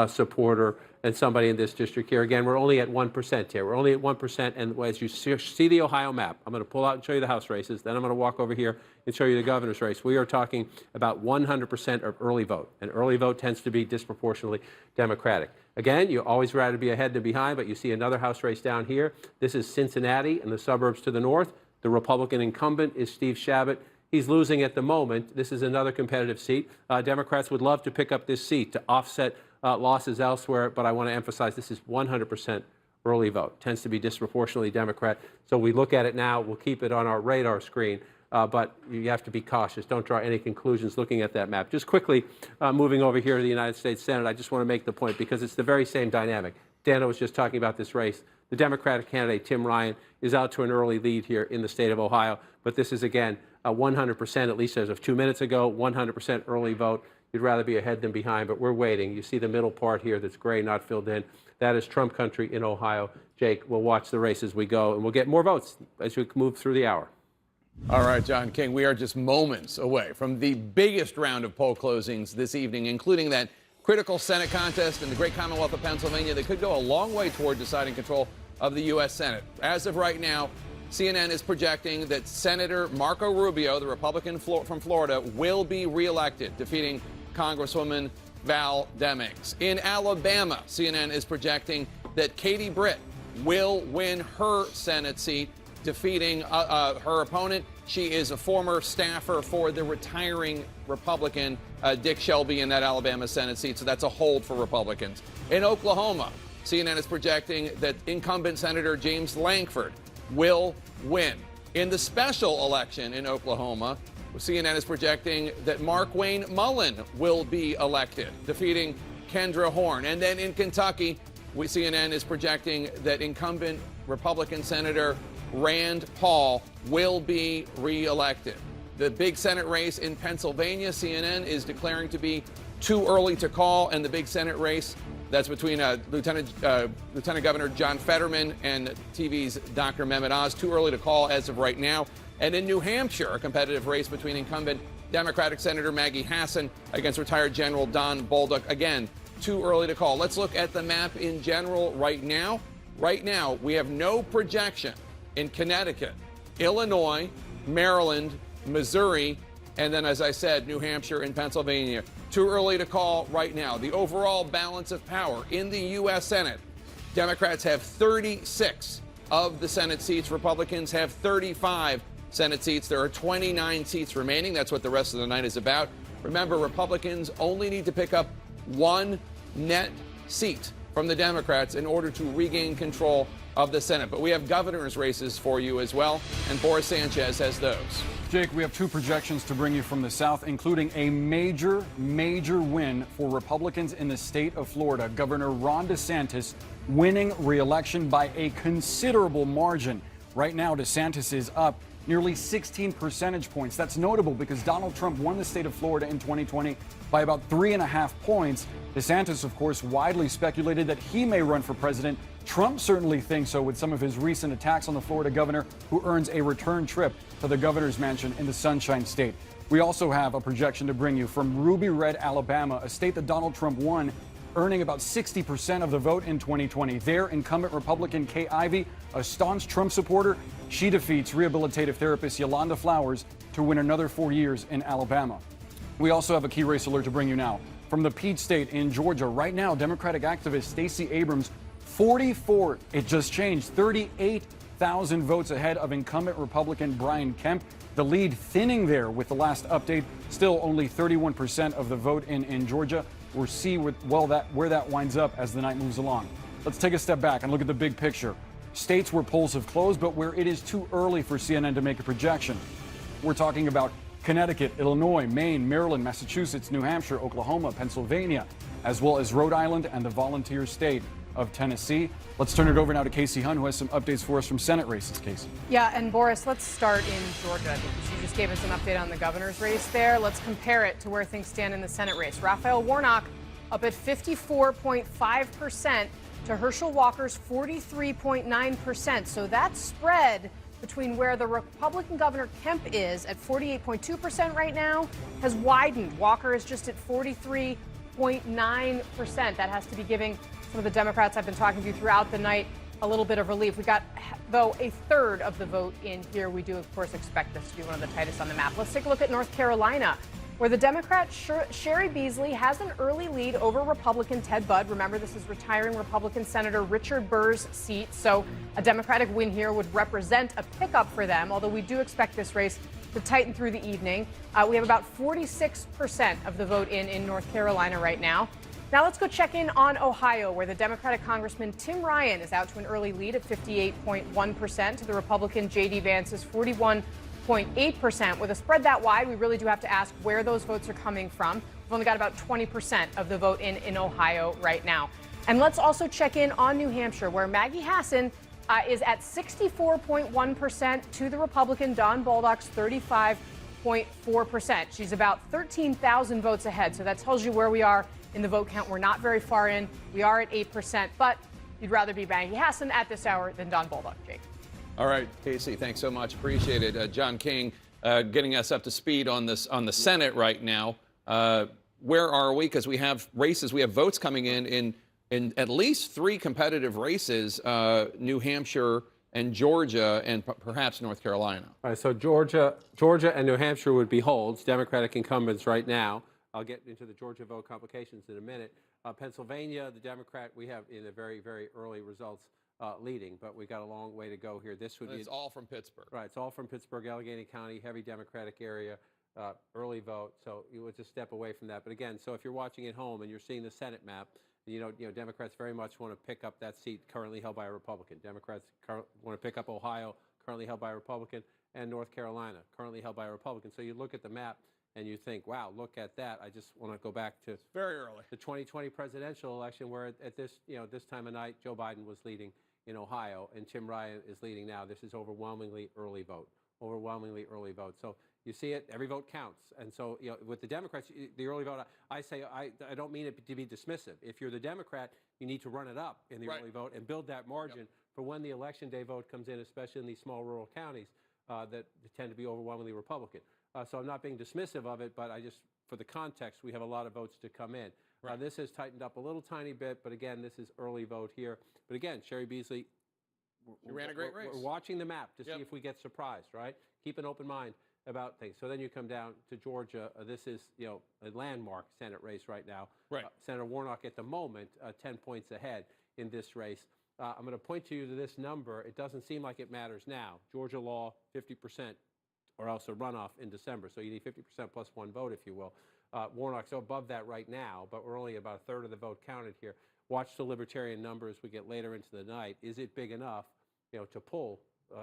supporter, than somebody in this district here. Again, we're only at 1% here. We're only at 1%. And as you see the Ohio map, I'm going to pull out and show you the House races. Then I'm going to walk over here and show you the governor's race. We are talking about 100% of early vote. And early vote tends to be disproportionately Democratic. Again, you always rather be ahead than behind, but you see another House race down here. This is Cincinnati and the suburbs to the north. The Republican incumbent is Steve Chabot. He's losing at the moment. This is another competitive seat. Democrats would love to pick up this seat to offset losses elsewhere, but I want to emphasize this is 100% early vote. Tends to be disproportionately Democrat. So we look at it now. We'll keep it on our radar screen, but you have to be cautious. Don't draw any conclusions looking at that map. Just quickly, moving over here to the United States Senate, I just want to make the point because it's the very same dynamic. Dana was just talking about this race. The Democratic candidate, Tim Ryan, is out to an early lead here in the state of Ohio, but this is, again, 100%, at least as of 2 minutes ago, 100% early vote. You'd rather be ahead than behind, but we're waiting. You see the middle part here that's gray, not filled in. That is Trump country in Ohio. Jake, we'll watch the race as we go, and we'll get more votes as we move through the hour.
All right, John King, we are just moments away from the biggest round of poll closings this evening, including that critical Senate contest in the great Commonwealth of Pennsylvania that could go a long way toward deciding control of the U.S. Senate. As of right now, CNN is projecting that Senator Marco Rubio, the Republican from Florida, will be reelected, defeating Congresswoman Val Demings. In Alabama, CNN is projecting that Katie Britt will win her Senate seat, defeating her opponent. She is a former staffer for the retiring Republican Dick Shelby in that Alabama Senate seat, so that's a hold for Republicans. In Oklahoma, CNN is projecting that incumbent Senator James Lankford will win. In the special election in Oklahoma, CNN is projecting that Mark Wayne Mullen will be elected, defeating Kendra Horn. And then in Kentucky, CNN is projecting that incumbent Republican Senator Rand Paul will be reelected. The big Senate race in Pennsylvania, CNN is declaring to be too early to call, and the big Senate race that's between Lieutenant Governor John Fetterman and TV's Dr. Mehmet Oz. Too early to call as of right now. And in New Hampshire, a competitive race between incumbent Democratic Senator Maggie Hassan against retired General Don Bolduc. Again, too early to call. Let's look at the map in general right now. Right now, we have no projection in Connecticut, Illinois, Maryland, Missouri, and then, as I said, New Hampshire and Pennsylvania. Too early to call right now. The overall balance of power in the U.S. Senate, Democrats have 36 of the Senate seats. Republicans have 35 Senate seats. There are 29 seats remaining. That's what the rest of the night is about. Remember, Republicans only need to pick up one net seat from the Democrats in order to regain control of the Senate. But we have governor's races for you as well, and Boris Sanchez has those.
Jake, we have two projections to bring you from the South, including a major win for Republicans in the state of Florida. Governor Ron DeSantis winning re-election by a considerable margin. Right now, DeSantis is up nearly 16 percentage points. That's notable because Donald Trump won the state of Florida in 2020 by about 3.5 points. DeSantis, of course, widely speculated that he may run for president. Trump certainly thinks so with some of his recent attacks on the Florida governor, who earns a return trip to the governor's mansion in the Sunshine State. We also have a projection to bring you from Ruby Red, Alabama, a state that Donald Trump won, earning about 60% of the vote in 2020. There, incumbent Republican Kay Ivey, a staunch Trump supporter, she defeats rehabilitative therapist Yolanda Flowers to win another 4 years in Alabama. We also have a key race alert to bring you now. From the Peach State in Georgia, right now, Democratic activist Stacey Abrams, 44, it just changed, 38,000 votes ahead of incumbent Republican Brian Kemp. The lead thinning there with the last update, still only 31% of the vote in Georgia. We'll see where that winds up as the night moves along. Let's take a step back and look at the big picture. States where polls have closed, but where it is too early for CNN to make a projection. We're talking about Connecticut, Illinois, Maine, Maryland, Massachusetts, New Hampshire, Oklahoma, Pennsylvania, as well as Rhode Island and the volunteer state of Tennessee. Let's turn it over now to Casey Hunt, who has some updates for us from Senate races. Casey.
Yeah, and Boris, let's start in Georgia because you just gave us an update on the governor's race there. Let's compare it to where things stand in the Senate race. Raphael Warnock up at 54.5% to Herschel Walker's 43.9%. So that spread between where the Republican Governor Kemp is at 48.2% right now has widened. Walker is just at 43.9%. That has to be giving some of the Democrats I've been talking to throughout the night, a little bit of relief. We got, though, a third of the vote in here. We do, of course, expect this to be one of the tightest on the map. Let's take a look at North Carolina, where the Democrat Sherry Beasley has an early lead over Republican Ted Budd. Remember, this is retiring Republican Senator Richard Burr's seat, so a Democratic win here would represent a pickup for them, although we do expect this race to tighten through the evening. We have about 46% of the vote in North Carolina right now. Now let's go check in on Ohio, where the Democratic Congressman Tim Ryan is out to an early lead of 58.1% to the Republican J.D. Vance's 41.8%. With a spread that wide, we really do have to ask where those votes are coming from. We've only got about 20% of the vote in Ohio right now. And let's also check in on New Hampshire, where Maggie Hassan is at 64.1% to the Republican Don Baldock's 35.4%. She's about 13,000 votes ahead, so that tells you where we are in the vote count. We're not very far in. We are at 8%, but you'd rather be Maggie Hassan at this hour than Don Baldock, Jake.
All right, Casey, thanks so much. Appreciate it. John King getting us up to speed on this on the Senate right now. Where are we? Because we have races, we have votes coming in at least 3 competitive races, New Hampshire and Georgia and perhaps North Carolina.
All right, so Georgia and New Hampshire would be holds, Democratic incumbents right now. I'll get into the Georgia vote complications in a minute. Pennsylvania, the Democrat, we have in the very, very early results leading, but we got a long way to go here. This would be
it's all from Pittsburgh.
Right, it's all from Pittsburgh, Allegheny County, heavy Democratic area, early vote. So you would just step away from that. But again, so if you're watching at home and you're seeing the Senate map, you know, Democrats very much want to pick up that seat currently held by a Republican. Democrats want to pick up Ohio, currently held by a Republican, and North Carolina, currently held by a Republican. So you look at the map and you think, wow, look at that. I just want to go back to
very early
the 2020 presidential election, where at this, this time of night, Joe Biden was leading in Ohio, and Tim Ryan is leading now. This is overwhelmingly early vote. Overwhelmingly early vote. So you see it, every vote counts. And so, with the Democrats, the early vote, I say, I don't mean it to be dismissive. If you're the Democrat, you need to run it up in the early vote and build that margin for when the election day vote comes in, especially in these small rural counties that tend to be overwhelmingly Republican. So I'm not being dismissive of it, but for the context, we have a lot of votes to come in. This has tightened up a little tiny bit, but again, this is early vote here. But again, Sherry Beasley,
she ran a great race.
We're watching the map to see if we get surprised, right? Keep an open mind about things. So then you come down to Georgia. This is, a landmark Senate race right now.
Right.
Senator Warnock at the moment, 10 points ahead in this race. I'm going to point to this number. It doesn't seem like it matters now. Georgia law, 50%. Or else a runoff in December. So you need 50% plus 1 vote, if you will. Warnock's above that right now, but we're only about a third of the vote counted here. Watch the Libertarian numbers we get later into the night. Is it big enough, to pull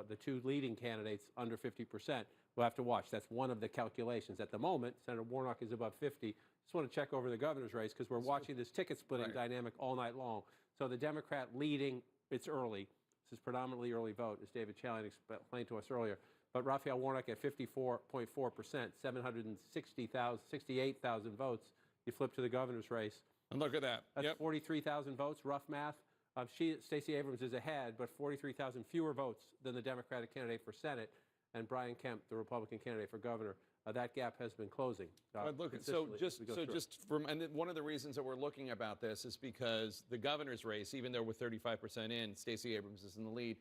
the 2 leading candidates under 50%? We'll have to watch. That's one of the calculations. At the moment, Senator Warnock is above 50. Just want to check over the governor's race because we're watching this ticket-splitting dynamic all night long. So the Democrat leading, it's early. This is predominantly early vote, as David Chalian explained to us earlier. But Raphael Warnock at 54.4%, 68,000 votes. You flip to the governor's race.
And look at that.
That's 43,000 votes, rough math. Stacey Abrams is ahead, but 43,000 fewer votes than the Democratic candidate for Senate, and Brian Kemp, the Republican candidate for governor. That gap has been closing.
Look, and one of the reasons that we're looking about this is because the governor's race, even though we're 35% in, Stacey Abrams is in the lead.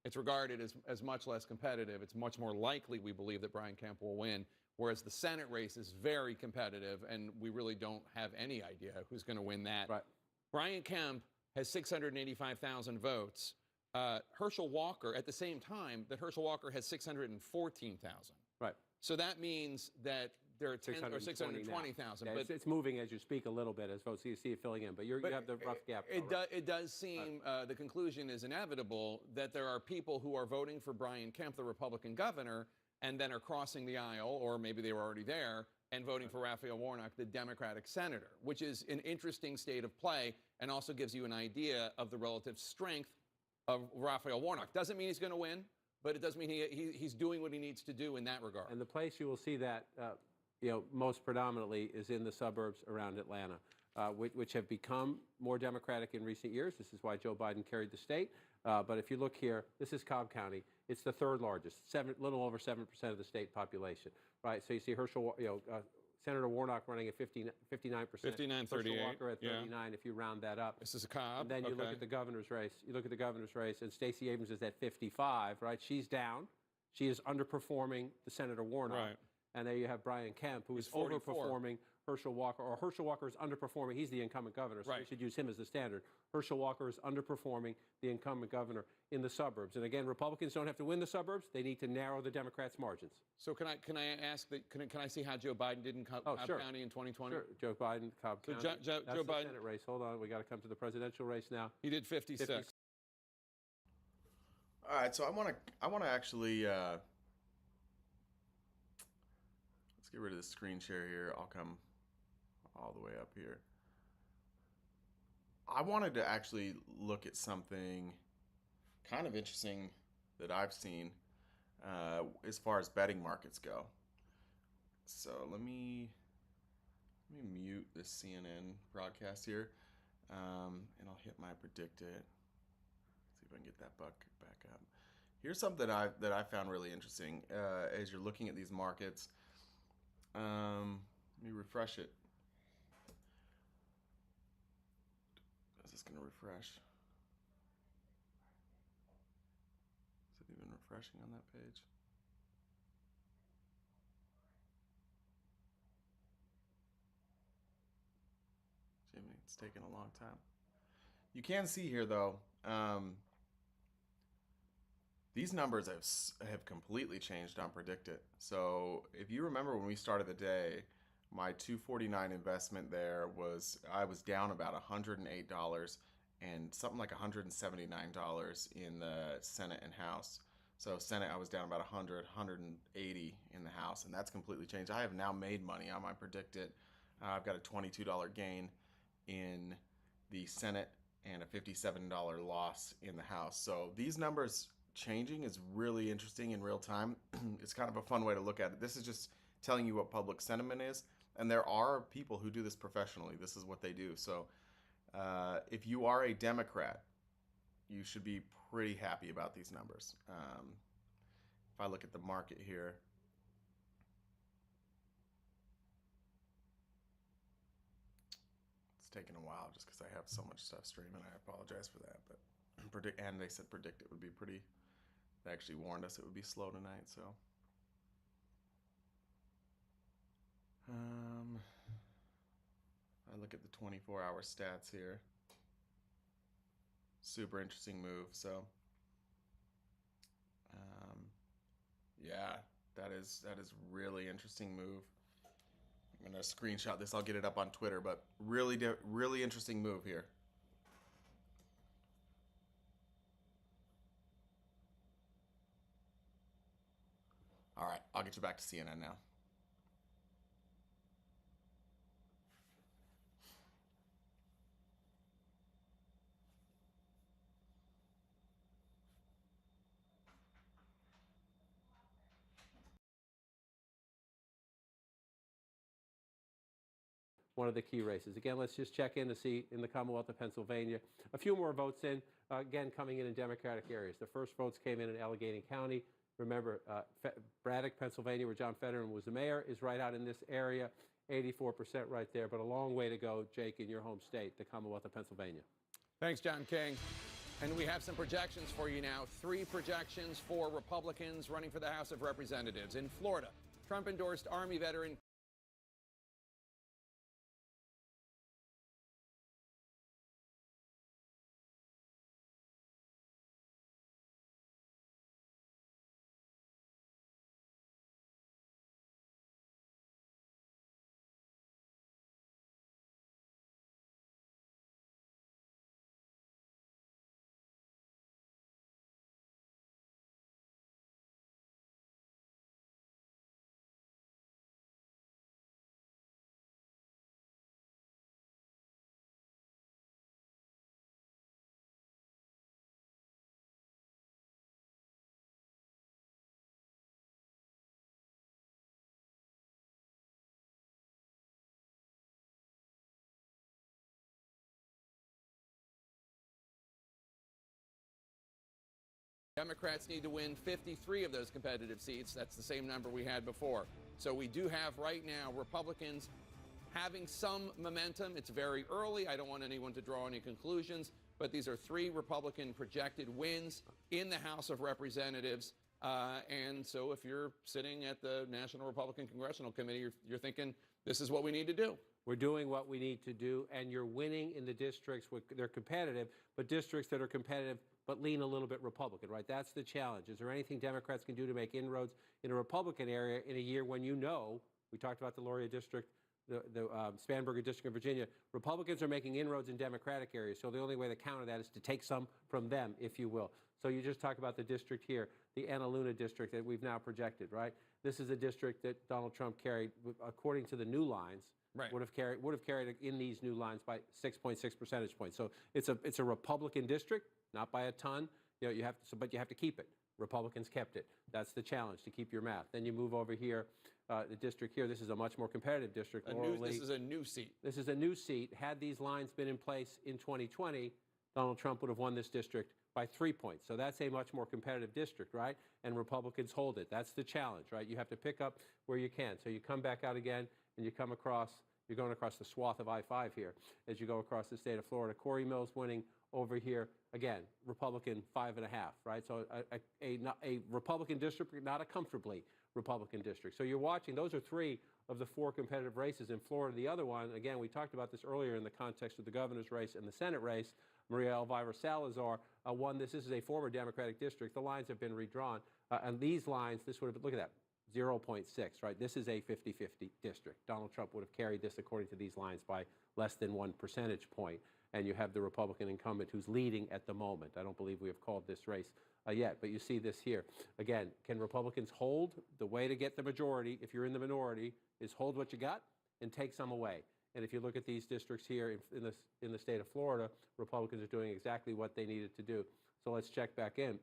It's regarded as much less competitive. It's much more likely, we believe, that Brian Kemp will win, whereas the Senate race is very competitive, and we really don't have any idea who's going to win that.
Right.
Brian Kemp has 685,000 votes. Herschel Walker, at the same time, that Herschel Walker has 614,000.
Right.
So that means that there are 620,000.
Yeah, it's moving as you speak a little bit as votes. So you see it filling in, but you have the rough gap.
It does seem the conclusion is inevitable that there are people who are voting for Brian Kemp, the Republican governor, and then are crossing the aisle, or maybe they were already there, and voting for Raphael Warnock, the Democratic senator, which is an interesting state of play and also gives you an idea of the relative strength of Raphael Warnock. Doesn't mean he's going to win, but it does mean he's doing what he needs to do in that regard.
And the place you will see that most predominantly is in the suburbs around Atlanta, which have become more Democratic in recent years. This is why Joe Biden carried the state. But if you look here, this is Cobb County. It's the 3rd largest, little over 7% of the state population, right? So you see Senator Warnock running at 59%.
59,
Herschel
38.
Walker at 39
yeah.
if you round that up.
This is a Cobb.
And then you look at the governor's race. You look at the governor's race, and Stacey Abrams is at 55, right? She's down. She is underperforming the Senator Warnock.
Right.
And there you have Brian Kemp, who is
44.
overperforming Herschel Walker, or Herschel Walker is underperforming. He's the incumbent governor, so
Right.
we should use him as the standard. Herschel Walker is underperforming the incumbent governor in the suburbs. And again, Republicans don't have to win the suburbs. They need to narrow the Democrats' margins.
So can I ask that? Can I see how Joe Biden did in Cobb
sure.
County in 2020?
Sure, Joe Biden, Cobb
So
County.
Joe
That's the
Biden.
Senate race. Hold on, we got to come to the presidential race now.
He did 56.
All right, so I want to actually let's get rid of the screen share here. I'll come all the way up here. I wanted to actually look at something kind of interesting that I've seen as far as betting markets go. So let me mute this CNN broadcast here, and I'll hit my PredictIt. See if I can get that back up. Here's something that I found really interesting as you're looking at these markets. Let me refresh it. Is this going to refresh? Is it even refreshing on that page? Jimmy, it's taking a long time. You can see here, though, these numbers have completely changed on PredictIt. So if you remember when we started the day, my 249 investment there I was down about $108 and something like $179 in the Senate and House. So Senate, I was down about 180 in the House, and that's completely changed. I have now made money on my PredictIt. I've got a $22 gain in the Senate and a $57 loss in the House. So these numbers changing is really interesting in real time. It's kind of a fun way to look at it. This is just telling you what public sentiment is. And there are people who do this professionally. This is what they do. So if you are a Democrat, you should be pretty happy about these numbers. If I look at the market here, it's taking a while just because I have so much stuff streaming. I apologize for that. But and they said PredictIt would be pretty. They actually warned us it would be slow tonight. So. I look at the 24-hour stats here. Super interesting move. So, yeah, that is really interesting move. I'm gonna screenshot this. I'll get it up on Twitter. But really interesting move here. All right, I'll get you back to CNN now.
One of the key races. Again, let's just check in to see in the Commonwealth of Pennsylvania. A few more votes in, again, coming in Democratic areas. The first votes came in Allegheny County. Remember, Braddock, Pennsylvania, where John Fetterman was the mayor, is right out in this area, 84% right there, but a long way to go, Jake, in your home state, the Commonwealth of Pennsylvania.
Thanks, John King. And we have some projections for you now. 3 projections for Republicans running for the House of Representatives. In Florida, Trump-endorsed Army veteran Democrats need to win 53 of those competitive seats. That's the same number we had before. So we do have right now Republicans having some momentum. It's very early. I don't want anyone to draw any conclusions, but these are 3 Republican projected wins in the House of Representatives. And so if you're sitting at the National Republican Congressional Committee, you're thinking, this is what we need to do.
We're doing what we need to do, and you're winning in the districts where they're competitive, but districts that are competitive but lean a little bit Republican, right? That's the challenge. Is there anything Democrats can do to make inroads in a Republican area in a year when we talked about the Lauria district, the Spanberger district in Virginia, Republicans are making inroads in Democratic areas, so the only way to counter that is to take some from them, if you will. So you just talk about the district here, the Ana Luna district that we've now projected, right? This is a district that Donald Trump carried, according to the new lines,
right,
would have carried in these new lines by 6.6 percentage points. So it's a Republican district, not by a ton. You know, but you have to keep it. Republicans kept it. That's the challenge, to keep your math. Then you move over here, the district here. This is a much more competitive district.
This is a new seat.
This is a new seat. Had these lines been in place in 2020, Donald Trump would have won this district by 3 points. So that's a much more competitive district, right? And Republicans hold it. That's the challenge, right? You have to pick up where you can. So you come back out again, and you come across, you're going across the swath of I-5 here as you go across the state of Florida. Corey Mills winning over here. Again, Republican 5.5, right? So a Republican district, not a comfortably Republican district. So you're watching, those are 3 of the 4 competitive races in Florida. The other one, again, we talked about this earlier in the context of the governor's race and the Senate race. Maria Elvira Salazar won this. This is a former Democratic district. The lines have been redrawn. And these lines, this would have, look at that, 0.6, right? This is a 50-50 district. Donald Trump would have carried this, according to these lines, by less than 1 percentage point. And you have the Republican incumbent who's leading at the moment. I don't believe we have called this race yet, but you see this here. Again, can Republicans hold? The way to get the majority, if you're in the minority, is hold what you got and take some away. And if you look at these districts here in the state of Florida, Republicans are doing exactly what they needed to do. So let's check back in.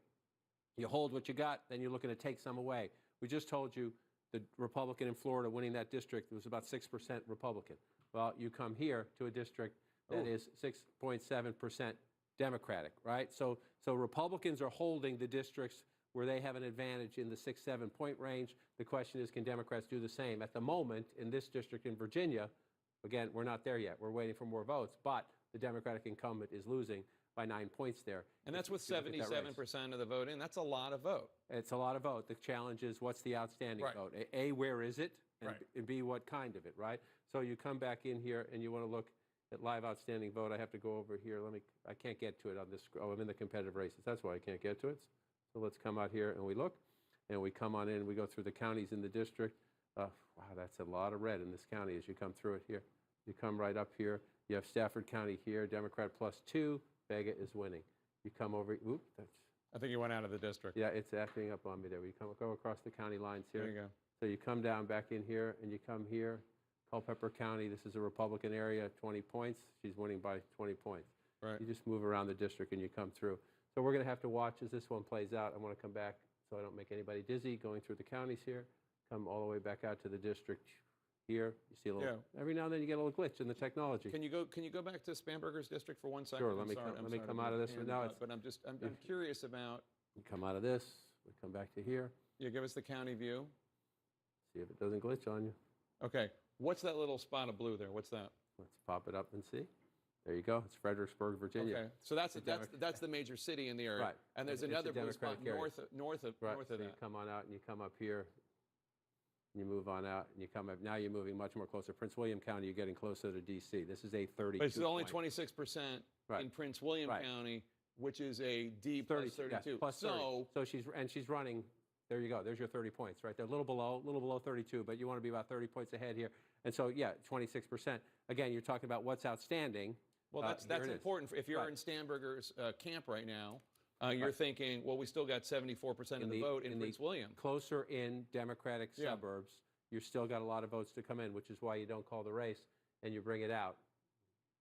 You hold what you got, then you're looking to take some away. We just told you the Republican in Florida winning that district was about 6% Republican. Well, you come here to a district that is 6.7% Democratic, right? So Republicans are holding the districts where they have an advantage in the 6-7 point range. The question is, can Democrats do the same? At the moment, in this district in Virginia, again, we're not there yet. We're waiting for more votes, but the Democratic incumbent is losing by 9 points there.
And that's with 77% of the vote in. That's a lot of vote.
It's a lot of vote. The challenge is, what's the outstanding vote? A, where is it? And B, what kind of it, right? So you come back in here and you want to look at live outstanding vote. I have to go over here. I can't get to it on this. Oh, I'm in the competitive races. That's why I can't get to it. So let's come out here and we look, and we come on in and we go through the counties in the district. Wow, that's a lot of red in this county as you come through it here. You come right up here. You have Stafford County here, Democrat +2. Vega is winning. You come over. Oop,
I think you went out of the district.
Yeah, it's acting up on me there. We go across the county lines here.
There you go.
So you come down back in here, and you come here. Culpeper County, this is a Republican area, 20 points. She's winning by 20 points.
Right.
You just move around the district and you come through. So we're going to have to watch as this one plays out. I want to come back so I don't make anybody dizzy going through the counties here. Come all the way back out to the district here. You see a little. Every now and then you get a little glitch in the technology.
Can you go back to Spanberger's district for 1 second?
Sure. Let me come out of this.
But I'm curious about.
We come out of this. We come back to here.
Yeah, give us the county view.
See if it doesn't glitch on you.
Okay. What's that little spot of blue there? What's that?
Let's pop it up and see. There you go. It's Fredericksburg, Virginia.
Okay. So that's the major city in the area.
Right.
And there's another blue spot north of
so
that.
You come on out and you come up here. You move on out and you come up. Now you're moving much more closer. Prince William County, you're getting closer to D.C. This is a 32.
But it's only 26% in Prince William County, which is a D plus 32.
Yes, plus 30. So she's running. There you go. There's your 30 points right there. A little below 32, but you want to be about 30 points ahead here. And so, yeah, 26%. Again, you're talking about what's outstanding.
Well, that's important. If you're in Stamberger's camp right now, you're thinking, well, we still got 74% of the vote in Prince William.
Closer in Democratic suburbs, you've still got a lot of votes to come in, which is why you don't call the race and you bring it out.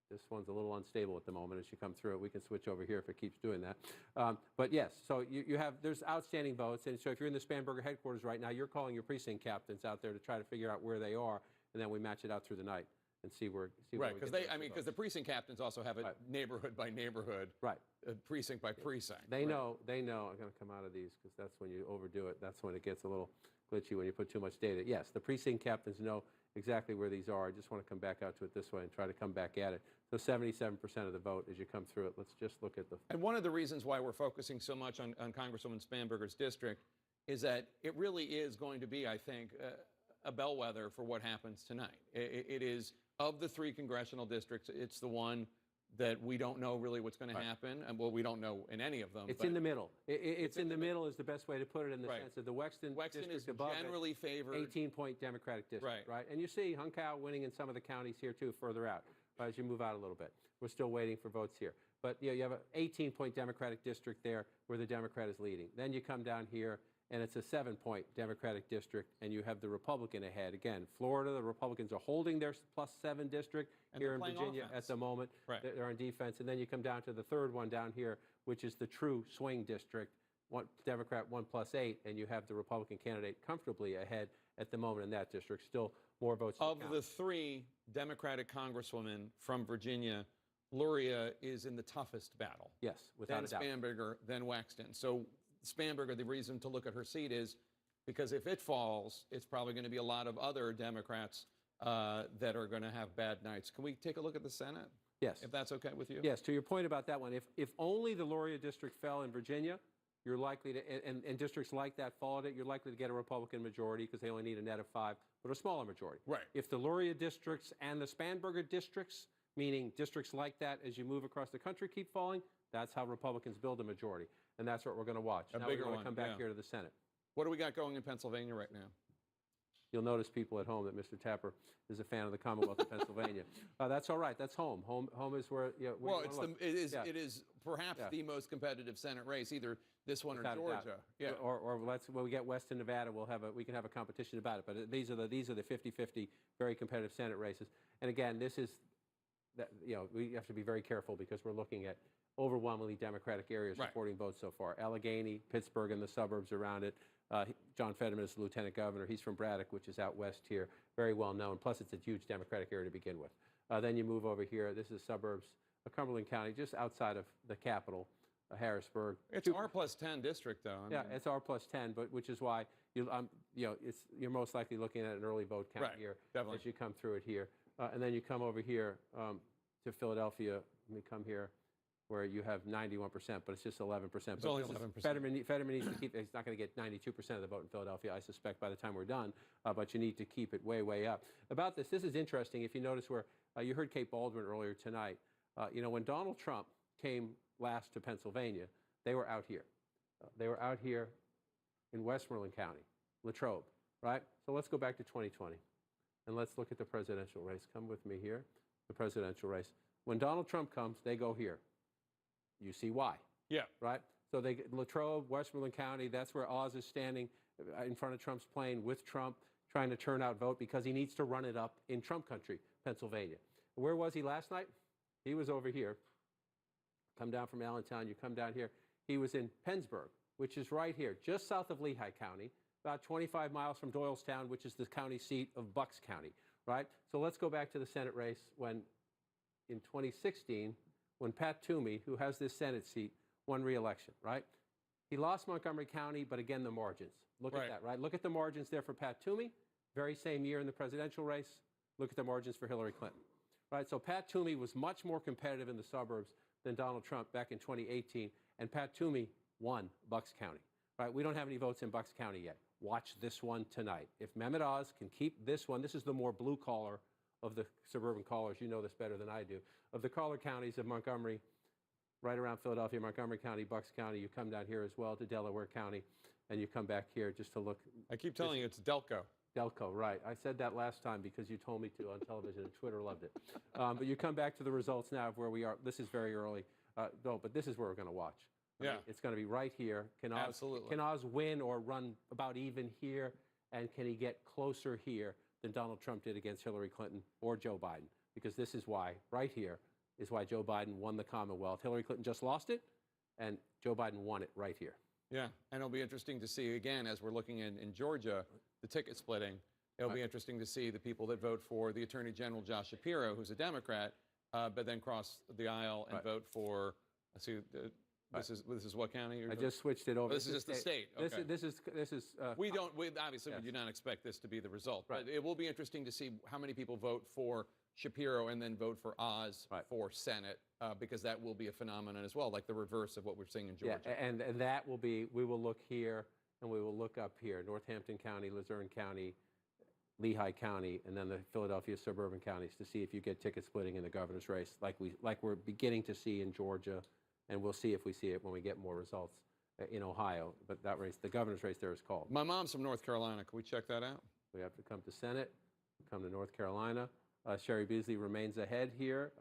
This one's a little unstable at the moment as you come through it. We can switch over here if it keeps doing that. But yes, so there's outstanding votes. And so if you're in the Spanberger headquarters right now, you're calling your precinct captains out there to try to figure out where they are. And then we match it out through the night. and see where
Right,
we
because
get
because the precinct captains also have it neighborhood by neighborhood, precinct by precinct.
They know. I'm going to come out of these because that's when you overdo it. That's when it gets a little glitchy when you put too much data. Yes, the precinct captains know exactly where these are. I just want to come back out to it this way and try to come back at it. So 77% of the vote as you come through it. Let's just look at the...
And one of the reasons why we're focusing so much on Congresswoman Spanberger's district is that it really is going to be, I think, a bellwether for what happens tonight. It is, of the 3 congressional districts, it's the one that we don't know really what's going to happen. And well, we don't know in any of them.
It's in the middle. It's in the middle is the best way to put it in the sense of the Wexton district
is
above
generally favored.
18-point Democratic district, right? And you see Hunkow winning in some of the counties here, too, further out, as you move out a little bit. We're still waiting for votes here. But you have an 18-point Democratic district there where the Democrat is leading. Then you come down here, and it's a 7-point Democratic district, and you have the Republican ahead. Again, Florida, the Republicans are holding their +7 district here in Virginia at the moment. They're on defense. And then you come down to the third one down here, which is the true swing district, Democrat 1+8, and you have the Republican candidate comfortably ahead at the moment in that district. Still more votes to count.
Of the 3 Democratic congresswomen from Virginia, Luria is in the toughest battle.
Yes, without a doubt.
Then Spanberger, then Wexton. So Spanberger, the reason to look at her seat is because if it falls, it's probably going to be a lot of other Democrats that are going to have bad nights. Can we take a look at the Senate?
Yes.
If that's okay with you?
Yes, to your point about that one, if only the Luria district fell in Virginia, you're likely to, and districts like that followed it, you're likely to get a Republican majority because they only need a net of 5, but a smaller majority.
Right.
If the Luria districts and the Spanberger districts, meaning districts like that as you move across the country, keep falling, that's how Republicans build a majority. And that's what we're going to watch. Now we're going to come back here to the Senate.
What do we got going in Pennsylvania right now?
You'll notice, people at home, that Mr. Tapper is a fan of the Commonwealth of Pennsylvania. That's all right. That's home. Home is where.
Well, it is perhaps the most competitive Senate race, either this one or Georgia.
Yeah. Or when we get Western Nevada, we can have a competition about it. But these are the 50-50 very competitive Senate races. And again, this is we have to be very careful because we're looking at overwhelmingly Democratic areas reporting votes so far. Allegheny, Pittsburgh, and the suburbs around it. John Fetterman is the lieutenant governor. He's from Braddock, which is out west here, very well known. Plus, it's a huge Democratic area to begin with. Then you move over here. This is suburbs of Cumberland County, just outside of the capital, Harrisburg.
It's R+10 district, though.
It's R+10, but which is why you're most likely looking at an early vote count here as you come through it here. And then you come over here to Philadelphia. Let me come here, where you have 91%, but it's just 11%.
It's only 11%.
Fetterman needs to keep, he's not going to get 92% of the vote in Philadelphia, I suspect, by the time we're done, but you need to keep it way, way up. About this is interesting, if you notice where, you heard Kate Baldwin earlier tonight. When Donald Trump came last to Pennsylvania, they were out here. They were out here in Westmoreland County, Latrobe, right? So let's go back to 2020, and let's look at the presidential race. Come with me here, the presidential race. When Donald Trump comes, they go here. You see why.
Yeah.
Right? So Latrobe, Westmoreland County, that's where Oz is standing in front of Trump's plane with Trump, trying to turn out vote because he needs to run it up in Trump country, Pennsylvania. Where was he last night? He was over here. Come down from Allentown, you come down here. He was in Pennsburg, which is right here, just south of Lehigh County, about 25 miles from Doylestown, which is the county seat of Bucks County, right? So let's go back to the Senate race when, in 2016, when Pat Toomey, who has this Senate seat, won re-election, right? He lost Montgomery County, but again, the margins. Look at that, right? Look at the margins there for Pat Toomey. Very same year in the presidential race. Look at the margins for Hillary Clinton, right? So Pat Toomey was much more competitive in the suburbs than Donald Trump back in 2018, and Pat Toomey won Bucks County, right? We don't have any votes in Bucks County yet. Watch this one tonight. If Mehmet Oz can keep this one, this is the more blue collar of the suburban collars. You know this better than I do. Of the collar counties of Montgomery, right around Philadelphia, Montgomery County, Bucks County, you come down here as well to Delaware County, and you come back here just to look.
I keep telling you, it's Delco.
Delco, right. I said that last time because you told me to on television, and Twitter loved it. But you come back to the results now of where we are. This is very early, but this is where we're going to watch. I mean, it's going to be right here. Can Oz win or run about even here, and can he get closer here than Donald Trump did against Hillary Clinton or Joe Biden? Because this is why, right here, is why Joe Biden won the Commonwealth. Hillary Clinton just lost it, and Joe Biden won it right here.
Yeah, and it'll be interesting to see, again, as we're looking in Georgia, the ticket splitting. It'll be interesting to see the people that vote for the Attorney General Josh Shapiro, who's a Democrat, but then cross the aisle and vote for. See, this is what county?
I just switched it over.
Oh, this is just the state. Okay.
This is.
We obviously we do not expect this to be the result, but it will be interesting to see how many people vote for Shapiro and then vote for Oz for Senate, because that will be a phenomenon as well, like the reverse of what we're seeing in Georgia.
Yeah, and that will be. We will look here and we will look up here: Northampton County, Luzerne County, Lehigh County, and then the Philadelphia suburban counties to see if you get ticket splitting in the governor's race, like we're beginning to see in Georgia. And we'll see if we see it when we get more results in Ohio. But that race, the governor's race there is called.
My mom's from North Carolina. Can we check that out?
We have to come to Senate, come to North Carolina. Sherry Beasley remains ahead here.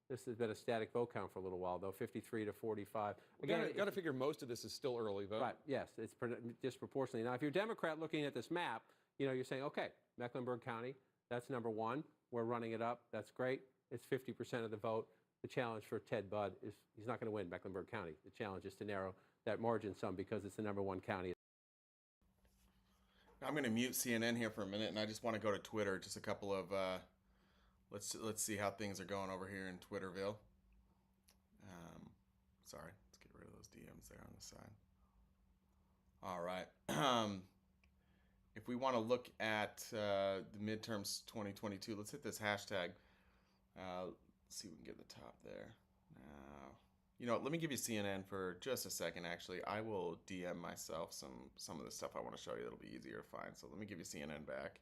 This has been a static vote count for a little while, though, 53 to 45.
Again, got to figure most of this is still early vote.
Right, yes, it's disproportionately. Now, if you're a Democrat looking at this map, you're saying, okay, Mecklenburg County, that's number one. We're running it up. That's great. It's 50% of the vote. The challenge for Ted Budd is he's not going to win Mecklenburg County. The challenge is to narrow that margin some because it's the number one county.
I'm going to mute CNN here for a minute, and I just want to go to Twitter. Just a couple of let's see how things are going over here in Twitterville. Sorry, let's get rid of those DMs there on the side. All right. If we want to look at the midterms 2022, let's hit this hashtag. Let's see if we can get the top there. Let me give you CNN for just a second, actually. I will DM myself some of the stuff I want to show you that'll be easier to find. So let me give you CNN back.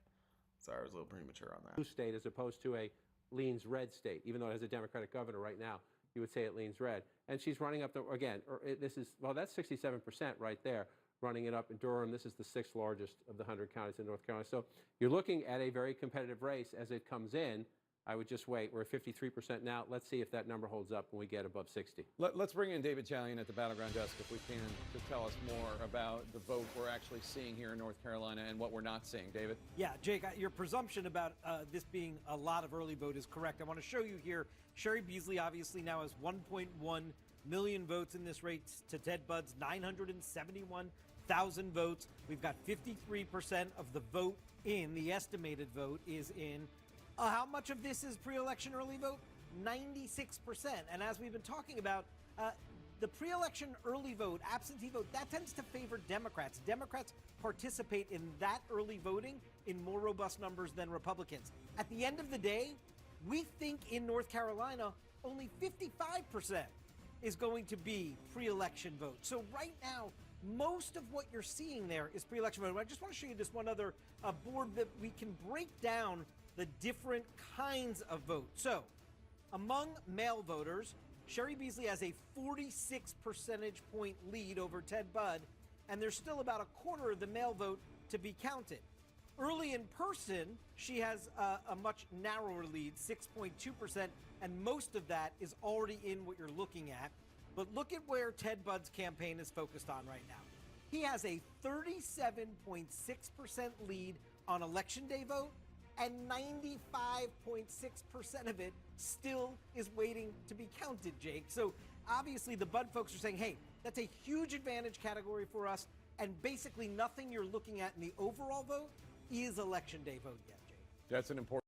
Sorry, I was a little premature on that.
Blue state as opposed to a leans red state, even though it has a Democratic governor right now, you would say it leans red. And she's running up, that's 67% right there, running it up in Durham. This is the 6th largest of the 100 counties in North Carolina. So you're looking at a very competitive race as it comes in. I would just wait. We're at 53% now. Let's see if that number holds up when we get above 60.
Let's bring in David Chalian at the Battleground Desk, if we can, to tell us more about the vote we're actually seeing here in North Carolina and what we're not seeing. David?
Yeah, Jake, your presumption about this being a lot of early vote is correct. I want to show you here, Sherry Beasley obviously now has 1.1 million votes in this race to Ted Budd's 971,000 votes. We've got 53% of the vote in, the estimated vote is in. How much of this is pre-election early vote? 96%. And as we've been talking about, the pre-election early vote, absentee vote, that tends to favor Democrats. Democrats participate in that early voting in more robust numbers than Republicans. At the end of the day, we think in North Carolina, only 55% is going to be pre-election vote. So right now, most of what you're seeing there is pre-election vote. I just want to show you this one other board that we can break down the different kinds of votes. So, among male voters, Sherry Beasley has a 46 percentage point lead over Ted Budd, and there's still about a quarter of the male vote to be counted. Early in person, she has a much narrower lead, 6.2%, and most of that is already in what you're looking at. But look at where Ted Budd's campaign is focused on right now. He has a 37.6% lead on Election Day vote, and 95.6% of it still is waiting to be counted, Jake. So obviously the Budd folks are saying, hey, that's a huge advantage category for us, and basically nothing you're looking at in the overall vote is Election Day vote yet, Jake.
That's an important.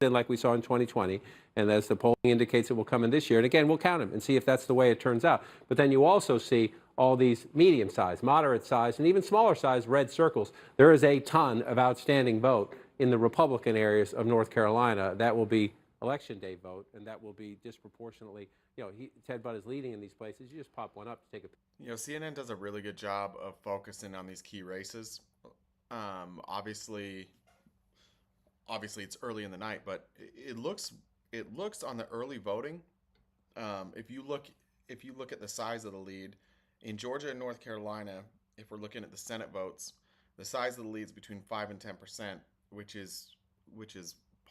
Like we saw in 2020, and as the polling indicates it will come in this year, and again, we'll count them and see if that's the way it turns out. But then you also see all these medium-sized, moderate-sized, and even smaller-sized red circles. There is a ton of outstanding vote in the Republican areas of North Carolina. That will be Election Day vote, and that will be disproportionately, Ted Budd is leading in these places. You just pop one up to take a.
CNN does a really good job of focusing on these key races. Obviously it's early in the night, but it looks on the early voting. If you look at the size of the lead in Georgia and North Carolina, if we're looking at the Senate votes, the size of the leads between 5 and 10%, which is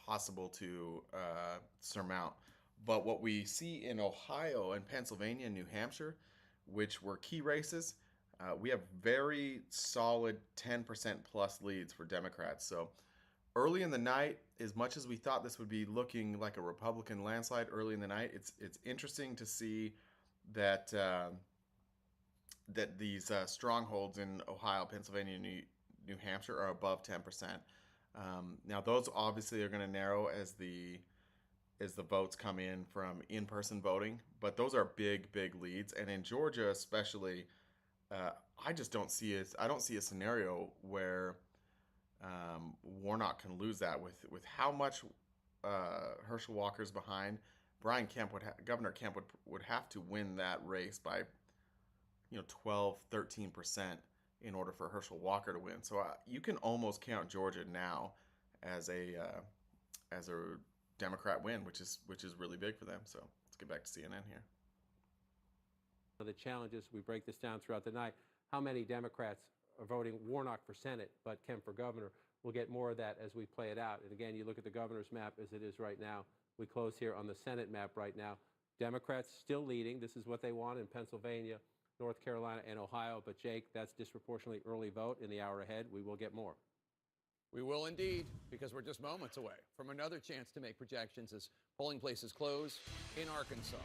possible to surmount. But what we see in Ohio and Pennsylvania and New Hampshire, which were key races, we have very solid 10% plus leads for Democrats. So early in the night, as much as we thought this would be looking like a Republican landslide early in the night, it's interesting to see that that these strongholds in Ohio, Pennsylvania, and New Hampshire are above 10%. Now, those obviously are going to narrow as the votes come in from in-person voting, but those are big leads. And in Georgia, especially, I just don't see it. I don't see a scenario where Warnock can lose that with how much Herschel Walker's behind. Governor Kemp would have to win that race by 12, 13% in order for Herschel Walker to win. So you can almost count Georgia now as a Democrat win, which is really big for them. So let's get back to CNN here.
The challenges, we break this down throughout the night. How many Democrats are voting Warnock for Senate but Kemp for governor? We'll get more of that as we play it out. And again, you look at the governor's map as it is right now. We close here on the Senate map right now. Democrats still leading. This is what they want in Pennsylvania, North Carolina, and Ohio. But Jake, that's disproportionately early vote in the hour ahead. We will get more.
We will indeed, because we're just moments away from another chance to make projections as polling places close in Arkansas.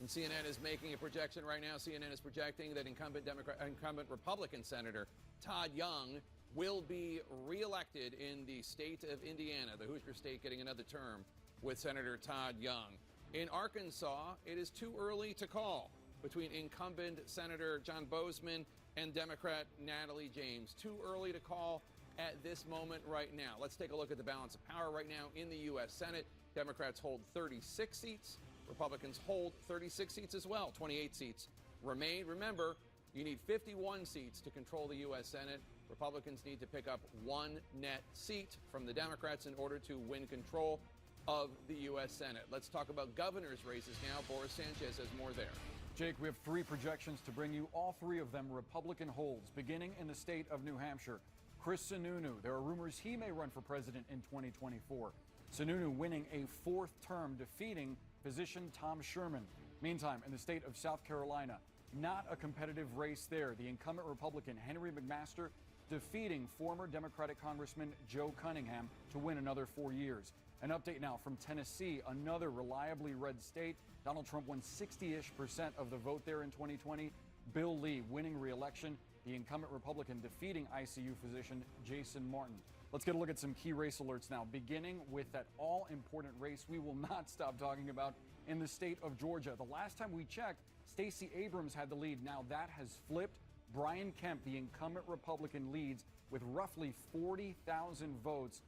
And CNN is making a projection right now. CNN is projecting that incumbent Republican Senator Todd Young will be reelected in the state of Indiana, the Hoosier state getting another term with Senator Todd Young. In Arkansas, it is too early to call between incumbent Senator John Bozeman and Democrat Natalie James. Too early to call at this moment right now. Let's take a look at the balance of power right now in the U.S. Senate. Democrats hold 36 seats. Republicans hold 36 seats as well. 28 seats remain. Remember, you need 51 seats to control the U.S. Senate. Republicans need to pick up one net seat from the Democrats in order to win control of the U.S. Senate. Let's talk about governor's races now. Boris Sanchez has more there.
Jake, we have three projections to bring you, all three of them Republican holds, beginning in the state of New Hampshire. Chris Sununu, there are rumors he may run for president in 2024. Sununu winning a fourth term, defeating physician Tom Sherman. Meantime, in the state of South Carolina, not a competitive race there. The incumbent Republican Henry McMaster defeating former Democratic Congressman Joe Cunningham to win another 4 years. An update now from Tennessee, another reliably red state. Donald Trump won 60-ish% of the vote there in 2020. Bill Lee winning re-election. The incumbent Republican defeating ICU physician Jason Martin. Let's get a look at some key race alerts now, beginning with that all-important race we will not stop talking about in the state of Georgia. The last time we checked, Stacey Abrams had the lead. Now that has flipped. Brian Kemp, the incumbent Republican, leads with roughly 40,000 votes,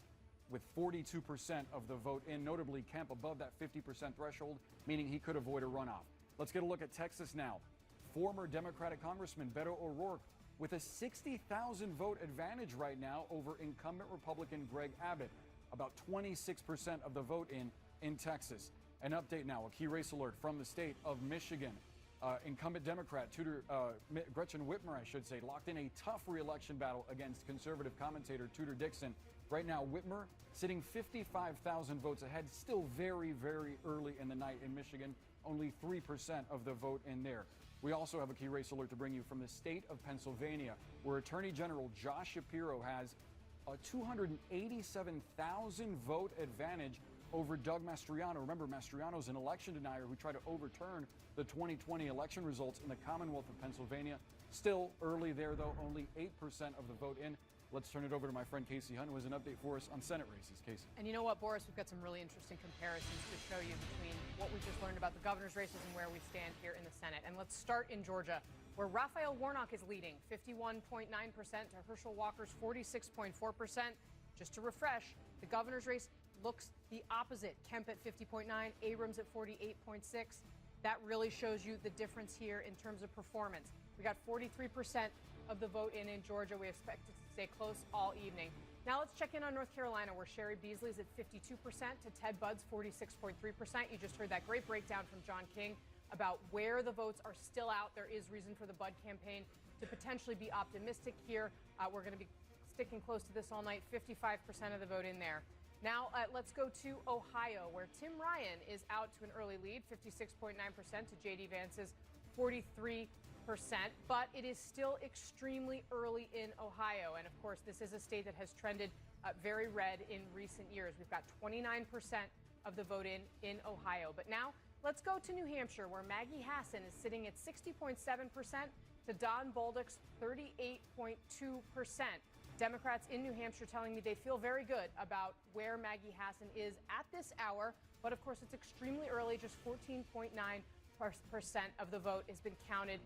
with 42% of the vote in. Notably, Kemp above that 50% threshold, meaning he could avoid a runoff. Let's get a look at Texas now. Former Democratic Congressman Beto O'Rourke with a 60,000 vote advantage right now over incumbent Republican Greg Abbott, about 26% of the vote in Texas. An update now, a key race alert from the state of Michigan. Incumbent Democrat Gretchen Whitmer, I should say, locked in a tough re-election battle against conservative commentator Tudor Dixon. Right now, Whitmer sitting 55,000 votes ahead, still very, very early in the night in Michigan, only 3% of the vote in there. We also have a key race alert to bring you from the state of Pennsylvania, where Attorney General Josh Shapiro has a 287,000 vote advantage over Doug Mastriano. Remember, Mastriano's an election denier who tried to overturn the 2020 election results in the Commonwealth of Pennsylvania. Still early there, though, only 8% of the vote in. Let's turn it over to my friend Casey Hunt, who has an update for us on Senate races. Casey.
And you know what, Boris? We've got some really interesting comparisons to show you between what we just learned about the governor's races and where we stand here in the Senate. And let's start in Georgia, where Raphael Warnock is leading, 51.9% to Herschel Walker's 46.4%. Just to refresh, the governor's race looks the opposite. Kemp at 50.9, Abrams at 48.6. That really shows you the difference here in terms of performance. We got 43% of the vote in Georgia. We expect it to stay close all evening. Now let's check in on North Carolina, where Sherry Beasley's at 52% to Ted Budd's 46.3%. You just heard that great breakdown from John King about where the votes are still out. There is reason for the Budd campaign to potentially be optimistic here. We're going to be sticking close to this all night. 55% of the vote in there. Now, let's go to Ohio, where Tim Ryan is out to an early lead, 56.9% to J.D. Vance's 43%. But it is still extremely early in Ohio. And, of course, this is a state that has trended very red in recent years. We've got 29% of the vote in Ohio. But now let's go to New Hampshire, where Maggie Hassan is sitting at 60.7% to Don Bolduc's 38.2%. Democrats in New Hampshire telling me they feel very good about where Maggie Hassan is at this hour. But, of course, it's extremely early. Just 14.9% of the vote has been counted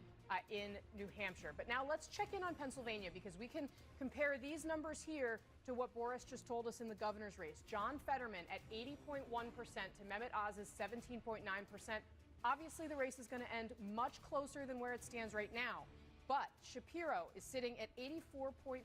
in New Hampshire. But now let's check in on Pennsylvania, because we can compare these numbers here to what Boris just told us in the governor's race. John Fetterman at 80.1% to Mehmet Oz's 17.9%. Obviously, the race is going to end much closer than where it stands right now. But Shapiro is sitting at 84.5%.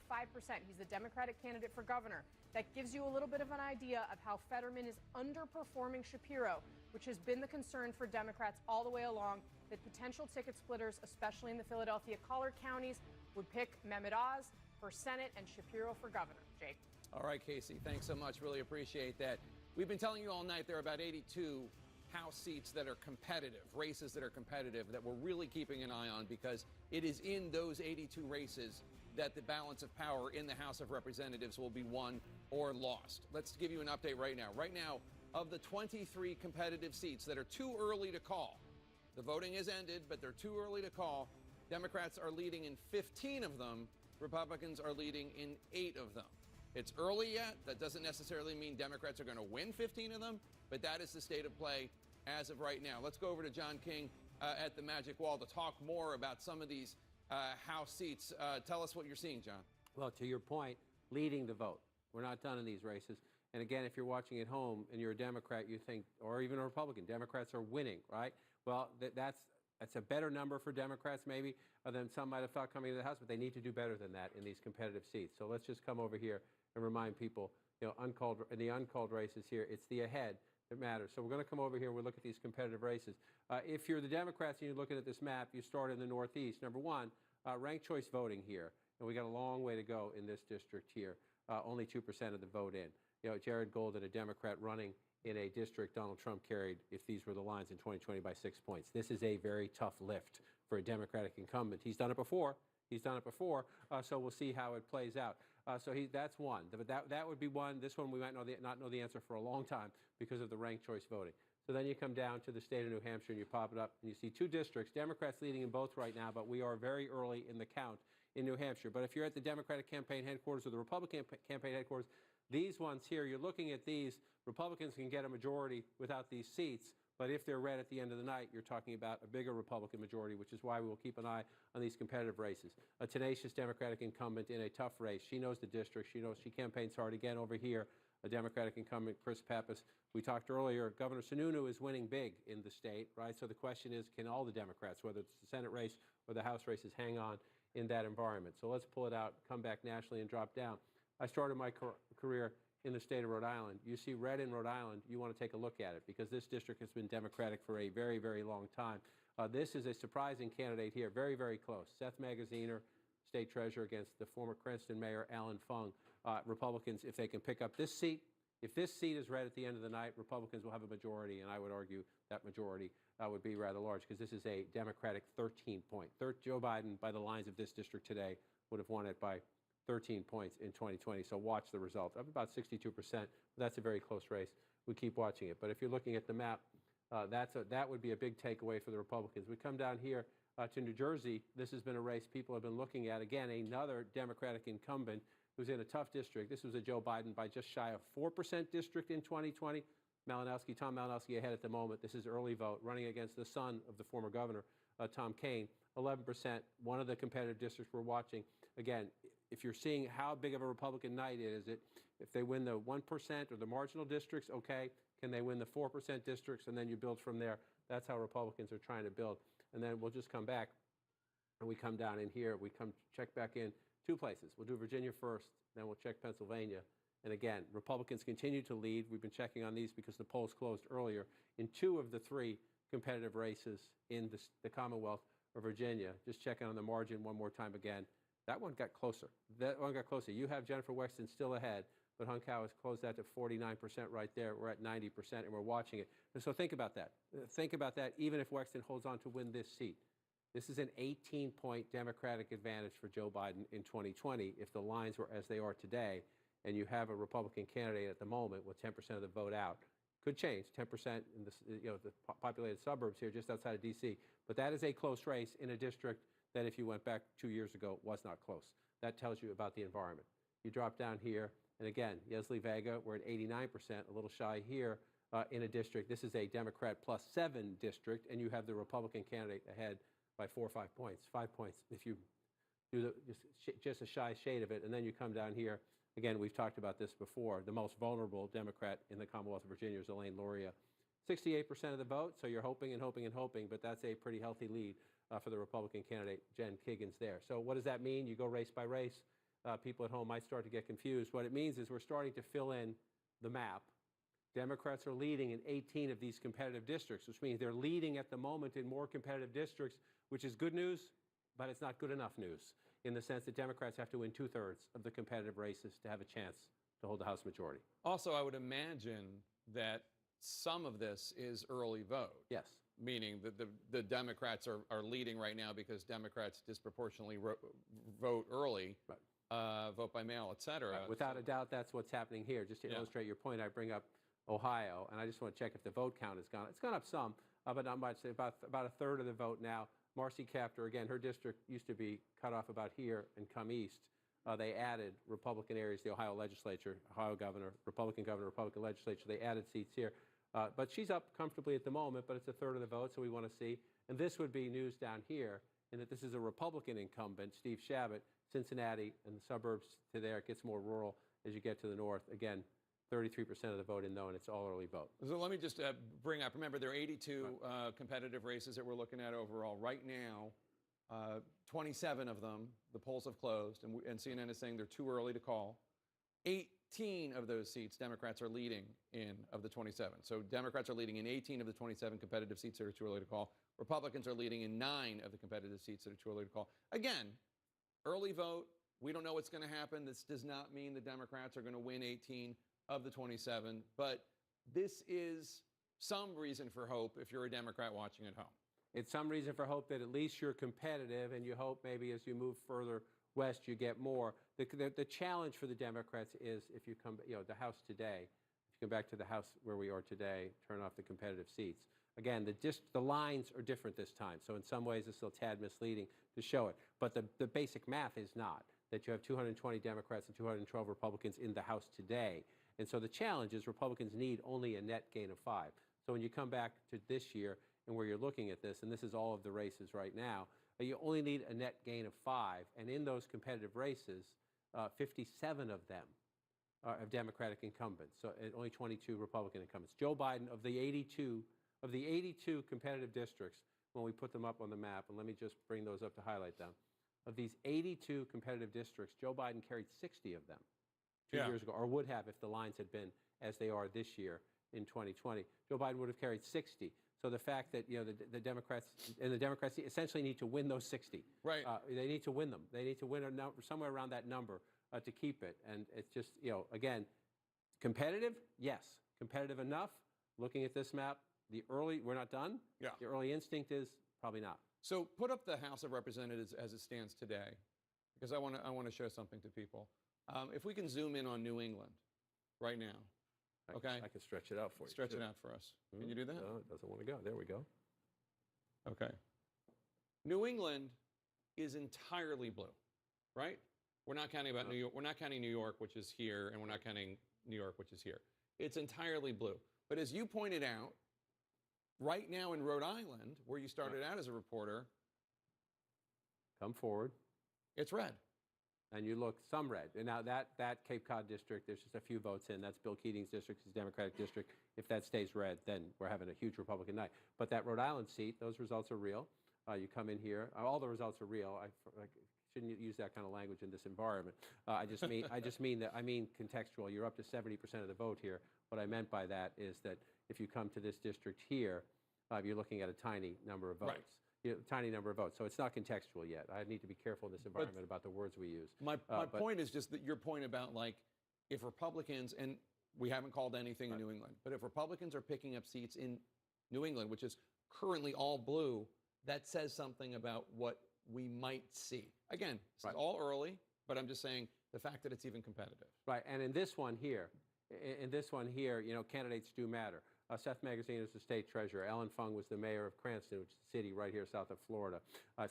He's the Democratic candidate for governor. That gives you a little bit of an idea of how Fetterman is underperforming Shapiro, which has been the concern for Democrats all the way along, that potential ticket splitters, especially in the Philadelphia collar counties, would pick Mehmet Oz for Senate and Shapiro for governor. Jake.
All right, Casey, thanks so much. Really appreciate that. We've been telling you all night there are about 82 House seats that are competitive, races that are competitive, that we're really keeping an eye on, because it is in those 82 races that the balance of power in the House of Representatives will be won or lost. Let's give you an update right now. Right now, of the 23 competitive seats that are too early to call, the voting has ended, but they're too early to call. Democrats are leading in 15 of them. Republicans are leading in 8 of them. It's early yet. That doesn't necessarily mean Democrats are going to win 15 of them, but that is the state of play as of right now. Let's go over to John King at the Magic Wall to talk more about some of these House seats. Tell us what you're seeing, John.
Well, to your point, leading the vote. We're not done in these races. And again, if you're watching at home and you're a Democrat, you think, or even a Republican, Democrats are winning, right? Well, that's a better number for Democrats maybe than some might have thought coming into the House, but they need to do better than that in these competitive seats. So let's just come over here and remind people, in the uncalled races here, it's the ahead that matters. So we're going to come over here and we'll look at these competitive races. If you're the Democrats and you're looking at this map, you start in the Northeast. Number one, ranked choice voting here. And we got a long way to go in this district here. Only 2% of the vote in. Jared Golden, a Democrat running in a district Donald Trump carried, if these were the lines, in 2020 by 6 points. This is a very tough lift for a Democratic incumbent. He's done it before. So we'll see how it plays out. That's one. That would be one. This one we might not know the answer for a long time because of the ranked choice voting. So then you come down to the state of New Hampshire and you pop it up and you see 2 districts, Democrats leading in both right now, but we are very early in the count in New Hampshire. But if you're at the Democratic campaign headquarters or the Republican campaign headquarters, these ones here, you're looking at these, Republicans can get a majority without these seats, but if they're red at the end of the night, you're talking about a bigger Republican majority, which is why we will keep an eye on these competitive races. A tenacious Democratic incumbent in a tough race. She knows the district. She campaigns hard. Again, over here, a Democratic incumbent, Chris Pappas. We talked earlier, Governor Sununu is winning big in the state, right? So the question is, can all the Democrats, whether it's the Senate race or the House races, hang on in that environment? So let's pull it out, come back nationally, and drop down. I started my career in the state of Rhode Island. You see red in Rhode Island, you want to take a look at it, because this district has been Democratic for a very, very long time. This is a surprising candidate here, very, very close. Seth Magaziner, state treasurer, against the former Cranston mayor, Alan Fung. Republicans, if they can pick up this seat, if this seat is red at the end of the night, Republicans will have a majority, and I would argue that majority would be rather large, because this is a Democratic 13-point. Joe Biden, by the lines of this district today, would have won it by 13 points in 2020. So watch the result of about 62%. That's a very close race. We keep watching it. But if you're looking at the map, that would be a big takeaway for the Republicans. We come down here to New Jersey. This has been a race people have been looking at. Again, another Democratic incumbent who's in a tough district. This was a Joe Biden by just shy of 4% district in 2020. Tom Malinowski ahead at the moment. This is early vote, running against the son of the former governor, Tom Kaine. 11%, one of the competitive districts we're watching. Again, if you're seeing how big of a Republican night it is, if they win the 1% or the marginal districts, okay. Can they win the 4% districts? And then you build from there. That's how Republicans are trying to build. And then we'll just come back and we come down in here. We come check back in 2 places. We'll do Virginia first, then we'll check Pennsylvania. And again, Republicans continue to lead. We've been checking on these because the polls closed earlier. In 2 of the 3 competitive races in the Commonwealth, or Virginia, just checking on the margin one more time again. That one got closer. That one got closer. You have Jennifer Wexton still ahead, but Hunkow has closed that to 49% right there. We're at 90%, and we're watching it. And so think about that. Think about that even if Wexton holds on to win this seat. This is an 18-point Democratic advantage for Joe Biden in 2020 if the lines were as they are today, and you have a Republican candidate at the moment with 10% of the vote out. Could change, 10% in the populated suburbs here just outside of D.C., but that is a close race in a district that if you went back 2 years ago was not close. That tells you about the environment. You drop down here, and again, Leslie Vega, we're at 89%, a little shy here in a district. This is a Democrat +7 district, and you have the Republican candidate ahead by 4 or 5 points, 5 points if you do just a shy shade of it. And then you come down here. Again, we've talked about this before. The most vulnerable Democrat in the Commonwealth of Virginia is Elaine Luria. 68% of the vote, so you're hoping and hoping and hoping, but that's a pretty healthy lead for the Republican candidate, Jen Kiggins there. So what does that mean? You go race by race. People at home might start to get confused. What it means is we're starting to fill in the map. Democrats are leading in 18 of these competitive districts, which means they're leading at the moment in more competitive districts, which is good news, but it's not good enough news in the sense that Democrats have to win 2/3 of the competitive races to have a chance to hold the House majority.
Also, I would imagine that some of this is early vote.
Yes.
Meaning that the Democrats are leading right now because Democrats disproportionately vote early, vote by mail, et cetera.
Without a doubt, that's what's happening here. Just to illustrate your point, I bring up Ohio, and I just want to check if the vote count has gone. It's gone up some, but not much. About a third of the vote now. Marcy Kaptur, again, her district used to be cut off about here and come east. They added Republican areas, the Ohio legislature, Ohio governor, Republican legislature. They added seats here. But she's up comfortably at the moment, but it's a third of the vote, so we want to see. And this would be news down here, in that this is a Republican incumbent, Steve Shabbat, Cincinnati, and the suburbs to there. It gets more rural as you get to the north. Again, 33% of the vote in, though, and it's all early vote.
So let me just bring up, remember, there are 82 competitive races that we're looking at overall. Right now, 27 of them, the polls have closed, and CNN is saying they're too early to call. 18 of those seats, Democrats are leading in of the 27. So Democrats are leading in 18 of the 27 competitive seats that are too early to call. Republicans are leading in 9 of the competitive seats that are too early to call. Again, early vote. We don't know what's going to happen. This does not mean the Democrats are going to win 18 of the 27, but this is some reason for hope if you're a Democrat watching at home.
It's some reason for hope that at least you're competitive, and you hope maybe as you move further west you get more. The challenge for the Democrats is if you come, the House today, if you come back to the House where we are today, turn off the competitive seats. Again, the lines are different this time, so in some ways it's still a tad misleading to show it. But the basic math is not, that you have 220 Democrats and 212 Republicans in the House today. And so the challenge is Republicans need only a net gain of 5. So when you come back to this year and where you're looking at this, and this is all of the races right now, you only need a net gain of 5. And in those competitive races, 57 of them are Democratic incumbents, so only 22 Republican incumbents. Joe Biden, of the 82 competitive districts, when we put them up on the map, and let me just bring those up to highlight them, of these 82 competitive districts, Joe Biden carried 60 of them 2 years ago, or would have if the lines had been as they are this year in 2020. Joe Biden would have carried 60. So the fact that the Democrats essentially need to win those 60.
Right.
They need to win them. They need to win somewhere around that number to keep it. And it's just, again, competitive, yes. Competitive enough. Looking at this map, we're not done.
Yeah.
The early instinct is probably not.
So put up the House of Representatives as it stands today, because I want to show something to people. If we can zoom in on New England right now. Okay.
I can stretch it out for you.
Stretch it out for us. Can you do that?
No, it doesn't want to go. There we go.
Okay. New England is entirely blue, right? We're not counting about New York. We're not counting New York, which is here, and we're not counting New York, which is here. It's entirely blue. But as you pointed out, right now in Rhode Island, where you started out as a reporter,
come forward.
It's red.
And you look, some red. And now that Cape Cod district, there's just a few votes in. That's Bill Keating's district, his Democratic district. If that stays red, then we're having a huge Republican night. But that Rhode Island seat, those results are real. You come in here, all the results are real. I shouldn't use that kind of language in this environment. I mean contextual. You're up to 70% of the vote here. What I meant by that is that if you come to this district here, you're looking at a tiny number of votes.
Right.
tiny number of votes. So it's not contextual yet. I need to be careful in this environment about the words we use.
My point is just that your point about, like, if Republicans, and we haven't called anything in New England, but if Republicans are picking up seats in New England, which is currently all blue, that says something about what we might see. Again, this is all early, but I'm just saying the fact that it's even competitive.
Right, and in this one here, candidates do matter. Seth Magazine is the state treasurer. Ellen Fung was the mayor of Cranston, which is a city right here south of Florida,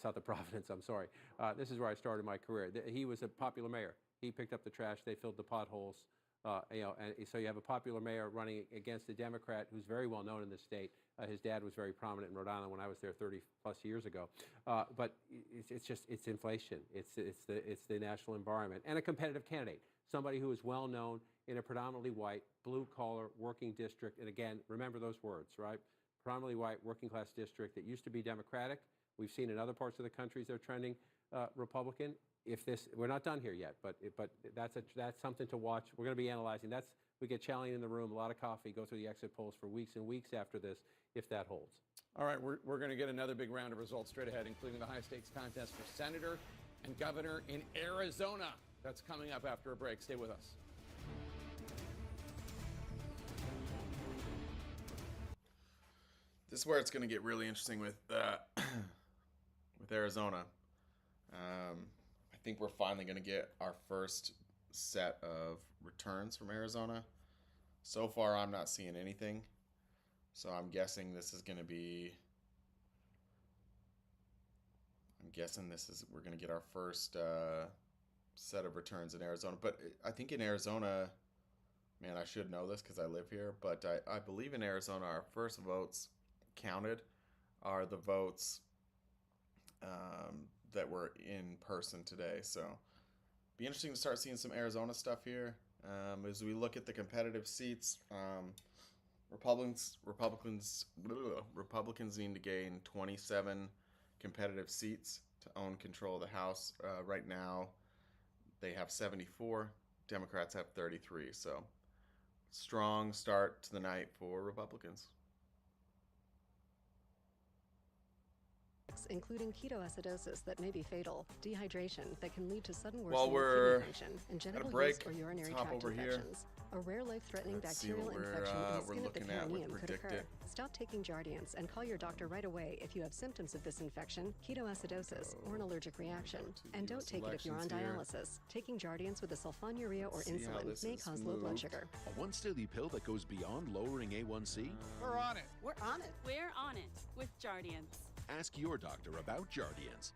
south of Providence, I'm sorry. This is where I started my career. He was a popular mayor. He picked up the trash, they filled the potholes. And so you have a popular mayor running against a Democrat who's very well known in the state. His dad was very prominent in Rhode Island when I was there 30 plus years ago. But it's inflation. It's the national environment and a competitive candidate, somebody who is well known in a predominantly white, blue collar working district. And again, remember those words, right? Predominantly white working class district that used to be Democratic. We've seen in other parts of the country they're trending Republican. We're not done here yet, but that's something to watch. We're going to be analyzing. We get Challian in the room, a lot of coffee, go through the exit polls for weeks and weeks after this, if that holds.
All right, we're going to get another big round of results straight ahead, including the high-stakes contest for senator and governor in Arizona. That's coming up after a break. Stay with us.
This is where it's going to get really interesting with Arizona. I think we're finally going to get our first set of returns from Arizona. So far, I'm not seeing anything. So I'm guessing this is going to be... we're going to get our first set of returns in Arizona. But I think in Arizona, man, I should know this because I live here, but I believe in Arizona, our first votes counted are the votes that were in person today. So be interesting to start seeing some Arizona stuff here. As we look at the competitive seats, Republicans need to gain 27 competitive seats to own control of the House. Right now, they have 74. Democrats have 33. So strong start to the night for Republicans.
Including ketoacidosis that may be fatal, dehydration that can lead to sudden
While
worsening
we're
of kidney function, and genital
break,
yeast or urinary
let's hop
tract
over here.
infections. A rare life-threatening
Let's see
bacterial
what we're
infection in the skin of the
looking at with
perineum could occur.
PredictIt.
Stop taking Jardiance and call your doctor right away if you have symptoms of this infection, ketoacidosis, or an allergic reaction. And don't take it if you're on dialysis. Taking Jardiance with a sulfonylurea or insulin may cause low blood sugar.
A once daily pill that goes beyond lowering A1C?
We're on it.
We're on it.
We're on it with Jardiance.
Ask your doctor about Jardiance.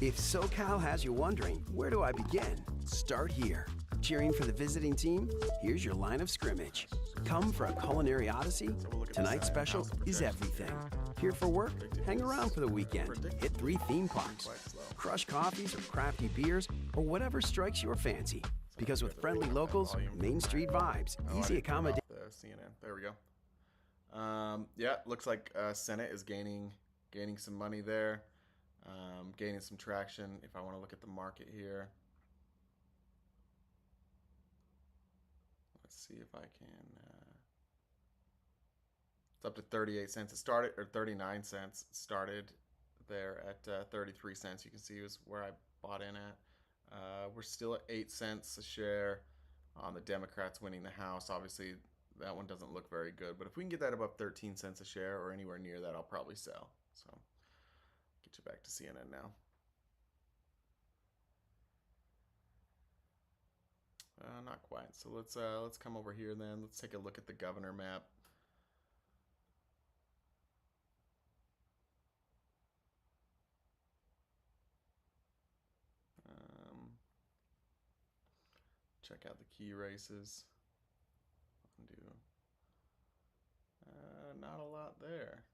If SoCal has you wondering, where do I begin? Start here. Cheering for the visiting team? Here's your line of scrimmage. Come for a culinary odyssey? Tonight's special is everything. Here for work? Hang around for the weekend. Hit 3 theme parks. Crush coffees or crafty beers or whatever strikes your fancy. Because with friendly locals, Main Street vibes, easy accommodation.
CNN. There we go. Yeah, looks like Senate is gaining some money there. Gaining some traction. If I want to look at the market here, let's see if I can. It's up to 38 cents. It started, or 39 cents. It started there at 33 cents. You can see is where I bought in at. We're still at 8 cents a share on the Democrats winning the House. Obviously, that one doesn't look very good. But if we can get that above 13 cents a share or anywhere near that, I'll probably sell. So. Get you back to CNN now. Not quite. So let's come over here then. Let's take a look at the governor map. Check out the key races. Undo. Not a lot there.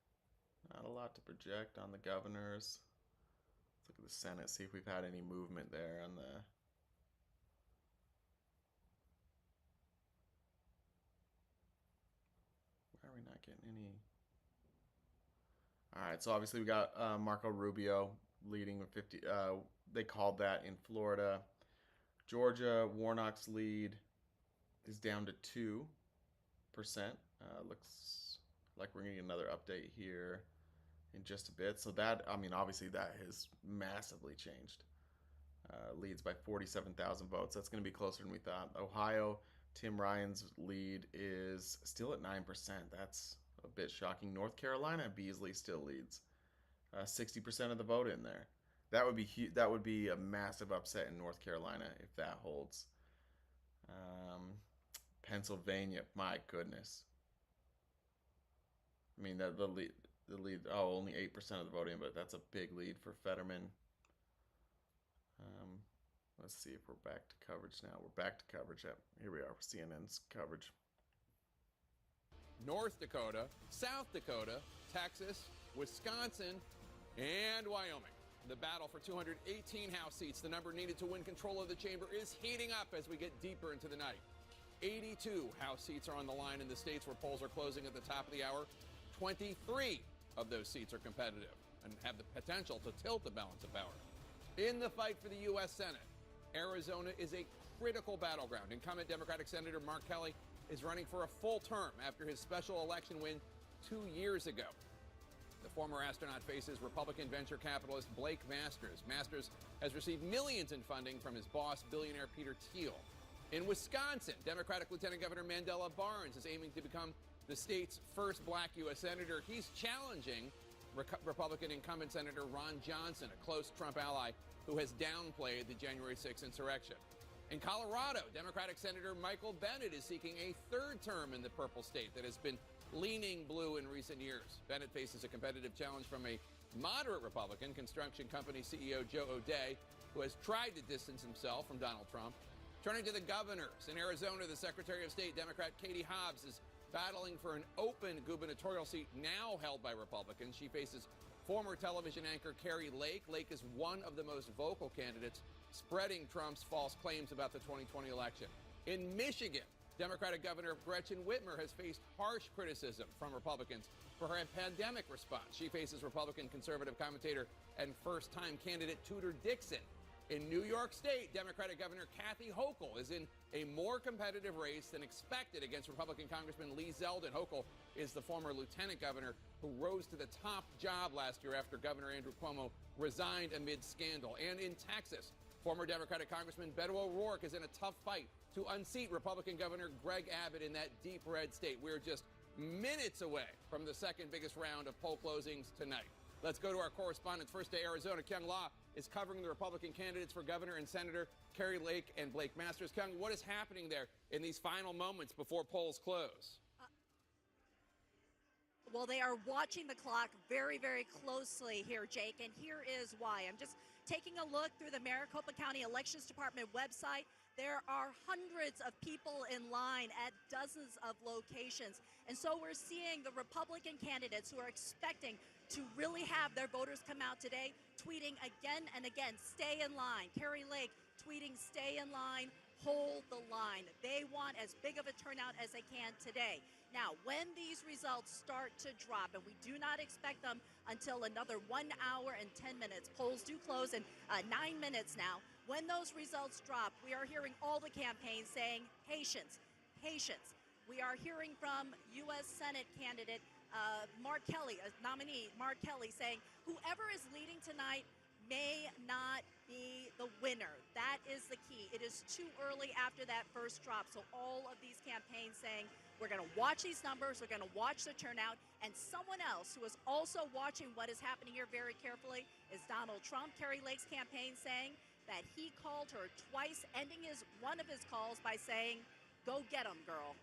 Not a lot to project on the governors. Let's look at the Senate, see if we've had any movement there on the... Why are we not getting any... All right, so obviously we got Marco Rubio leading with 50. They called that in Florida. Georgia, Warnock's lead is down to 2%. Looks like we're going to get another update here. in just a bit. So that, I mean, obviously that has massively changed. Leads by 47,000 votes. That's going to be closer than we thought. Ohio, Tim Ryan's lead is still at 9%. That's a bit shocking. North Carolina, Beasley still leads. 60% of the vote in there. That would be that would be a massive upset in North Carolina if that holds. Pennsylvania, my goodness. I mean, the lead. Oh, only 8% of the voting, but that's a big lead for Fetterman. Let's see if we're back to coverage now. We're back to coverage. Here we are, CNN's coverage.
North Dakota, South Dakota, Texas, Wisconsin, and Wyoming. The battle for 218 House seats, the number needed to win control of the chamber, is heating up as we get deeper into the night. 82 House seats are on the line in the states where polls are closing at the top of the hour. 23 of those seats are competitive and have the potential to tilt the balance of power. In the fight for the U.S. Senate, Arizona is a critical battleground. Incumbent Democratic Senator Mark Kelly is running for a full term after his special election win 2 years ago. The former astronaut faces Republican venture capitalist Blake Masters. Masters has received millions in funding from his boss, billionaire Peter Thiel. In Wisconsin, Democratic Lieutenant Governor Mandela Barnes is aiming to become the state's first black U.S. senator. He's challenging Republican incumbent Senator Ron Johnson, a close Trump ally who has downplayed the January 6th insurrection. In Colorado, Democratic Senator Michael Bennet is seeking a third term in the purple state that has been leaning blue in recent years. Bennet faces a competitive challenge from a moderate Republican, construction company CEO Joe O'Dea, who has tried to distance himself from Donald Trump. Turning to the governors, in Arizona, the Secretary of State, Democrat Katie Hobbs, is battling for an open gubernatorial seat now held by Republicans. She faces former television anchor Carrie Lake. Lake is one of the most vocal candidates spreading Trump's false claims about the 2020 election. In Michigan, Democratic Governor Gretchen Whitmer has faced harsh criticism from Republicans for her pandemic response. She faces Republican conservative commentator and first-time candidate Tudor Dixon. In New York State, Democratic Governor Kathy Hochul is in a more competitive race than expected against Republican Congressman Lee Zeldin. Hochul is the former lieutenant governor who rose to the top job last year after Governor Andrew Cuomo resigned amid scandal. And in Texas, former Democratic Congressman Beto O'Rourke is in a tough fight to unseat Republican Governor Greg Abbott in that deep red state. We're just minutes away from the second biggest round of poll closings tonight. Let's go to our correspondents. First to Arizona, Kyung La is covering the Republican candidates for governor and senator, Carrie Lake and Blake Masters. Kyung, what is happening there in these final moments before polls close?
Well, they are watching the clock very, very closely here, Jake, and here is why. I'm just taking a look through the Maricopa County Elections Department website. There are hundreds of people in line at dozens of locations. And so we're seeing the Republican candidates who are expecting to really have their voters come out today, tweeting again and again, stay in line. Carrie Lake tweeting, stay in line, hold the line. They want as big of a turnout as they can today. Now, when these results start to drop, and we do not expect them until another 1 hour and 10 minutes, polls do close in 9 minutes now. When those results drop, we are hearing all the campaigns saying, patience, patience. We are hearing from U.S. Senate candidate Mark Kelly, a nominee, Mark Kelly, saying whoever is leading tonight may not be the winner. That is the key. It is too early after that first drop. So all of these campaigns saying we're going to watch these numbers, we're going to watch the turnout, and someone else who is also watching what is happening here very carefully is Donald Trump. Carrie Lake's campaign saying that he called her twice, ending one of his calls by saying, go get him, girl.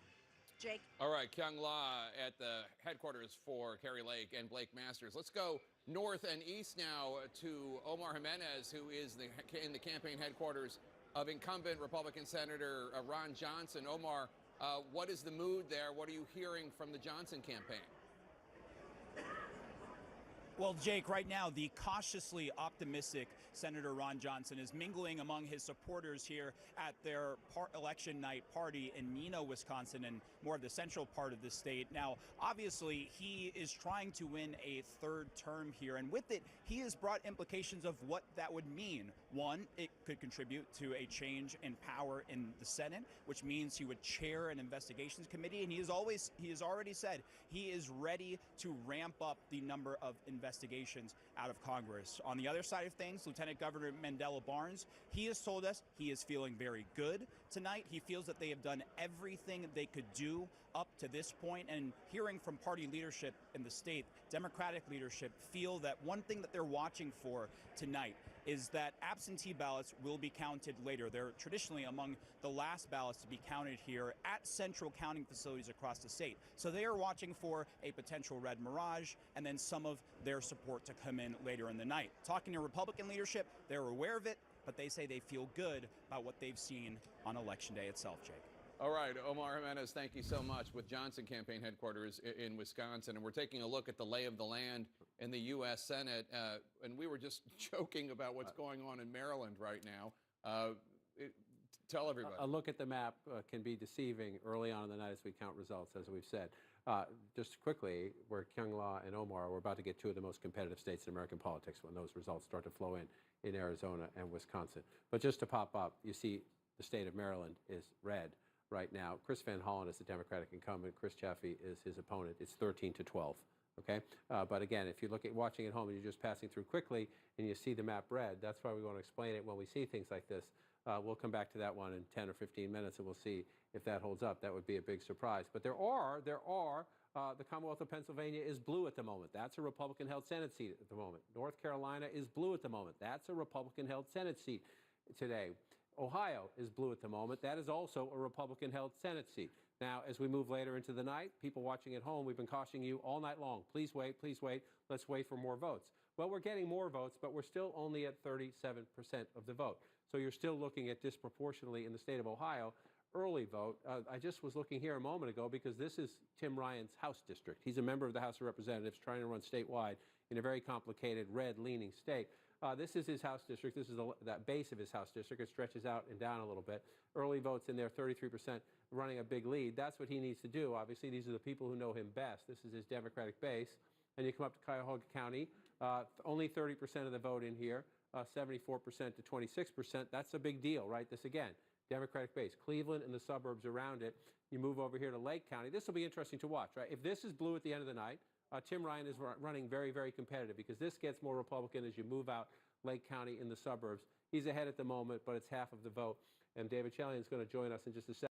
Jake.
All right, Kyung La at the headquarters for Carrie Lake and Blake Masters. Let's go north and east now to Omar Jimenez, who is in the campaign headquarters of incumbent Republican Senator Ron Johnson. Omar, what is the mood there? What are you hearing from the Johnson campaign?
Well, Jake, right now, the cautiously optimistic Senator Ron Johnson is mingling among his supporters here at their election night party in Neenah, Wisconsin, and more of the central part of the state. Now, obviously, he is trying to win a third term here, and with it, he has brought implications of what that would mean. One, it could contribute to a change in power in the Senate, which means he would chair an investigations committee, and he has already said he is ready to ramp up the number of investigations investigations out of Congress. On the other side of things, Lieutenant Governor Mandela Barnes, he has told us he is feeling very good tonight. He feels that they have done everything they could do up to this point, and hearing from party leadership in the state, Democratic leadership feel that one thing that they're watching for tonight is that absentee ballots will be counted later. They're traditionally among the last ballots to be counted here at central counting facilities across the state. So they are watching for a potential red mirage and then some of their support to come in later in the night. Talking to Republican leadership, they're aware of it, but they say they feel good about what they've seen on Election Day itself, Jake.
All right, Omar Jimenez, thank you so much with Johnson Campaign Headquarters in Wisconsin. And we're taking a look at the lay of the land in the U.S. Senate. And we were just joking about what's going on in Maryland right now. Tell everybody.
A look at the map can be deceiving early on in the night as we count results, as we've said. Just quickly, where Kyung-La and Omar, we're about to get two of the most competitive states in American politics when those results start to flow in Arizona and Wisconsin. But just to pop up, you see the state of Maryland is red right now. Chris Van Hollen is the Democratic incumbent. Chris Chaffee is his opponent. It's 13-12. Okay, but again, if you look at watching at home and you're just passing through quickly and you see the map red, that's why we want to explain it when we see things like this. We'll come back to that one in 10 or 15 minutes and we'll see if that holds up. That would be a big surprise. But the Commonwealth of Pennsylvania is blue at the moment. That's a Republican-held Senate seat at the moment. North Carolina is blue at the moment. That's a Republican-held Senate seat today. Ohio is blue at the moment. That is also a Republican-held Senate seat. Now, as we move later into the night, people watching at home, we've been cautioning you all night long. Please wait, please wait. Let's wait for more votes. Well, we're getting more votes, but we're still only at 37% of the vote. So you're still looking at disproportionately in the state of Ohio, early vote. I just was looking here a moment ago because this is Tim Ryan's House district. He's a member of the House of Representatives trying to run statewide in a very complicated red-leaning state. This is his House district. This is that base of his House district. It stretches out and down a little bit. Early votes in there, 33%, running a big lead. That's what he needs to do. Obviously, these are the people who know him best. This is his Democratic base. And you come up to Cuyahoga County, only 30% of the vote in here, 74% to 26%. That's a big deal, right? This, again, Democratic base. Cleveland and the suburbs around it. You move over here to Lake County. This will be interesting to watch, right? If this is blue at the end of the night, Tim Ryan is running very, very competitive because this gets more Republican as you move out Lake County in the suburbs. He's ahead at the moment, but it's half of the vote. And David Chalian is going to join us in just a second.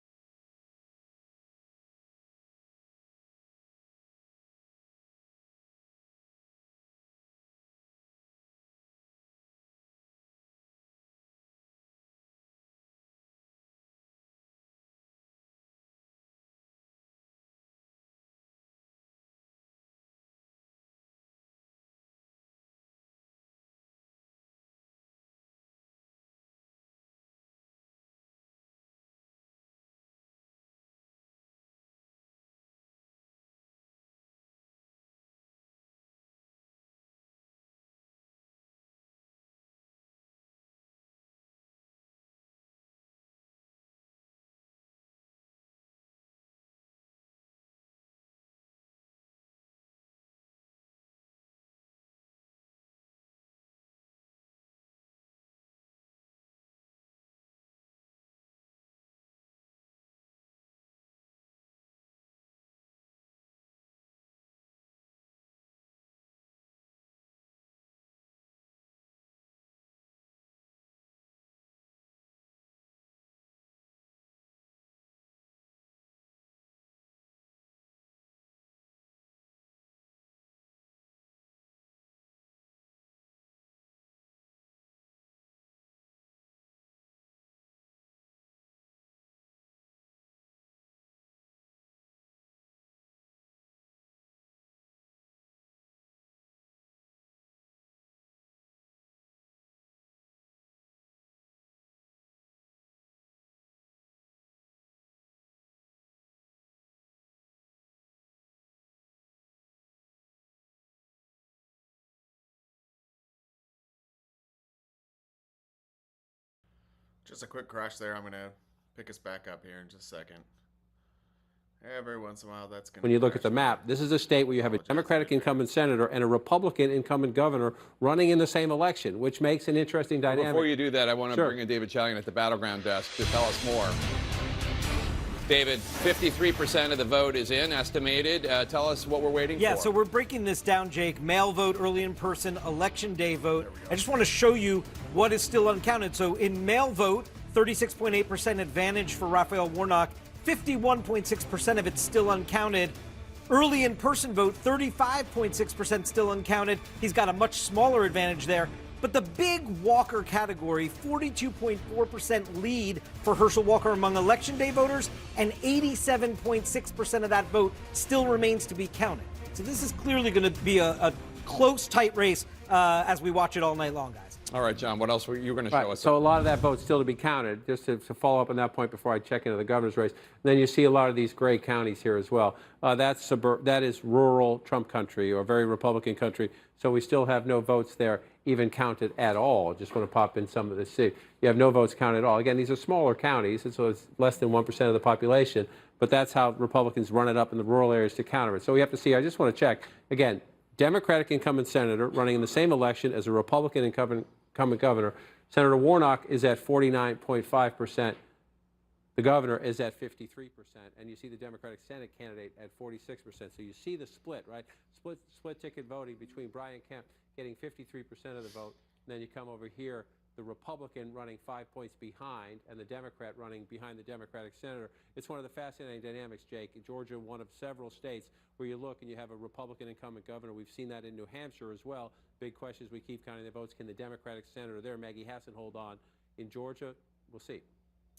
Just a quick crash there. I'm going to pick us back up here in just a second. Every once in a while, that's going to.
When you look at the map, this is a state where you have a Democratic incumbent senator and a Republican incumbent governor running in the same election, which makes an interesting dynamic.
Before you do that, I want to bring in David Chalian at the Battleground Desk to tell us more. David, 53% of the vote is in, estimated. Tell us what we're waiting for.
Yeah, so we're breaking this down, Jake. Mail vote, early in person, election day vote. I just want to show you what is still uncounted. So in mail vote, 36.8% advantage for Raphael Warnock, 51.6% of it's still uncounted. Early in person vote, 35.6% still uncounted. He's got a much smaller advantage there. But the big Walker category, 42.4% lead for Herschel Walker among election day voters, and 87.6% of that vote still remains to be counted. So this is clearly going to be a close, tight race as we watch it all night long, guys.
All right, John, what else were you going to show us?
So a lot of that vote's still to be counted. Just to follow up on that point before I check into the governor's race. And then you see a lot of these gray counties here as well. That is rural Trump country or very Republican country. So we still have no votes there even counted at all. Just want to pop in some of this. See, you have no votes counted at all. Again, these are smaller counties, and so it's less than 1% of the population. But that's how Republicans run it up in the rural areas to counter it. So we have to see. I just want to check again. Democratic incumbent senator running in the same election as a Republican incumbent governor. Senator Warnock is at 49.5%. The governor is at 53%. And you see the Democratic Senate candidate at 46%. So you see the split, right? Split ticket voting between Brian Kemp getting 53% of the vote. And then you come over here, the Republican running 5 points behind and the Democrat running behind the Democratic senator. It's one of the fascinating dynamics, Jake. Georgia, one of several states where you look and you have a Republican incumbent governor. We've seen that in New Hampshire as well. Big question as we keep counting the votes. Can the Democratic senator there, Maggie Hassan, hold on? In Georgia, we'll see.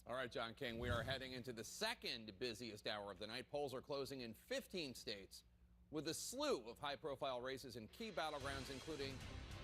All right, John King, we are heading into the second busiest hour of the night. Polls are closing in 15 states with a slew of high-profile races in key battlegrounds, including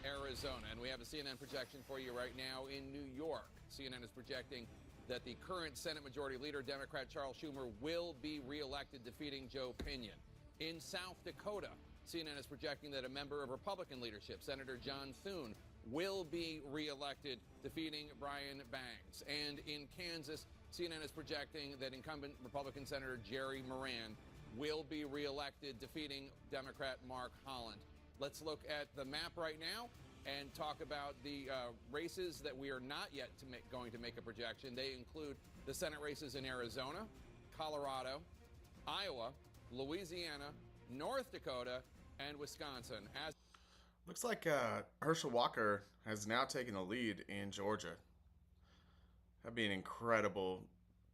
Arizona. And we have a CNN projection for you right now in New York. CNN is projecting that the current Senate Majority Leader, Democrat Charles Schumer, will be reelected, defeating Joe Pinion. In South Dakota, CNN is projecting that a member of Republican leadership, Senator John Thune, will be reelected, defeating Brian Banks. And in Kansas, CNN is projecting that incumbent Republican Senator Jerry Moran will be reelected, defeating Democrat Mark Holland. Let's look at the map right now and talk about the races that we are not yet going to make a projection. They include the Senate races in Arizona, Colorado, Iowa, Louisiana, North Dakota, and Wisconsin.
Looks like Herschel Walker has now taken the lead in Georgia. That'd be an incredible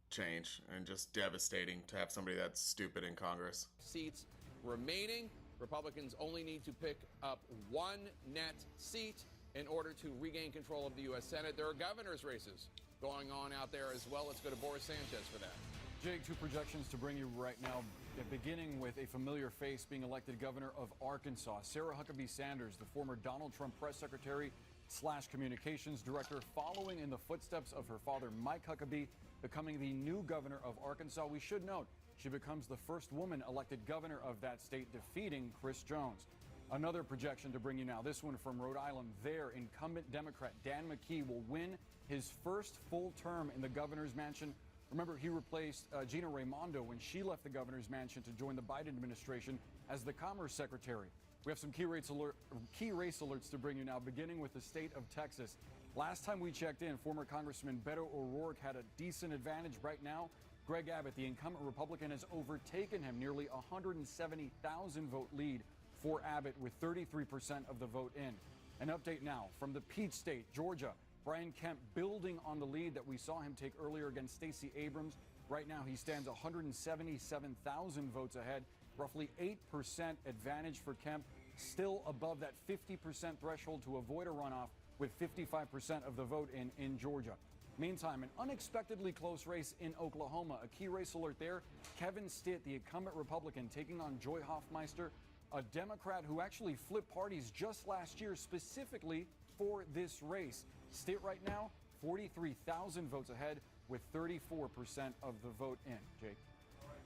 change and just devastating to have somebody that's stupid in Congress.
Seats remaining. Republicans only need to pick up one net seat in order to regain control of the U.S. Senate. There are governor's races going on out there as well. Let's go to Boris Sanchez for that.
Jake, two projections to bring you right now, beginning with a familiar face being elected governor of Arkansas. Sarah Huckabee Sanders, the former Donald Trump press secretary / communications director, following in the footsteps of her father, Mike Huckabee, becoming the new governor of Arkansas. We should note she becomes the first woman elected governor of that state, defeating Chris Jones. Another projection to bring you now, this one from Rhode Island. There, incumbent Democrat Dan McKee will win his first full term in the governor's mansion. Remember, he replaced Gina Raimondo when she left the governor's mansion to join the Biden administration as the Commerce Secretary. We have some key race alerts to bring you now, beginning with the state of Texas. Last time we checked in, former Congressman Beto O'Rourke had a decent advantage. Right now, Greg Abbott, the incumbent Republican, has overtaken him, nearly 170,000 vote lead for Abbott with 33% of the vote in. An update now from the Peach State, Georgia. Brian Kemp building on the lead that we saw him take earlier against Stacey Abrams. Right now, he stands 177,000 votes ahead, roughly 8% advantage for Kemp, still above that 50% threshold to avoid a runoff with 55% of the vote in Georgia. Meantime, an unexpectedly close race in Oklahoma. A key race alert there. Kevin Stitt, the incumbent Republican, taking on Joy Hoffmeister, a Democrat who actually flipped parties just last year specifically for this race. Stitt right now, 43,000 votes ahead with 34% of the vote in. Jake.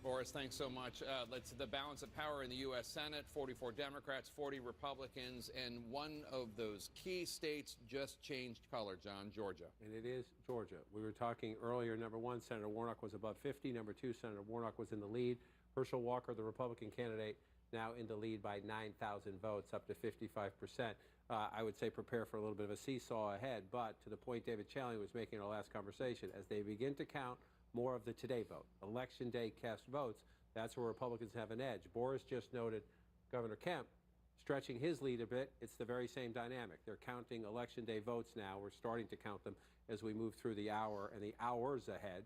Boris, thanks so much. Let's the balance of power in the U.S. Senate, 44 Democrats, 40 Republicans, and one of those key states just changed color, John, Georgia.
And it is Georgia. We were talking earlier, number one, Senator Warnock was above 50. Number two, Senator Warnock was in the lead. Herschel Walker, the Republican candidate, now in the lead by 9,000 votes, up to 55%. I would say prepare for a little bit of a seesaw ahead, but to the point David Chaley was making in our last conversation, as they begin to count more of the today vote. Election day cast votes, that's where Republicans have an edge. Boris just noted Governor Kemp stretching his lead a bit. It's the very same dynamic. They're counting election day votes now. We're starting to count them as we move through the hour and the hours ahead.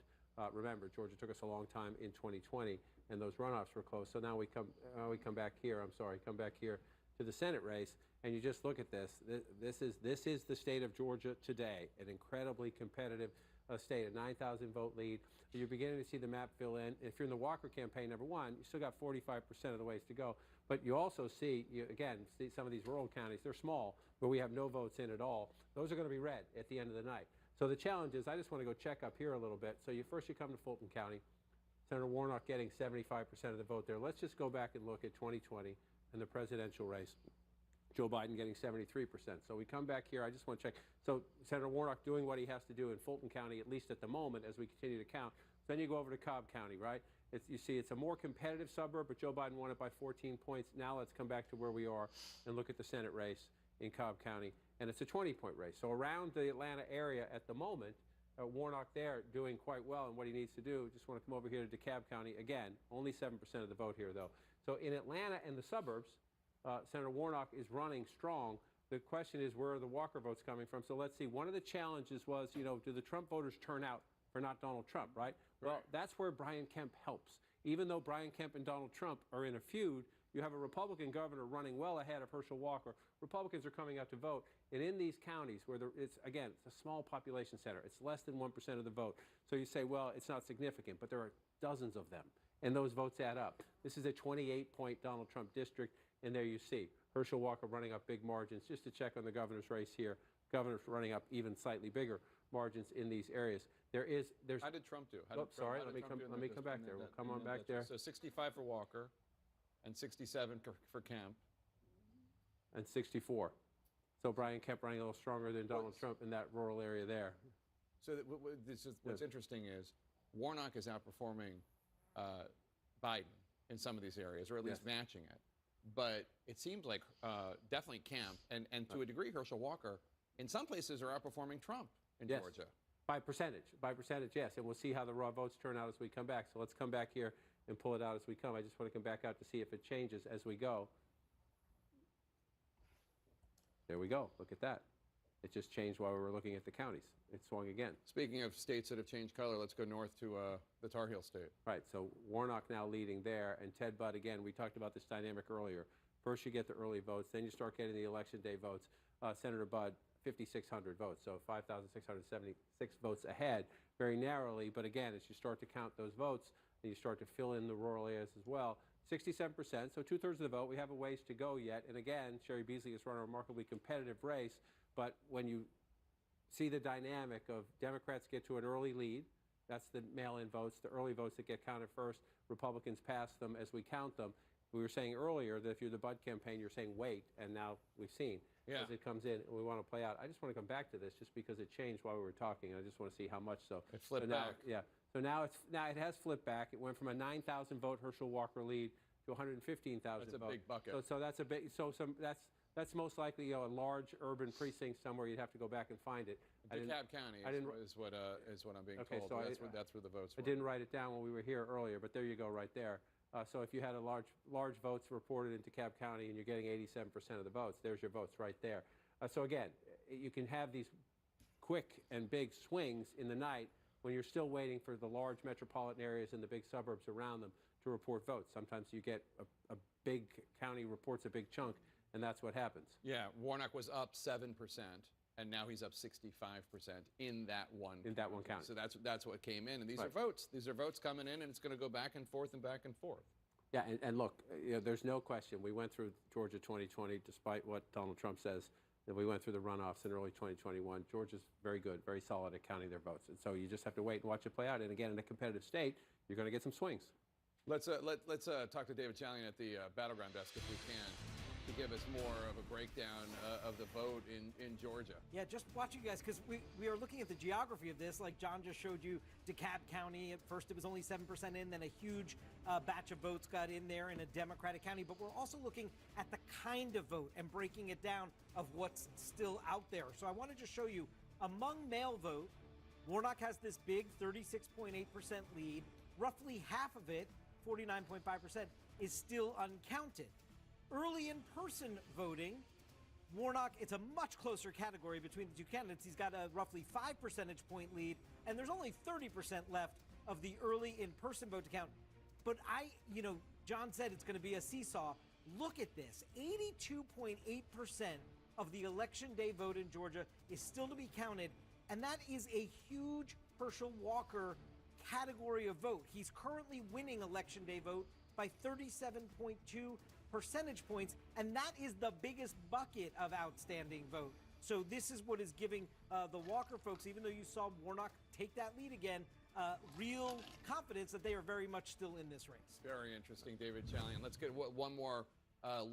Remember, Georgia took us a long time in 2020, and those runoffs were close. So now we come back here. Come back here to the Senate race, and you just look at this. This is the state of Georgia today, an incredibly competitive state, a 9,000 vote lead. You're beginning to see the map fill in. If you're in the Walker campaign, number one, you still got 45% of the ways to go. But you also see, see some of these rural counties, they're small, where we have no votes in at all. Those are going to be red at the end of the night. So the challenge is, I just want to go check up here a little bit. So you come to Fulton County, Senator Warnock getting 75% of the vote there. Let's just go back and look at 2020 and the presidential race. Joe Biden getting 73%. So we come back here, I just want to check. So Senator Warnock doing what he has to do in Fulton County, at least at the moment, as we continue to count. Then you go over to Cobb County, right? You see it's a more competitive suburb, but Joe Biden won it by 14 points. Now let's come back to where we are and look at the Senate race in Cobb County. And it's a 20-point race. So around the Atlanta area at the moment, Warnock there doing quite well in what he needs to do. Just want to come over here to DeKalb County. Again, only 7% of the vote here, though. So in Atlanta and the suburbs, Senator Warnock is running strong. The question is, where are the Walker votes coming from? So let's see. One of the challenges was, do the Trump voters turn out for not Donald Trump, right? Well, that's where Brian Kemp helps. Even though Brian Kemp and Donald Trump are in a feud, you have a Republican governor running well ahead of Herschel Walker. Republicans are coming out to vote. And in these counties where it's a small population center, it's less than 1% of the vote. So you say, well, it's not significant, but there are dozens of them. And those votes add up. This is a 28-point Donald Trump district. And there you see Herschel Walker running up big margins. Just to check on the governor's race here, governor's running up even slightly bigger margins in these areas.
How did Trump do?
Sorry, let me come back there. We'll come on back there.
So 65 for Walker, and 67 for Kemp,
and 64. So Brian Kemp running a little stronger than Donald Trump in that rural area there.
So what's interesting is Warnock is outperforming Biden in some of these areas, or at least matching it. But it seems like definitely Kemp, and to a degree Herschel Walker, in some places are outperforming Trump in Georgia.
By percentage, yes. And we'll see how the raw votes turn out as we come back. So let's come back here and pull it out as we come. I just want to come back out to see if it changes as we go. There we go. Look at that. It just changed while we were looking at the counties. It swung again.
Speaking of states that have changed color, let's go north to the Tar Heel state.
Right, so Warnock now leading there, and Ted Budd, again, we talked about this dynamic earlier. First you get the early votes, then you start getting the election day votes. Senator Budd, 5,600 votes, so 5,676 votes ahead, very narrowly. But again, as you start to count those votes, and you start to fill in the rural areas as well, 67%, so 2/3 of the vote. We have a ways to go yet. And again, Sherry Beasley has run a remarkably competitive race, but when you see the dynamic of Democrats get to an early lead, that's the mail-in votes, the early votes that get counted first, Republicans pass them as we count them. We were saying earlier that if you're the Budd campaign, you're saying wait, and now we've seen as it comes in, and we want to play out. I just want to come back to this just because it changed while we were talking, and I just want to see how much so.
It flipped back.
Yeah. So now it has flipped back. It went from a 9,000 vote Herschel Walker lead to 115,000 votes.
That's a big bucket.
So that's a big. That's most likely a large urban precinct somewhere. You'd have to go back and find it.
DeKalb County is what I'm being told.
So
that's where the votes were.
I didn't write it down when we were here earlier, but there you go, right there. So if you had a large votes reported in DeKalb County and you're getting 87% of the votes, there's your votes right there. So again, you can have these quick and big swings in the night when you're still waiting for the large metropolitan areas and the big suburbs around them to report votes. Sometimes you get a big county reports a big chunk, and that's what happens.
Yeah, Warnock was up 7%, and now he's up 65% in that one.
In that one county.
So that's what came in, and these are votes. These are votes coming in, and it's going to go back and forth and back and forth.
Yeah, and look, there's no question. We went through Georgia 2020, despite what Donald Trump says, that we went through the runoffs in early 2021. Georgia's very good, very solid at counting their votes, and so you just have to wait and watch it play out. And again, in a competitive state, you're going to get some swings.
Let's talk to David Chalian at the Battleground Desk if we can, to give us more of a breakdown of the vote in Georgia.
Yeah, just watching you guys, because we are looking at the geography of this. Like John just showed you, DeKalb County, at first it was only 7% in, then a huge batch of votes got in there in a Democratic county. But we're also looking at the kind of vote and breaking it down of what's still out there. So I wanted to show you, among mail vote, Warnock has this big 36.8% lead. Roughly half of it, 49.5%, is still uncounted. Early in-person voting, Warnock, it's a much closer category between the two candidates. He's got a roughly 5 percentage point lead, and there's only 30% left of the early in-person vote to count. But John said it's going to be a seesaw. Look at this. 82.8% of the election day vote in Georgia is still to be counted, and that is a huge Herschel Walker category of vote. He's currently winning election day vote by 37.2 percentage points, and that is the biggest bucket of outstanding vote. So this is what is giving the Walker folks, even though you saw Warnock take that lead again, real confidence that they are very much still in this race.
Very interesting, David Chalian. Let's get one more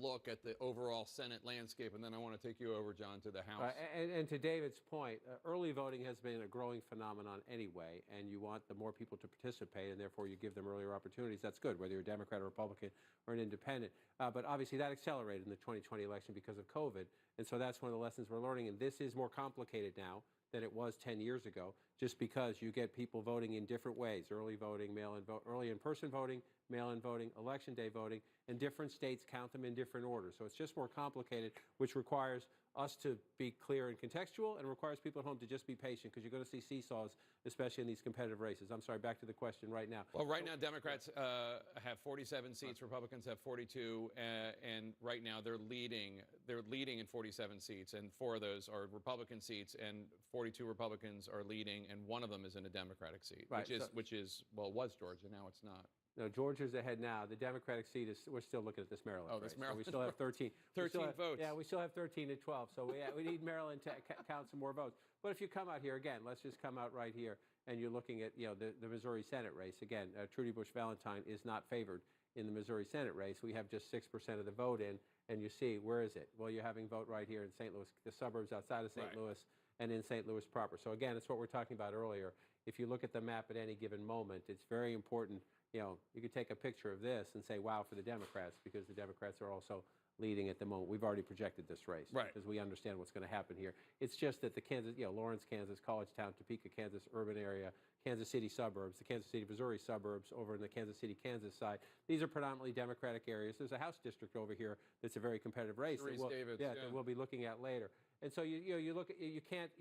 look at the overall Senate landscape, and then I want to take you over, John, to the House.
And to David's point, early voting has been a growing phenomenon anyway, and you want the more people to participate, and therefore you give them earlier opportunities. That's good, whether you're a Democrat or Republican or an independent. But obviously that accelerated in the 2020 election because of COVID, and so that's one of the lessons we're learning. And this is more complicated now than it was 10 years ago, just because you get people voting in different ways: early voting, mail-in vote, early in-person voting, mail-in voting, election day voting, and different states count them in different orders. So it's just more complicated, which requires us to be clear and contextual, and requires people at home to just be patient, because you're going to see seesaws, especially in these competitive races. I'm sorry, back to the question right now.
Well, right now, Democrats have 47 seats, Republicans have 42, and right now they're leading. They're leading in 47 seats, and 4 of those are Republican seats, and 42 Republicans are leading, and one of them is in a Democratic seat,
Right,
which is was Georgia. Now it's not.
No, Georgia's ahead now. The Democratic seat is, we're still looking at this Maryland race.
This Maryland.
So we still have 13.
13 votes.
Yeah, we still have 13 to 12. So we need Maryland to count some more votes. But if you come out here, again, let's just come out right here, and you're looking at, the Missouri Senate race. Again, Trudy Bush Valentine is not favored in the Missouri Senate race. We have just 6% of the vote in, and you see, where is it? Well, you're having vote right here in St. Louis, the suburbs outside of St. Louis, and in St. Louis proper. So again, it's what we're talking about earlier. If you look at the map at any given moment, it's very important. You could take a picture of this and say, wow, for the Democrats, because the Democrats are also leading at the moment. We've already projected this race, because we understand what's going to happen here. It's just that the Kansas, Lawrence, Kansas, Collegetown, Topeka, Kansas urban area, Kansas City suburbs, the Kansas City, Missouri suburbs over in the Kansas City, Kansas side, these are predominantly Democratic areas. There's a House district over here that's a very competitive race that we'll be looking at later. And so you look at, you can't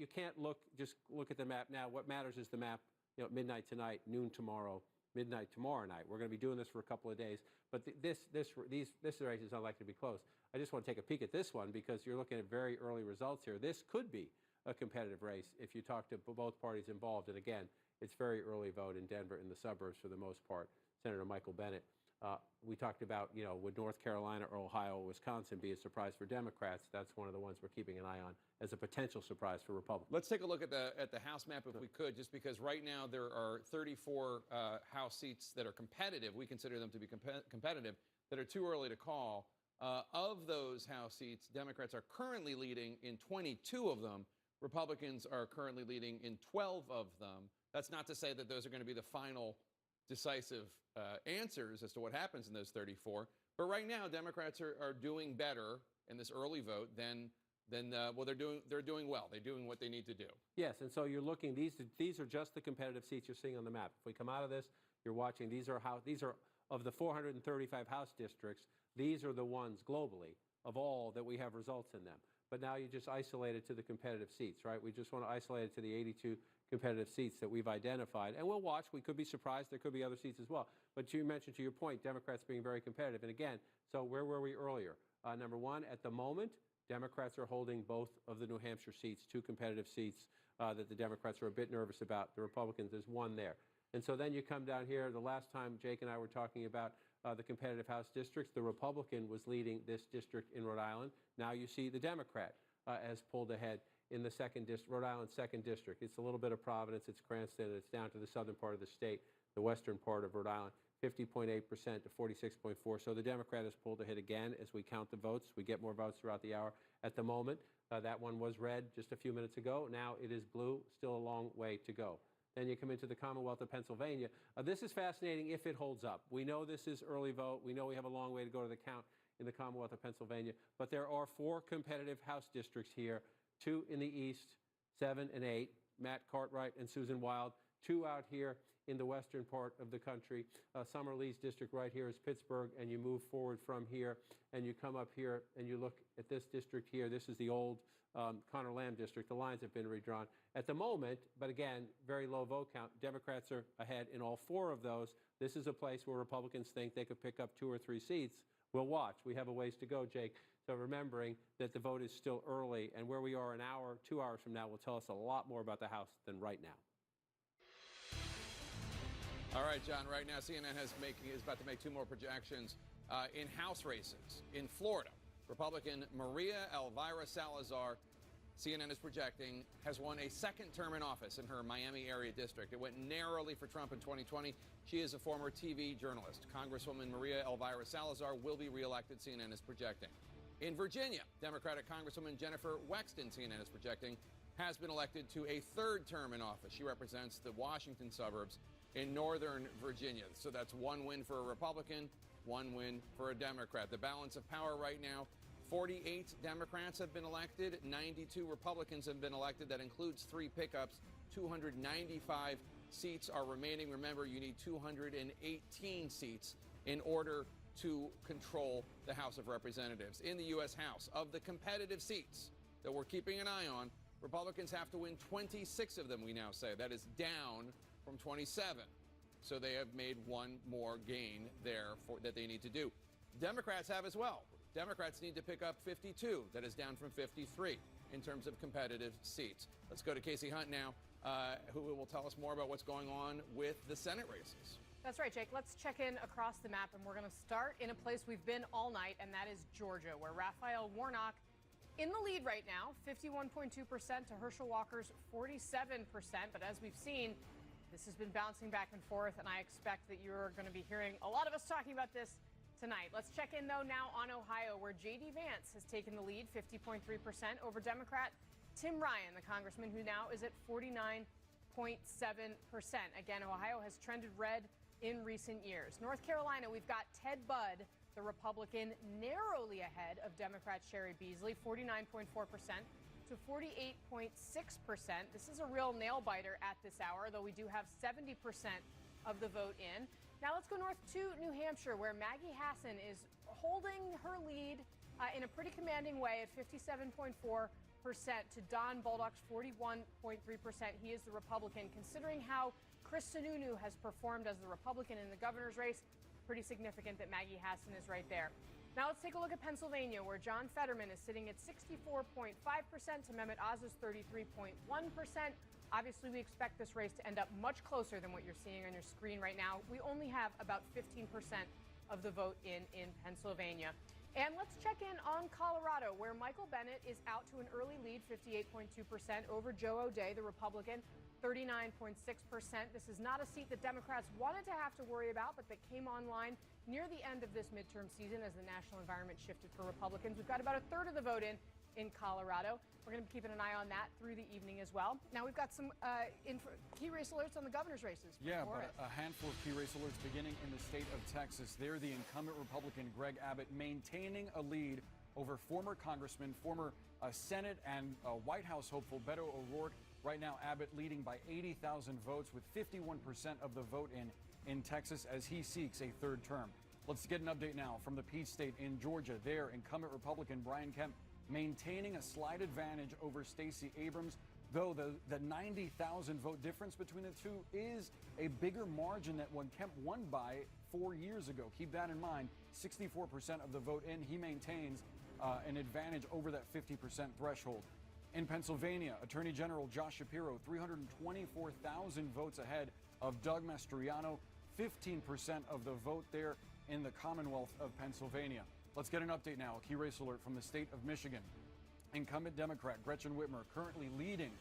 just look at the map now. What matters is the map, midnight tonight, noon tomorrow, midnight tomorrow night. We're going to be doing this for a couple of days, but this race is unlikely to be close. I just want to take a peek at this one, because you're looking at very early results here. This could be a competitive race if you talk to both parties involved. And again, it's very early vote in Denver, in the suburbs for the most part. Senator Michael Bennet. We talked about, would North Carolina or Ohio or Wisconsin be a surprise for Democrats? That's one of the ones we're keeping an eye on as a potential surprise for Republicans.
Let's take a look at the House map if we could, just because right now there are 34 House seats that are competitive. We consider them to be competitive, that are too early to call. Of those House seats, Democrats are currently leading in 22 of them. Republicans are currently leading in 12 of them. That's not to say that those are going to be the final decisive answers as to what happens in those 34. But right now, Democrats are doing better in this early vote than they're doing well. They're doing what they need to do.
Yes, and so you're looking, these are just the competitive seats you're seeing on the map. If we come out of this, you're watching, these are of the 435 House districts, these are the ones globally of all that we have results in them. But now you just isolate it to the competitive seats, right? We just want to isolate it to the 82 competitive seats that we've identified. And we'll watch. We could be surprised. There could be other seats as well. But you mentioned, to your point, Democrats being very competitive. And again, so where were we earlier? Number one, at the moment, Democrats are holding both of the New Hampshire seats, 2 competitive seats that the Democrats are a bit nervous about. The Republicans, there's 1 there. And so then you come down here. The last time Jake and I were talking about the competitive House districts, the Republican was leading this district in Rhode Island. Now you see the Democrat has pulled ahead in the Rhode Island 2nd District. It's a little bit of Providence, it's Cranston, and it's down to the southern part of the state, the western part of Rhode Island, 50.8% to 46.4%. So the Democrat has pulled ahead again as we count the votes. We get more votes throughout the hour. At the moment, that one was red just a few minutes ago. Now it is blue, still a long way to go. Then you come into the Commonwealth of Pennsylvania. This is fascinating if it holds up. We know this is early vote. We know we have a long way to go to the count in the Commonwealth of Pennsylvania. But there are 4 competitive House districts here, 2 in the east, 7 and 8. Matt Cartwright and Susan Wild. 2 out here in the western part of the country. Summer Lee's district right here is Pittsburgh, and you move forward from here, and you come up here, and you look at this district here. This is the old Connor Lamb district. The lines have been redrawn. At the moment, but again, very low vote count, Democrats are ahead in all 4 of those. This is a place where Republicans think they could pick up 2 or 3 seats. We'll watch. We have a ways to go, Jake. So remembering that the vote is still early, and where we are an hour, 2 hours from now will tell us a lot more about the House than right now.
All right, John, right now CNN is about to make 2 more projections in House races. In Florida, Republican Maria Elvira Salazar, CNN is projecting, has won a 2nd term in office in her Miami area district. It went narrowly for Trump in 2020. She is a former TV journalist. Congresswoman Maria Elvira Salazar will be reelected, CNN is projecting. In Virginia, Democratic Congresswoman Jennifer Wexton, CNN is projecting, has been elected to a 3rd term in office. She represents the Washington suburbs in Northern Virginia. So that's 1 win for a Republican, 1 win for a Democrat. The balance of power right now, 48 Democrats have been elected, 92 Republicans have been elected. That includes 3 pickups. 295 seats are remaining. Remember, you need 218 seats in order to control the House of Representatives. In the U.S. House, of the competitive seats that we're keeping an eye on, Republicans have to win 26 of them, we now say. That is down from 27. So they have made 1 more gain there that they need to do. Democrats have as well. Democrats need to pick up 52. That is down from 53 in terms of competitive seats. Let's go to Casey Hunt now, who will tell us more about what's going on with the Senate races.
That's right, Jake. Let's check in across the map, and we're going to start in a place we've been all night, and that is Georgia, where Raphael Warnock in the lead right now, 51.2% to Herschel Walker's 47%. But as we've seen, this has been bouncing back and forth, and I expect that you're going to be hearing a lot of us talking about this tonight. Let's check in, though, now on Ohio, where J.D. Vance has taken the lead, 50.3% over Democrat Tim Ryan, the congressman, who now is at 49.7%. Again, Ohio has trended red in recent years. North Carolina, we've got Ted Budd, the Republican, narrowly ahead of Democrat Sherry Beasley, 49.4% to 48.6%. This is a real nail-biter at this hour, though we do have 70% of the vote in. Now let's go north to New Hampshire, where Maggie Hassan is holding her lead in a pretty commanding way at 57.4% to Don Baldock's 41.3%. He is the Republican. Considering how Chris Sununu has performed as the Republican in the governor's race, pretty significant that Maggie Hassan is right there. Now let's take a look at Pennsylvania, where John Fetterman is sitting at 64.5% to Mehmet Oz's 33.1%. Obviously, we expect this race to end up much closer than what you're seeing on your screen right now. We only have about 15% of the vote in Pennsylvania. And let's check in on Colorado, where Michael Bennet is out to an early lead, 58.2% over Joe O'Dea, the Republican, 39.6%. This is not a seat that Democrats wanted to have to worry about, but that came online near the end of this midterm season as the national environment shifted for Republicans. We've got about a third of the vote in Colorado. We're going to be keeping an eye on that through the evening as well. Now we've got some key race alerts on the governor's races.
Yeah, but a handful of key race alerts beginning in the state of Texas. There, the incumbent Republican Greg Abbott maintaining a lead over former Congressman, former Senate and White House hopeful Beto O'Rourke. Right now, Abbott leading by 80,000 votes with 51% of the vote in Texas as he seeks a 3rd term. Let's get an update now from the Peach State in Georgia. There, incumbent Republican Brian Kemp maintaining a slight advantage over Stacey Abrams, though the 90,000 vote difference between the two is a bigger margin than when Kemp won by 4 years ago. Keep that in mind. 64% of the vote in, he maintains an advantage over that 50% threshold. In Pennsylvania, Attorney General Josh Shapiro, 324,000 votes ahead of Doug Mastriano, 15% of the vote there in the Commonwealth of Pennsylvania. Let's get an update now, a key race alert from the state of Michigan. Incumbent Democrat Gretchen Whitmer currently leading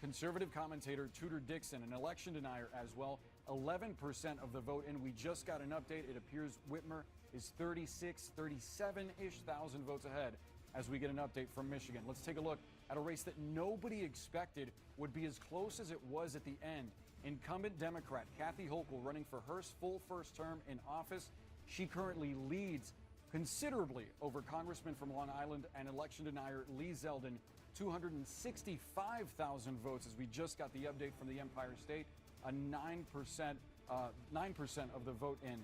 conservative commentator Tudor Dixon, an election denier as well, 11% of the vote in. We just got an update. It appears Whitmer is 37-ish thousand votes ahead as we get an update from Michigan. Let's take a look at a race that nobody expected would be as close as it was at the end. Incumbent Democrat Kathy Hochul running for her full 1st term in office. She currently leads considerably over Congressman from Long Island and election denier Lee Zeldin, 265,000 votes as we just got the update from the Empire State, a 9% of the vote in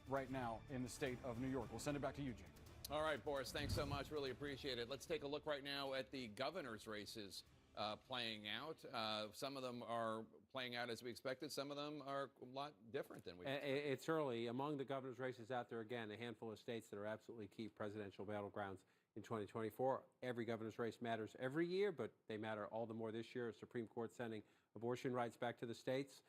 right now in the state of New York. We'll send it back to you, Jake.
All right, Boris, thanks so much. Really appreciate it. Let's take a look right now at the governor's races playing out. Some of them are playing out as we expected. Some of them are a lot different than we expected.
It's early. Among the governor's races out there, again, a handful of states that are absolutely key presidential battlegrounds in 2024. Every governor's race matters every year, but they matter all the more this year. Supreme Court sending abortion rights back to the states.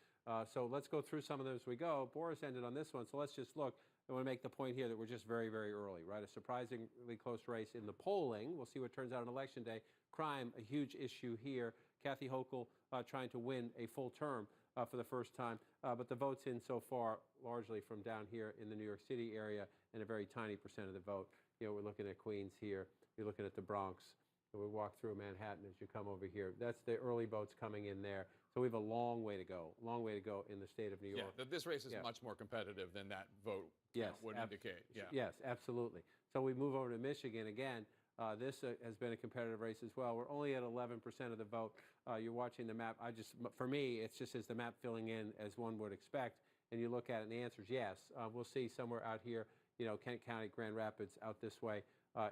So let's go through some of them as we go. Boris ended on this one, so let's just look. I want to make the point here that we're just very, very early, right? A surprisingly close race in the polling. We'll see what turns out on Election Day. Crime, a huge issue here. Kathy Hochul trying to win a full term for the first time. But the votes in so far, largely from down here in the New York City area, and a very tiny percent of the vote. You know, we're looking at Queens here. You're looking at the Bronx. So we walk through Manhattan as you come over here. That's the early votes coming in there. So we have a long way to go in the state of New York.
Yeah, this race is much more competitive than that vote would indicate. Yeah.
Yes, absolutely. So we move over to Michigan again. This has been a competitive race as well. We're only at 11% of the vote. You're watching the map. For me, it's just as the map filling in as one would expect. And you look at it, and the answer is yes. We'll see somewhere out here, you know, Kent County, Grand Rapids, out this way.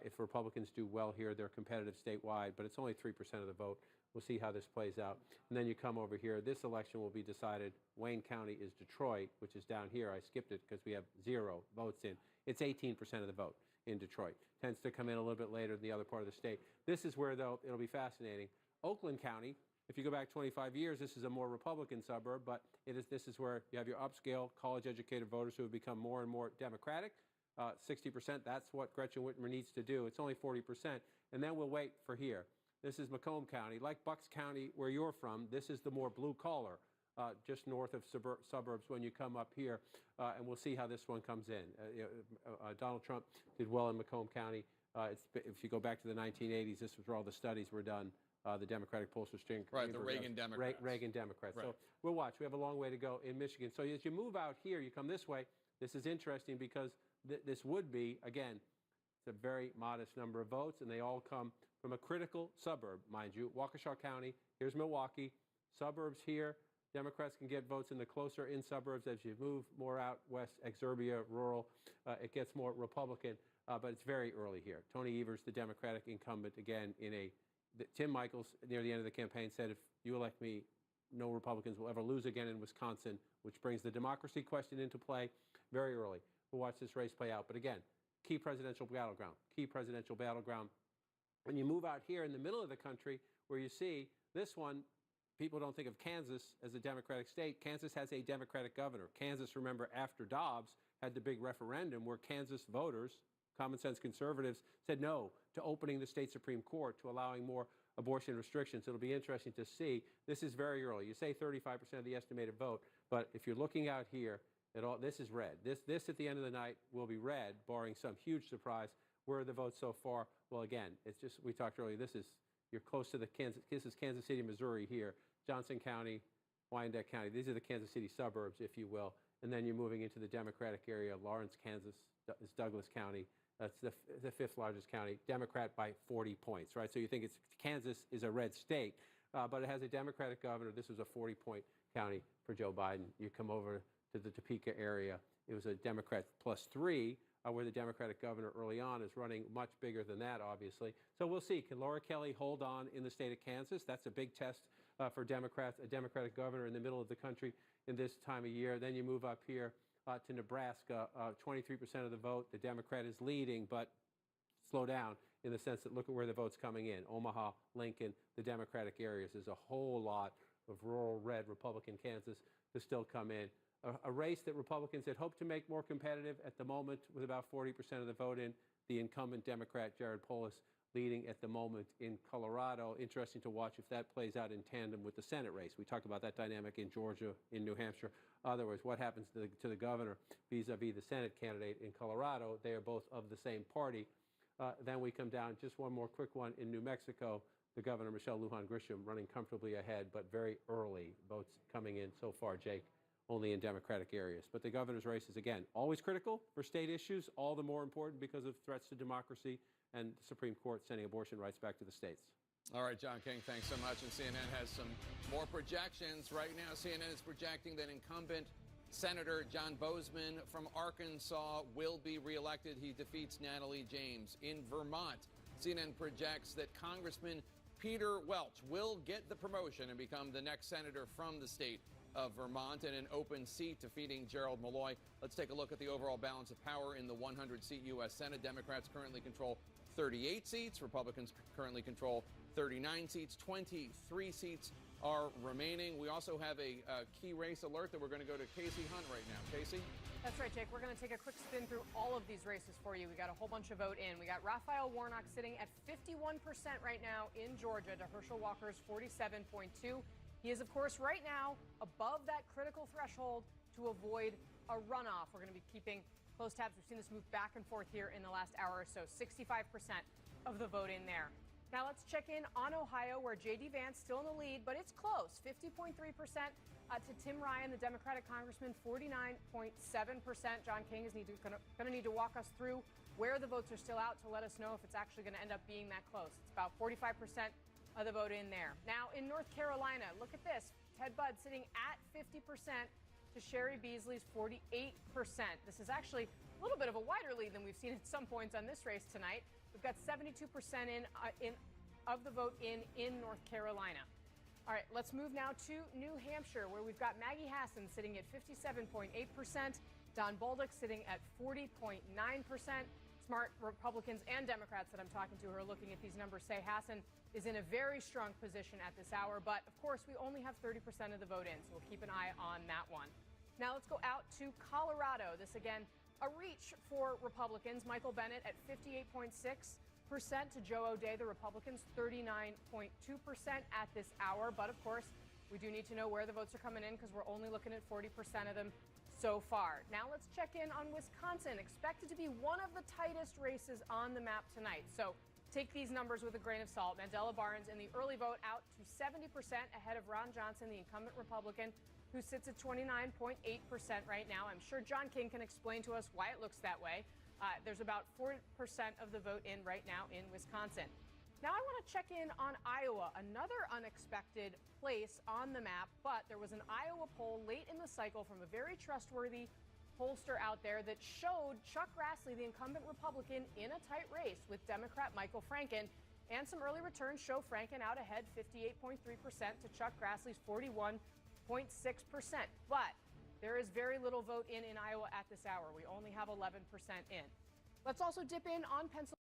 If Republicans do well here, they're competitive statewide, but it's only 3% of the vote. We'll see how this plays out. And then you come over here. This election will be decided. Wayne County is Detroit, which is down here. I skipped it because we have 0 votes in. It's 18% of the vote in Detroit. Tends to come in a little bit later than the other part of the state. This is where, though, it'll be fascinating. Oakland County, if you go back 25 years, this is a more Republican suburb, but this is where you have your upscale, college-educated voters who have become more and more Democratic. 60%, that's what Gretchen Whitmer needs to do. It's only 40%. And then we'll wait for here. This is Macomb County. Like Bucks County, where you're from, this is the more blue-collar, just north of suburbs when you come up here. And we'll see how this one comes in. Donald Trump did well in Macomb County. If you go back to the 1980s, this was where all the studies were done. The Democratic pollster string.
Right, the Reagan Democrats.
Reagan Democrats.
Right.
So we'll watch. We have a long way to go in Michigan. So as you move out here, you come this way. This is interesting because this would be, again, it's a very modest number of votes, and they all come from a critical suburb, mind you. Waukesha County, here's Milwaukee. Suburbs here. Democrats can get votes in the closer in suburbs. As you move more out west, exurbia, rural, it gets more Republican, but it's very early here. Tony Evers, the Democratic incumbent, again, Tim Michaels, near the end of the campaign, said, if you elect me, no Republicans will ever lose again in Wisconsin, which brings the democracy question into play very early. We'll watch this race play out. But again, key presidential battleground. When you move out here in the middle of the country, where you see this one, people don't think of Kansas as a Democratic state. Kansas has a Democratic governor. Kansas, remember, after Dobbs, had the big referendum where Kansas voters, common sense conservatives, said no to opening the state Supreme Court, to allowing more abortion restrictions. It'll be interesting to see. This is very early. You say 35% of the estimated vote, but if you're looking out here, this is red. This at the end of the night will be red, barring some huge surprise. Where are the votes so far? Well, again, it's just, we talked earlier, you're close to this is Kansas City, Missouri here, Johnson County, Wyandotte County. These are the Kansas City suburbs, if you will. And then you're moving into the Democratic area. Lawrence, Kansas is Douglas County. That's the fifth largest county, Democrat by 40 points, right? So you think Kansas is a red state, but it has a Democratic governor. This was a 40-point county for Joe Biden. You come over to the Topeka area. It was a Democrat +3, where the Democratic governor early on is running much bigger than that, obviously. So we'll see. Can Laura Kelly hold on in the state of Kansas? That's a big test for Democrats, a Democratic governor in the middle of the country in this time of year. Then you move up here to Nebraska, 23% of the vote. The Democrat is leading, but slow down in the sense that look at where the vote's coming in. Omaha, Lincoln, the Democratic areas. There's a whole lot of rural red Republican Kansas to still come in. A race that Republicans had hoped to make more competitive at the moment with about 40% of the vote in. The incumbent Democrat, Jared Polis, leading at the moment in Colorado. Interesting to watch if that plays out in tandem with the Senate race. We talked about that dynamic in Georgia, in New Hampshire. Otherwise, what happens to the governor vis-a-vis the Senate candidate in Colorado? They are both of the same party. Then we come down, just one more quick one, in New Mexico. The governor, Michelle Lujan Grisham, running comfortably ahead, but very early votes coming in so far, Jake, only in Democratic areas. But the governor's race is, again, always critical for state issues, all the more important because of threats to democracy and the Supreme Court sending abortion rights back to the states.
All right, John King, thanks so much. And CNN has some more projections. Right now, CNN is projecting that incumbent Senator John Bozeman from Arkansas will be reelected. He defeats Natalie James. In Vermont, CNN projects that Congressman Peter Welch will get the promotion and become the next senator from the state of Vermont in an open seat, defeating Gerald Malloy. Let's take a look at the overall balance of power in the 100-seat U.S. Senate. Democrats currently control 38 seats. Republicans currently control 39 seats. 23 seats are remaining. We also have a key race alert that we're going to go to Casey Hunt right now. Casey?
That's right, Jake. We're going to take a quick spin through all of these races for you. We got a whole bunch of vote in. We got Raphael Warnock sitting at 51% right now in Georgia to Herschel Walker's 47.2. He is, of course, right now above that critical threshold to avoid a runoff. We're going to be keeping close tabs. We've seen this move back and forth here in the last hour or so. 65% of the vote in there. Now let's check in on Ohio, where J.D. Vance still in the lead, but it's close. 50.3% to Tim Ryan, the Democratic congressman, 49.7%. John King is going to need to walk us through where the votes are still out to let us know if it's actually going to end up being that close. It's about 45% of the vote in there. Now in North Carolina, look at this. Ted Budd sitting at 50% to Sherry Beasley's 48%. This is actually a little bit of a wider lead than we've seen at some points on this race tonight. We've got 72% of the vote in North Carolina. All right, let's move now to New Hampshire, where we've got Maggie Hassan sitting at 57.8%, Don Bolduc sitting at 40.9%. Smart Republicans and Democrats that I'm talking to who are looking at these numbers say Hassan is in a very strong position at this hour. But, of course, we only have 30% of the vote in, so we'll keep an eye on that one. Now let's go out to Colorado. This, again, a reach for Republicans. Michael Bennet at 58.6% to Joe O'Dea, the Republicans, 39.2% at this hour. But, of course, we do need to know where the votes are coming in because we're only looking at 40% of them so far. Now let's check in on Wisconsin, expected to be one of the tightest races on the map tonight. So take these numbers with a grain of salt. Mandela Barnes in the early vote out to 70% ahead of Ron Johnson, the incumbent Republican, who sits at 29.8% right now. I'm sure John King can explain to us why it looks that way. There's about 4% of the vote in right now in Wisconsin. Now I want to check in on Iowa, another unexpected place on the map, but there was an Iowa poll late in the cycle from a very trustworthy pollster out there that showed Chuck Grassley, the incumbent Republican, in a tight race with Democrat Michael Franken. And some early returns show Franken out ahead 58.3% to Chuck Grassley's 41.6%. But there is very little vote in Iowa at this hour. We only have 11% in. Let's also dip in on Pennsylvania.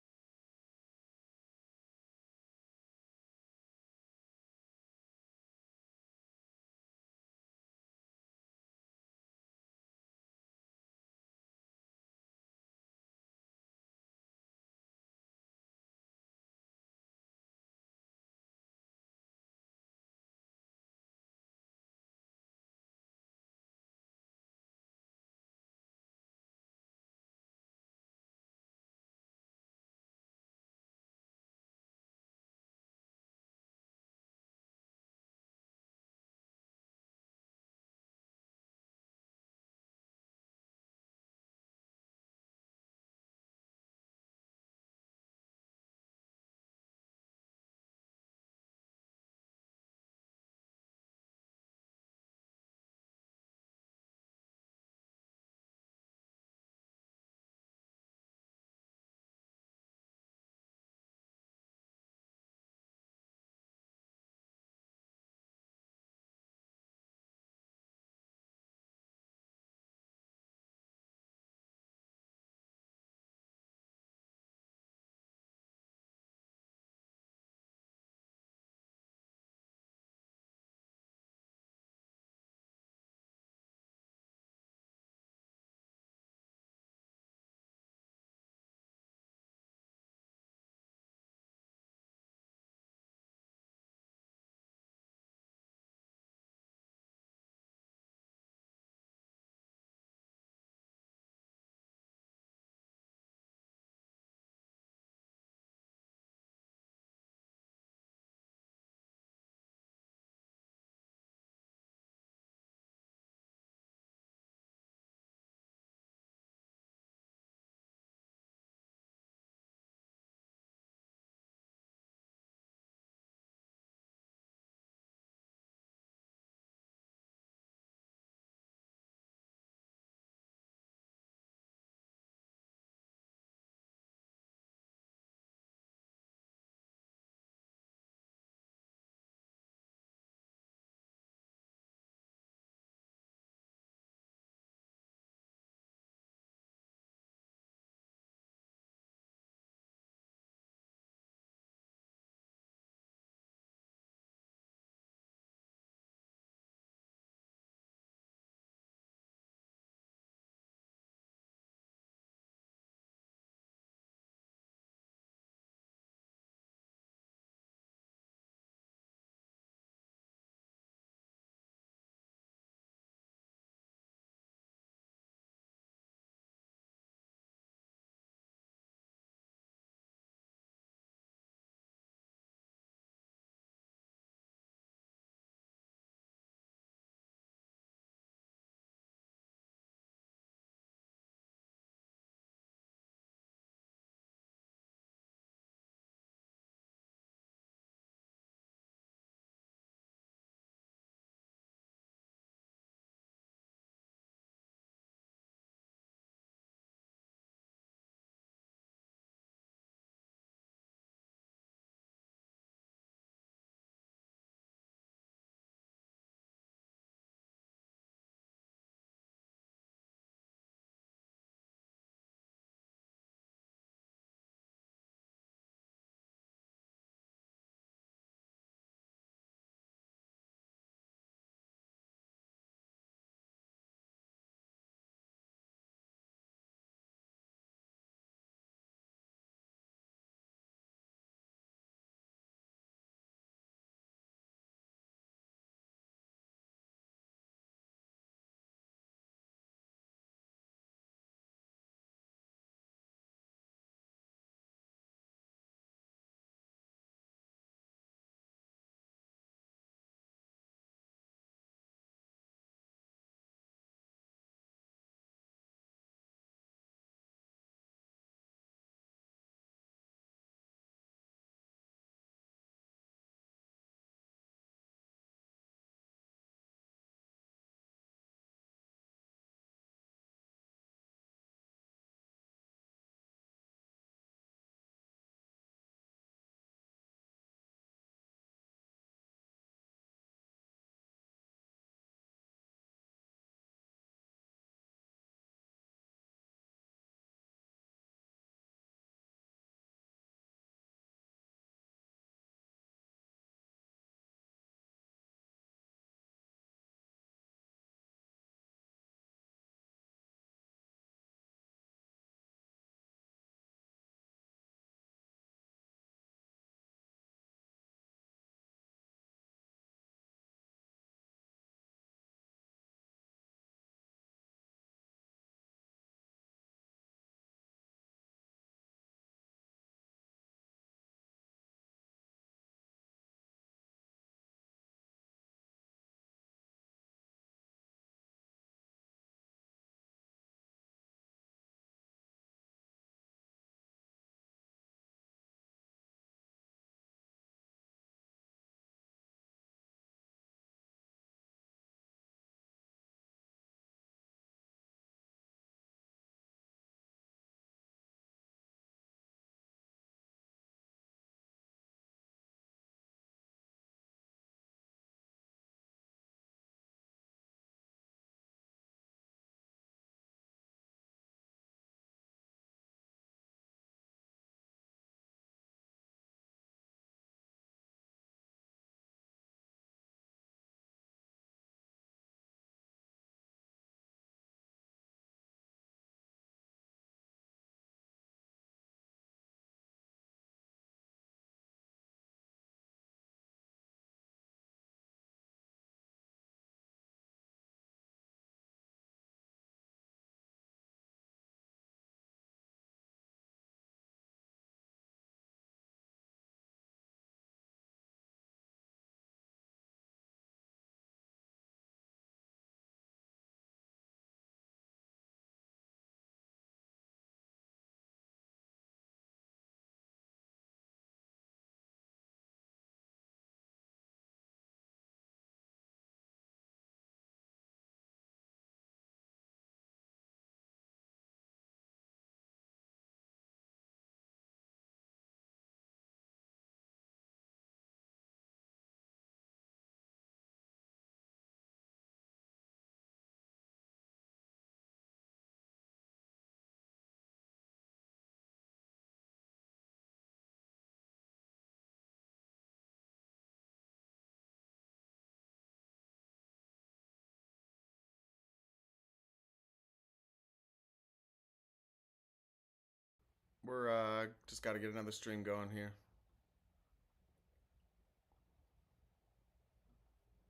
We're just got to get another stream going here.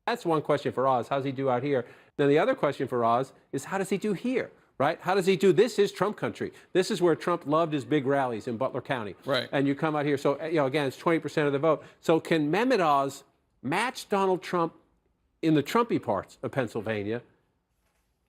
That's one question for Oz. How does he do out here? Then the other question for Oz is how does he do here? Right? How does he do? This is Trump country. This is where Trump loved his big rallies in Butler County.
Right.
And you come out here. So, again, it's 20% of the vote. So can Mehmet Oz match Donald Trump in the Trumpy parts of Pennsylvania,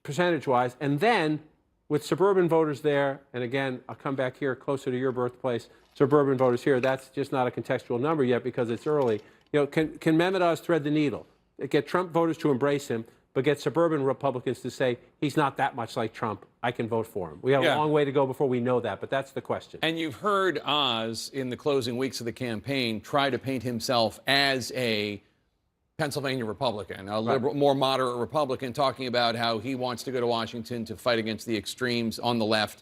percentage-wise, and then with suburban voters there, and again, I'll come back here closer to your birthplace, suburban voters here, that's just not a contextual number yet because it's early. Can Mehmet Oz thread the needle? Get Trump voters to embrace him, but get suburban Republicans to say, he's not that much like Trump. I can vote for him. We have a long way to go before we know that, but that's the question.
And you've heard Oz, in the closing weeks of the campaign, try to paint himself as a Pennsylvania Republican, a liberal, more moderate Republican, talking about how he wants to go to Washington to fight against the extremes on the left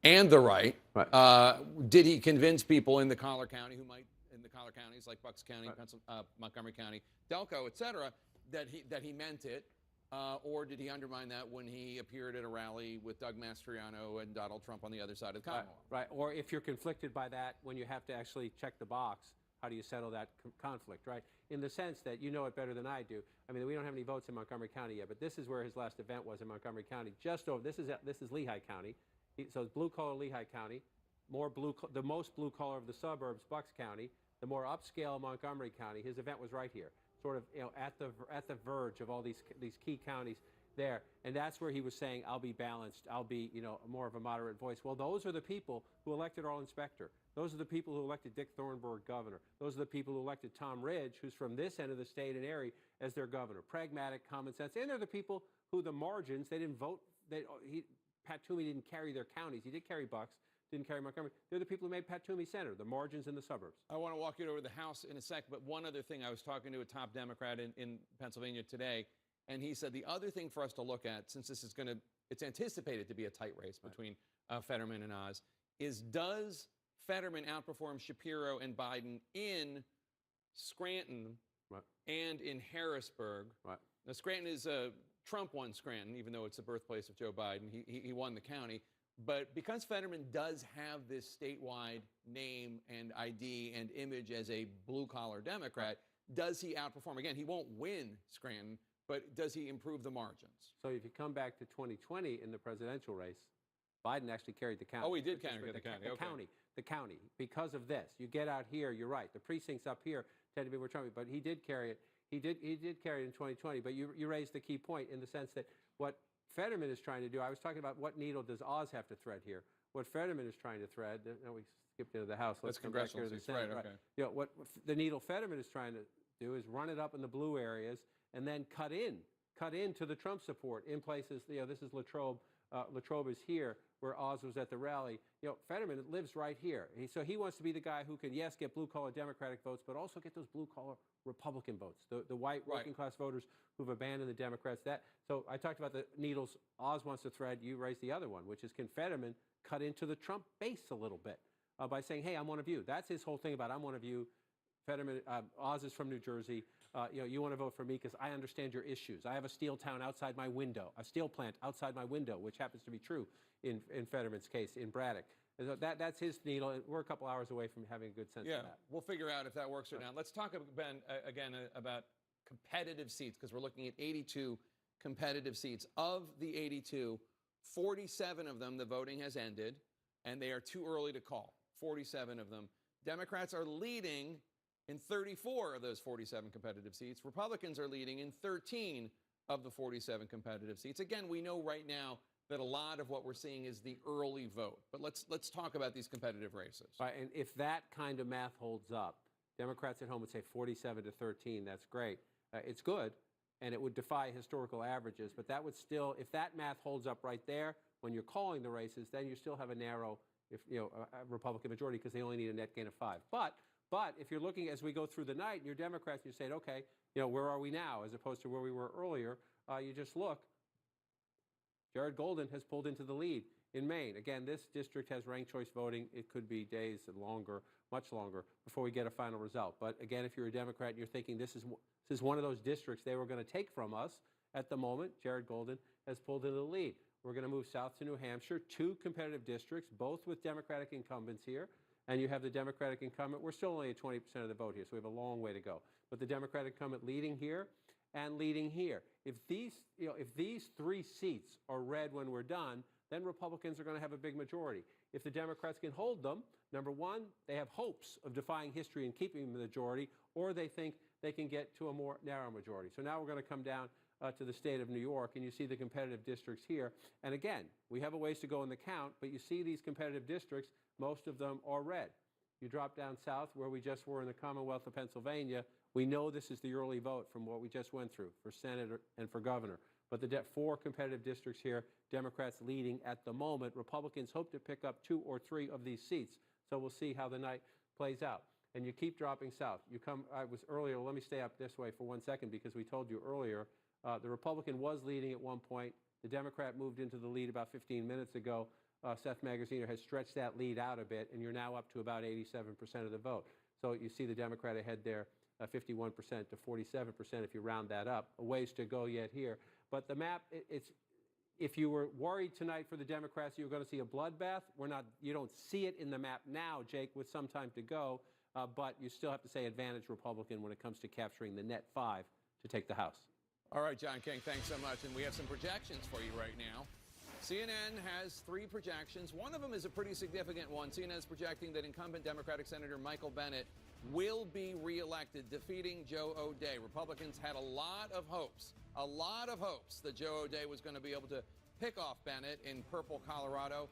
and the right. Did he convince people in the collar county in the collar counties like Bucks County, Montgomery County, Delco, et cetera, that he meant it? Or did he undermine that when he appeared at a rally with Doug Mastriano and Donald Trump on the other side of the Commonwealth?
Right. Or if you're conflicted by that, when you have to actually check the box, how do you settle that conflict, right? In the sense that you know it better than I do. I mean, we don't have any votes in Montgomery County yet, but this is where his last event was in Montgomery County. Just over, this is Lehigh County. So it's blue-collar Lehigh County, the most blue-collar of the suburbs, Bucks County, the more upscale Montgomery County. His event was right here, sort of at the verge of all these key counties there. And that's where he was saying, I'll be balanced, I'll be more of a moderate voice. Well, those are the people who elected Earl Inspector. Those are the people who elected Dick Thornburg governor. Those are the people who elected Tom Ridge, who's from this end of the state and Erie, as their governor. Pragmatic, common sense. And they're the people who the margins, they didn't vote. Pat Toomey didn't carry their counties. He did carry Bucks, didn't carry Montgomery. They're the people who made Pat Toomey senator, the margins in the suburbs.
I want to walk you over to the House in a sec, but one other thing. I was talking to a top Democrat in Pennsylvania today, and he said the other thing for us to look at, since this is it's anticipated to be a tight race between Fetterman and Oz, is does Fetterman outperform Shapiro and Biden in Scranton and in Harrisburg? Now, Scranton is Trump won Scranton, even though it's the birthplace of Joe Biden. He won the county. But because Fetterman does have this statewide name and ID and image as a blue-collar Democrat, does he outperform? Again, he won't win Scranton, but does he improve the margins?
So if you come back to 2020 in the presidential race, Biden actually carried the county.
Oh, he did carry the county.
The county. Because of this. You get out here, you're right. The precincts up here tend to be more Trumpy, but he did carry it. He did carry it in 2020, but you raised the key point in the sense that what Fetterman is trying to do, I was talking about what needle does Oz have to thread here. What Fetterman is trying to thread, now we skipped into the House. Let's come back here to the Senate. Right. What the needle Fetterman is trying to do is run it up in the blue areas and then cut into the Trump support in places, this is Latrobe. Latrobe is here, where Oz was at the rally. Fetterman lives right here. So he wants to be the guy who can, yes, get blue-collar Democratic votes, but also get those blue-collar Republican votes, the white working-class voters who've abandoned the Democrats. So I talked about the needles Oz wants to thread. You raised the other one, which is can Fetterman cut into the Trump base a little bit by saying, hey, I'm one of you. That's his whole thing about I'm one of you. Fetterman, Oz is from New Jersey. You want to vote for me because I understand your issues. I have a steel town outside my window, a steel plant outside my window, which happens to be true in Fetterman's case in Braddock. And so that's his needle. We're a couple hours away from having a good sense of that.
We'll figure out if that works or not. Let's talk, Ben, again about competitive seats because we're looking at 82 competitive seats. Of the 82, 47 of them, the voting has ended, and they are too early to call. 47 of them. Democrats are leading in 34 of those 47 competitive seats. Republicans are leading in 13 of the 47 competitive seats. Again, we know right now that a lot of what we're seeing is the early vote. But let's talk about these competitive races.
Right, and if that kind of math holds up, Democrats at home would say 47 to 13. That's great. It's good, and it would defy historical averages. But that would still, if that math holds up right there, when you're calling the races, then you still have a narrow, a Republican majority because they only need a net gain of 5. But if you're looking as we go through the night and you're Democrats, you're saying, okay, where are we now as opposed to where we were earlier? You just look. Jared Golden has pulled into the lead in Maine. Again, this district has ranked choice voting. It could be days and longer, much longer, before we get a final result. But again, if you're a Democrat and you're thinking this is one of those districts they were going to take from us, At the moment, Jared Golden has pulled into the lead. We're going to move south to New Hampshire, 2 competitive districts, both with Democratic incumbents here. And you have the Democratic incumbent. We're still only at 20% of the vote here, so we have a long way to go. But the Democratic incumbent leading here and leading here. If these 3 seats are red when we're done, then Republicans are going to have a big majority. If the Democrats can hold them, number one, they have hopes of defying history and keeping the majority, or they think they can get to a more narrow majority. So now we're going to come down to the state of New York, and you see the competitive districts here. And again, we have a ways to go in the count, but you see these competitive districts, most of them are red. You drop down south where we just were in the Commonwealth of Pennsylvania. We know this is the early vote from what we just went through for Senate and for governor. But the 4 competitive districts here, Democrats leading at the moment. Republicans hope to pick up 2 or 3 of these seats. So we'll see how the night plays out. And you keep dropping south. I was earlier, let me stay up this way for 1 second because we told you earlier, the Republican was leading at one point. The Democrat moved into the lead about 15 minutes ago. Seth Magaziner has stretched that lead out a bit, and you're now up to about 87% of the vote. So you see the Democrat ahead there, 51% to 47% if you round that up. A ways to go yet here. But the map, if you were worried tonight for the Democrats, you were going to see a bloodbath. You don't see it in the map now, Jake, with some time to go. But you still have to say advantage Republican when it comes to capturing the net 5 to take the House.
All right, John King, thanks so much. And we have some projections for you right now. CNN has 3 projections. One of them is a pretty significant one. CNN is projecting that incumbent Democratic Senator Michael Bennet will be reelected, defeating Joe O'Dea. Republicans had a lot of hopes that Joe O'Dea was going to be able to pick off Bennet in purple Colorado.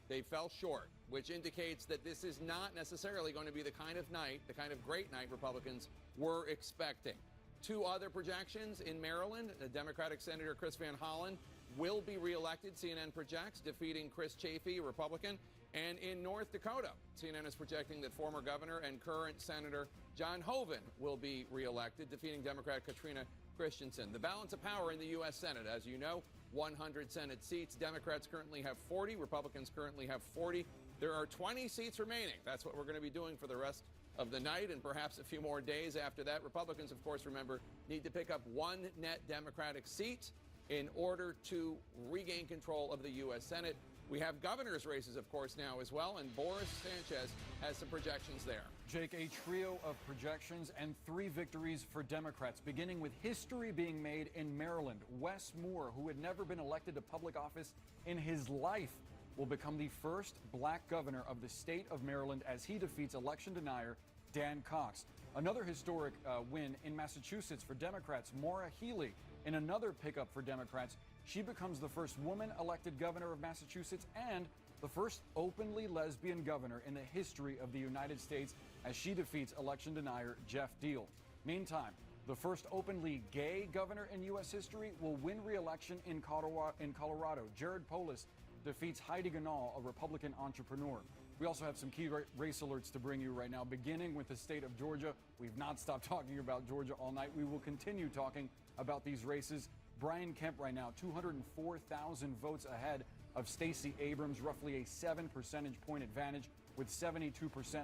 They fell short, which indicates that this is not necessarily going to be the kind of night, the kind of great night Republicans were expecting. 2 other projections in Maryland, the Democratic Senator Chris Van Hollen will be reelected, CNN projects, defeating Chris Chafee, Republican. And in North Dakota, CNN is projecting that former governor and current Senator John Hoeven will be reelected, defeating Democrat Katrina Christensen. The balance of power in the U.S. Senate, as you know, 100 Senate seats. Democrats currently have 40. Republicans currently have 40. There are 20 seats remaining. That's what we're going to be doing for the rest of the night and perhaps a few more days after that. Republicans, of course, remember, need to pick up 1 net Democratic seat in order to regain control of the U.S. Senate. We have governor's races, of course, now as well, and Boris Sanchez has some projections there.
Jake, a trio of projections and 3 victories for Democrats, beginning with history being made in Maryland. Wes Moore, who had never been elected to public office in his life, will become the first black governor of the state of Maryland as he defeats election denier Dan Cox. Another historic win in Massachusetts for Democrats, Maura Healey. In another pickup for Democrats, she becomes the first woman elected governor of Massachusetts and the first openly lesbian governor in the history of the United States as she defeats election denier Jeff Deal. Meantime, the first openly gay governor in U.S. history will win re-election in Colorado. Jared Polis defeats Heidi Ganahl, a Republican entrepreneur. We also have some key race alerts to bring you right now, beginning with the state of Georgia. We've not stopped talking about Georgia all night. We will continue talking about these races. Brian Kemp right now, 204,000 votes ahead of Stacey Abrams, roughly a 7 percentage point advantage with 72%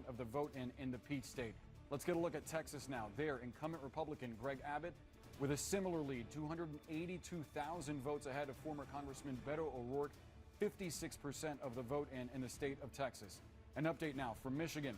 of the vote in the Peach State. Let's get a look at Texas now. There, incumbent Republican Greg Abbott with a similar lead, 282,000 votes ahead of former Congressman Beto O'Rourke, 56% of the vote in the state of Texas. An update now from Michigan.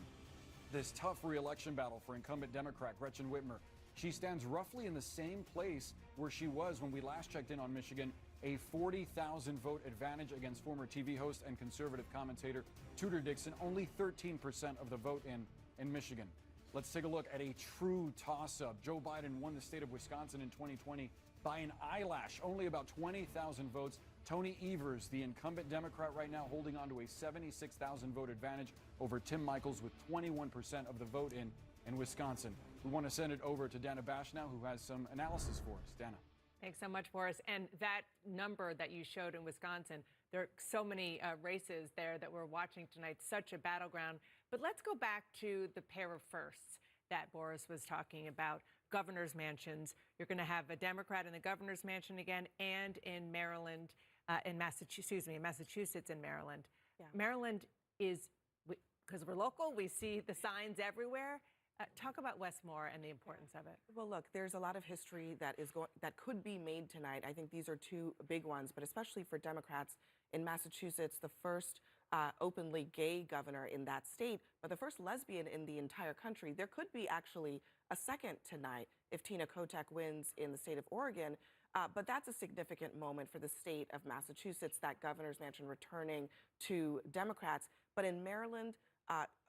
This tough re-election battle for incumbent Democrat Gretchen Whitmer. She stands roughly in the same place where she was when we last checked in on Michigan, a 40,000 vote advantage against former TV host and conservative commentator Tudor Dixon, only 13% of the vote in Michigan. Let's take a look at a true toss-up. Joe Biden won the state of Wisconsin in 2020 by an eyelash, only about 20,000 votes. Tony Evers, the incumbent Democrat right now, holding on to a 76,000 vote advantage over Tim Michels with 21% of the vote in Wisconsin. We want to send it over to Dana Bash now, who has some analysis for us. Dana.
Thanks so much, Boris. And that number that you showed in Wisconsin, there are so many races there that we're watching tonight, such a battleground. But let's go back to the pair of firsts that Boris was talking about, governor's mansions. You're going to have a Democrat in the governor's mansion again, and in Maryland, in Massachusetts and Maryland. Yeah. Maryland is, because we're local, we see the signs everywhere.
Talk about Westmore and the importance of it.
Well, look, there's a lot of history that could be made tonight. I think these are two big ones, but especially for Democrats in Massachusetts, the first openly gay governor in that state, but the first lesbian in the entire country. There could be actually a second tonight if Tina Kotek wins in the state of Oregon. But that's a significant moment for the state of Massachusetts, that governor's mansion returning to Democrats. But in Maryland,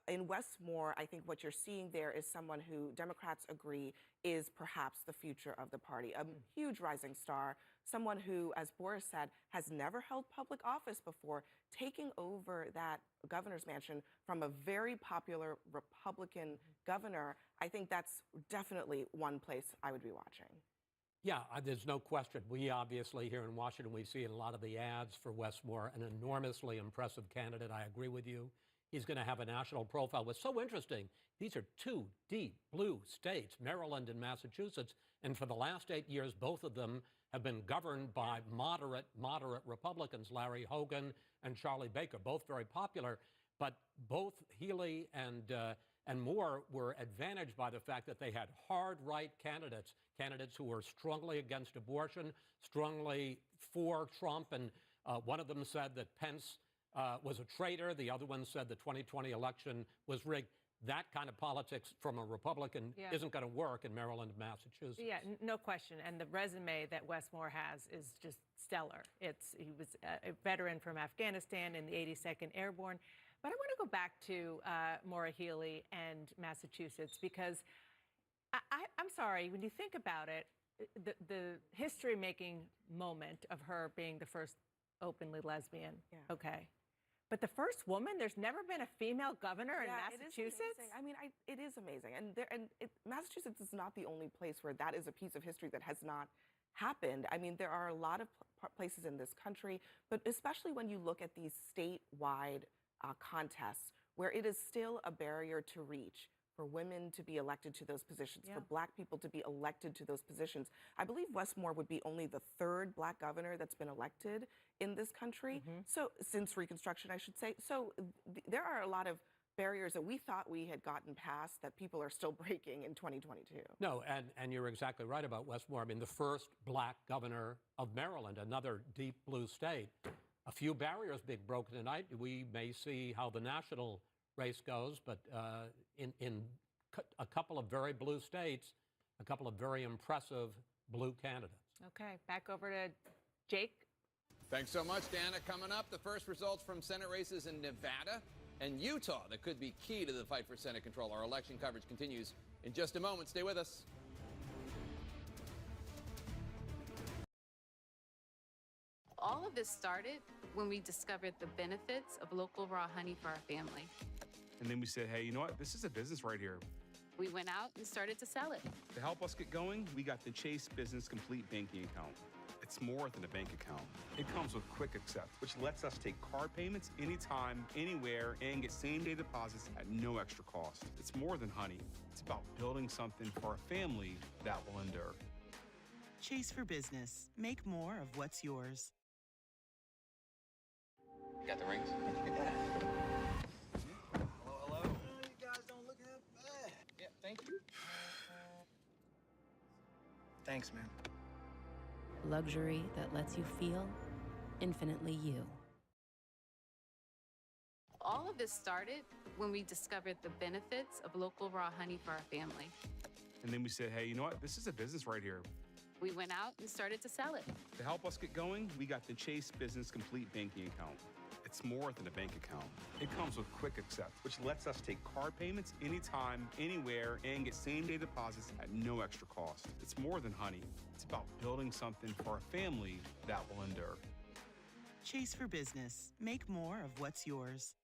in Westmore, I think what you're seeing there is someone who Democrats agree is perhaps the future of the party, a huge rising star, someone who, as Boris said, has never held public office before, taking over that governor's mansion from a very popular Republican governor. I think that's definitely one place I would be watching.
Yeah, there's no question. We obviously here in Washington, we see in a lot of the ads for Westmore an enormously impressive candidate. I agree with you. He's going to have a national profile. What's so interesting, these are two deep blue states, Maryland and Massachusetts, and for the last 8 years, both of them have been governed by moderate Republicans, Larry Hogan and Charlie Baker, both very popular, but both Healy and Moore were advantaged by the fact that they had hard right candidates who were strongly against abortion, strongly for Trump, and one of them said that Pence was a traitor. The other one said the 2020 election was rigged. That kind of politics from a Republican isn't going to work in Maryland and Massachusetts.
Yeah, no question. And the resume that Westmore has is just stellar. He was a veteran from Afghanistan in the 82nd Airborne. But I want to go back to Maura Healey and Massachusetts, because I'm sorry, when you think about it, the history-making moment of her being the first openly lesbian, okay. But the first woman, there's never been a female governor in Massachusetts?
I mean, it is amazing. Massachusetts is not the only place where that is a piece of history that has not happened. I mean, there are a lot of places in this country, but especially when you look at these statewide contests where it is still a barrier to reach for women to be elected to those positions, for Black people to be elected to those positions. I believe Westmore would be only the third Black governor that's been elected in this country. So since Reconstruction, I should say. So there are a lot of barriers that we thought we had gotten past that people are still breaking in 2022.
No, and you're exactly right about Westmore. I mean, the first Black governor of Maryland, another deep blue state. A few barriers being broken tonight. We may see how the national race goes, but in a couple of very blue states, a couple of very impressive blue candidates.
Okay, back over to Jake.
Thanks so much, Dana. Coming up, the first results from Senate races in Nevada and Utah that could be key to the fight for Senate control. Our election coverage continues in just a moment. Stay with us.
All of this started when we discovered the benefits of local raw honey for our family.
And then we said, hey, you know what? This is a business right here.
We went out and started to sell it.
To help us get going, we got the Chase Business Complete Banking Account. It's more than a bank account. It comes with Quick Accept, which lets us take card payments anytime, anywhere, and get same-day deposits at no extra cost. It's more than honey. It's about building something for a family that will endure.
Chase for Business. Make more of what's yours.
Got the rings?
Hello. You guys don't look that bad.
Yeah, thank you.
Thanks, man.
Luxury that lets you feel infinitely you.
All of this started when we discovered the benefits of local raw honey for our family.
And then we said, hey, you know what? This is a business right here.
We went out and started to sell it.
To help us get going, we got the Chase Business Complete Banking Account. It's more than a bank account. It comes with Quick Accept, which lets us take card payments anytime, anywhere, and get same-day deposits at no extra cost. It's more than honey. It's about building something for a family that will endure.
Chase for Business. Make more of what's yours.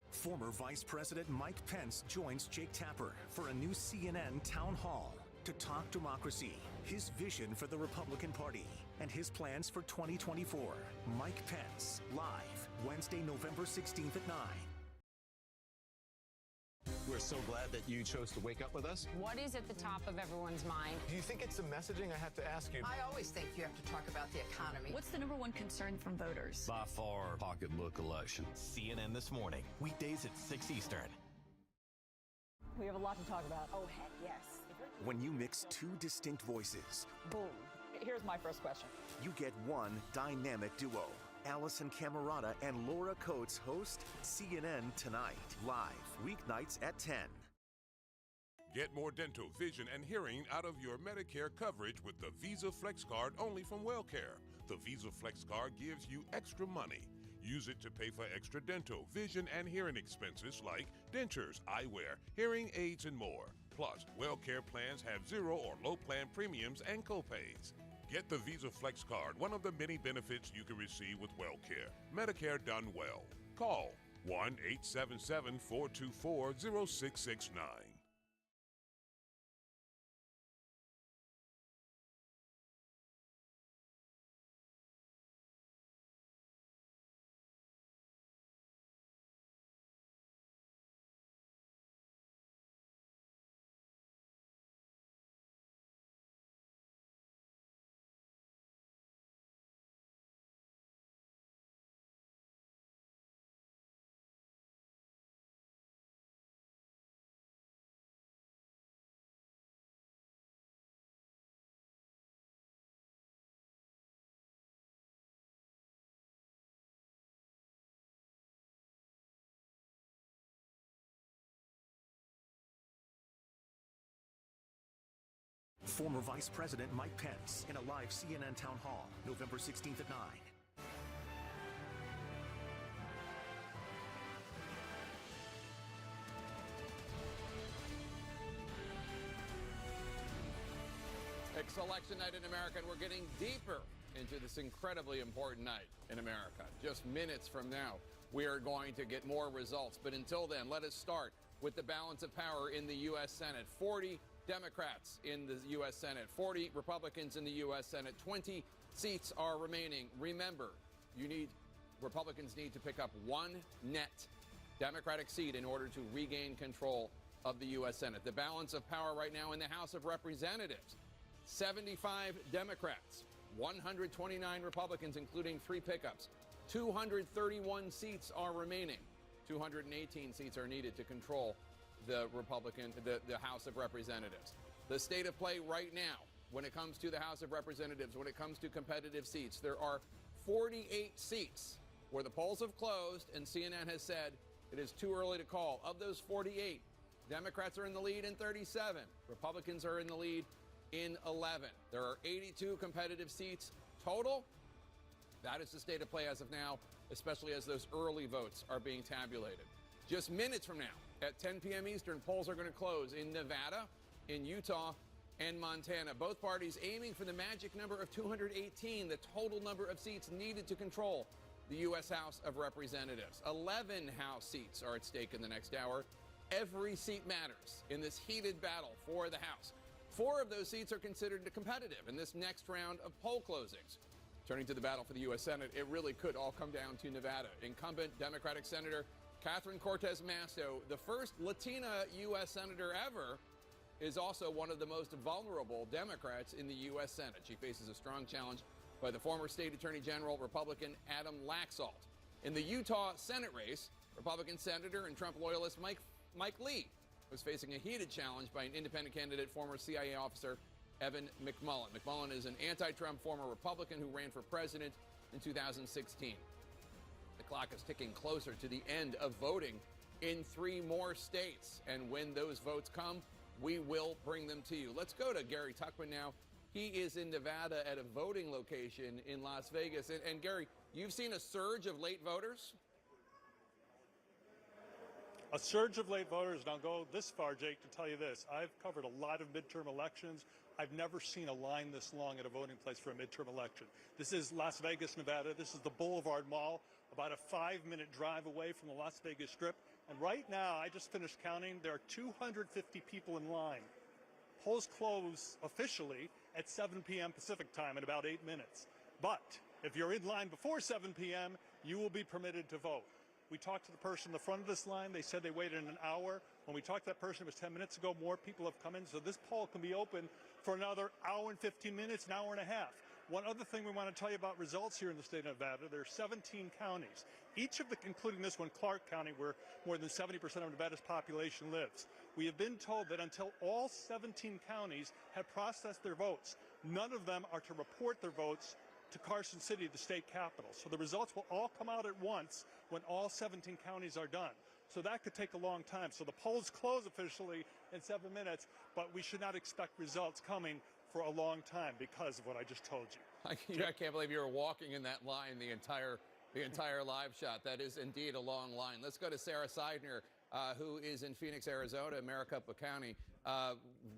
Former Vice President Mike Pence joins Jake Tapper for a new CNN town hall to talk democracy, his vision for the Republican Party, and his plans for 2024. Mike Pence, live, Wednesday, November 16th at 9.
We're so glad that you chose to wake up with us.
What is at the top of everyone's mind?
Do you think it's the messaging? I have to ask you.
I always think you have to talk about the economy.
What's the #1 concern from voters?
By far, pocketbook election. CNN This Morning, weekdays at 6 Eastern.
We have a lot to talk about. Oh, heck yes.
When you mix two distinct voices,
Boom. Here's my first question.
you get one dynamic duo. Allison Camerata and Laura Coates host CNN Tonight, live weeknights at 10.
Get more dental, vision, and hearing out of your Medicare coverage with the Visa Flex Card only from WellCare. The Visa Flex Card gives you extra money. Use it to pay for extra dental, vision, and hearing expenses like dentures, eyewear, hearing aids, and more. Plus, WellCare plans have zero or low plan premiums and copays. Get the Visa Flex Card, one of the many benefits you can receive with WellCare. Medicare done well. Call 1-877-424-0669.
Former Vice President Mike Pence in a live CNN town hall, November 16th at 9.
It's election night in America, and we're getting deeper into this incredibly important night in America. Just minutes from now, we are going to get more results. But until then, let us start with the balance of power in the U.S. Senate. 40 Democrats in the U.S. Senate, 40 Republicans in the U.S. Senate, 20 seats are remaining. Remember, Republicans need to pick up one net Democratic seat in order to regain control of the U.S. Senate. The balance of power right now in the House of Representatives, 75 Democrats, 129 Republicans, including 3 pickups. 231 seats are remaining. 218 seats are needed to control the House of Representatives. The state of play right now, when it comes to the House of Representatives, when it comes to competitive seats, there are 48 seats where the polls have closed and CNN has said it is too early to call. Of those 48, Democrats are in the lead in 37. Republicans are in the lead in 11. There are 82 competitive seats total. That is the state of play as of now, especially as those early votes are being tabulated. Just minutes from now, at 10 p.m. Eastern, polls are going to close in Nevada, in Utah, and Montana. Both parties aiming for the magic number of 218, the total number of seats needed to control the U.S. House of Representatives. 11 House seats are at stake in the next hour. Every seat matters in this heated battle for the House. 4 of those seats are considered competitive in this next round of poll closings. Turning to the battle for the U.S. Senate, it really could all come down to Nevada. Incumbent Democratic Senator Catherine Cortez Masto, the first Latina U.S. Senator ever, is also one of the most vulnerable Democrats in the U.S. Senate. She faces a strong challenge by the former state attorney general, Republican Adam Laxalt. In the Utah Senate race, Republican Senator and Trump loyalist Mike Lee was facing a heated challenge by an independent candidate, former CIA officer Evan McMullin. McMullin is an anti-Trump former Republican who ran for president in 2016. The clock is ticking closer to the end of voting in 3 more states. And when those votes come, we will bring them to you. Let's go to Gary Tuckman now. He is in Nevada at a voting location in Las Vegas. And Gary, you've seen a surge of late voters?
A surge of late voters, and I'll go this far, Jake, to tell you this. I've covered a lot of midterm elections. I've never seen a line this long at a voting place for a midterm election. This is Las Vegas, Nevada. This is the Boulevard Mall, about a 5-minute drive away from the Las Vegas Strip. And right now, I just finished counting, there are 250 people in line. Polls close officially at 7 p.m. Pacific time in about 8 minutes. But if you're in line before 7 p.m., you will be permitted to vote. We talked to the person in the front of this line. They said they waited an hour. When we talked to that person, it was 10 minutes ago. More people have come in. So this poll can be open for another hour and 15 minutes, an hour and a half. One other thing we want to tell you about results here in the state of Nevada, there are 17 counties. Each of the, including this one, Clark County, where more than 70% of Nevada's population lives. We have been told that until all 17 counties have processed their votes, none of them are to report their votes to Carson City, the state capital. So the results will all come out at once when all 17 counties are done. So that could take a long time. So the polls close officially in 7 minutes, but we should not expect results coming for a long time because of what I just told you.
I can't believe you were walking in that line the entire live shot. That is indeed a long line. Let's go to Sarah Seidner, who is in Phoenix, Arizona, Maricopa County,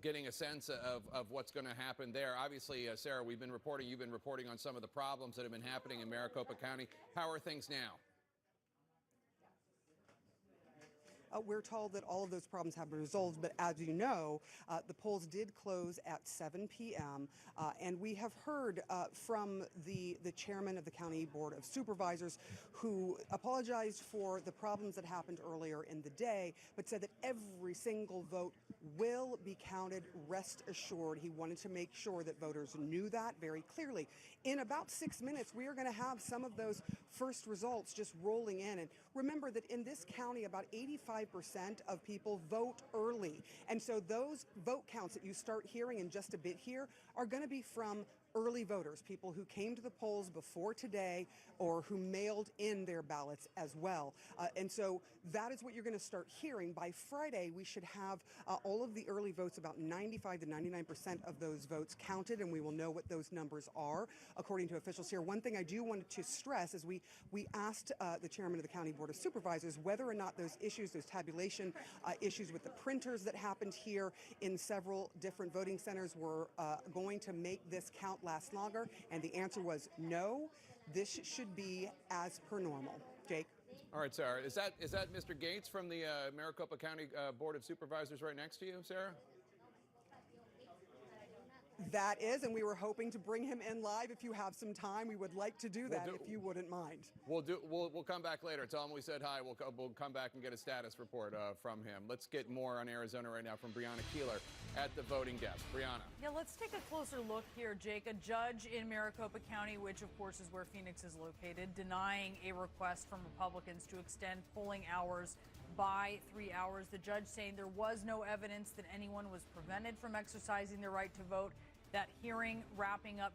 getting a sense of what's going to happen there. Obviously, Sarah, you've been reporting on some of the problems that have been happening in Maricopa County. How are things now?
We're told that all of those problems have been resolved, but as you know, the polls did close at 7 p.m., and we have heard from the chairman of the County Board of Supervisors, who apologized for the problems that happened earlier in the day, but said that every single vote will be counted. Rest assured. He wanted to make sure that voters knew that very clearly. In about 6 minutes, we are going to have some of those first results just rolling in. And remember that in this county, about 85% of people vote early. And so those vote counts that you start hearing in just a bit here are going to be from early voters, people who came to the polls before today or who mailed in their ballots as well. And so that is what you're going to start hearing. By Friday, we should have all of the early votes, about 95 to 99% of those votes counted, and we will know what those numbers are, according to officials here. One thing I do want to stress is we asked the chairman of the County Board of Supervisors whether or not those issues, those tabulation issues with the printers that happened here in several different voting centers were going to make this count last longer, and the answer was no. This should be as per normal. Jake?
All right, Sarah. Is that Mr. Gates from the Maricopa County Board of Supervisors right next to you, Sarah?
That is, and we were hoping to bring him in live. If you have some time, we would like to do that if you wouldn't mind.
We'll come back later. Tell him we said hi. We'll come back and get a status report from him. Let's get more on Arizona right now from Brianna Keeler at the voting desk. Brianna.
Yeah, let's take a closer look here, Jake. A judge in Maricopa County, which of course is where Phoenix is located, denying a request from Republicans to extend polling hours by 3 hours. The judge saying there was no evidence that anyone was prevented from exercising their right to vote. That hearing wrapping up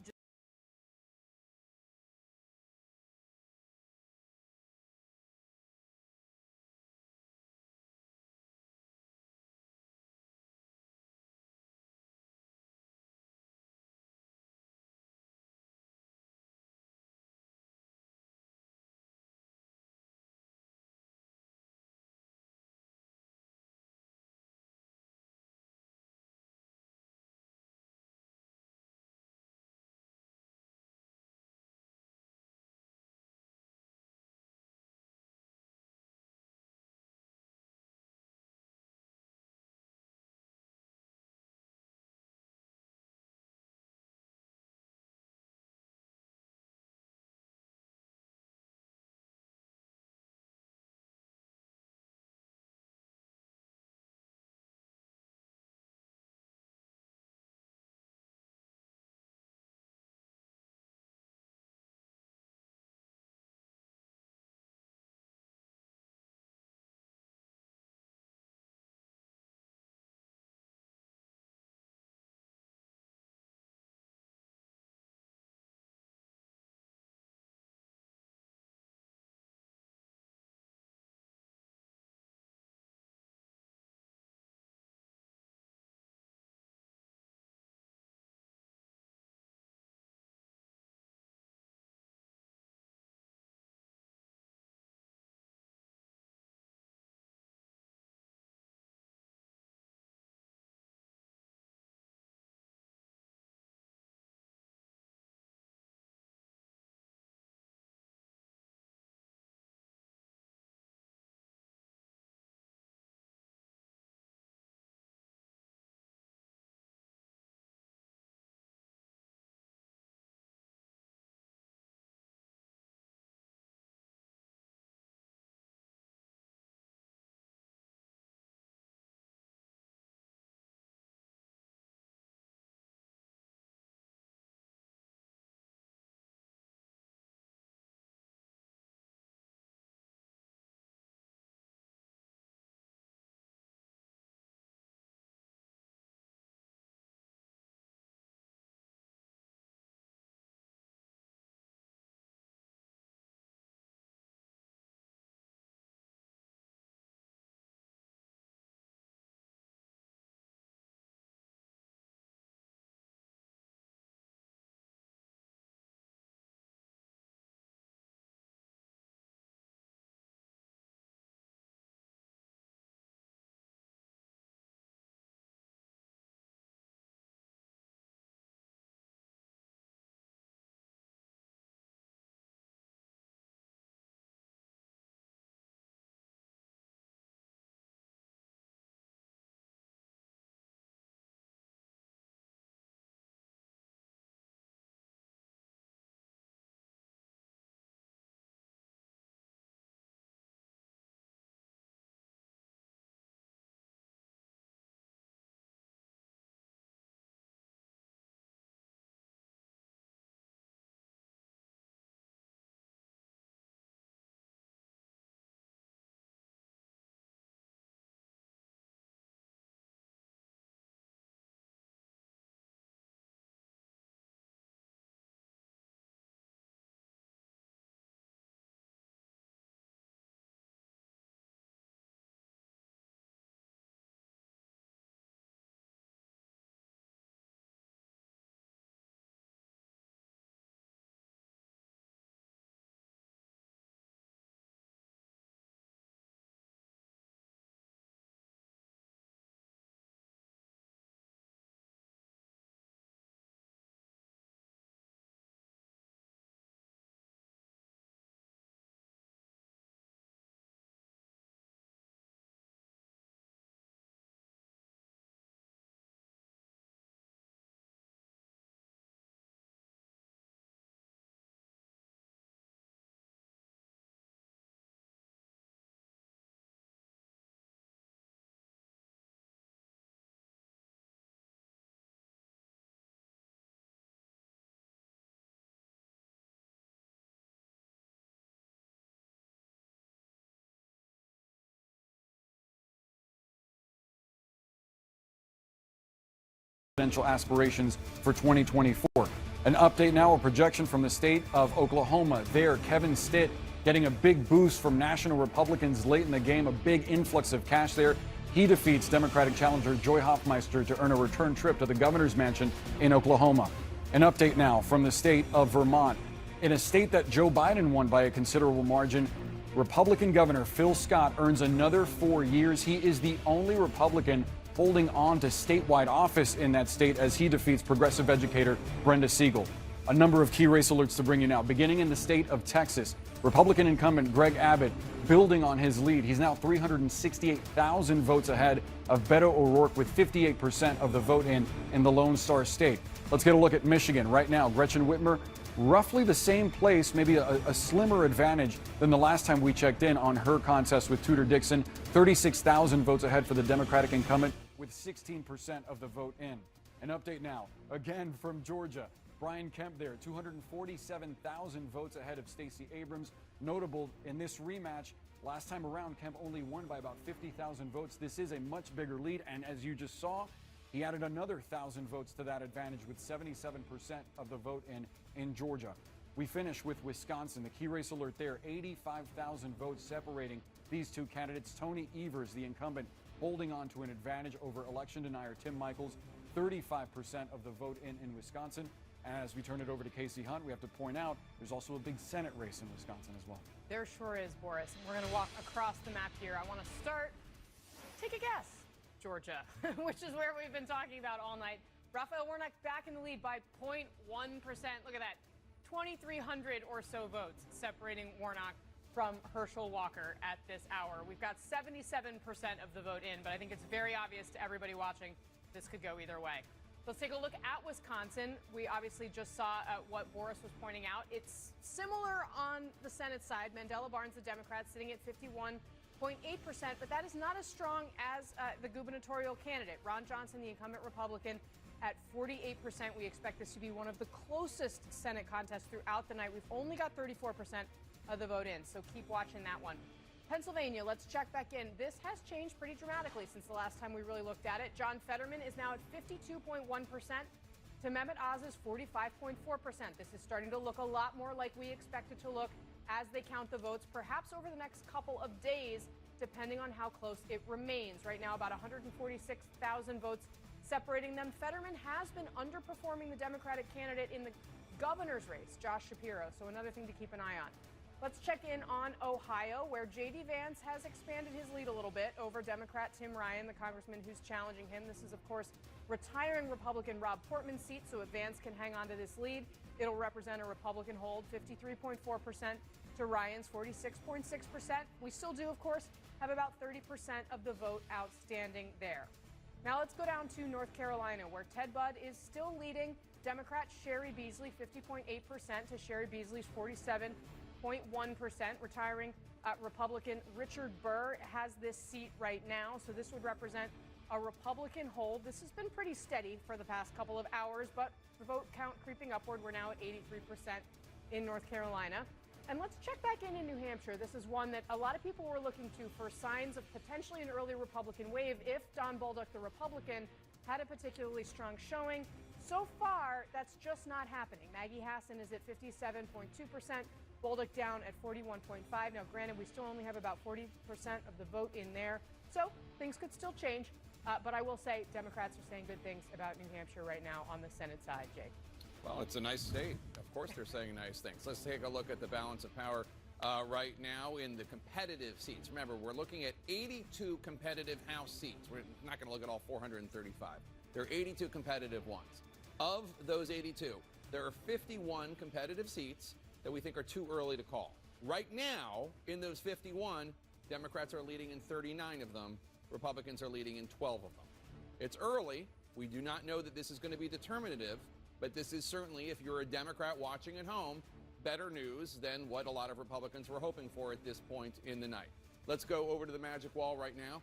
presidential aspirations for 2024. An update now, a projection from the state of Oklahoma. There, Kevin Stitt getting a big boost from national Republicans late in the game, a big influx of cash there. He defeats Democratic challenger Joy Hoffmeister to earn a return trip to the governor's mansion in Oklahoma. An update now from the state of Vermont. In a state that Joe Biden won by a considerable margin, Republican Governor Phil Scott earns another 4 years. He is the only Republican holding on to statewide office in that state as he defeats progressive educator Brenda Siegel. A number of key race alerts to bring you now. Beginning in the state of Texas, Republican incumbent Greg Abbott building on his lead. He's now 368,000 votes ahead of Beto O'Rourke with 58% of the vote in the Lone Star State. Let's get a look at Michigan right now. Gretchen Whitmer, roughly the same place, maybe a slimmer advantage than the last time we checked in on her contest with Tudor Dixon. 36,000 votes ahead for the Democratic incumbent with 16% of the vote in. An update now, again from Georgia. Brian Kemp there, 247,000 votes ahead of Stacey Abrams. Notable in this rematch, last time around, Kemp only won by about 50,000 votes. This is a much bigger lead, and as you just saw, he added another 1,000 votes to that advantage with 77% of the vote in Georgia. We finish with Wisconsin. The key race alert there, 85,000 votes separating these two candidates. Tony Evers, the incumbent, holding on to an advantage over election denier Tim Michels, 35% of the vote in Wisconsin. And as we turn it over to Casey Hunt, we have to point out there's also a big Senate race in Wisconsin as well.
There sure is, Boris. We're going to walk across the map here. I want to start, take a guess, Georgia, which is where we've been talking about all night. Raphael Warnock back in the lead by 0.1%. Look at that, 2,300 or so votes separating Warnock from Herschel Walker at this hour. We've got 77% of the vote in, but I think it's very obvious to everybody watching this could go either way. Let's take a look at Wisconsin. We obviously just saw what Boris was pointing out. It's similar on the Senate side. Mandela Barnes, the Democrat, sitting at 51.8%, but that is not as strong as the gubernatorial candidate. Ron Johnson, the incumbent Republican, at 48%. We expect this to be one of the closest Senate contests throughout the night. We've only got 34% of the vote in, so keep watching that one. Pennsylvania, let's check back in. This has changed pretty dramatically since the last time we really looked at it. John Fetterman is now at 52.1% to Mehmet Oz's 45.4%. This is starting to look a lot more like we expect it to look as they count the votes, perhaps over the next couple of days, depending on how close it remains. Right now, about 146,000 votes separating them. Fetterman has been underperforming the Democratic candidate in the governor's race, Josh Shapiro, so another thing to keep an eye on. Let's check in on Ohio, where J.D. Vance has expanded his lead a little bit over Democrat Tim Ryan, the congressman who's challenging him. This is, of course, retiring Republican Rob Portman's seat, so if Vance can hang on to this lead, it'll represent a Republican hold, 53.4% to Ryan's 46.6%. We still do, of course, have about 30% of the vote outstanding there. Now let's go down to North Carolina, where Ted Budd is still leading Democrat Sherry Beasley, 50.8% to Sherry Beasley's 47.1%. Retiring Republican Richard Burr has this seat right now, so this would represent a Republican hold. This has been pretty steady for the past couple of hours, but the vote count creeping upward. We're now at 83% in North Carolina. And let's check back in New Hampshire. This is one that a lot of people were looking to for signs of potentially an early Republican wave if Don Bolduc, the Republican, had a particularly strong showing. So far, that's just not happening. Maggie Hassan is at 57.2%. Bolduc down at 41.5%. Now, granted, we still only have about 40% of the vote in there, so things could still change. But I will say Democrats are saying good things about New Hampshire right now on the Senate side, Jake.
Well, it's a nice state. Of course they're saying nice things. Let's take a look at the balance of power right now in the competitive seats. Remember, we're looking at 82 competitive House seats. We're not going to look at all 435. There are 82 competitive ones. Of those 82, there are 51 competitive seats that we think are too early to call. Right now, in those 51, Democrats are leading in 39 of them. Republicans are leading in 12 of them. It's early. We do not know that this is going to be determinative, but this is certainly, if you're a Democrat watching at home, better news than what a lot of Republicans were hoping for at this point in the night. Let's go over to the magic wall right now.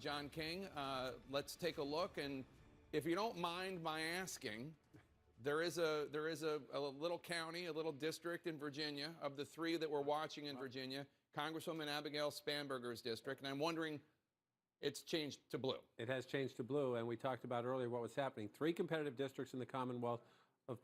John King, let's take a look. And if you don't mind my asking, there is a little county, a little district in Virginia, of the three that we're watching in Virginia, Congresswoman Abigail Spanberger's district. And I'm wondering, it's changed to blue.
It has changed to blue, and we talked about earlier what was happening. 3 competitive districts in the Commonwealth of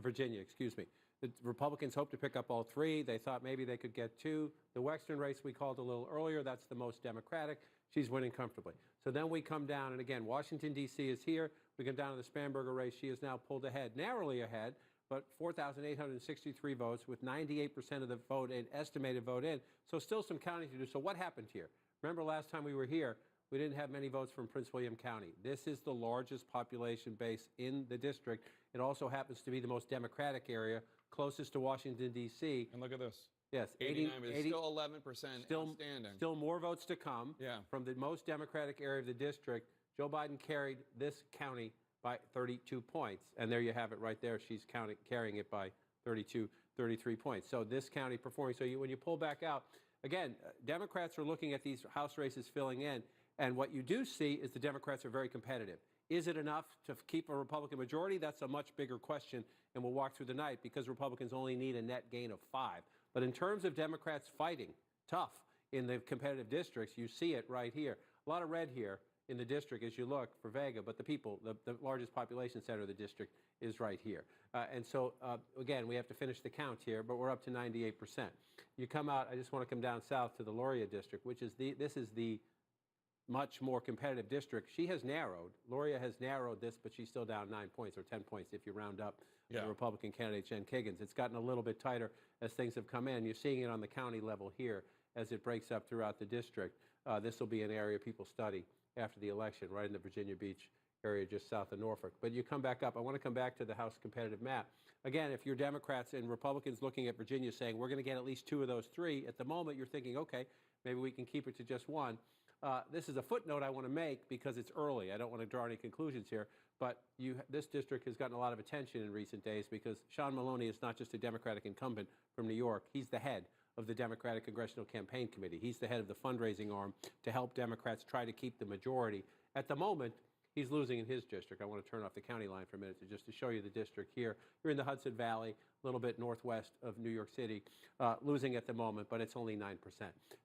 Virginia, excuse me. The Republicans hoped to pick up all 3. They thought maybe they could get 2. The Wexton race we called a little earlier, that's the most Democratic. She's winning comfortably. So then we come down, and again, Washington, D.C. is here. We come down to the Spanberger race. She is now pulled ahead, narrowly ahead, but 4,863 votes with 98% of the vote in, estimated vote in. So still some counting to do. So what happened here? Remember last time we were here, we didn't have many votes from Prince William County. This is the largest population base in the district. It also happens to be the most Democratic area, closest to Washington, D.C.
And look at this.
Yes,
89, but it's still 11% outstanding.
Still more votes to come from the most Democratic area of the district. Joe Biden carried this county by 32 points. And there you have it right there. She's carrying it by 32, 33 points. So this county performing. So when you pull back out, again, Democrats are looking at these House races filling in. And what you do see is the Democrats are very competitive. Is it enough to keep a Republican majority? That's a much bigger question, and we'll walk through the night because Republicans only need a net gain of 5. But in terms of Democrats fighting tough in the competitive districts, you see it right here. A lot of red here in the district as you look for Vega, but the largest population center of the district is right here. And so, again, we have to finish the count here, but we're up to 98%. You come out, I just want to come down south to the Loria district, which is this is the much more competitive district. She has narrowed. Loria has narrowed this, but she's still down 9 points or 10 points if you round up the Republican candidate, Jen Kiggins. It's gotten a little bit tighter as things have come in. You're seeing it on the county level here as it breaks up throughout the district. This will be an area people study after the election, right in the Virginia Beach area just south of Norfolk. But you come back up. I want to come back to the House competitive map. Again, if you're Democrats and Republicans looking at Virginia saying, we're going to get at least 2 of those 3, at the moment you're thinking, okay, maybe we can keep it to just 1. This is a footnote I want to make because it's early. I don't want to draw any conclusions here, but this district has gotten a lot of attention in recent days because Sean Maloney is not just a Democratic incumbent from New York. He's the head of the Democratic Congressional Campaign Committee. He's the head of the fundraising arm to help Democrats try to keep the majority. At the moment, he's losing in his district. I want to turn off the county line for a minute just to show you the district here. You're in the Hudson Valley, a little bit northwest of New York City, losing at the moment, but it's only 9%.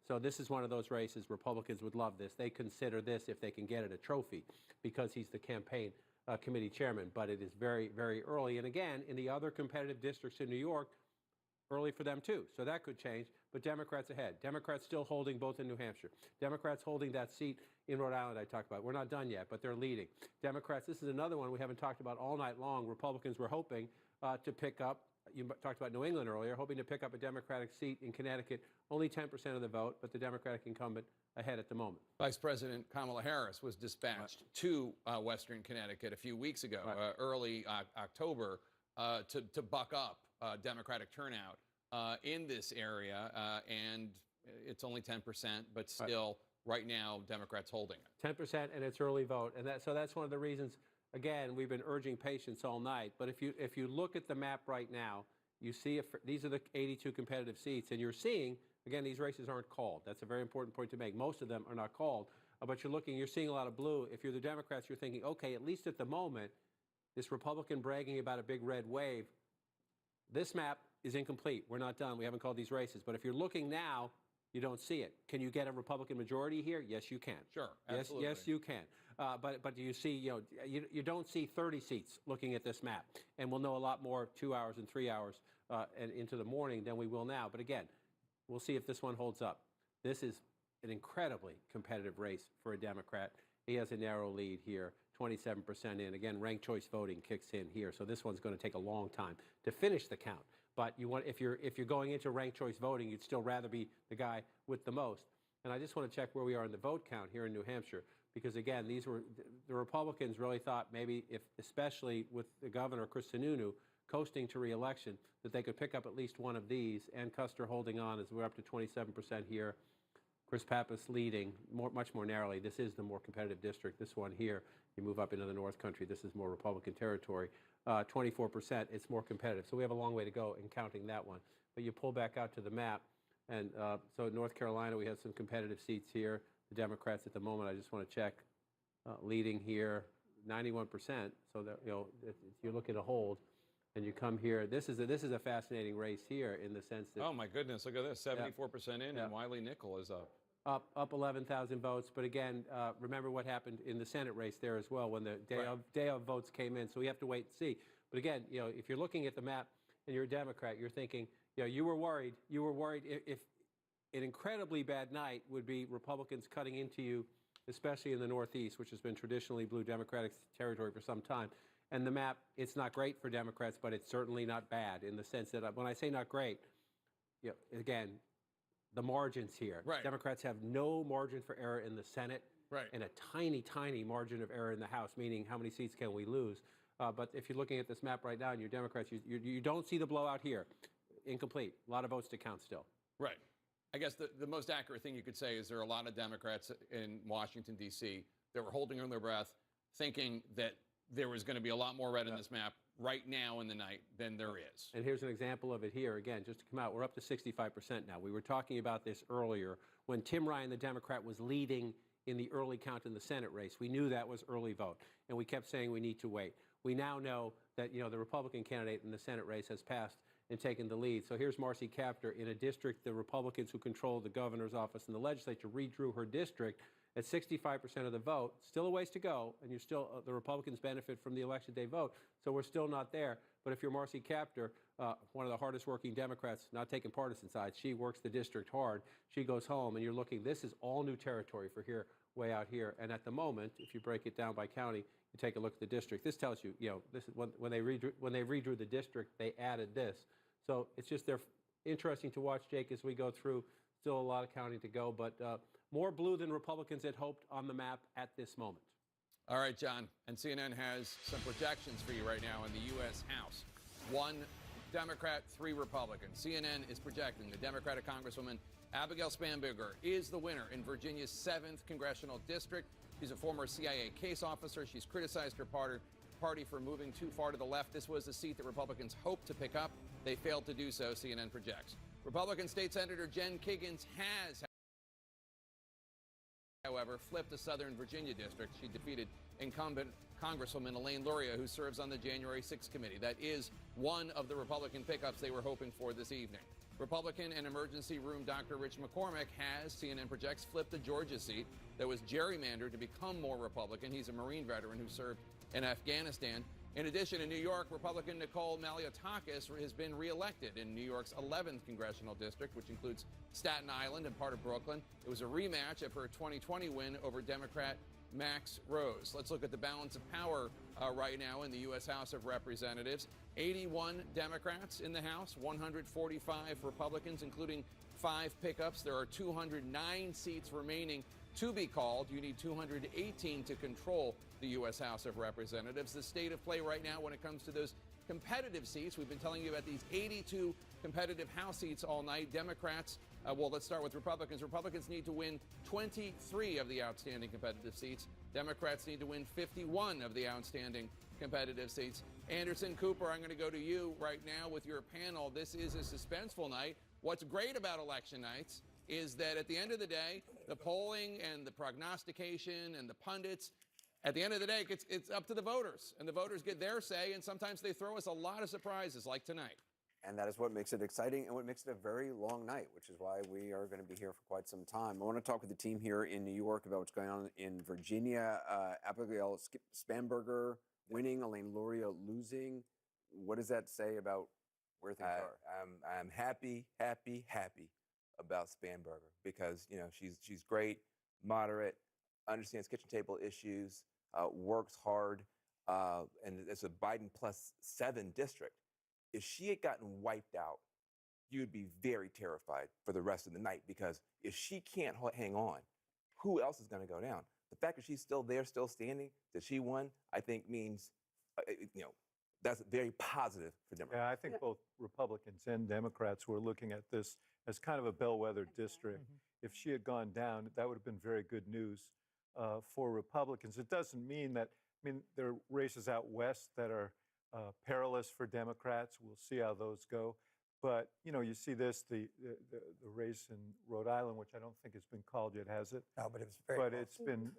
So this is one of those races. Republicans would love this. They consider this, if they can get it, a trophy because he's the campaign committee chairman. But it is very, very early. And again, in the other competitive districts in New York, early for them too. So that could change. But Democrats ahead. Democrats still holding both in New Hampshire. Democrats holding that seat in Rhode Island I talked about. We're not done yet, but they're leading. Democrats, this is another one we haven't talked about all night long. Republicans were hoping to pick up, you talked about New England earlier, hoping to pick up a Democratic seat in Connecticut. Only 10% of the vote, but the Democratic incumbent ahead at the moment.
Vice President Kamala Harris was dispatched to Western Connecticut a few weeks ago, early October, to buck up Democratic turnout in this area, and it's only 10%, but still, right now, Democrats holding it.
10%, and it's early vote, and so that's one of the reasons. Again, we've been urging patience all night, but if you look at the map right now, you see these are the 82 competitive seats, and you're seeing, again, these races aren't called. That's a very important point to make. Most of them are not called, but you're seeing a lot of blue. If you're the Democrats, you're thinking, okay, at least at the moment, this Republican bragging about a big red wave, this map is incomplete. We're not done. We haven't called these races. But if you're looking now, you don't see it. Can you get a Republican majority here? Yes, you can.
Sure, absolutely.
Yes, you can. But you see, you don't see 30 seats looking at this map. And we'll know a lot more 2 hours and 3 hours and into the morning than we will now. But again, we'll see if this one holds up. This is an incredibly competitive race for a Democrat. He has a narrow lead here, 27% in. Again, ranked choice voting kicks in here. So this one's going to take a long time to finish the count. But if you're going into ranked choice voting, you'd still rather be the guy with the most. And I just want to check where we are in the vote count here in New Hampshire, because again, the Republicans really thought maybe, especially with the governor, Chris Sununu, coasting to re-election, that they could pick up at least one of these. Ann Custer holding on as we're up to 27% here. Chris Pappas leading much more narrowly. This is the more competitive district. This one here, you move up into the North Country, this is more Republican territory. 24%, it's more competitive. So we have a long way to go in counting that one. But you pull back out to the map, and so North Carolina, we have some competitive seats here. The Democrats at the moment, I just want to check, leading here, 91%. So that, you look at a hold, and you come here. This is a fascinating race here in the sense that.
Oh my goodness! Look at this, 74% in, and Wiley Nickel is up.
up 11,000 votes. But again, remember what happened in the Senate race there as well when the day of votes came in. So we have to wait and see. But again, if you're looking at the map and you're a Democrat, you're thinking, you were worried. You were worried if an incredibly bad night would be Republicans cutting into you, especially in the Northeast, which has been traditionally blue Democratic territory for some time. And the map, it's not great for Democrats, but it's certainly not bad in the sense that when I say not great, again, the margins here.
Right.
Democrats have no margin for error in the Senate
right.
and a tiny, tiny margin of error in the House, meaning how many seats can we lose. But if you're looking at this map right now and you're Democrats, you don't see the blowout here. Incomplete. A lot of votes to count still.
Right. I guess the most accurate thing you could say is there are a lot of Democrats in Washington, D.C. that were holding their breath, thinking that there was going to be a lot more red in this map right now in the night than there is.
And here's an example of it here. Again, just to come out, we're up to 65% now. We were talking about this earlier when Tim Ryan, the Democrat, was leading in the early count in the Senate race. We knew that was early vote, and we kept saying we need to wait. We now know that the Republican candidate in the Senate race has passed and taken the lead. So here's Marcy Kaptur in a district the Republicans who control the governor's office and the legislature redrew her district at 65% of the vote. Still a ways to go, and you're still the Republicans benefit from the election day vote, so we're still not there. But if you're Marcy Kaptur, one of the hardest working Democrats, not taking partisan sides, she works the district hard. She goes home, and you're looking, this is all new territory for here, way out here. And at the moment, if you break it down by county, you take a look at the district. This tells you, this is when they redrew the district, they added this. So it's just they're interesting to watch, Jake, as we go through. Still a lot of counting to go, but more blue than Republicans had hoped on the map at this moment.
All right, John. And CNN has some projections for you right now in the U.S. House. 1 Democrat, 3 Republicans. CNN is projecting the Democratic Congresswoman Abigail Spanberger is the winner in Virginia's 7th congressional district. She's a former CIA case officer. She's criticized her party for moving too far to the left. This was a seat that Republicans hoped to pick up. They failed to do so, CNN projects. Republican State Senator Jen Kiggans has, however, flipped a Southern Virginia district. She defeated incumbent Congresswoman Elaine Luria, who serves on the January 6th committee. That is one of the Republican pickups they were hoping for this evening. Republican and emergency room Dr. Rich McCormick has, CNN projects, flipped a Georgia seat that was gerrymandered to become more Republican. He's a Marine veteran who served in Afghanistan. In addition, in New York, Republican Nicole Maliotakis has been reelected in New York's 11th congressional district, which includes Staten Island and part of Brooklyn. It was a rematch of her 2020 win over Democrat Max Rose. Let's look at the balance of power right now in the U.S. House of Representatives. 81 Democrats in the House, 145 Republicans, including 5 pickups. There are 209 seats remaining to be called. You need 218 to control the U.S. House of Representatives. The state of play right now when it comes to those competitive seats, we've been telling you about these 82 competitive House seats all night. Democrats, well, let's start with Republicans. Republicans need to win 23 of the outstanding competitive seats. Democrats need to win 51 of the outstanding competitive seats. Anderson Cooper, I'm going to go to you right now with your panel. This is a suspenseful night. What's great about election nights is that at the end of the day, the polling and the prognostication and the pundits, at the end of the day, it's up to the voters. And the voters get their say, and sometimes they throw us a lot of surprises like tonight.
And that is what makes it exciting and what makes it a very long night, which is why we are going to be here for quite some time. I want to talk with the team here in New York about what's going on in Virginia. Abigail Spanberger winning, Elaine Luria losing. What does that say about where things are?
I'm happy about Spanberger because, she's great, moderate, understands kitchen table issues, works hard, and it's a Biden +7 district. If she had gotten wiped out, you would be very terrified for the rest of the night because if she can't hang on, who else is going to go down? The fact that she's still there, still standing, that she won, I think means, that's very positive for Democrats.
Yeah, I think both Republicans and Democrats were looking at this as kind of a bellwether district. If she had gone down, that would have been very good news for Republicans. It doesn't mean that, there are races out west that are perilous for Democrats. We'll see how those go. But, you see this, the race in Rhode Island, which I don't think has been called yet, has it?
No, but it was very
But
close.
it's been,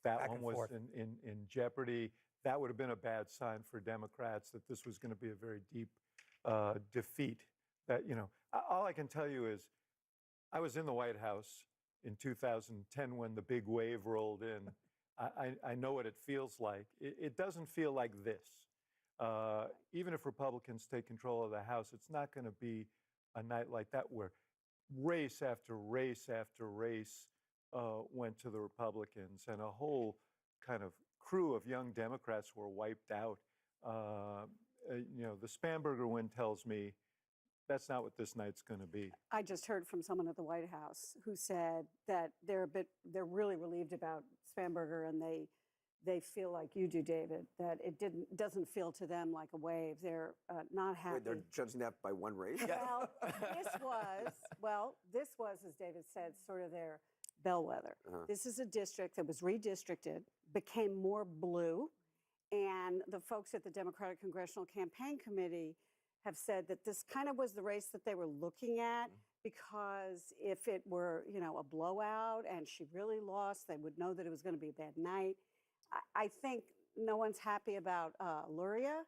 that one was in jeopardy. That would have been a bad sign for Democrats that this was going to be a very deep defeat. That, all I can tell you is I was in the White House in 2010 when the big wave rolled in. I know what it feels like. It doesn't feel like this. Even if Republicans take control of the House, it's not going to be a night like that where race after race after race went to the Republicans, and a whole kind of crew of young Democrats were wiped out. The Spanberger win tells me that's not what this night's going to be.
I just heard from someone at the White House who said that they're really relieved about Spanberger, and they feel like you do, David, that it doesn't feel to them like a wave. They're not happy.
Wait, they're judging that by one race?
Well, this was, as David said, sort of their bellwether. This is a district that was redistricted, became more blue, and the folks at the Democratic Congressional Campaign Committee have said that this kind of was the race that they were looking at, because if it were, a blowout and she really lost, they would know that it was going to be a bad night. I think no one's happy about Luria,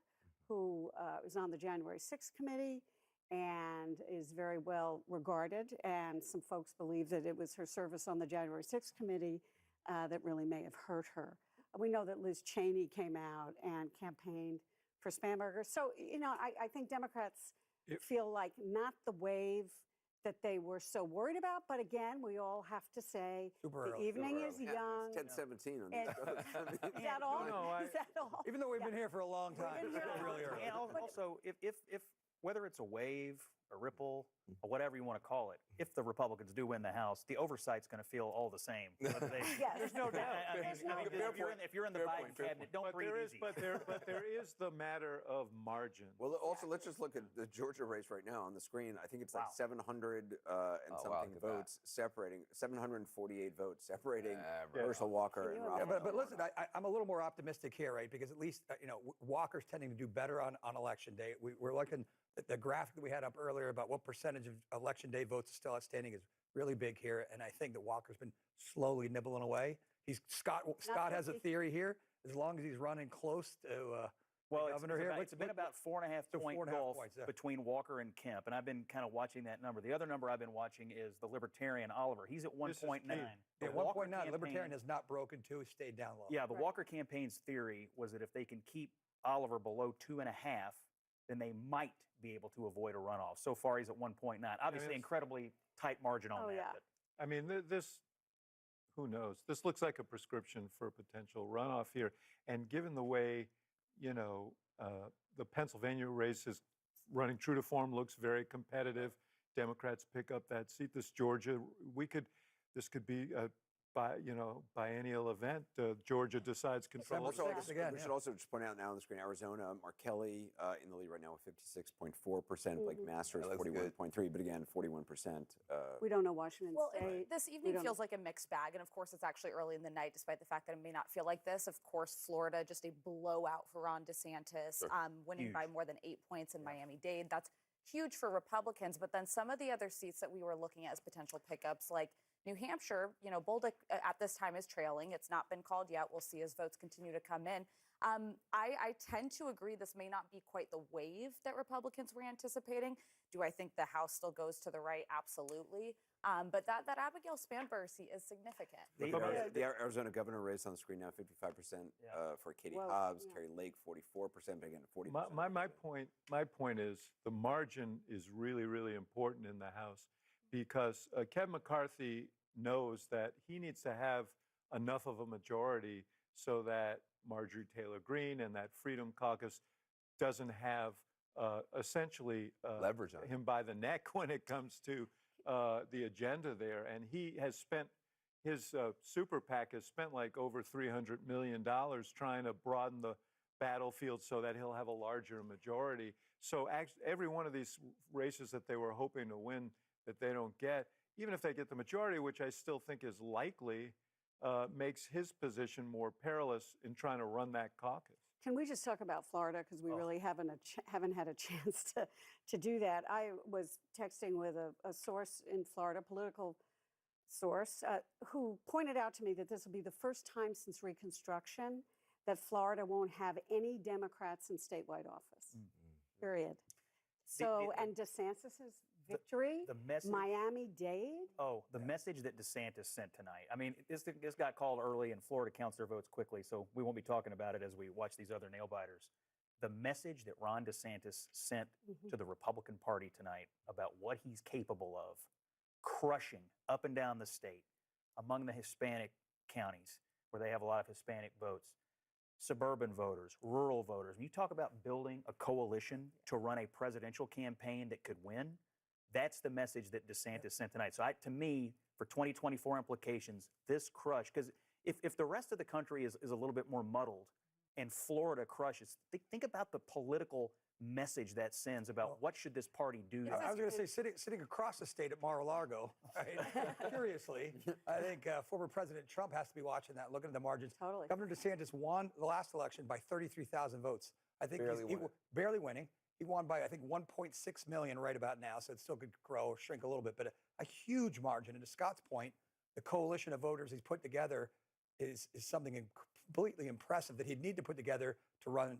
who is on the January 6th committee and is very well regarded. And some folks believe that it was her service on the January 6th committee that really may have hurt her. We know that Liz Cheney came out and campaigned for Spanberger. So, I think Democrats feel like not the wave that they were so worried about. But again, we all have to say the evening is young.
It's 10:17 on this.
Is that all? Is that all?
Even though we've been here for a long time, it's still really early.
And also, if whether it's a wave, a ripple, or whatever you want to call it, if the Republicans do win the House, the oversight's going to feel all the same.
Yes.
There's no doubt. If you're in the Biden cabinet, don't breathe easy.
But there is the matter of margin.
Well, also, let's just look at the Georgia race right now on the screen. I think it's like 700 and something votes separating, 748 votes separating Herschel Walker and Raphael.
But listen, I'm a little more optimistic here, right? Because at least, Walker's tending to do better on election day. We're looking at the graphic that we had up earlier about what percentage of election day votes are still outstanding is really big here. And I think that Walker's been slowly nibbling away. Scott has a theory here. As long as he's running close to the governor here.
It's been about 4.5 point gulf between Walker and Kemp. And I've been kind of watching that number. The other number I've been watching is the Libertarian Oliver. He's at 1.9.
Yeah, 1.9. Libertarian has not broken to. He stayed down low.
Yeah, the Walker campaign's theory was that if they can keep Oliver below 2.5, then they might be able to avoid a runoff. So far, he's at 1.9. Obviously, incredibly tight margin on that.
Yeah.
But.
I mean, who knows? This looks like a prescription for a potential runoff here. And given the way, the Pennsylvania race is running true to form, looks very competitive. Democrats pick up that seat. This Georgia, this could be a biennial event. Georgia decides control.
We should also just point out now on the screen, Arizona, Mark Kelly in the lead right now with 56.4%, Blake Masters 41.3%, but again, 41%.
We don't know Washington State.
This evening feels like a mixed bag, and of course, it's actually early in the night, despite the fact that it may not feel like this. Of course, Florida, just a blowout for Ron DeSantis, winning by more than 8 points in Miami-Dade. That's huge for Republicans, but then some of the other seats that we were looking at as potential pickups, like New Hampshire, Bolduc at this time is trailing. It's not been called yet. We'll see as votes continue to come in. I tend to agree this may not be quite the wave that Republicans were anticipating. Do I think the House still goes to the right? Absolutely. But that Abigail Spanberger seat is significant.
The Arizona governor race on the screen now, 55% for Katie Hobbs, Carrie Lake, 44%, but again, 40%.
My point is the margin is really, really important in the House, because Kevin McCarthy knows that he needs to have enough of a majority so that Marjorie Taylor Greene and that Freedom Caucus doesn't have essentially
leverage on
him by the neck when it comes to the agenda there. And he has spent, his super PAC has spent like over $300 million trying to broaden the battlefield so that he'll have a larger majority. So every one of these races that they were hoping to win that they don't get, even if they get the majority, which I still think is likely, makes his position more perilous in trying to run that caucus.
Can we just talk about Florida, because we really haven't had a chance to do that. I was texting with a source in Florida, political source, who pointed out to me that this will be the first time since Reconstruction that Florida won't have any Democrats in statewide office, period. So, and DeSantis is victory,
the message,
Miami-Dade.
Oh, the message that DeSantis sent tonight. I mean, this got called early, and Florida counts their votes quickly, so we won't be talking about it as we watch these other nail biters. The message that Ron DeSantis sent to the Republican Party tonight about what he's capable of, crushing up and down the state among the Hispanic counties where they have a lot of Hispanic votes, suburban voters, rural voters. When you talk about building a coalition to run a presidential campaign that could win, that's the message that DeSantis sent tonight. So to me, for 2024 implications, this crush, because if the rest of the country is a little bit more muddled and Florida crushes, think about the political message that sends about what should this party do.
I was going to say, sitting across the state at Mar-a-Lago, right? Curiously, I think former President Trump has to be watching that, looking at the margins.
Totally.
Governor DeSantis won the last election by 33,000 votes. I think he's barely winning. He won by, I think, 1.6 million right about now, so it still could grow, shrink a little bit, but a huge margin. And to Scott's point, the coalition of voters he's put together is something completely impressive that he'd need to put together to run,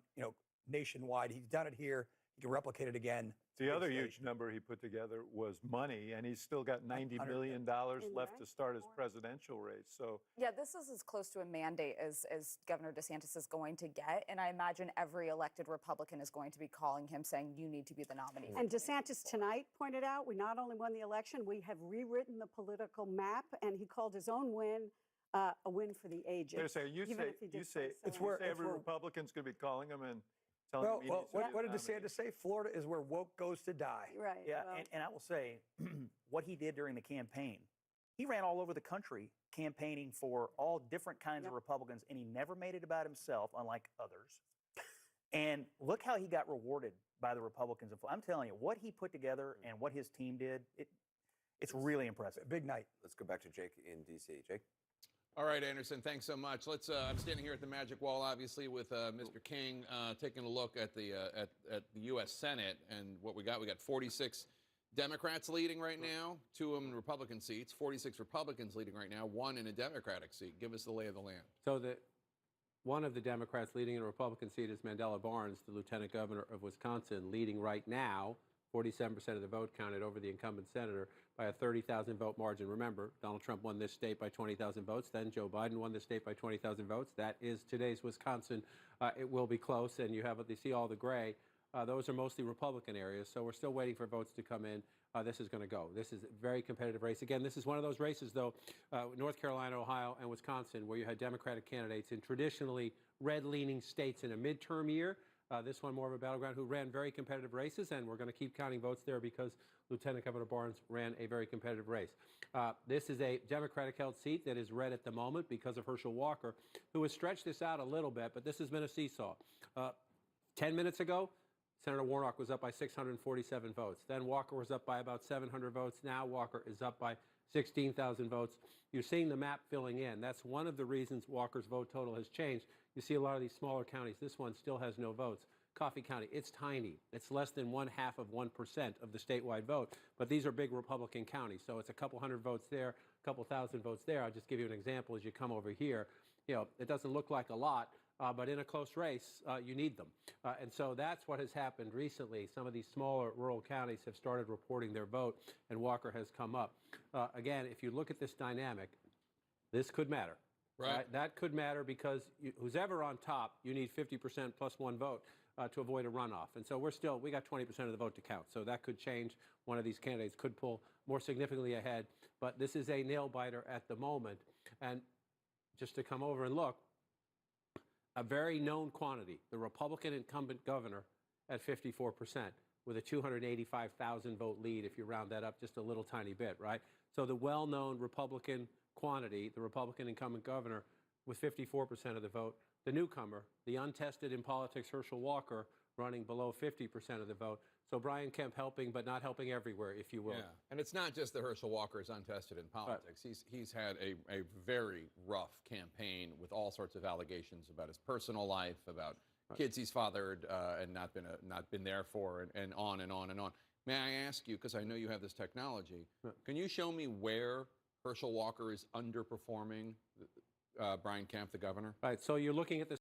nationwide. He's done it here. He can replicate it again.
The other huge number he put together was money, and he's still got $90 million left to start his presidential race. So
yeah, this is as close to a mandate as Governor DeSantis is going to get. And I imagine every elected Republican is going to be calling him saying, you need to be the nominee.
And DeSantis tonight pointed out, we not only won the election, we have rewritten the political map, and he called his own win a win for the ages.
You say every Republican's going to be calling him and telling him.
Well, what did DeSantis say? Florida is where woke goes to die.
Right.
Yeah, and I will say, what he did during the campaign, he ran all over the country campaigning for all different kinds of Republicans, and he never made it about himself, unlike others. And look how he got rewarded by the Republicans. I'm telling you, what he put together and what his team did, it's really impressive.
Big night.
Let's go back to Jake in D.C. Jake?
All right, Anderson, thanks so much. I'm standing here at the Magic Wall, obviously, with Mr. King, taking a look at the U.S. Senate and what we got. We got 46 Democrats leading right now, 2 of them in Republican seats, 46 Republicans leading right now, 1 in a Democratic seat. Give us the lay of the land.
So one of the Democrats leading in a Republican seat is Mandela Barnes, the Lieutenant Governor of Wisconsin, leading right now, 47% of the vote counted over the incumbent senator by a 30,000 vote margin. Remember, Donald Trump won this state by 20,000 votes. Then Joe Biden won the state by 20,000 votes. That is today's Wisconsin. It will be close, and you see all the gray. Those are mostly Republican areas, so we're still waiting for votes to come in. This is going to go. This is a very competitive race. Again, this is one of those races, though, North Carolina, Ohio, and Wisconsin, where you had Democratic candidates in traditionally red-leaning states in a midterm year. This one more of a battleground, who ran very competitive races, and we're going to keep counting votes there because Lieutenant Governor Barnes ran a very competitive race. This is a Democratic-held seat that is red at the moment because of Herschel Walker, who has stretched this out a little bit, but this has been a seesaw. 10 minutes ago, Senator Warnock was up by 647 votes. Then Walker was up by about 700 votes. Now Walker is up by 16,000 votes. You're seeing the map filling in. That's one of the reasons Walker's vote total has changed. You see a lot of these smaller counties. This one still has no votes. Coffee County, it's tiny. It's less than 0.5% of the statewide vote. But these are big Republican counties. So it's a couple hundred votes there, a couple thousand votes there. I'll just give you an example as you come over here. It doesn't look like a lot, but in a close race, you need them. And so that's what has happened recently. Some of these smaller rural counties have started reporting their vote, and Walker has come up. Again, if you look at this dynamic, this could matter. Right. That could matter because who's ever on top, you need 50% plus 1 vote to avoid a runoff. And so we got 20% of the vote to count. So that could change. One of these candidates could pull more significantly ahead. But this is a nail biter at the moment. And just to come over and look, a very known quantity, the Republican incumbent governor at 54% with a 285,000 vote lead, if you round that up just a little tiny bit, right? So the well-known Republican quantity, the Republican incumbent governor with 54% of the vote, the newcomer, the untested in politics, Herschel Walker, running below 50% of the vote. So Brian Kemp helping, but not helping everywhere, if you will.
Yeah, and it's not just that Herschel Walker is untested in politics. Right. He's had a very rough campaign with all sorts of allegations about his personal life, about kids he's fathered and not been there for, and on and on and on. May I ask you, because I know you have this technology, can you show me where Herschel Walker is underperforming Brian Kemp, the governor?
Right, so you're looking at this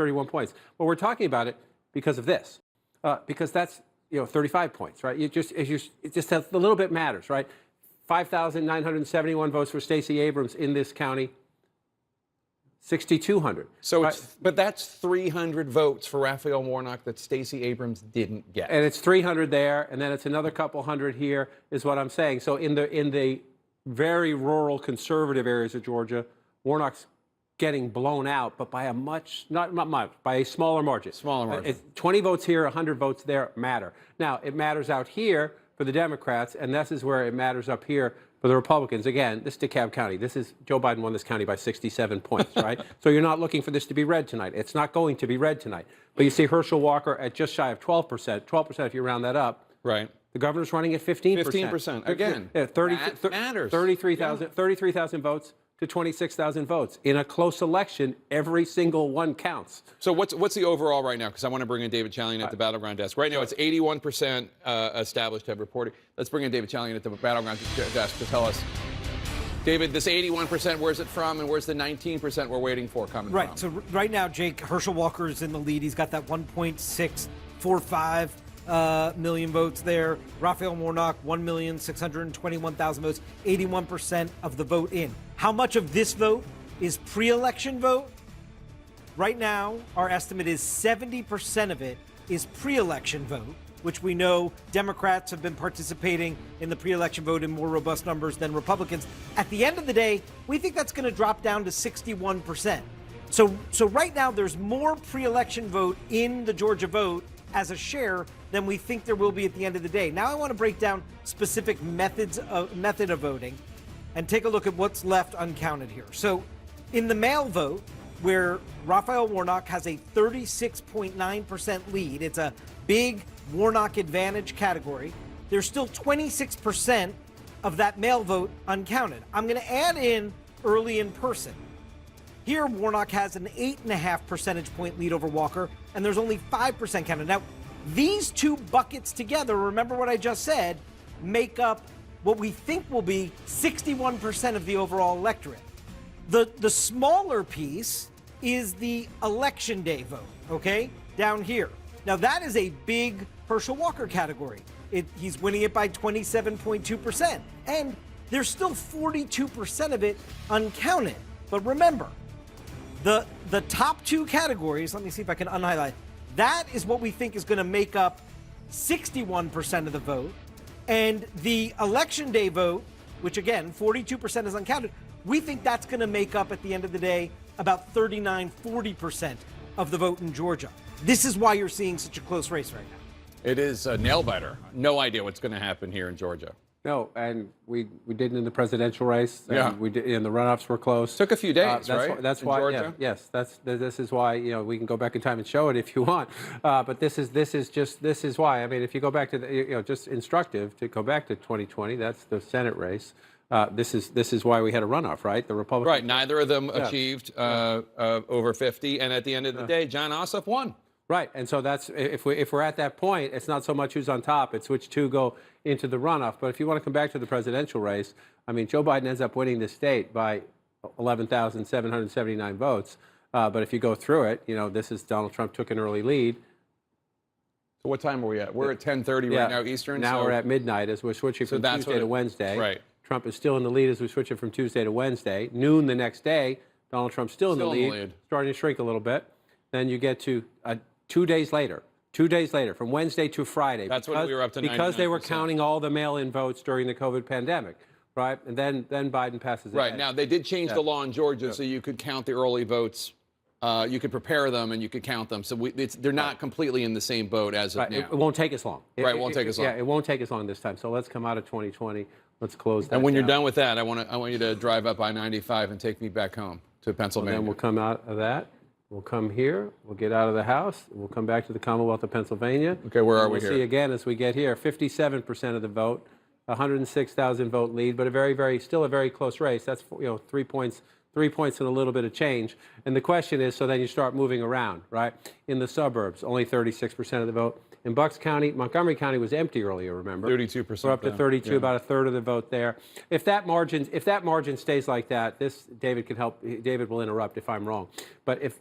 31 points. Well, we're talking about it because of this, because that's 35 points, right? It just a little bit matters, right? 5,971 votes for Stacey Abrams in this county. 6,200.
So, but that's 300 votes for Raphael Warnock that Stacey Abrams didn't get.
And it's 300 there, and then it's another couple hundred here, is what I'm saying. So in the very rural conservative areas of Georgia, Warnock's getting blown out, but by a not much, by a smaller margin.
Smaller margin.
20 votes here, 100 votes there matter. Now, it matters out here for the Democrats, and this is where it matters up here for the Republicans. Again, this is DeKalb County. Joe Biden won this county by 67 points, right? So you're not looking for this to be red tonight. It's not going to be red tonight. But you see Herschel Walker at just shy of 12%, 12% if you round that up.
Right.
The governor's running at 15%.
15%. Again, that matters.
33,000 votes to 26,000 votes. In a close election, every single one counts.
So what's the overall right now? Because I want to bring in David Chalian at the Battleground Desk. Right now, it's 81% established to have reported. Let's bring in David Chalian at the Battleground Desk to tell us, David, this 81%, where's it from, and where's the 19% we're waiting for coming from?
Right, so right now, Jake, Herschel Walker is in the lead. He's got that 1.645 million votes there. Raphael Warnock, 1,621,000 votes, 81% of the vote in. How much of this vote is pre-election vote? Right now, our estimate is 70% of it is pre-election vote, which we know Democrats have been participating in the pre-election vote in more robust numbers than Republicans. At the end of the day, we think that's going to drop down to 61%. So right now, there's more pre-election vote in the Georgia vote as a share than we think there will be at the end of the day. Now I want to break down specific method of voting and take a look at what's left uncounted here. So in the mail vote, where Raphael Warnock has a 36.9% lead, it's a big Warnock advantage category, there's still 26% of that mail vote uncounted. I'm going to add in early in person. Here, Warnock has an 8.5 percentage point lead over Walker, and there's only 5% counted. Now, these two buckets together, remember what I just said, make up what we think will be 61% of the overall electorate. The smaller piece is the election day vote, okay, down here. Now, that is a big Herschel Walker category. He's winning it by 27.2%, and there's still 42% of it uncounted. But remember, the top two categories, let me see if I can unhighlight, that is what we think is going to make up 61% of the vote. And the election day vote, which again, 42% is uncounted, we think that's going to make up at the end of the day about 40% of the vote in Georgia. This is why you're seeing such a close race right now.
It is a nail biter. No idea what's going to happen here in Georgia.
No, and we didn't in the presidential race.
Yeah,
we did, and the runoffs were close.
Took a few days, right?
That's why.
Georgia?
Yeah, yes, this is why we can go back in time and show it if you want. But this is why. I mean, if you go back to just instructive to go back to 2020. That's the Senate race. This is why we had a runoff, right? The Republicans.
Right. Neither of them achieved over 50, and at the end of the day, John Ossoff won.
Right, and so that's if we're at that point, it's not so much who's on top; it's which two go into the runoff. But if you want to come back to the presidential race, I mean, Joe Biden ends up winning the state by 11,779 votes. But if you go through it, this is Donald Trump took an early lead.
So what time are we at? We're at 10:30 right now Eastern.
Now we're at midnight as we're switching from Tuesday to Wednesday.
Right.
Trump is still in the lead as we switch it from Tuesday to Wednesday. Noon the next day, Donald Trump's still in the lead, starting to shrink a little bit. Then you get to 2 days later, from Wednesday to Friday.
That's when we were up to 99%.
Because they were counting all the mail-in votes during the COVID pandemic, right? And then Biden passes it.
Right. Now, they did change the law in Georgia so you could count the early votes. You could prepare them and you could count them. So they're not completely in the same boat as of now.
It won't take as long.
It won't take as long.
Yeah, it won't take as long this time. So let's come out of 2020. Let's close that
And when
down.
you're done with that, I want you to drive up I-95 and take me back home to Pennsylvania.
And then we'll come out of that. We'll come here, we'll get out of the House, we'll come back to the Commonwealth of Pennsylvania.
Okay, where are we here?
We'll see again as we get here, 57% of the vote, 106,000 vote lead, but still a very close race. That's 3 points and a little bit of change. And the question is, so then you start moving around, right? In the suburbs, only 36% of the vote. In Bucks County, Montgomery County was empty earlier, remember?
32%.
We're up to 32, about a third of the vote there. If that margin stays like that, David will interrupt if I'm wrong. But if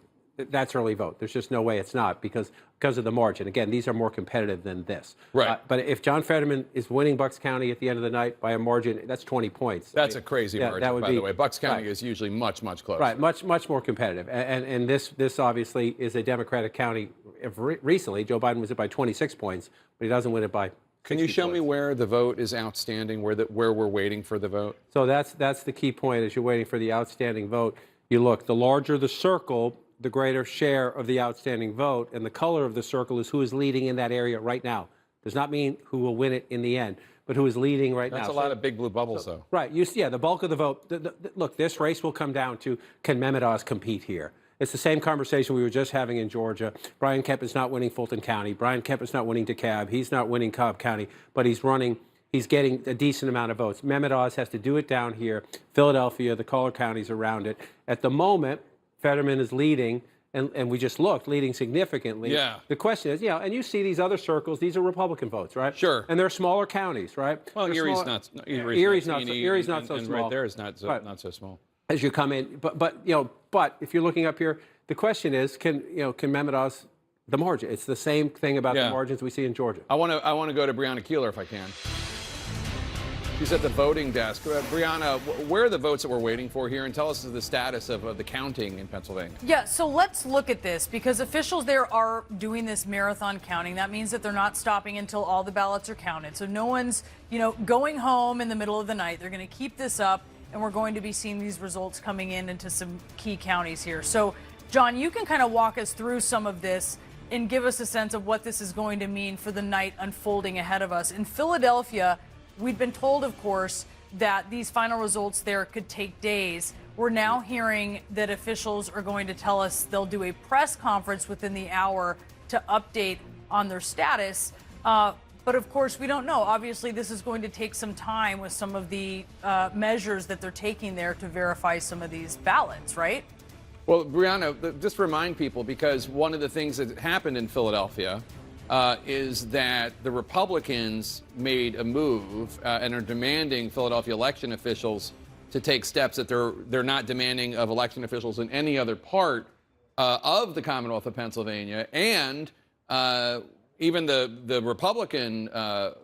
That's early vote. There's just no way it's not because of the margin. Again, these are more competitive than this.
Right.
But if John Fetterman is winning Bucks County at the end of the night by a margin, that's 20 points.
That's a crazy margin,
that would
by
be,
the way. Bucks County
right.
is usually much, much closer.
Right, much more competitive. And this obviously is a Democratic county. Recently, Joe Biden was it by 26 points, but he doesn't win it by.
Can you show me where the vote is outstanding, where we're waiting for the vote?
So that's the key point. As you're waiting for the outstanding vote, you look. The larger the circle, the greater share of the outstanding vote, and the color of the circle is who is leading in that area right now. Does not mean who will win it in the end, but who is leading right now.
That's a lot of big blue bubbles, though.
Right. The bulk of the vote. Look, this race will come down to, can Mehmet Oz compete here? It's the same conversation we were just having in Georgia. Brian Kemp is not winning Fulton County. Brian Kemp is not winning DeKalb. He's not winning Cobb County, but he's getting a decent amount of votes. Mehmet Oz has to do it down here. Philadelphia, the collar counties around it. At the moment, Fetterman is leading, and we just looked, leading significantly.
Yeah.
The question is, and you see these other circles, these are Republican votes, right?
Sure.
And they're smaller counties, right?
Well, Erie's not so
small.
Right there is not so small.
As you come in, but if you're looking up here, the question is, can Mehmet Oz the margin? It's the same thing about the margins we see in Georgia.
I want to go to Breonna Keeler if I can. She's at the voting desk. Breonna, where are the votes that we're waiting for here? And tell us the status of the counting in Pennsylvania.
Yeah, so let's look at this because officials there are doing this marathon counting. That means that they're not stopping until all the ballots are counted. So no one's, going home in the middle of the night. They're going to keep this up, and we're going to be seeing these results coming into some key counties here. So, John, you can kind of walk us through some of this and give us a sense of what this is going to mean for the night unfolding ahead of us. In Philadelphia, we'd been told, of course, that these final results there could take days. We're now hearing that officials are going to tell us they'll do a press conference within the hour to update on their status. But of course, we don't know. Obviously, this is going to take some time with some of the measures that they're taking there to verify some of these ballots, right?
Well, Breonna, just remind people, because one of the things that happened in Philadelphia is that the Republicans made a move and are demanding Philadelphia election officials to take steps that they're not demanding of election officials in any other part of the Commonwealth of Pennsylvania. And even the Republican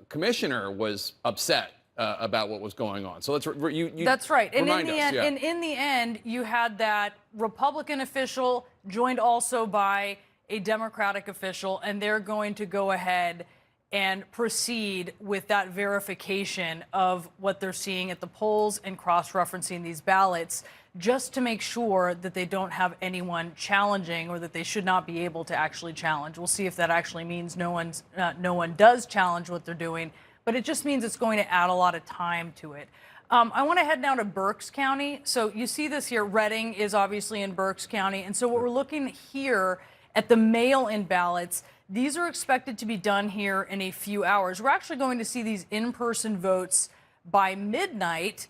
commissioner was upset about what was going on. So let's
That's right. And
in
the end, you had that Republican official joined also by a Democratic official, and they're going to go ahead and proceed with that verification of what they're seeing at the polls and cross-referencing these ballots just to make sure that they don't have anyone challenging or that they should not be able to actually challenge. We'll see if that actually means no one does challenge what they're doing, but it just means it's going to add a lot of time to it. I want to head now to Berks County. So you see this here. Reading is obviously in Berks County. And so what we're looking here at the mail-in ballots, these are expected to be done here in a few hours. We're actually going to see these in-person votes by midnight.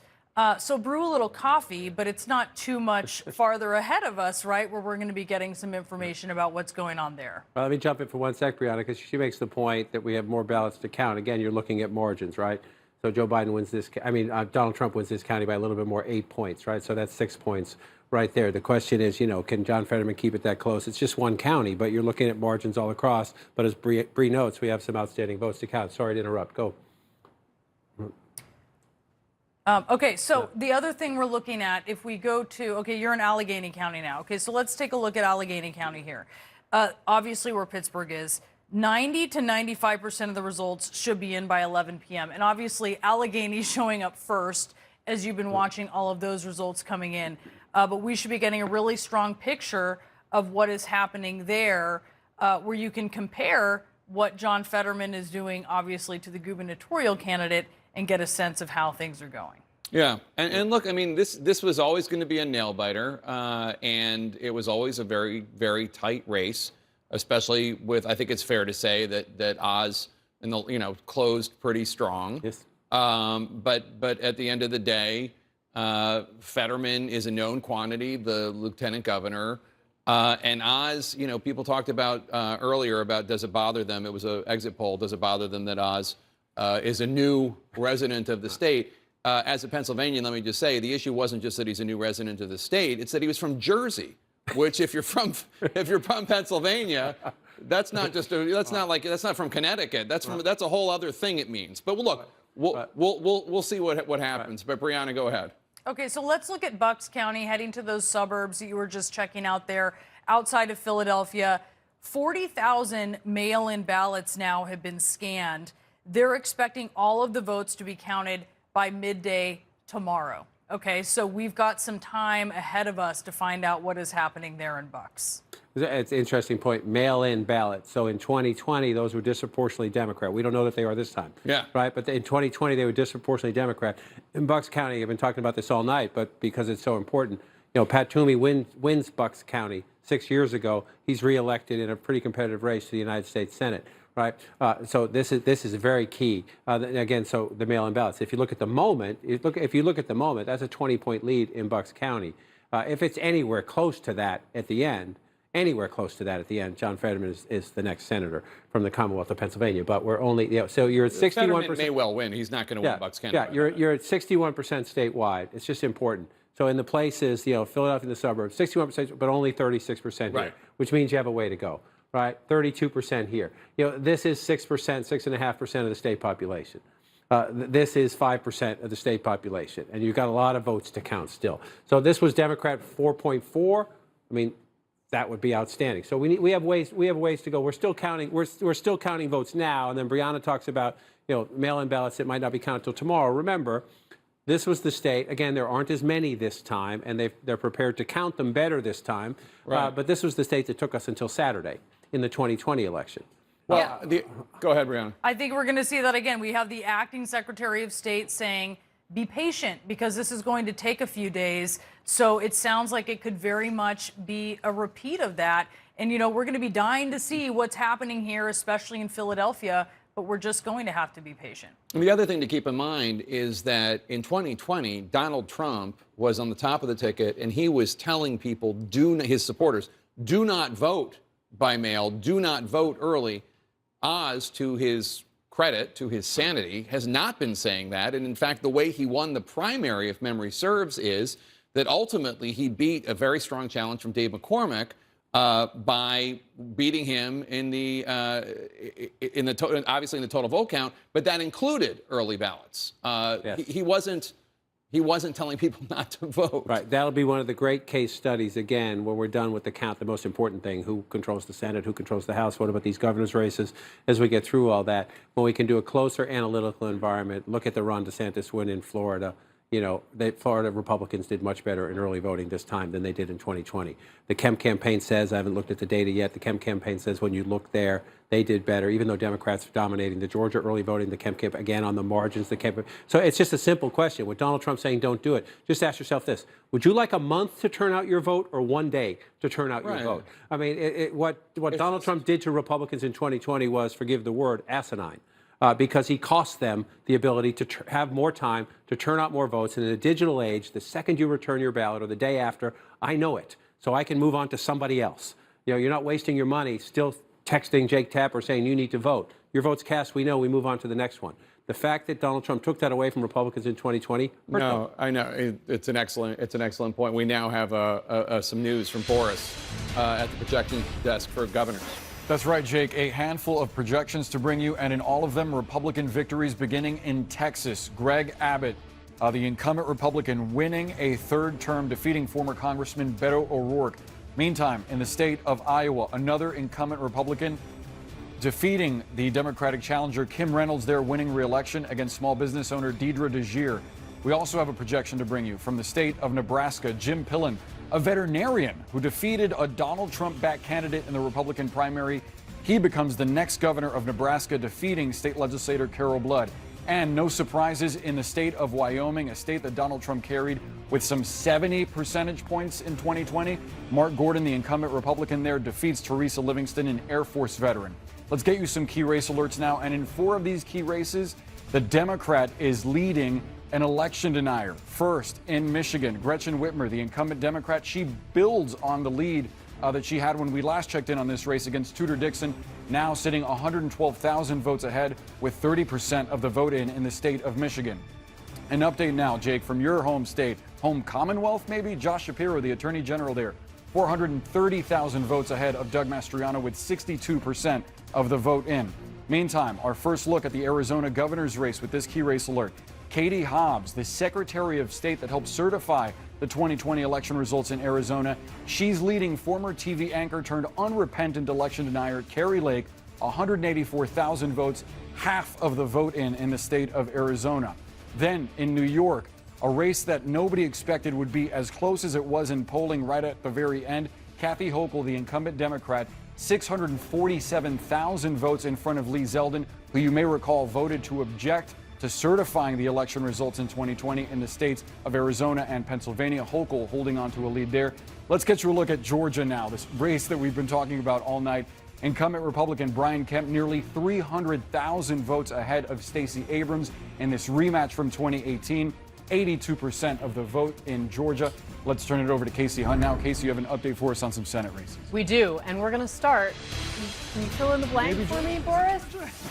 So brew a little coffee, but it's not too much farther ahead of us, right, where we're going to be getting some information about what's going on there.
Well, let me jump in for 1 sec, Breonna, because she makes the point that we have more ballots to count. Again, you're looking at margins, right? So Joe Biden wins this. Donald Trump wins this county by a little bit more, 8 points, right? So that's 6 points right there. The question is, can John Fetterman keep it that close? It's just one county, but you're looking at margins all across. But as Bree notes, we have some outstanding votes to count. Sorry to interrupt. Go.
Okay, so the other thing we're looking at, if we go to, you're in Allegheny County now. Okay, so let's take a look at Allegheny County here. Obviously, where Pittsburgh is, 90 to 95% of the results should be in by 11 p.m. And obviously, Allegheny's showing up first as you've been watching all of those results coming in. But we should be getting a really strong picture of what is happening there, where you can compare what John Fetterman is doing, obviously, to the gubernatorial candidate and get a sense of how things are going.
Yeah, and look, I mean, this was always going to be a nail biter, and it was always a very, very tight race, especially with, I think it's fair to say that Oz closed pretty strong.
Yes.
But at the end of the day, Fetterman is a known quantity, the lieutenant governor. And Oz, people talked about earlier about does it bother them? It was an exit poll. Does it bother them that Oz is a new resident of the state? As a Pennsylvanian, let me just say, the issue wasn't just that he's a new resident of the state. It's that he was from Jersey, which if you're from Pennsylvania, that's not just that's not from Connecticut. That's a whole other thing it means. But look, we'll see what happens. But Brianna, go ahead.
Okay, so let's look at Bucks County, heading to those suburbs that you were just checking out there outside of Philadelphia. 40,000 mail-in ballots now have been scanned. They're expecting all of the votes to be counted by midday tomorrow. Okay, so we've got some time ahead of us to find out what is happening there in Bucks.
It's an interesting point. Mail-in ballots. So in 2020, those were disproportionately Democrat. We don't know that they are this time.
Yeah.
Right? But in 2020, they were disproportionately Democrat. In Bucks County, I've been talking about this all night, but because it's so important, Pat Toomey wins Bucks County 6 years ago. He's reelected in a pretty competitive race to the United States Senate. Right. So this is very key. Again, so the mail-in ballots. If you look at the moment, that's a 20-point lead in Bucks County. If it's anywhere close to that at the end, John Fetterman is the next senator from the Commonwealth of Pennsylvania. But we're only, so you're at 61%.
Fetterman may well win. He's not going to win Bucks County.
Yeah, you're at 61% statewide. It's just important. So in the places, Philadelphia and the suburbs, 61%, but only 36% here, which means you have a way to go. Right, 32% here. This is 6%, 6.5% of the state population. This is 5% of the state population, and you've got a lot of votes to count still. So this was Democrat 4.4. I mean, that would be outstanding. So we have ways to go. We're still counting. We're still counting votes now, and then Brianna talks about mail-in ballots that might not be counted till tomorrow. Remember, this was the state. Again, there aren't as many this time, and they're prepared to count them better this time.
Right.
But this was the state that took us until Saturday in the 2020 election.
Well, go ahead, Brianna.
I think we're going to see that again. We have the acting Secretary of State saying, be patient because this is going to take a few days. So it sounds like it could very much be a repeat of that. And, we're going to be dying to see what's happening here, especially in Philadelphia, but we're just going to have to be patient.
And the other thing to keep in mind is that in 2020, Donald Trump was on the top of the ticket, and he was telling people, his supporters, do not vote by mail, do not vote early. Oz, to his credit, to his sanity, has not been saying that. And in fact, the way he won the primary, if memory serves, is that ultimately he beat a very strong challenge from Dave McCormick by beating him in the obviously in the total vote count, but that included early ballots.
Yes.
He wasn't telling people not to vote.
Right. That'll be one of the great case studies, again, when we're done with the count, the most important thing, who controls the Senate, who controls the House, what about these governor's races, as we get through all that, when we can do a closer analytical environment, look at the Ron DeSantis win in Florida. Florida Republicans did much better in early voting this time than they did in 2020. The Kemp campaign says, I haven't looked at the data yet, the Kemp campaign says when you look there, they did better, even though Democrats are dominating the Georgia early voting, the Kemp campaign, again, on the margins, the Kemp. So it's just a simple question. With Donald Trump saying don't do it, just ask yourself this. Would you like a month to turn out your vote or 1 day to turn out your vote? I mean, what Donald Trump did to Republicans in 2020 was, forgive the word, asinine. Because he cost them the ability to have more time to turn out more votes. And in a digital age, the second you return your ballot or the day after, I know it. So I can move on to somebody else. You're not wasting your money still texting Jake Tapper saying you need to vote. Your vote's cast, we know, we move on to the next one. The fact that Donald Trump took that away from Republicans in 2020 hurt them.
I know. It's an excellent point. We now have some news from Boris at the projection desk for governors.
That's right, Jake. A handful of projections to bring you, and in all of them, Republican victories beginning in Texas. Greg Abbott, the incumbent Republican, winning a third term, defeating former Congressman Beto O'Rourke. Meantime, in the state of Iowa, another incumbent Republican defeating the Democratic challenger Kim Reynolds there, winning re-election against small business owner Deidre DeGier. We also have a projection to bring you from the state of Nebraska. Jim Pillen, a veterinarian who defeated a Donald Trump-backed candidate in the Republican primary. He becomes the next governor of Nebraska, defeating state legislator Carol Blood. And no surprises in the state of Wyoming, a state that Donald Trump carried with some 70 percentage points in 2020. Mark Gordon, the incumbent Republican there, defeats Teresa Livingston, an Air Force veteran. Let's get you some key race alerts now. And in 4 of these key races, the Democrat is leading an election denier. First, in Michigan, Gretchen Whitmer, the incumbent Democrat, she builds on the lead that she had when we last checked in on this race against Tudor Dixon, now sitting 112,000 votes ahead with 30% of the vote in the state of Michigan. An update now, Jake, from your home state, home Commonwealth maybe? Josh Shapiro, the Attorney General there, 430,000 votes ahead of Doug Mastriano with 62% of the vote in. Meantime, our first look at the Arizona governor's race with this key race alert. Katie Hobbs, the Secretary of State that helped certify the 2020 election results in Arizona, she's leading former TV anchor turned unrepentant election denier Kari Lake, 184,000 votes, half of the vote in the state of Arizona. Then in New York, a race that nobody expected would be as close as it was in polling right at the very end. Kathy Hochul, the incumbent Democrat, 647,000 votes in front of Lee Zeldin, who you may recall voted to object to certifying the election results in 2020 in the states of Arizona and Pennsylvania. Hochul holding on to a lead there. Let's get you a look at Georgia now, this race that we've been talking about all night. Incumbent Republican Brian Kemp nearly 300,000 votes ahead of Stacey Abrams in this rematch from 2018. 82% of the vote in Georgia. Let's turn it over to Casey Hunt now. Casey, you have an update for us on some Senate races.
We do, and we're going to start. Can you fill in the blank for me, Boris?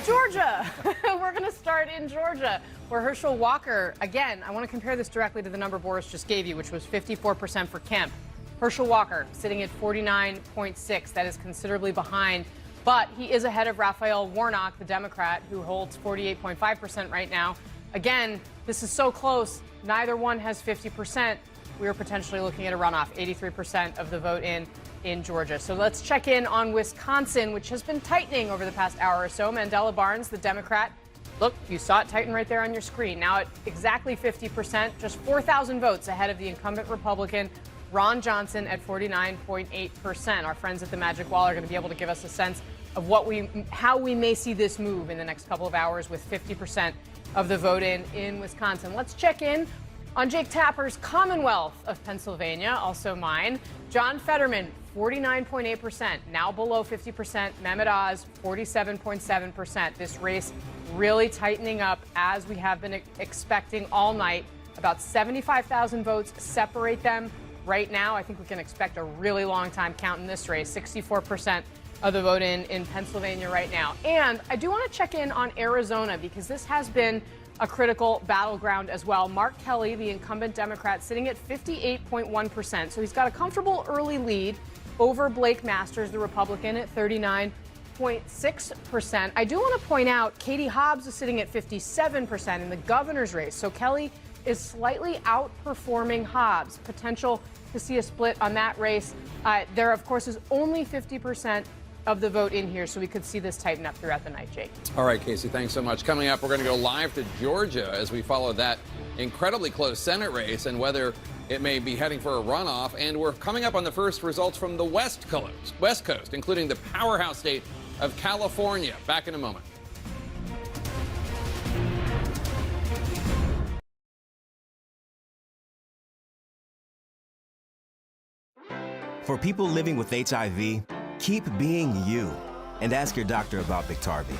Georgia. We're going to start in Georgia, where Herschel Walker, again, I want to compare this directly to the number Boris just gave you, which was 54% for Kemp. Herschel Walker sitting at 49.6. That is considerably behind, but he is ahead of Raphael Warnock, the Democrat, who holds 48.5% right now. Again, this is so close. Neither one has 50%. We are potentially looking at a runoff, 83% of the vote in Georgia. So let's check in on Wisconsin, which has been tightening over the past hour or so. Mandela Barnes, the Democrat, look, you saw it tighten right there on your screen. Now at exactly 50%, just 4,000 votes ahead of the incumbent Republican, Ron Johnson, at 49.8%. Our friends at the Magic Wall are going to be able to give us a sense of how we may see this move in the next couple of hours with 50% of the vote in Wisconsin. Let's check in on Jake Tapper's Commonwealth of Pennsylvania, also mine. John Fetterman, 49.8%, now below 50%. Mehmet Oz, 47.7%. This race really tightening up as we have been expecting all night. About 75,000 votes separate them right now. I think we can expect a really long time count in this race. 64% of the vote in Pennsylvania right now. And I do want to check in on Arizona because this has been a critical battleground as well. Mark Kelly, the incumbent Democrat, sitting at 58.1%. So he's got a comfortable early lead over Blake Masters, the Republican, at 39.6%. I do want to point out Katie Hobbs is sitting at 57% in the governor's race. So Kelly is slightly outperforming Hobbs. Potential to see a split on that race. There, of course, is only 50% of the vote in here, so we could see this tighten up throughout the night, Jake.
All right, Casey, thanks so much. Coming up, we're going to go live to Georgia as we follow that incredibly close Senate race and whether it may be heading for a runoff. And we're coming up on the first results from the West Coast, including the powerhouse state of California. Back in a moment.
For people living with HIV, keep being you and ask your doctor about Biktarvy.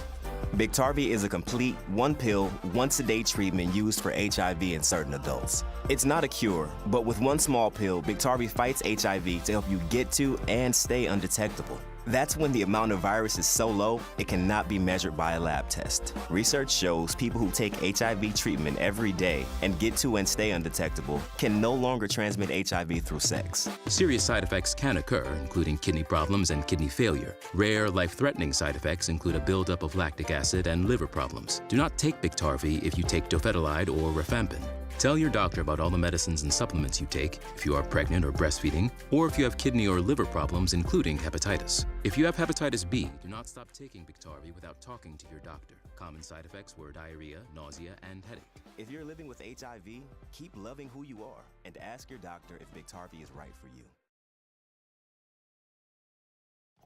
Biktarvy is a complete one-pill, once-a-day treatment used for HIV in certain adults. It's not a cure, but with one small pill, Biktarvy fights HIV to help you get to and stay undetectable. That's when the amount of virus is so low, it cannot be measured by a lab test. Research shows people who take HIV treatment every day and get to and stay undetectable can no longer transmit HIV through sex.
Serious side effects can occur, including kidney problems and kidney failure. Rare, life-threatening side effects include a buildup of lactic acid and liver problems. Do not take Biktarvy if you take dofetilide or rifampin. Tell your doctor about all the medicines and supplements you take if you are pregnant or breastfeeding, or if you have kidney or liver problems, including hepatitis. If you have hepatitis B, do not stop taking Biktarvy without talking to your doctor. Common side effects were diarrhea, nausea, and headache.
If you're living with HIV, keep loving who you are and ask your doctor if Biktarvy is right for you.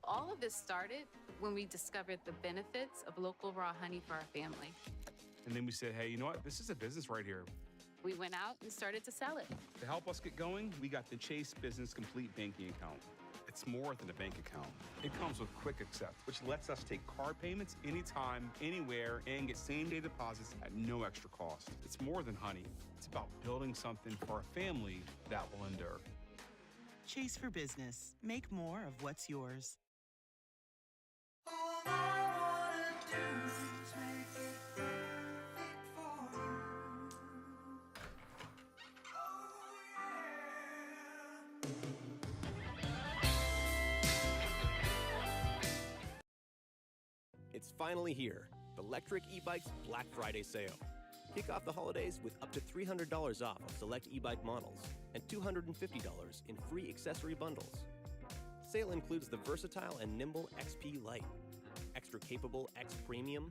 All of this started when we discovered the benefits of local raw honey for our family.
And then we said, hey, you know what? This is a business right here.
We went out and started to sell it.
To help us get going, we got the Chase Business Complete banking account. It's more than a bank account. It comes with Quick Accept, which lets us take card payments anytime, anywhere, and get same-day deposits at no extra cost. It's more than honey. It's about building something for a family that will endure.
Chase for Business. Make more of what's yours.
finally here, the Electric e-bikes Black Friday sale. Kick off the holidays with up to $300 off of select e-bike models and $250 in free accessory bundles. Sale includes the versatile and nimble XP Lite, extra capable X Premium,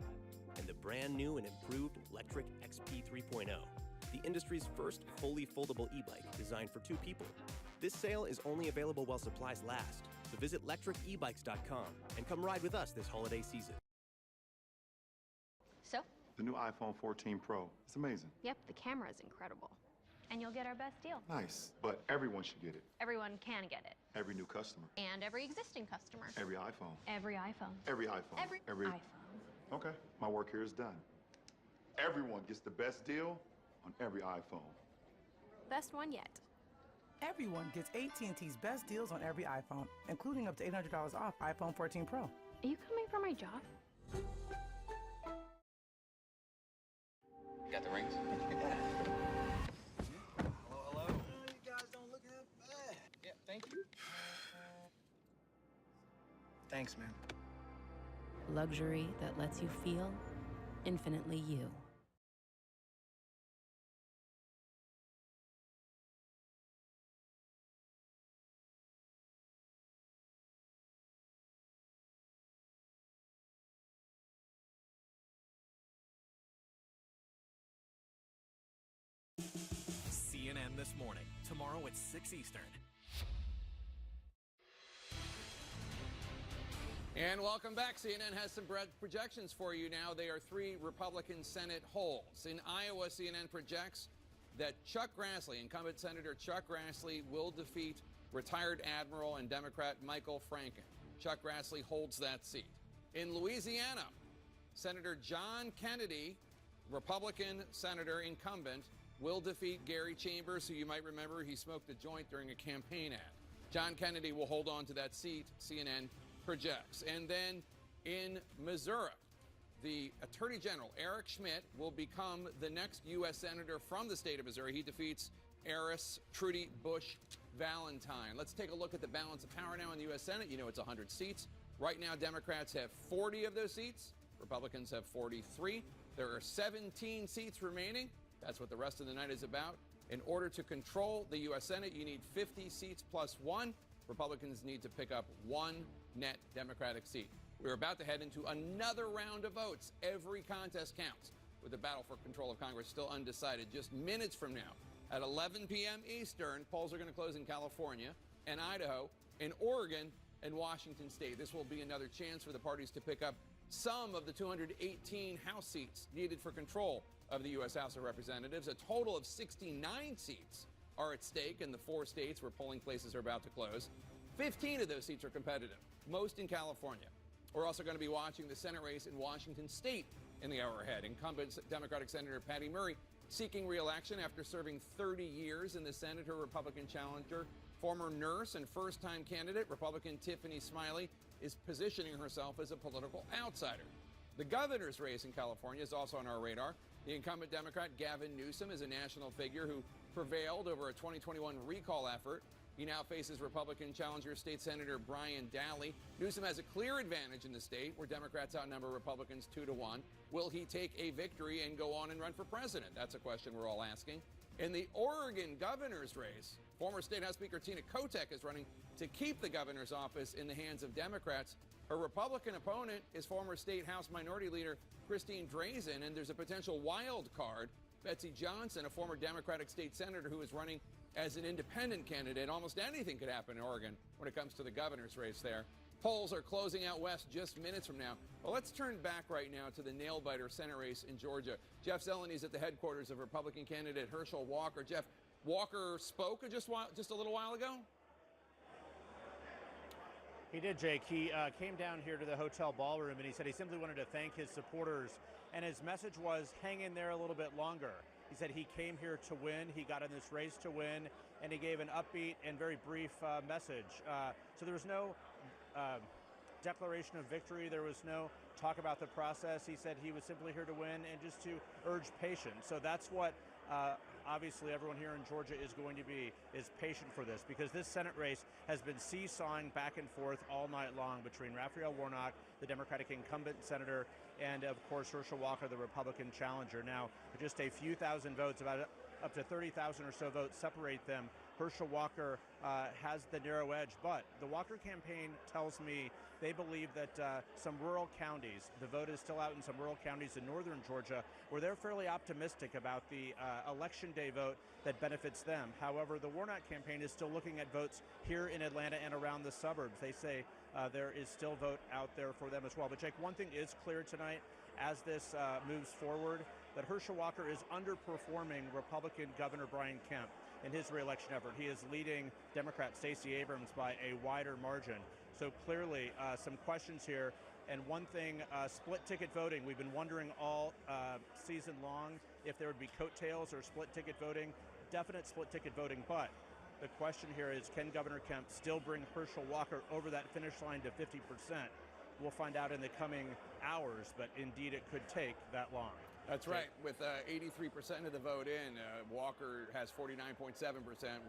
and the brand new and improved Electric XP 3.0, the industry's first fully foldable e-bike designed for 2 people. This sale is only available while supplies last, so visit lectricebikes.com and come ride with us this holiday season.
So?
The new iPhone 14 Pro. It's amazing.
Yep, the camera is incredible. And you'll get our best deal.
Nice. But everyone should get it.
Everyone can get it.
Every new customer.
And every existing customer.
Every iPhone.
Every iPhone.
Every iPhone.
Every iPhone.
Okay, my work here is done. Everyone gets the best deal on every iPhone.
Best one yet.
Everyone gets AT&T's best deals on every iPhone, including up to $800 off iPhone 14 Pro.
Are you coming for my job?
Got the rings?
Hello. You guys don't look that bad.
Yeah, thank you.
Thanks, man.
Luxury that lets you feel infinitely you.
CNN This Morning, tomorrow at 6 Eastern.
And welcome back. CNN has some projections for you now. They are 3 Republican Senate holes. In Iowa, CNN projects that Chuck Grassley, incumbent Senator Chuck Grassley, will defeat retired Admiral and Democrat Michael Franken. Chuck Grassley holds that seat. In Louisiana, Senator John Kennedy, Republican senator incumbent, will defeat Gary Chambers, who you might remember he smoked a joint during a campaign ad. John Kennedy will hold on to that seat, CNN projects. And then in Missouri, the Attorney General, Eric Schmidt, will become the next U.S. Senator from the state of Missouri. He defeats heiress Trudy Bush Valentine. Let's take a look at the balance of power now in the U.S. Senate. You know it's 100 seats. Right now, Democrats have 40 of those seats. Republicans have 43. There are 17 seats remaining. That's what the rest of the night is about. In order to control the U.S. Senate, you need 50 seats plus 1. Republicans need to pick up 1 net Democratic seat. We're about to head into another round of votes. Every contest counts, with the battle for control of Congress still undecided. Just minutes from now, at 11 p.m. Eastern, polls are going to close in California and Idaho, in Oregon, and Washington State. This will be another chance for the parties to pick up some of the 218 House seats needed for control of the U.S. House of Representatives. A total of 69 seats are at stake in the 4 states where polling places are about to close. 15 of those seats are competitive, most in California. We're also going to be watching the Senate race in Washington State in the hour ahead. Incumbent Democratic Senator Patty Murray seeking re-election after serving 30 years in the Senate. Her Republican challenger, former nurse and first-time candidate, Republican Tiffany Smiley, is positioning herself as a political outsider. The governor's race in California is also on our radar. The incumbent Democrat Gavin Newsom is a national figure who prevailed over a 2021 recall effort. He now faces Republican challenger State Senator Brian Daly. Newsom has a clear advantage in the state where Democrats outnumber Republicans 2-1. Will he take a victory and go on and run for president? That's a question we're all asking. In the Oregon governor's race, former State House Speaker Tina Kotek is running to keep the governor's office in the hands of Democrats. Her Republican opponent is former State House Minority Leader Christine Drazen, and there's a potential wild card, Betsy Johnson, a former Democratic state senator who is running as an independent candidate. Almost anything could happen in Oregon when it comes to the governor's race there. Polls are closing out west just minutes from now. Well, let's turn back right now to the nail-biter Senate race in Georgia. Jeff Zeleny at the headquarters of Republican candidate Herschel Walker. Jeff, Walker spoke just a little while ago?
He did, Jake. He came down here to the hotel ballroom and he said he simply wanted to thank his supporters. And his message was, hang in there a little bit longer. He said he came here to win. He got in this race to win. And he gave an upbeat and very brief message. So there was no declaration of victory. There was no talk about the process. He said he was simply here to win and just to urge patience. So that's what obviously everyone here in Georgia is patient for this, because this Senate race has been seesawing back and forth all night long between Raphael Warnock, the Democratic incumbent senator, and of course Herschel Walker, the Republican challenger. Now, just a few thousand votes, about up to 30,000 or so votes separate them. Herschel Walker has the narrow edge, but the Walker campaign tells me they believe that some rural counties, the vote is still out in some rural counties in northern Georgia, where they're fairly optimistic about the election day vote that benefits them. However, the Warnock campaign is still looking at votes here in Atlanta and around the suburbs. They say there is still vote out there for them as well. But Jake, one thing is clear tonight as this moves forward, that Herschel Walker is underperforming Republican Governor Brian Kemp in his reelection effort. He is leading Democrat Stacey Abrams by a wider margin. So clearly some questions here. And one thing, split ticket voting, we've been wondering all season long if there would be coattails or split ticket voting. Definite split ticket voting, but the question here is, can Governor Kemp still bring Herschel Walker over that finish line to 50%? We'll find out in the coming hours, but indeed it could take that long.
That's right. With 83% of the vote in, Walker has 49.7%,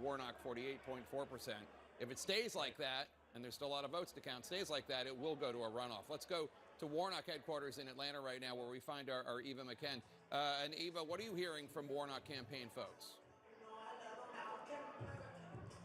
Warnock 48.4%. If it stays like that, and there's still a lot of votes to count, stays like that, it will go to a runoff. Let's go to Warnock headquarters in Atlanta right now, where we find our Eva McKen. And Eva, what are you hearing from Warnock campaign folks?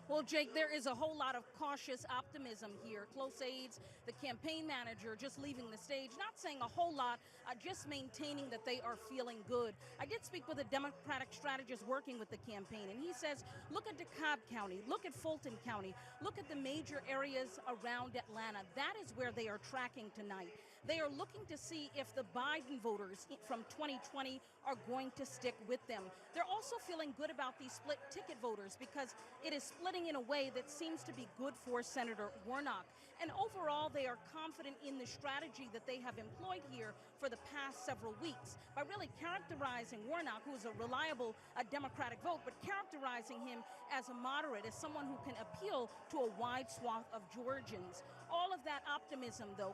Well, Jake, there is a whole lot of cautious optimism here. Close aides, the campaign manager just leaving the stage, not saying a whole lot, just maintaining that they are feeling good. I did speak with a Democratic strategist working with the campaign, and he says, look at DeKalb County, look at Fulton County, look at the major areas around Atlanta. That is where they are tracking tonight. They are looking to see if the Biden voters from 2020 are going to stick with them. They're also feeling good about these split ticket voters because it is splitting in a way that seems to be good for Senator Warnock. And overall, they are confident in the strategy that they have employed here for the past several weeks by really characterizing Warnock, who is a reliable Democratic vote, but characterizing him as a moderate, as someone who can appeal to a wide swath of Georgians. All of that optimism, though,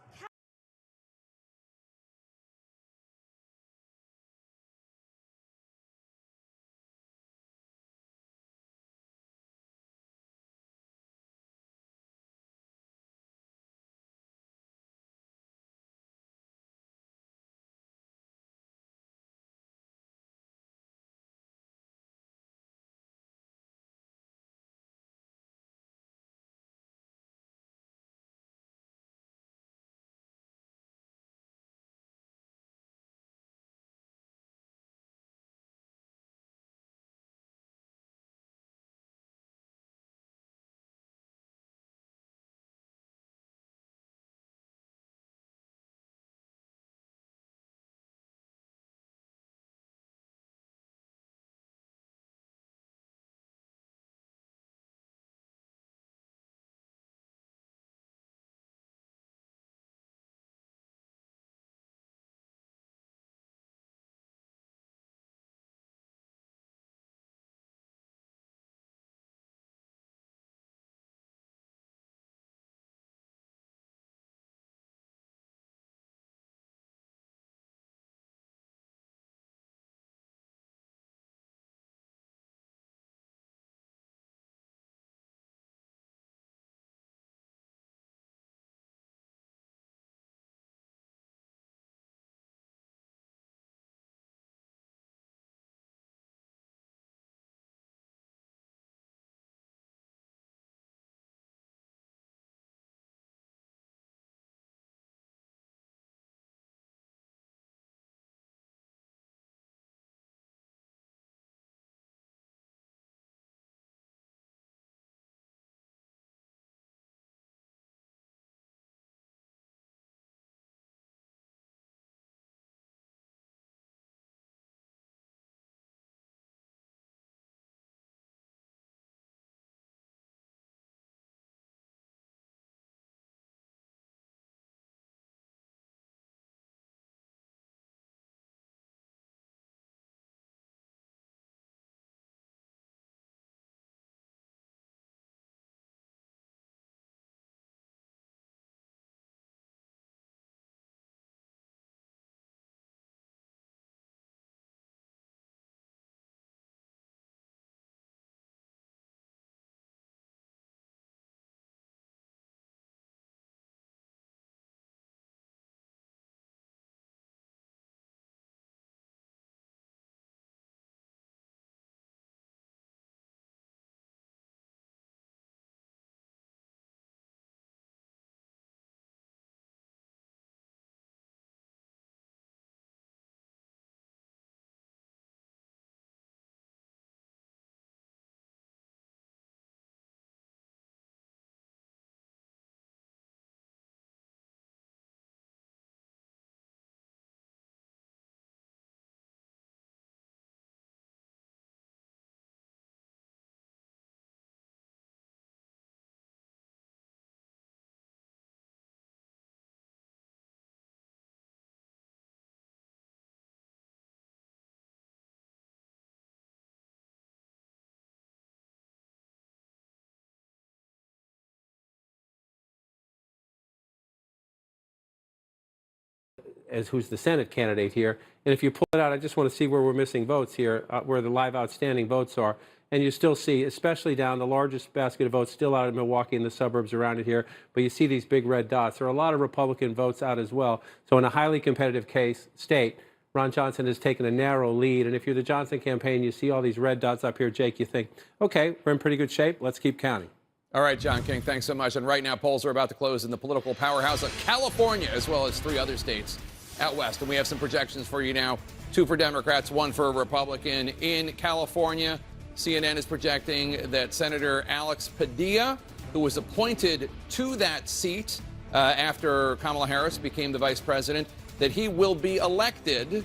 as who's the Senate candidate here. And if you pull it out, I just want to see where we're missing votes here, where the live outstanding votes are. And you still see, especially down the largest basket of votes still out of Milwaukee and the suburbs around it here. But you see these big red dots. There are a lot of Republican votes out as well. So in a highly competitive state, Ron Johnson has taken a narrow lead. And if you're the Johnson campaign, you see all these red dots up here, Jake, you think, okay, we're in pretty good shape. Let's keep counting.
All right, John King, thanks so much. And right now, polls are about to close in the political powerhouse of California, as well as 3 other states out west. And we have some projections for you now. 2 for Democrats, 1 for a Republican. In California, CNN is projecting that Senator Alex Padilla, who was appointed to that seat after Kamala Harris became the vice president, that he will be elected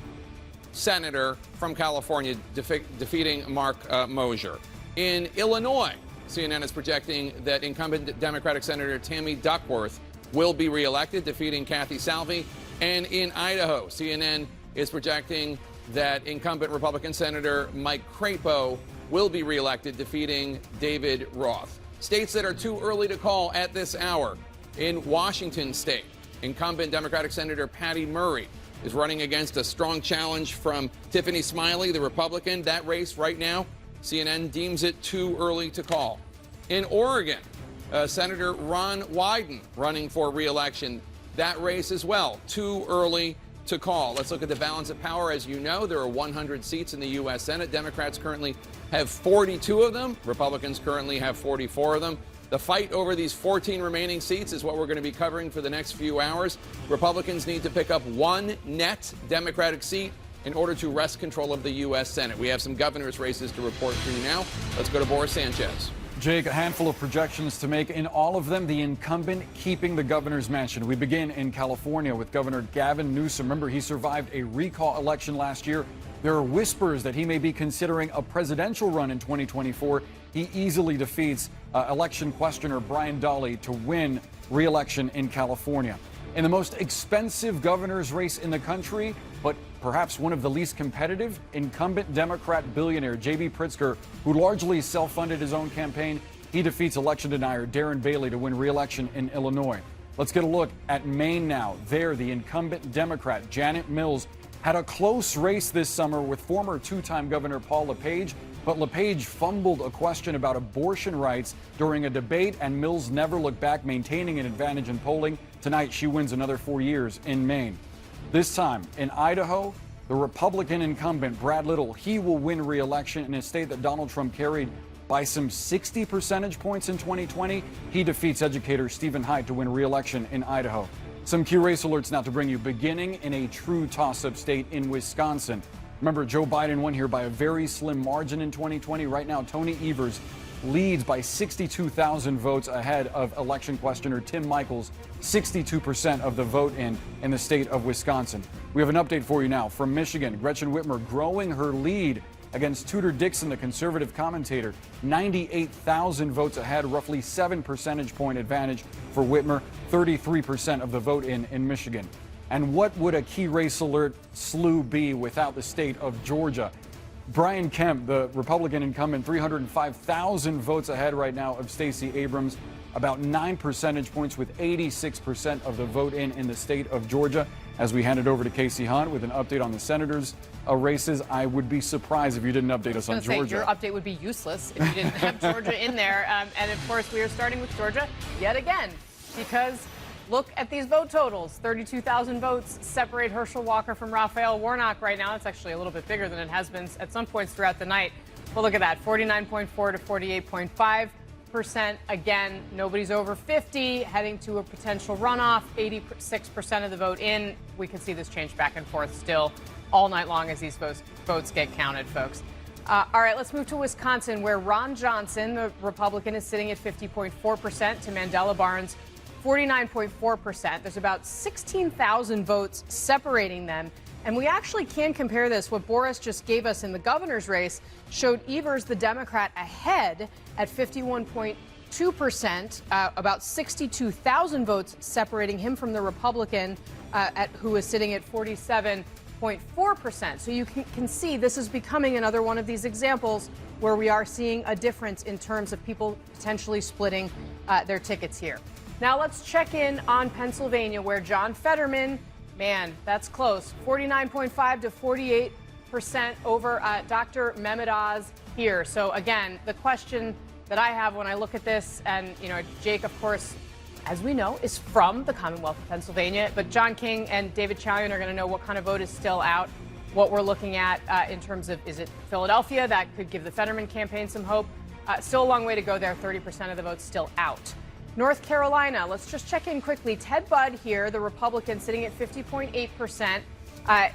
senator from California, defeating Mark Mosier. In Illinois, CNN is projecting that incumbent Democratic Senator Tammy Duckworth will be reelected, defeating Kathy Salvi. And in Idaho, CNN is projecting that incumbent Republican Senator Mike Crapo will be reelected, defeating David Roth. States that are too early to call at this hour. In Washington state, incumbent Democratic Senator Patty Murray is running against a strong challenge from Tiffany Smiley, the Republican. That race right now, CNN deems it too early to call. In Oregon, Senator Ron Wyden running for re-election. That race as well, too early to call. Let's look at the balance of power. As you know, there are 100 seats in the U.S. Senate. Democrats currently have 42 of them. Republicans currently have 44 of them. The fight over these 14 remaining seats is what we're going to be covering for the next few hours. Republicans need to pick up 1 net Democratic seat in order to wrest control of the U.S. Senate. We have some governor's races to report for you now. Let's go to Boris Sanchez.
Jake, a handful of projections to make. In all of them, the incumbent keeping the governor's mansion. We begin in California with Governor Gavin Newsom. Remember, he survived a recall election last year. There are whispers that he may be considering a presidential run in 2024. He easily defeats election questioner Brian Dahle to win re-election in California. In the most expensive governor's race in the country, but perhaps one of the least competitive, incumbent Democrat billionaire J.B. Pritzker, who largely self-funded his own campaign, he defeats election denier Darren Bailey to win re-election in Illinois. Let's get a look at Maine now. There, the incumbent Democrat Janet Mills had a close race this summer with former 2-time Governor Paul LePage, but LePage fumbled a question about abortion rights during a debate, and Mills never looked back, maintaining an advantage in polling. Tonight, she wins another 4 years in Maine. This time in Idaho, the Republican incumbent Brad Little, he will win re-election in a state that Donald Trump carried by some 60 percentage points in 2020. He defeats educator Stephen Haidt to win re-election in Idaho. Some key race alerts now to bring you, beginning in a true toss-up state in Wisconsin. Remember, Joe Biden won here by a very slim margin in 2020. Right now, Tony Evers leads by 62,000 votes ahead of election questioner Tim Michaels, 62% of the vote in the state of Wisconsin. We have an update for you now from Michigan. Gretchen Whitmer growing her lead against Tudor Dixon, the conservative commentator. 98,000 votes ahead, roughly 7 percentage point advantage for Whitmer, 33% of the vote in Michigan. And what would a key race alert slew be without the state of Georgia? Brian Kemp, the Republican incumbent, 305,000 votes ahead right now of Stacey Abrams, about 9 percentage points with 86% of the vote in the state of Georgia. As we hand it over to Casey Hunt with an update on the senators' races, I would be surprised if you didn't update us on Georgia.
Your update would be useless if you didn't have Georgia in there. And of course, we are starting with Georgia yet again, because look at these vote totals. 32,000 votes separate Herschel Walker from Raphael Warnock right now. It's actually a little bit bigger than it has been at some points throughout the night. Well, look at that, 49.4 to 48.5%. Again, nobody's over 50, heading to a potential runoff, 86% of the vote in. We can see this change back and forth still all night long as these votes get counted, folks. All right, let's move to Wisconsin, where Ron Johnson, the Republican, is sitting at 50.4% to Mandela Barnes' 49.4%. There's about 16,000 votes separating them. And we actually can compare this. What Boris just gave us in the governor's race showed Evers, the Democrat, ahead at 51.2%, about 62,000 votes separating him from the Republican, who is sitting at 47.4%. So you can see this is becoming another one of these examples where we are seeing a difference in terms of people potentially splitting their tickets here. Now let's check in on Pennsylvania, where John Fetterman Man, that's close. 49.5 to 48% over Dr. Mehmet Oz here. So again, the question that I have when I look at this, and Jake, of course, as we know, is from the Commonwealth of Pennsylvania, but John King and David Chalian are going to know what kind of vote is still out, what we're looking at in terms of, is it Philadelphia? That could give the Fetterman campaign some hope. Still a long way to go there. 30% of the vote's still out. North Carolina, let's just check in quickly. Ted Budd here, the Republican, sitting at 50.8%.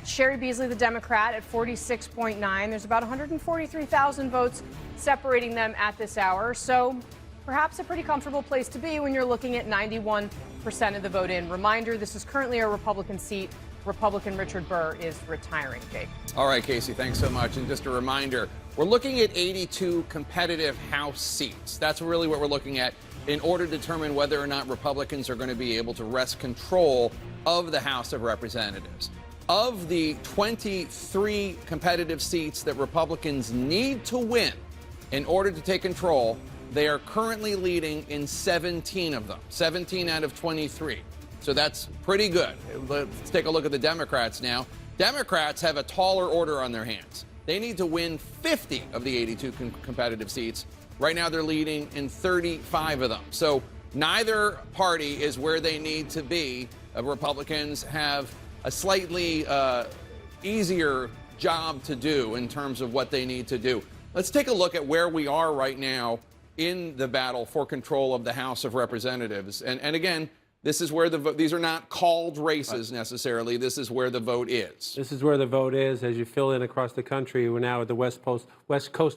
Sherry Beasley, the Democrat, at 46.9%. There's about 143,000 votes separating them at this hour. So perhaps a pretty comfortable place to be when you're looking at 91% of the vote in. Reminder, this is currently a Republican seat. Republican Richard Burr is retiring, Jake.
All right, Casey, thanks so much. And just a reminder, we're looking at 82 competitive House seats. That's really what we're looking at in order to determine whether or not Republicans are going to be able to wrest control of the House of Representatives. Of the 23 competitive seats that Republicans need to win in order to take control, they are currently leading in 17 of them, 17 out of 23. So that's pretty good. Let's take a look at the Democrats now. Democrats have a taller order on their hands. They need to win 50 of the 82 competitive seats. Right now they're leading in 35 of them. So neither party is where they need to be. Republicans have a slightly easier job to do in terms of what they need to do. Let's take a look at where we are right now in the battle for control of the House of Representatives. And again, this is where the vote, these are not called races necessarily. This is where the vote is.
This is where the vote is. As you fill in across the country, we're now at the West Coast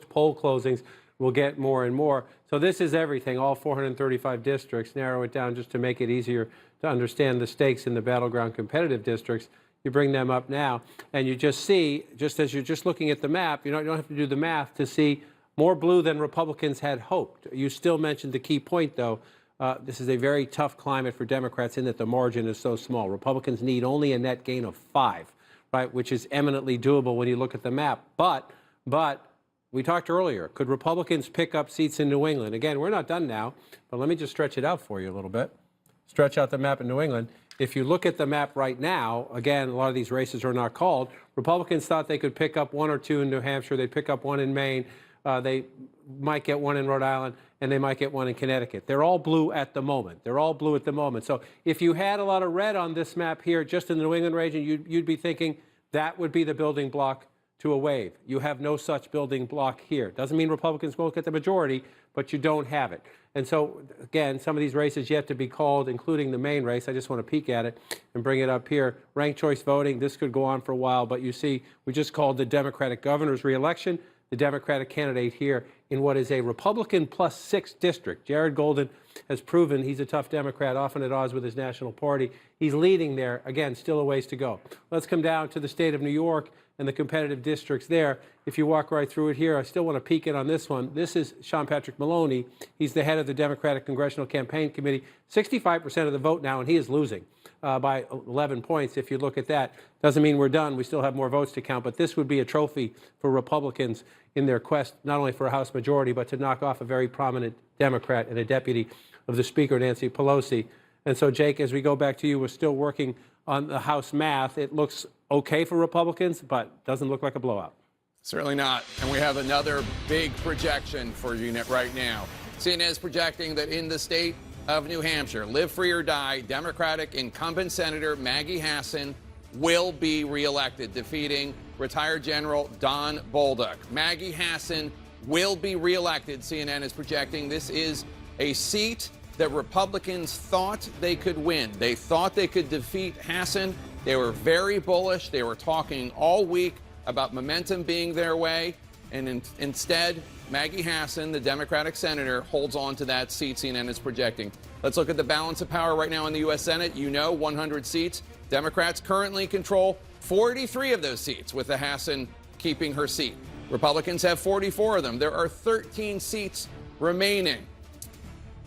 poll closings. We'll get more and more. So this is everything, all 435 districts. Narrow it down just to make it easier to understand the stakes in the battleground competitive districts. You bring them up now, and you just see, just as you're just looking at the map, you don't have to do the math to see more blue than Republicans had hoped. You still mentioned the key point, though. This is a very tough climate for Democrats in that the margin is so small. Republicans need only a net gain of 5, right, which is eminently doable when you look at the map. But we talked earlier, could Republicans pick up seats in New England? Again, we're not done now, but let me just stretch it out for you a little bit. Stretch out the map in New England. If you look at the map right now, again, a lot of these races are not called. Republicans thought they could pick up 1 or 2 in New Hampshire. They'd pick up 1 in Maine. They might get 1 in Rhode Island, and they might get 1 in Connecticut. They're all blue at the moment. They're all blue at the moment. So if you had a lot of red on this map here, just in the New England region, you'd be thinking that would be the building block to a wave. You have no such building block here. Doesn't mean Republicans won't get the majority, but you don't have it. And so, again, some of these races yet to be called, including the main race. I just want to peek at it and bring it up here. Ranked choice voting, this could go on for a while, but you see, we just called the Democratic governor's reelection. The Democratic candidate here in what is a Republican +6 district. Jared Golden has proven he's a tough Democrat, often at odds with his national party. He's leading there. Again, still a ways to go. Let's come down to the state of New York and the competitive districts there. If you walk right through it here, I still want to peek in on this one. This is Sean Patrick Maloney. He's the head of the Democratic Congressional Campaign Committee. 65% of the vote now, and he is losing by 11 points. If you look at that, doesn't mean we're done. We still have more votes to count, but this would be a trophy for Republicans in their quest not only for a House majority, but to knock off a very prominent Democrat and a deputy of the Speaker, Nancy Pelosi. And so, Jake, as we go back to you, we're still working on the House math. It looks okay for Republicans, but doesn't look like a blowout.
Certainly not. And we have another big projection for you right now. CNN is projecting that in the state of New Hampshire, live free or die, Democratic incumbent Senator Maggie Hassan will be reelected, defeating retired General Don Bolduc. Maggie Hassan will be reelected, CNN is projecting. This is a seat that Republicans thought they could win. They thought they could defeat Hassan. They were very bullish. They were talking all week about momentum being their way. And instead, Maggie Hassan, the Democratic senator, holds on to that seat CNN is projecting. Let's look at the balance of power right now in the U.S. Senate. 100 seats. Democrats currently control 43 of those seats, with the Hassan keeping her seat. Republicans have 44 of them. There are 13 seats remaining.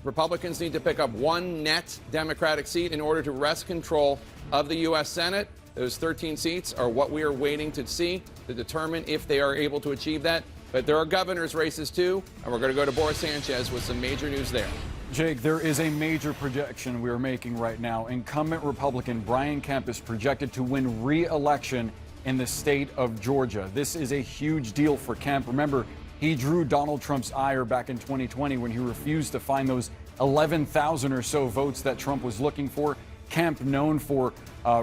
Republicans need to pick up 1 net Democratic seat in order to wrest control of the U.S. Senate. Those 13 seats are what we are waiting to see to determine if they are able to achieve that. But there are governor's races, too, and we're going to go to Boris Sanchez with some major news there.
Jake, there is a major projection we are making right now. Incumbent Republican Brian Kemp is projected to win re-election in the state of Georgia. This is a huge deal for Kemp. Remember, he drew Donald Trump's ire back in 2020 when he refused to find those 11,000 or so votes that Trump was looking for. Kemp, known for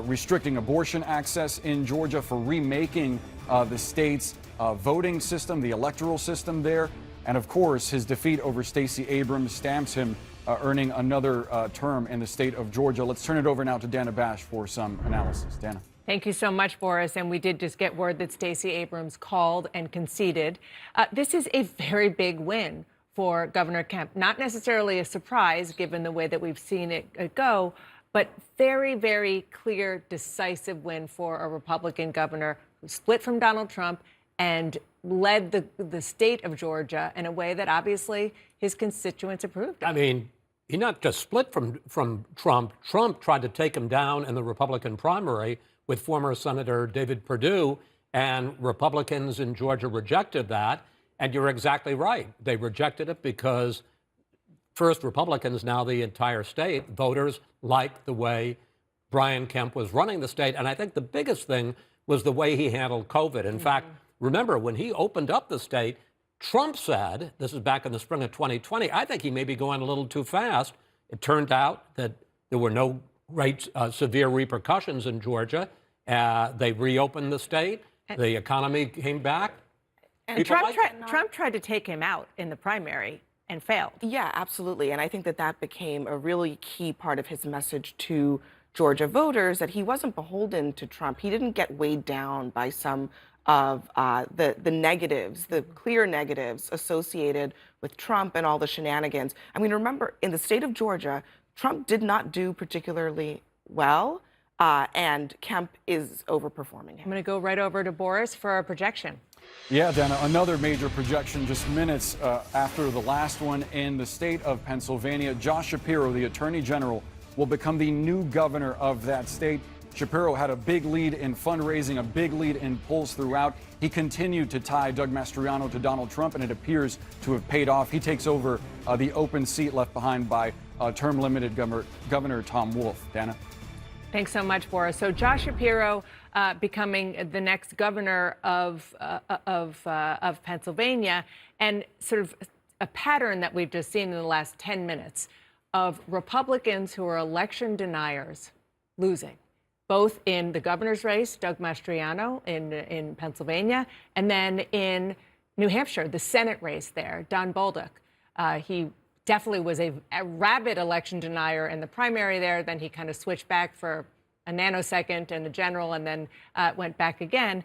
restricting abortion access in Georgia, for remaking the state's voting system, the electoral system there. And of course, his defeat over Stacey Abrams stamps him earning another term in the state of Georgia. Let's turn it over now to Dana Bash for some analysis. Dana.
Thank you so much, Boris. And we did just get word that Stacey Abrams called and conceded. This is a very big win for Governor Kemp. Not necessarily a surprise, given the way that we've seen it go, but very, very clear, decisive win for a Republican governor who split from Donald Trump and led the state of Georgia in a way that obviously his constituents approved of.
I mean, he not just split from Trump. Trump tried to take him down in the Republican primary with former Senator David Perdue, and Republicans in Georgia rejected that. And you're exactly right. They rejected it because, first, Republicans, now the entire state, voters liked the way Brian Kemp was running the state. And I think the biggest thing was the way he handled COVID. In fact, remember, when he opened up the state, Trump said, this is back in the spring of 2020, I think he may be going a little too fast. It turned out that there were no great severe repercussions in Georgia. They reopened the state. The economy came back.
And Trump tried to take him out in the primary and failed.
Yeah, absolutely. And I think that became a really key part of his message to Georgia voters, that he wasn't beholden to Trump. He didn't get weighed down by some of the negatives, the clear negatives associated with Trump and all the shenanigans. I mean, remember, in the state of Georgia, Trump did not do particularly well, and Kemp is overperforming him.
I'm going to go right over to Boris for a projection.
Yeah, Dana, another major projection just minutes after the last one in the state of Pennsylvania. Josh Shapiro, the Attorney General, will become the new governor of that state. Shapiro had a big lead in fundraising, a big lead in polls throughout. He continued to tie Doug Mastriano to Donald Trump, and it appears to have paid off. He takes over the open seat left behind by term-limited Governor Tom Wolf. Dana?
Thanks so much, Boris. So Josh Shapiro becoming the next governor of Pennsylvania, and sort of a pattern that we've just seen in the last 10 minutes of Republicans who are election deniers losing, both in the governor's race, Doug Mastriano in Pennsylvania, and then in New Hampshire, the Senate race there, Don Bolduc. He definitely was a rabid election denier in the primary there. Then he kind of switched back for a nanosecond in the general, and then went back again.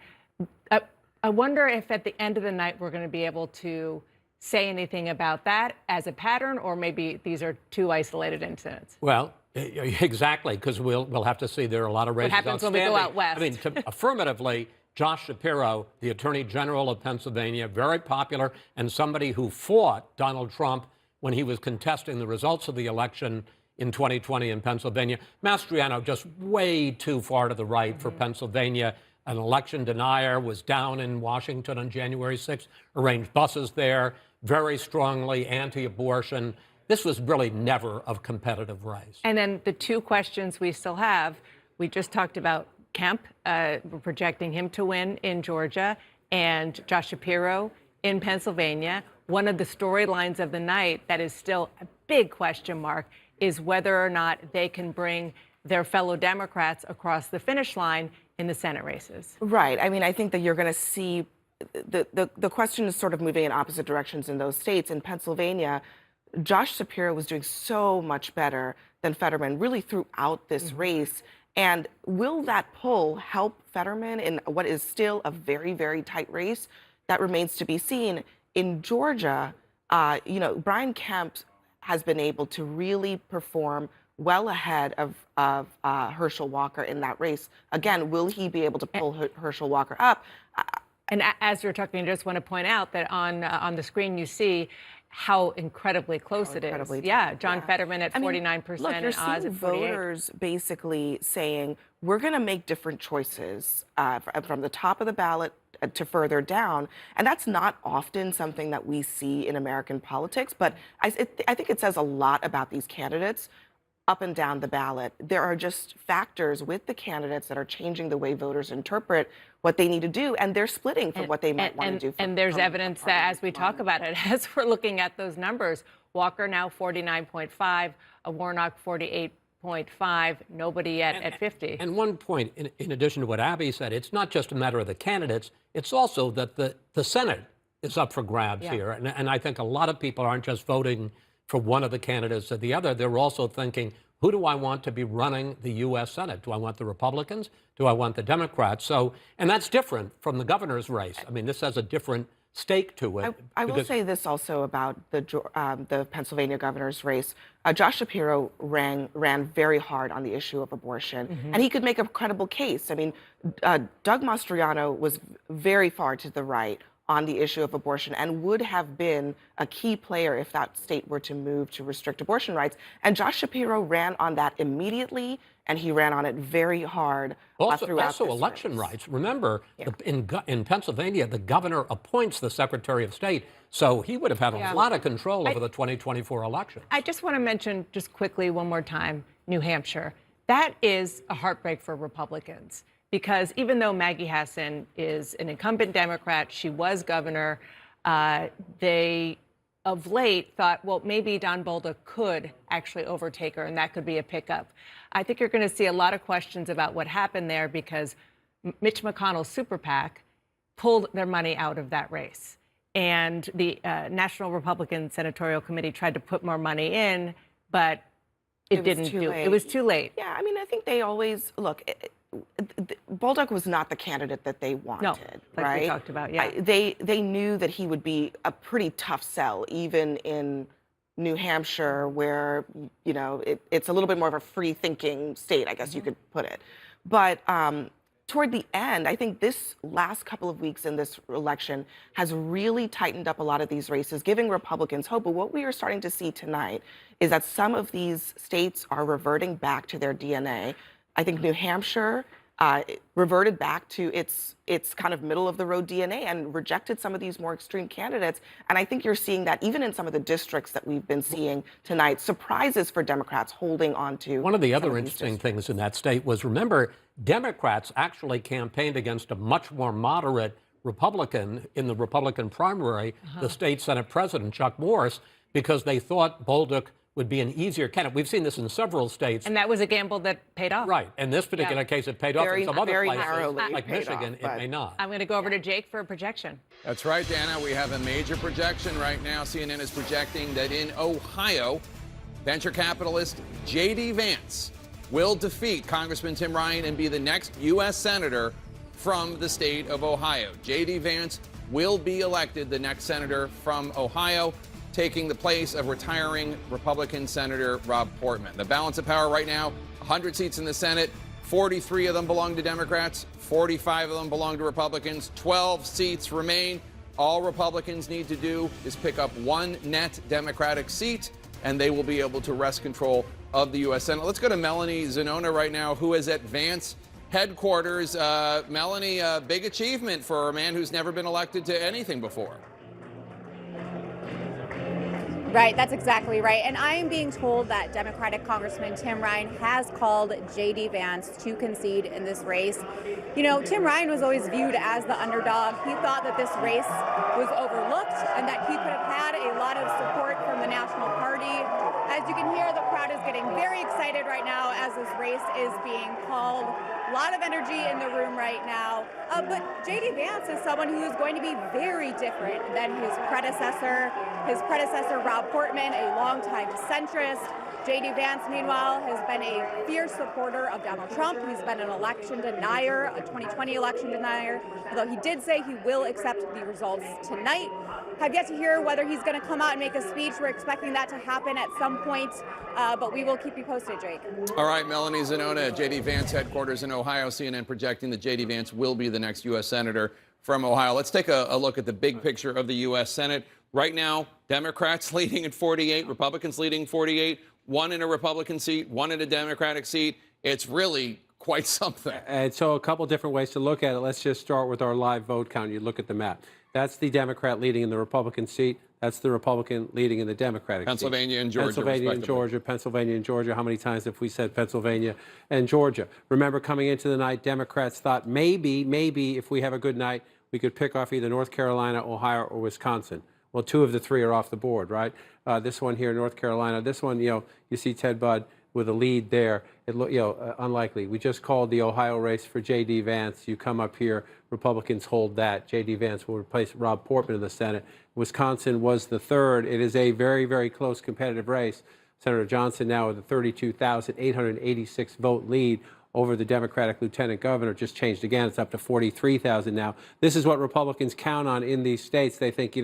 I wonder if at the end of the night we're going to be able to say anything about that as a pattern, or maybe these are two isolated incidents.
Well, exactly, because we'll have to see. There are a lot of races
what happens when we go out west?
I mean, affirmatively, Josh Shapiro, the Attorney General of Pennsylvania, very popular, and somebody who fought Donald Trump when he was contesting the results of the election in 2020 in Pennsylvania. Mastriano just way too far to the right for Pennsylvania. An election denier, was down in Washington on January 6th, arranged buses there, very strongly anti-abortion. This was really never a competitive race.
And then the two questions we still have, we just talked about Kemp, we're projecting him to win in Georgia, and Josh Shapiro in Pennsylvania. One of the storylines of the night that is still a big question mark is whether or not they can bring their fellow Democrats across the finish line in the Senate races.
Right. I mean, I think that you're going to see the question is sort of moving in opposite directions in those states. In Pennsylvania, Josh Shapiro was doing so much better than Fetterman really throughout this race. And will that pull help Fetterman in what is still a very, very tight race? That remains to be seen. In Georgia, Brian Kemp has been able to really perform well ahead of Herschel Walker in that race. Again, will he be able to pull Herschel Walker up?
And as you're talking, I just want to point out that on the screen you see how incredibly close it is. Yeah, John Fetterman at 49%
look,
and
you're
Oz
seeing
at 48.
voters basically saying, we're going to make different choices from the top of the ballot to further down. And that's not often something that we see in American politics, but I think it says a lot about these candidates up and down the ballot. There are just factors with the candidates that are changing the way voters interpret what they need to do, and they're splitting from what they might want to do.
And there's evidence that as we talk about it, as we're looking at those numbers, Walker now 49.5, Warnock 48.5, nobody yet at 50.
And one point, in addition to what Abby said, it's not just a matter of the candidates, it's also that the Senate is up for grabs here. And I think a lot of people aren't just voting for one of the candidates or the other. They're also thinking, who do I want to be running the U.S. Senate? Do I want the Republicans? Do I want the Democrats? So, and that's different from the governor's race. I mean, this has a different stake to it.
I will say this also about the Pennsylvania governor's race. Josh Shapiro ran very hard on the issue of abortion, and he could make a credible case. I mean, Doug Mastriano was very far to the right on the issue of abortion and would have been a key player if that state were to move to restrict abortion rights. And Josh Shapiro ran on that immediately, and he ran on it very hard throughout
Also, election rights. Remember, in Pennsylvania, the governor appoints the Secretary of State, so he would have had a lot of control over the 2024 election.
I just want to mention just quickly one more time, New Hampshire. That is a heartbreak for Republicans. Because even though Maggie Hassan is an incumbent Democrat, she was governor, they, of late, thought, well, maybe Don Bolduc could actually overtake her, and that could be a pickup. I think you're going to see a lot of questions about what happened there because Mitch McConnell's super PAC pulled their money out of that race. And the National Republican Senatorial Committee tried to put more money in, but it didn't do it. It was too late.
Yeah, I mean, I think they always, look, Bolduc was not the candidate that they wanted, right?
We talked about, yeah.
They knew that he would be a pretty tough sell, even in New Hampshire, where, you know, it's a little bit more of a free-thinking state, I guess you could put it. But toward the end, I think this last couple of weeks in this election has really tightened up a lot of these races, giving Republicans hope. But what we are starting to see tonight is that some of these states are reverting back to their DNA. I think New Hampshire reverted back to its kind of middle-of-the-road DNA and rejected some of these more extreme candidates. And I think you're seeing that even in some of the districts that we've been seeing tonight, surprises for Democrats holding on to.
One of the other interesting things in that state was, remember, Democrats actually campaigned against a much more moderate Republican in the Republican primary, the state Senate president, Chuck Morris, because they thought Bolduc would be an easier candidate. We've seen this in several states.
And that was a gamble that paid off.
Right. In this particular case, it paid off. In some other places, like Michigan,
off,
it may not.
I'm going to go over to Jake for a projection.
That's right, Dana. We have a major projection right now. CNN is projecting that in Ohio, venture capitalist J.D. Vance will defeat Congressman Tim Ryan and be the next U.S. Senator from the state of Ohio. J.D. Vance will be elected the next senator from Ohio, taking the place of retiring Republican Senator Rob Portman. The balance of power right now, 100 seats in the Senate, 43 of them belong to Democrats, 45 of them belong to Republicans, 12 seats remain. All Republicans need to do is pick up one net Democratic seat, and they will be able to wrest control of the U.S. Senate. Let's go to Melanie Zanona right now, who is at Vance headquarters. Melanie, big achievement for a man who's never been elected to anything before.
Right, that's exactly right. And I am being told that Democratic Congressman Tim Ryan has called J.D. Vance to concede in this race. You know, Tim Ryan was always viewed as the underdog. He thought that this race was overlooked and that he could have had a lot of support from the National Party. As you can hear, the crowd is getting very excited right now as this race is being called. A lot of energy in the room right now. But J.D. Vance is someone who is going to be very different than his predecessor. Rob Portman, a longtime centrist. J.D. Vance, meanwhile, has been a fierce supporter of Donald Trump. He's been an election denier, a 2020 election denier, although he did say he will accept the results tonight. Have yet to hear whether he's going to come out and make a speech. We're expecting that to happen at some point, but we will keep you posted, Jake.
All right, Melanie Zanona at J.D. Vance headquarters in Ohio. CNN projecting that J.D. Vance will be the next U.S. Senator from Ohio. Let's take a look at the big picture of the U.S. Senate. Right now, Democrats leading at 48, Republicans leading 48, one in a Republican seat, one in a Democratic seat. It's really quite something.
And so a couple different ways to look at it. Let's just start with our live vote count. You look at the map. That's the Democrat leading in the Republican seat. That's the Republican leading in the Democratic
Pennsylvania
seat.
and Georgia,
Pennsylvania and Georgia, Pennsylvania and Georgia. How many times have we said Pennsylvania and Georgia? Remember, coming into the night, Democrats thought maybe if we have a good night, we could pick off either North Carolina, Ohio, or Wisconsin. Well, 2 of the 3 are off the board, right? This one here, North Carolina. This one, you see Ted Budd with a lead there. Unlikely. We just called the Ohio race for J.D. Vance. You come up here, Republicans hold that. J.D. Vance will replace Rob Portman in the Senate. Wisconsin was the 3rd. It is a very, very close competitive race. Senator Johnson now with a 32,886 vote lead over the Democratic lieutenant governor. Just changed again. It's up to 43,000 now. This is what Republicans count on in these states. They think,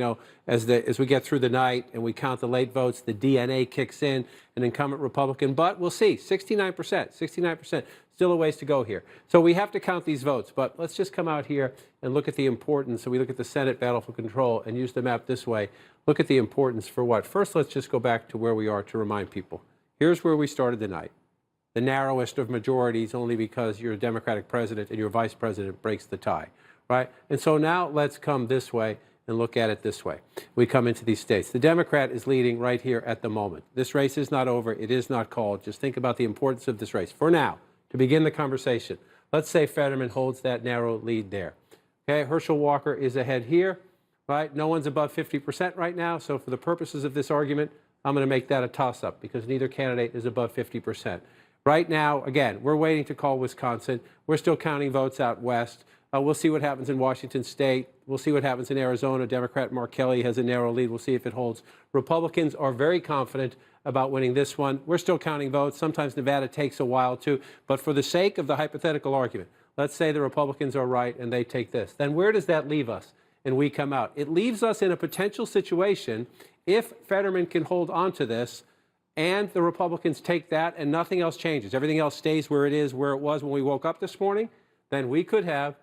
as we get through the night and we count the late votes, the DNA kicks in, an incumbent Republican. But we'll see, 69%. Still a ways to go here. So we have to count these votes. But let's just come out here and look at the importance. So we look at the Senate battle for control and use the map this way. Look at the importance for what? First, let's just go back to where we are to remind people. Here's where we started the night. The narrowest of majorities only because you're a Democratic president and your vice president breaks the tie, right? And so now let's come this way and look at it this way. We come into these states. The Democrat is leading right here at the moment. This race is not over. It is not called. Just think about the importance of this race. For now, to begin the conversation, let's say Fetterman holds that narrow lead there. Okay, Herschel Walker is ahead here, right? No one's above 50% right now. So for the purposes of this argument, I'm going to make that a toss-up because neither candidate is above 50%. Right now, again, we're waiting to call Wisconsin. We're still counting votes out west. We'll see what happens in Washington State. We'll see what happens in Arizona. Democrat Mark Kelly has a narrow lead. We'll see if it holds. Republicans are very confident about winning this one. We're still counting votes. Sometimes Nevada takes a while too. But for the sake of the hypothetical argument, let's say the Republicans are right and they take this. Then where does that leave us? And we come out. It leaves us in a potential situation if Fetterman can hold on to this and the Republicans take that and nothing else changes, everything else stays where it is, where it was when we woke up this morning, then we could have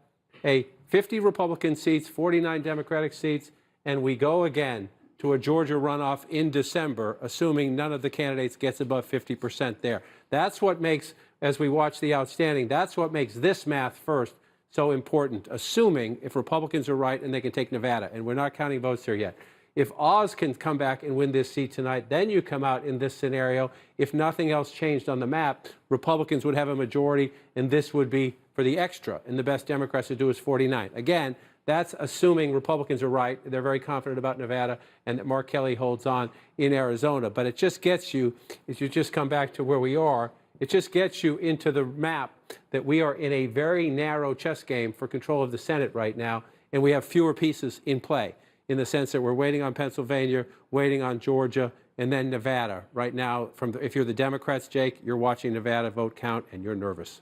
a 50 Republican seats, 49 Democratic seats, and we go again to a Georgia runoff in December, assuming none of the candidates gets above 50% there. That's what makes, as we watch the outstanding, that's what makes this math first so important, assuming if Republicans are right and they can take Nevada, and we're not counting votes here yet. If Oz can come back and win this seat tonight, then you come out in this scenario. If nothing else changed on the map, Republicans would have a majority, and this would be for the extra. And the best Democrats would do is 49. Again, that's assuming Republicans are right. They're very confident about Nevada and that Mark Kelly holds on in Arizona. But it just gets you, if you just come back to where we are, it just gets you into the map that we are in a very narrow chess game for control of the Senate right now, and we have fewer pieces in play, in the sense that we're waiting on Pennsylvania, waiting on Georgia, and then Nevada. Right now, if you're the Democrats, Jake, you're watching Nevada vote count, and you're nervous.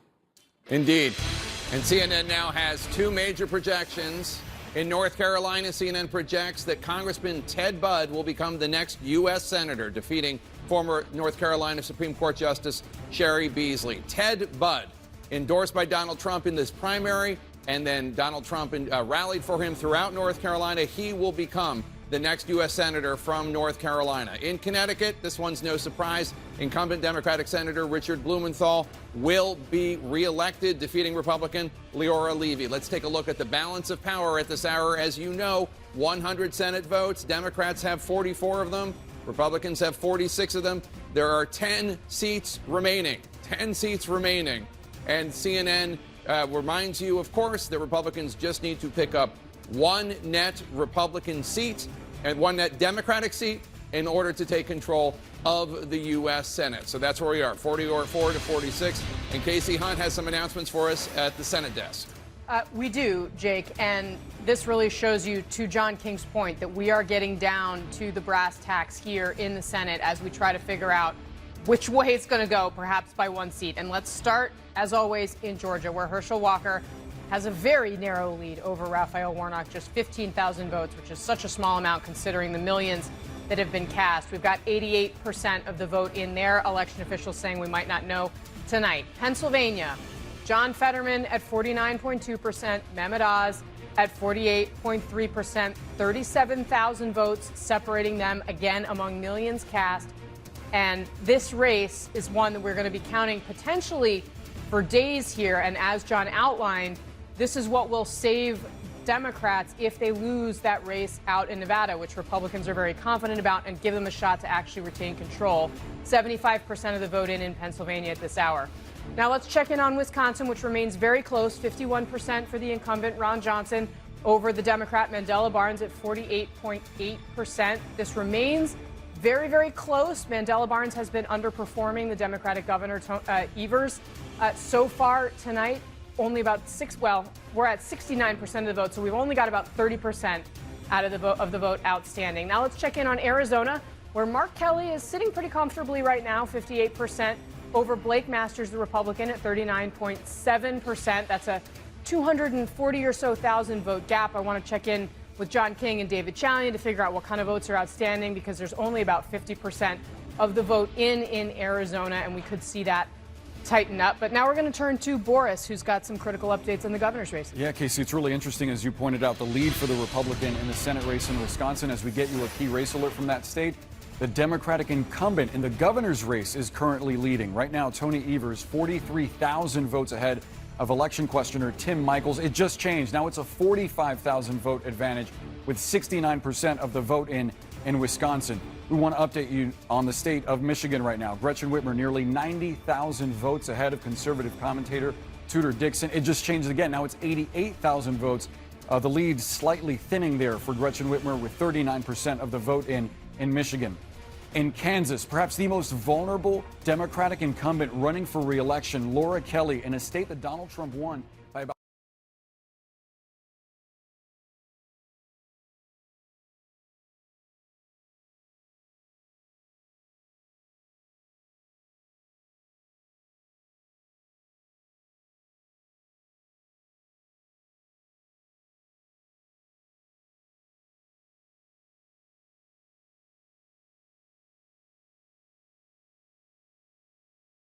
Indeed. And CNN now has 2 major projections. In North Carolina, CNN projects that Congressman Ted Budd will become the next U.S. Senator, defeating former North Carolina Supreme Court Justice Sherry Beasley. Ted Budd, endorsed by Donald Trump in this primary, and then Donald Trump rallied for him throughout North Carolina. He will become the next U.S. Senator from North Carolina. In Connecticut, this one's no surprise, incumbent Democratic Senator Richard Blumenthal will be reelected, defeating Republican Leora Levy. Let's take a look at the balance of power at this hour. As you know, 100 Senate votes. Democrats have 44 of them. Republicans have 46 of them. There are 10 seats remaining. 10 seats remaining. And CNN reminds you, of course, that Republicans just need to pick up 1 net Republican seat and 1 net Democratic seat in order to take control of the U.S. Senate. So that's where we are, 44 to 46. And Casey Hunt has some announcements for us at the Senate desk.
We do, Jake, and this really shows you, to John King's point, that we are getting down to the brass tacks here in the Senate as we try to figure out which way it's going to go, perhaps by 1 seat. And let's start, as always, in Georgia, where Herschel Walker has a very narrow lead over Raphael Warnock, just 15,000 votes, which is such a small amount considering the millions that have been cast. We've got 88% of the vote in there. Election officials saying we might not know tonight. Pennsylvania, John Fetterman at 49.2%, Mehmet Oz at 48.3%, 37,000 votes separating them, again, among millions cast. And this race is one that we're going to be counting potentially for days here. And as John outlined, this is what will save Democrats if they lose that race out in Nevada, which Republicans are very confident about, and give them a shot to actually retain control. 75% of the vote in Pennsylvania at this hour. Now let's check in on Wisconsin, which remains very close, 51% for the incumbent Ron Johnson over the Democrat Mandela Barnes at 48.8%. This remains very, very close. Mandela Barnes has been underperforming the Democratic governor, Evers. So far tonight, only about we're at 69% of the vote, so we've only got about 30% out of the vote outstanding. Now let's check in on Arizona, where Mark Kelly is sitting pretty comfortably right now, 58% over Blake Masters, the Republican, at 39.7%. That's a 240 or so thousand vote gap. I want to check in with John King and David Chalian to figure out what kind of votes are outstanding, because there's only about 50% of the vote in Arizona, and we could see that tighten up. But now we're going to turn to Boris, who's got some critical updates on the governor's race.
Yeah, Casey, it's really interesting, as you pointed out, the lead for the Republican in the Senate race in Wisconsin. As we get you a key race alert from that state, the Democratic incumbent in the governor's race is currently leading. Right now, Tony Evers, 43,000 votes ahead of election questioner Tim Michaels. It just changed. Now it's a 45,000 vote advantage with 69% of the vote in Wisconsin. We want to update you on the state of Michigan right now. Gretchen Whitmer, nearly 90,000 votes ahead of conservative commentator Tudor Dixon. It just changed again. Now it's 88,000 votes. The lead slightly thinning there for Gretchen Whitmer with 39% of the vote in Michigan. In Kansas, perhaps the most vulnerable Democratic incumbent running for re-election, Laura Kelly, in a state that Donald Trump won,